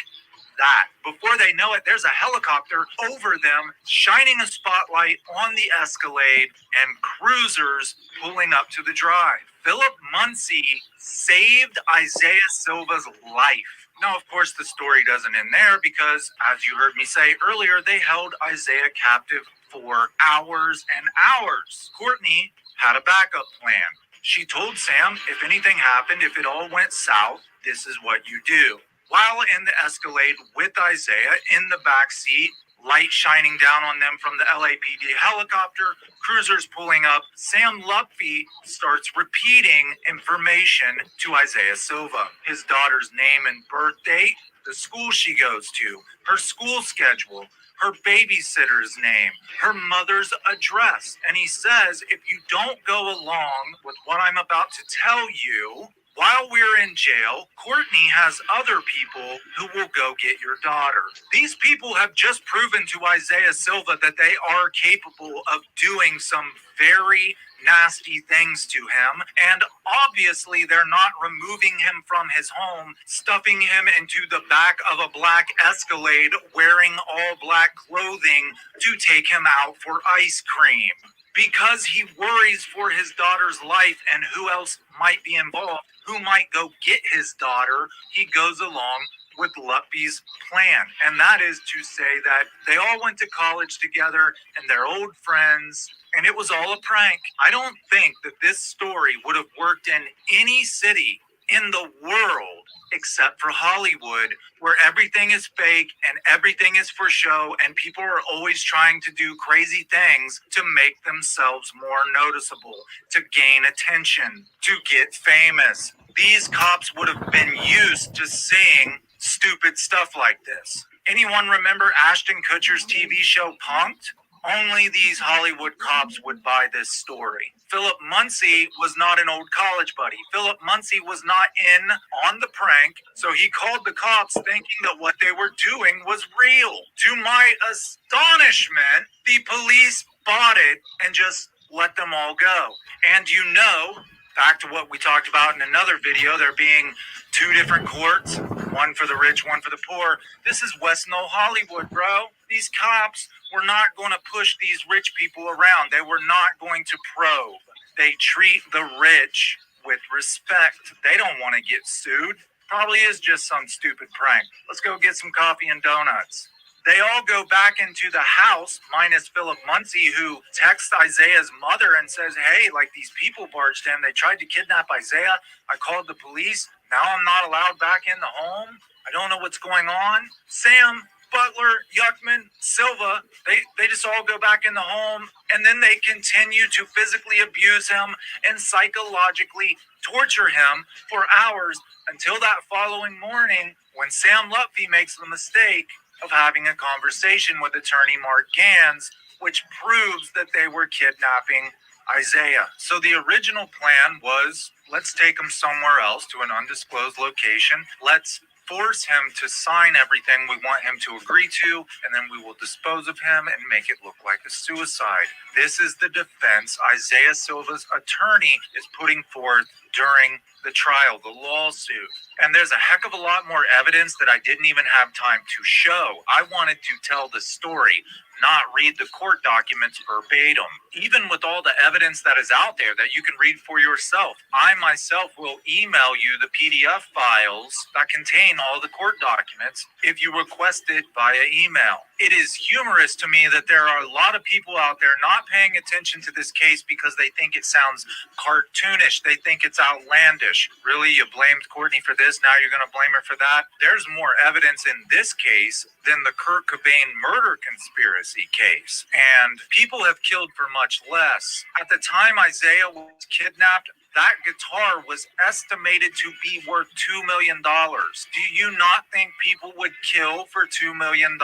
that. Before they know it, there's a helicopter over them, shining a spotlight on the Escalade, and cruisers pulling up to the drive. Philip Muncie saved Isaiah Silva's life. Now, of course, the story doesn't end there because, as you heard me say earlier, they held Isaiah captive for hours and hours. Courtney had a backup plan. She told Sam, if anything happened, if it all went south, this is what you do. While in the Escalade with Isaiah in the back seat, light shining down on them from the LAPD helicopter, cruisers pulling up, Sam Lupfi starts repeating information to Isaiah Silva. His daughter's name and birth date, the school she goes to, her school schedule, her babysitter's name, her mother's address. And he says, if you don't go along with what I'm about to tell you, while we're in jail, Courtney has other people who will go get your daughter. These people have just proven to Isaiah Silva that they are capable of doing some very nasty things to him, and obviously they're not removing him from his home, stuffing him into the back of a black Escalade, wearing all black clothing to take him out for ice cream. Because he worries for his daughter's life and who else might be involved, who might go get his daughter, he goes along with Luppi's plan. And that is to say that they all went to college together and they're old friends, and it was all a prank. I don't think that this story would have worked in any city in the world except for Hollywood, where everything is fake and everything is for show, and people are always trying to do crazy things to make themselves more noticeable, to gain attention, to get famous. These cops would have been used to seeing stupid stuff like this. Anyone remember Ashton Kutcher's TV show Punk'd? Only these Hollywood cops would buy this story. Philip Muncie was not an old college buddy. Philip Muncie was not in on the prank, so he called the cops thinking that what they were doing was real. To my astonishment, the police bought it and just let them all go. And you know, back to what we talked about in another video, there being two different courts, one for the rich, one for the poor. This is West No Hollywood, bro. These cops were not going to push these rich people around. They were not going to probe. They treat the rich with respect. They don't want to get sued. Probably is just some stupid prank. Let's go get some coffee and donuts. They all go back into the house, minus Philip Muncie, who texts Isaiah's mother and says, hey, like these people barged in. They tried to kidnap Isaiah. I called the police. Now I'm not allowed back in the home. I don't know what's going on. Sam, Butler, Yuckman, Silva, they just all go back in the home, and then they continue to physically abuse him and psychologically torture him for hours until that following morning when Sam Lupfi makes the mistake of having a conversation with attorney Mark Gans, which proves that they were kidnapping Isaiah. So the original plan was, let's take him somewhere else to an undisclosed location. Let's force him to sign everything we want him to agree to, and then we will dispose of him and make it look like a suicide. This is the defense Isaiah Silva's attorney is putting forth during the trial, the lawsuit. And there's a heck of a lot more evidence that I didn't even have time to show. I wanted to tell the story, not read the court documents verbatim. Even with all the evidence that is out there that you can read for yourself, I myself will email you the PDF files that contain all the court documents if you request it via email. It is humorous to me that there are a lot of people out there not paying attention to this case because they think it sounds cartoonish. They think it's outlandish. Really, you blamed Courtney for this, now you're going to blame her for that? There's more evidence in this case than the Kurt Cobain murder conspiracy case. And people have killed for much less. At the time Isaiah was kidnapped, that guitar was estimated to be worth $2 million. Do you not think people would kill for $2 million?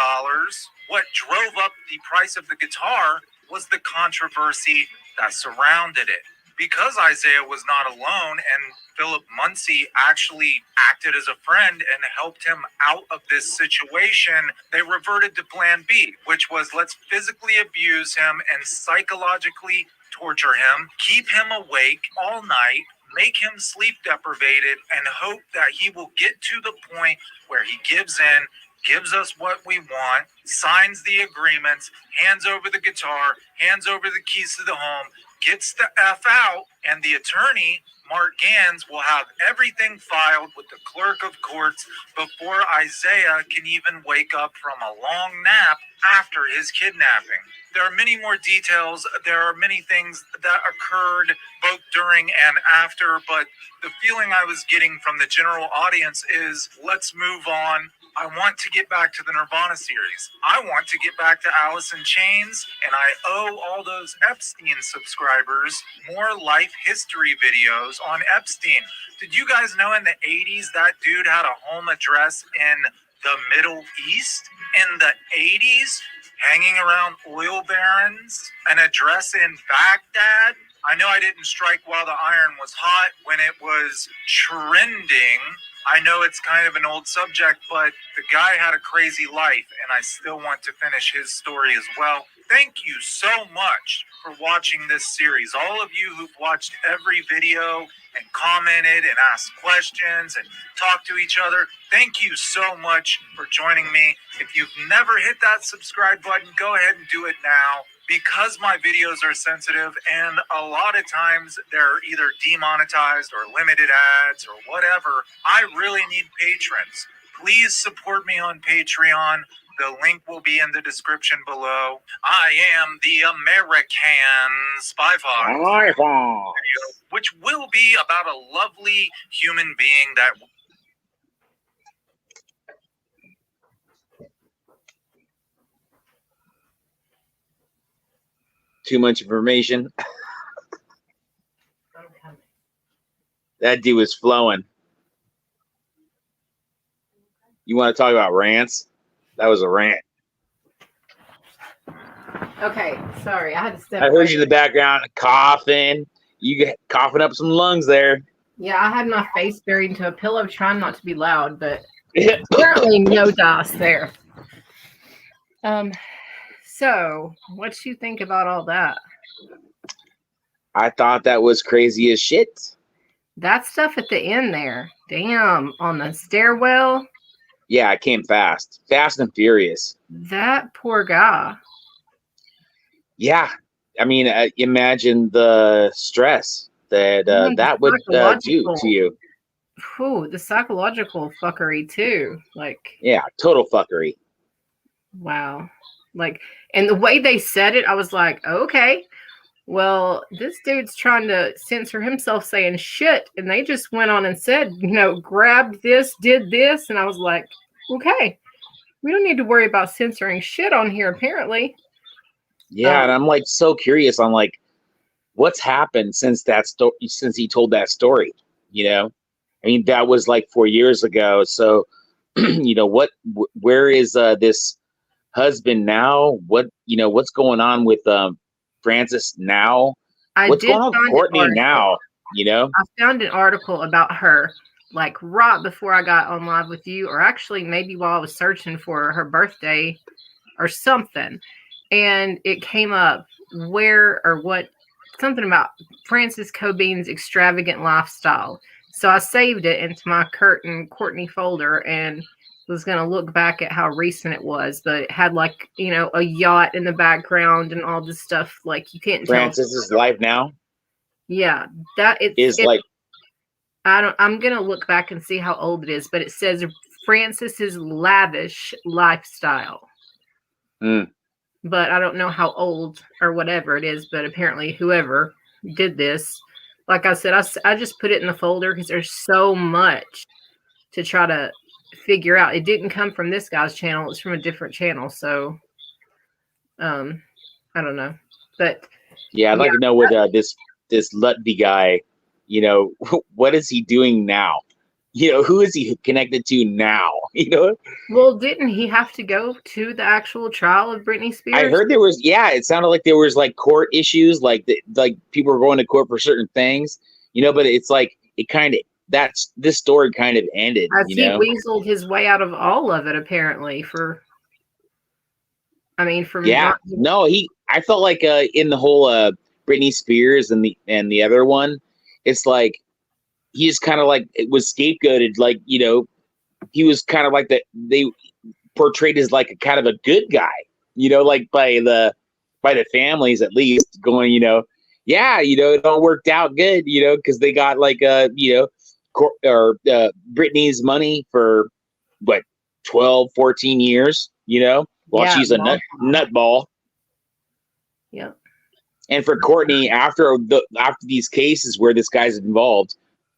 What drove up the price of the guitar was the controversy that surrounded it. Because Isaiah was not alone and Philip Muncie actually acted as a friend and helped him out of this situation, they reverted to plan B, which was let's physically abuse him and psychologically torture him, keep him awake all night, make him sleep deprived, and hope that he will get to the point where he gives in, gives us what we want, signs the agreements, hands over the guitar, hands over the keys to the home, gets the F out, and the attorney, Mark Gans, will have everything filed with the clerk of courts before Isaiah can even wake up from a long nap after his kidnapping. There are many more details. There are many things that occurred both during and after, but the feeling I was getting from the general audience is let's move on. I want to get back to the Nirvana series. I want to get back to Alice in Chains, and I owe all those Epstein subscribers more life history videos on Epstein. Did you guys know in the 80s that dude had a home address in the Middle East? In the 80s? Hanging around oil barons? An address in Baghdad? I know I didn't strike while the iron was hot when it was trending. I know it's kind of an old subject, but the guy had a crazy life, and I still want to finish his story as well. Thank you so much for watching this series. All of you who've watched every video and commented and asked questions and talked to each other, thank you so much for joining me. If you've never hit that subscribe button, go ahead and do it now. Because my videos are sensitive and a lot of times they're either demonetized or limited ads or whatever, I really need patrons. Please support me on Patreon. The link will be in the description below. I am the American Spy Fox, which will be about a lovely human being that... Too much information. That dude was flowing. You want to talk about rants? That was a rant. Okay, sorry, I had to step I away. heard you in the background coughing. You get coughing up some lungs there. Yeah, I had my face buried into a pillow trying not to be loud, but apparently no DOS there. So what you think about all that? I thought that was crazy as shit. That stuff at the end there. Damn, on the stairwell. Yeah, it came fast. Fast and furious. That poor guy. Yeah. I mean, imagine the stress that that would do to you. Ooh, the psychological fuckery too. Like, yeah, total fuckery. Wow. Like, and the way they said it, I was like, okay, well, this dude's trying to censor himself saying shit. And they just went on and said, you know, grabbed this, did this. And I was like, okay, we don't need to worry about censoring shit on here, apparently. Yeah. And I'm like so curious on like what's happened since that since he told that story, you know? I mean, that was like 4 years ago. So, you know, where is this husband now? What's going on with Francis now? What's going on with Courtney now? You know, I found an article about her. like right before I got on live with you, or actually maybe while I was searching for her birthday or something. And it came up where or what, something about Francis Cobain's extravagant lifestyle. So I saved it into my Kurt and Courtney folder and was going to look back at how recent it was, but it had like, you know, a yacht in the background and all this stuff. Like you can't tell. Francis's life now Yeah, that is like I'm going to look back and see how old it is, but it says Francis's lavish lifestyle. But I don't know how old or whatever it is, but apparently whoever did this, like I said, I just put it in the folder because there's so much to try to figure out. It didn't come from this guy's channel. It's from a different channel. So, I don't know, but yeah, I'd like to know what this Lutby guy, you know, what is he doing now? You know, who is he connected to now? You know, well, didn't he have to go to the actual trial of Britney Spears? I heard there was, yeah, it sounded like there was like court issues, like like people were going to court for certain things, you know, but it's like it kind of this story kind of ended. As You he know, weaseled his way out of all of it, apparently. From yeah, no, I felt like in the whole Britney Spears and the other one, it's like he just kind of like it was scapegoated, like, you know, he was kind of like they portrayed as like a kind of a good guy, you know, like by the families at least, going, you know, yeah, you know, it all worked out good, you know, because they got like you know, Britney's money for what 12, 14 years, you know, while she's a nutball. Yeah. And for Courtney, after these cases where this guy's involved,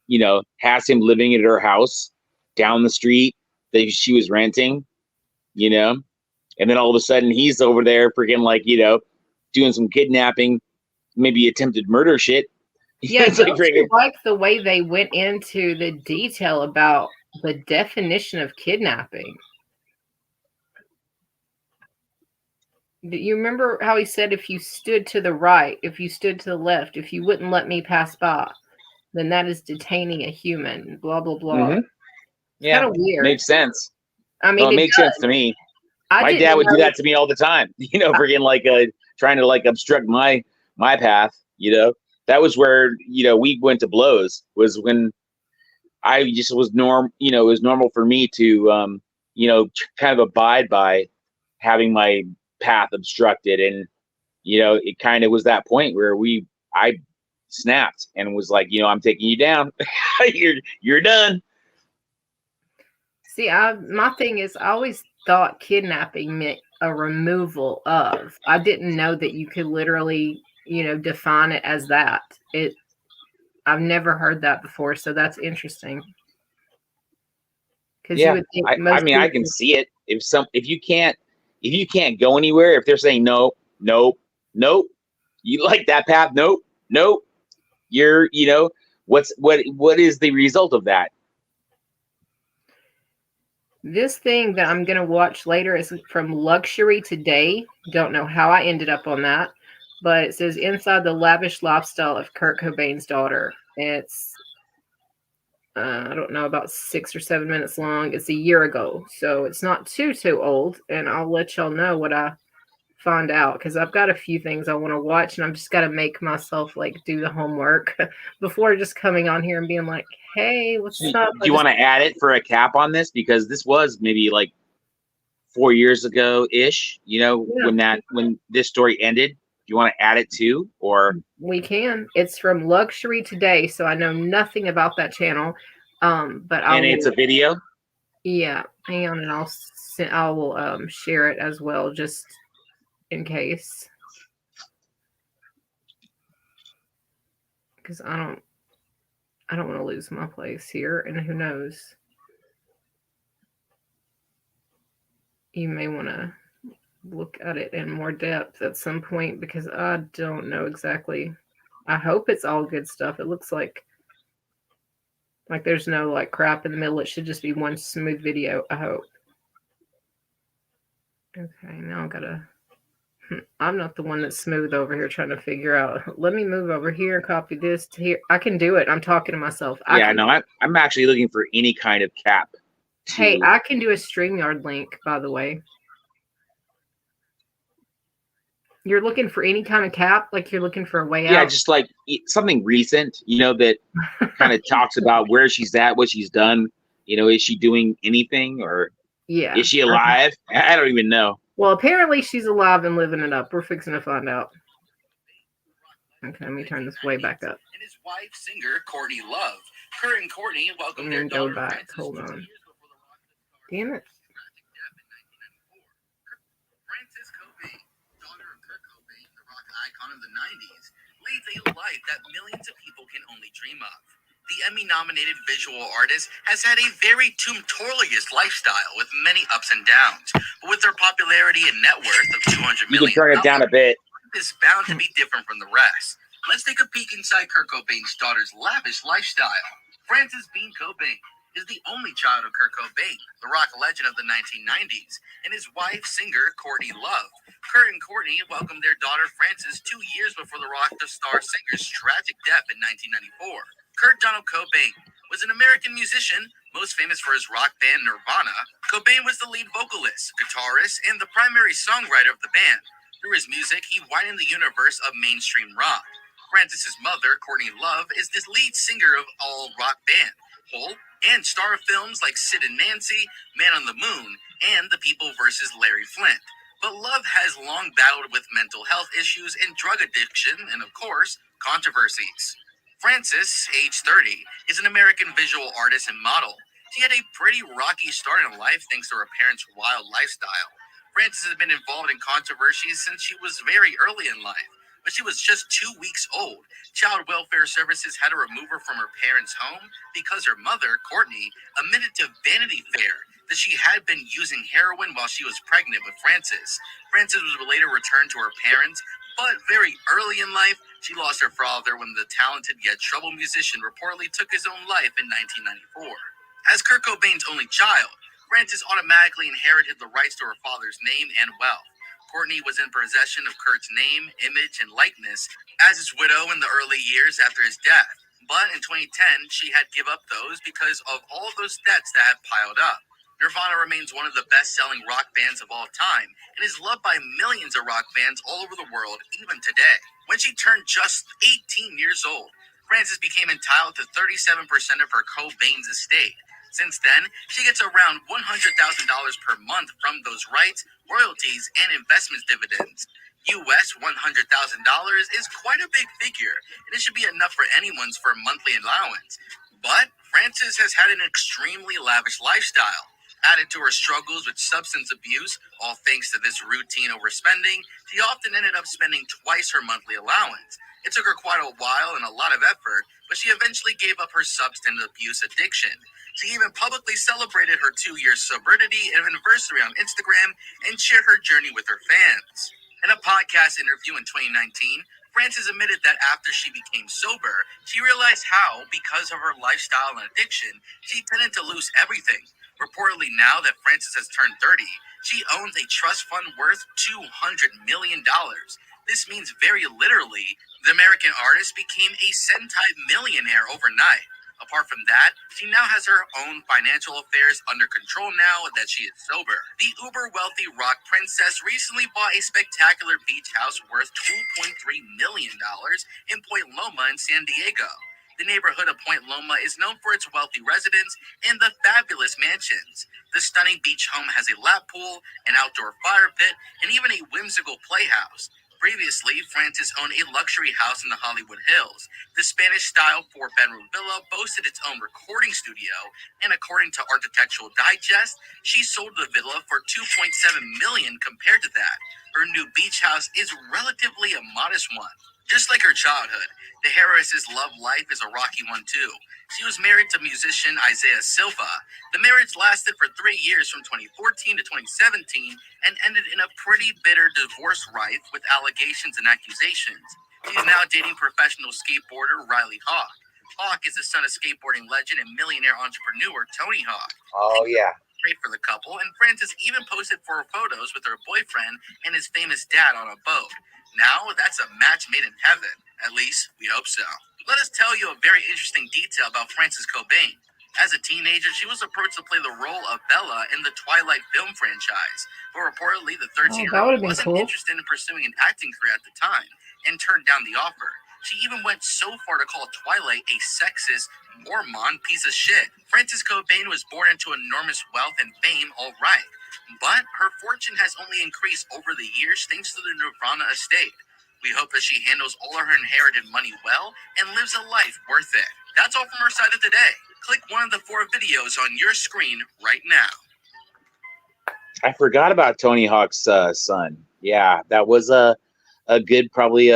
you know, has him living at her house down the street that she was renting, you know, and then all of a sudden he's over there freaking like, you know, doing some kidnapping, maybe attempted murder shit. Yeah, It's don't like you like the way they went into the detail about the definition of kidnapping? Do you remember how he said if you stood to the right, if you stood to the left, if you wouldn't let me pass by, then that is detaining a human, blah, blah, blah. Mm-hmm. It's Yeah, kind of weird. makes sense. I mean, well, it makes sense to me. My dad would do that to me all the time, you know, freaking like trying to like obstruct my path, you know. That was where, you know, we went to blows, was when I just was you know, it was normal for me to you know, kind of abide by having my path obstructed. And, you know, it kind of was that point where I snapped and was like, you know, I'm taking you down. You're done. See, my thing is, I always thought kidnapping meant a removal of. I didn't know that you could literally, you know, define it as that. I've never heard that before, so that's interesting. Because Yeah, you would think I mean, I can see it. If you can't go anywhere, if they're saying no, nope, nope, you like that path, nope, nope, you're, you know, what is the result of that? This thing that I'm going to watch later is from Luxury Today. Don't know how I ended up on that, but it says Inside the Lavish Lifestyle of Kurt Cobain's Daughter. It's, I don't know, about 6 or 7 minutes long. It's a year ago, so it's not too old, and I'll let y'all know what I find out, because I've got a few things I want to watch, and I've just got to make myself like do the homework before just coming on here and being like, hey, what's up? Do you want to add it for a cap on this? Because this was maybe like 4 years ago ish, you know, when this story ended. Do you want to add it too, or we can? It's from Luxury Today, so I know nothing about that channel. But it's a video. Yeah, hang on, and I will share it as well, just in case, because I don't want to lose my place here, and who knows, you may want to look at it in more depth at some point, because I don't know exactly. I hope it's all good stuff. It looks like there's no like crap in the middle. It should just be one smooth video, I hope. Okay, now I gotta I'm not the one that's smooth over here trying to figure out. Let me move over here and copy this to here. I can do it. I'm talking to myself. Yeah, no, I'm actually looking for any kind of cap. Hey, I can do a StreamYard link, by the way. You're looking for any kind of cap? Like you're looking for a way out? Yeah, just like something recent, that kind of talks about where she's at, what she's done. Is she doing anything, or is she alive? I don't even know. Well, apparently she's alive and living it up. We're fixing to find out. Okay, let me turn this way back up. And his wife, singer Courtney Love. Kurt and Courtney welcomed their Go daughter back. Frances Hold on. Damn it. Frances Cobain, daughter of Kurt Cobain, the rock icon of the 90s, leads a life that millions of people can only dream of. The Emmy-nominated visual artist has had a very tumultuous lifestyle with many ups and downs. But with her popularity and net worth of $200 million, you can turn it down a bit. Is bound to be different from the rest. Let's take a peek inside Kurt Cobain's daughter's lavish lifestyle. Frances Bean Cobain is the only child of Kurt Cobain, the rock legend of the 1990s, and his wife, singer Courtney Love. Kurt and Courtney welcomed their daughter Frances 2 years before the rock star singer's tragic death in 1994. Kurt Donald Cobain was an American musician, most famous for his rock band Nirvana. Cobain was the lead vocalist, guitarist, and the primary songwriter of the band. Through his music, he widened the universe of mainstream rock. Frances' mother, Courtney Love, is the lead singer of all rock band, Hole, and star of films like Sid and Nancy, Man on the Moon, and The People vs. Larry Flint. But Love has long battled with mental health issues and drug addiction, and of course, controversies. Frances, age 30, is an American visual artist and model. She had a pretty rocky start in life thanks to her parents' wild lifestyle. Frances has been involved in controversies since she was very early in life. When she was just 2 weeks old, Child Welfare Services had to remove her from her parents' home because her mother, Courtney, admitted to Vanity Fair that she had been using heroin while she was pregnant with Frances. Frances was later returned to her parents, but very early in life, she lost her father when the talented yet troubled musician reportedly took his own life in 1994. As Kurt Cobain's only child, Frances automatically inherited the rights to her father's name and wealth. Courtney was in possession of Kurt's name, image, and likeness as his widow in the early years after his death. But in 2010, she had give up those because of all those debts that had piled up. Nirvana remains one of the best-selling rock bands of all time and is loved by millions of rock fans all over the world, even today. When she turned just 18 years old, Frances became entitled to 37% of her Cobain's estate. Since then, she gets around $100,000 per month from those rights, royalties, and investment dividends. US $100,000 is quite a big figure, and it should be enough for anyone's for monthly allowance. But Frances has had an extremely lavish lifestyle. Added to her struggles with substance abuse, all thanks to this routine overspending, she often ended up spending twice her monthly allowance. It took her quite a while and a lot of effort, but she eventually gave up her substance abuse addiction. She even publicly celebrated her 2-year sobriety anniversary on Instagram and shared her journey with her fans. In a podcast interview in 2019, Frances admitted that after she became sober, she realized how, because of her lifestyle and addiction, she tended to lose everything. Reportedly, now that Frances has turned 30, she owns a trust fund worth $200 million. This means very literally, the American artist became a centimillionaire overnight. Apart from that, she now has her own financial affairs under control now that she is sober. The uber-wealthy rock princess recently bought a spectacular beach house worth $2.3 million in Point Loma in San Diego. The neighborhood of Point Loma is known for its wealthy residents and the fabulous mansions. The stunning beach home has a lap pool, an outdoor fire pit, and even a whimsical playhouse. Previously, Frances owned a luxury house in the Hollywood Hills. The Spanish-style 4-bedroom villa boasted its own recording studio, and according to Architectural Digest, she sold the villa for $2.7 million. Compared to that, her new beach house is relatively a modest one. Just like her childhood, the Harris's love life is a rocky one too. She was married to musician Isaiah Silva. The marriage lasted for 3 years from 2014 to 2017 and ended in a pretty bitter divorce rife with allegations and accusations. She's now dating professional skateboarder Riley Hawk. Hawk is the son of skateboarding legend and millionaire entrepreneur Tony Hawk. Oh, yeah. great for the couple, and Frances even posted 4 photos with her boyfriend and his famous dad on a boat. Now, that's a match made in heaven. At least, we hope so. Let us tell you a very interesting detail about Frances Cobain. As a teenager, she was approached to play the role of Bella in the Twilight film franchise, but reportedly the that 13-year-old would've been wasn't cool. interested in pursuing an acting career at the time and turned down the offer. She even went so far to call Twilight a sexist, Mormon piece of shit. Frances Cobain was born into enormous wealth and fame, all right, but her fortune has only increased over the years thanks to the Nirvana estate. We hope that she handles all of her inherited money well and lives a life worth it. That's all from our side of today. Click one of the 4 videos on your screen right now. I forgot about Tony Hawk's son. Yeah, that was a good, probably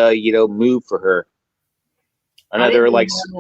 move for her. I Another didn't like know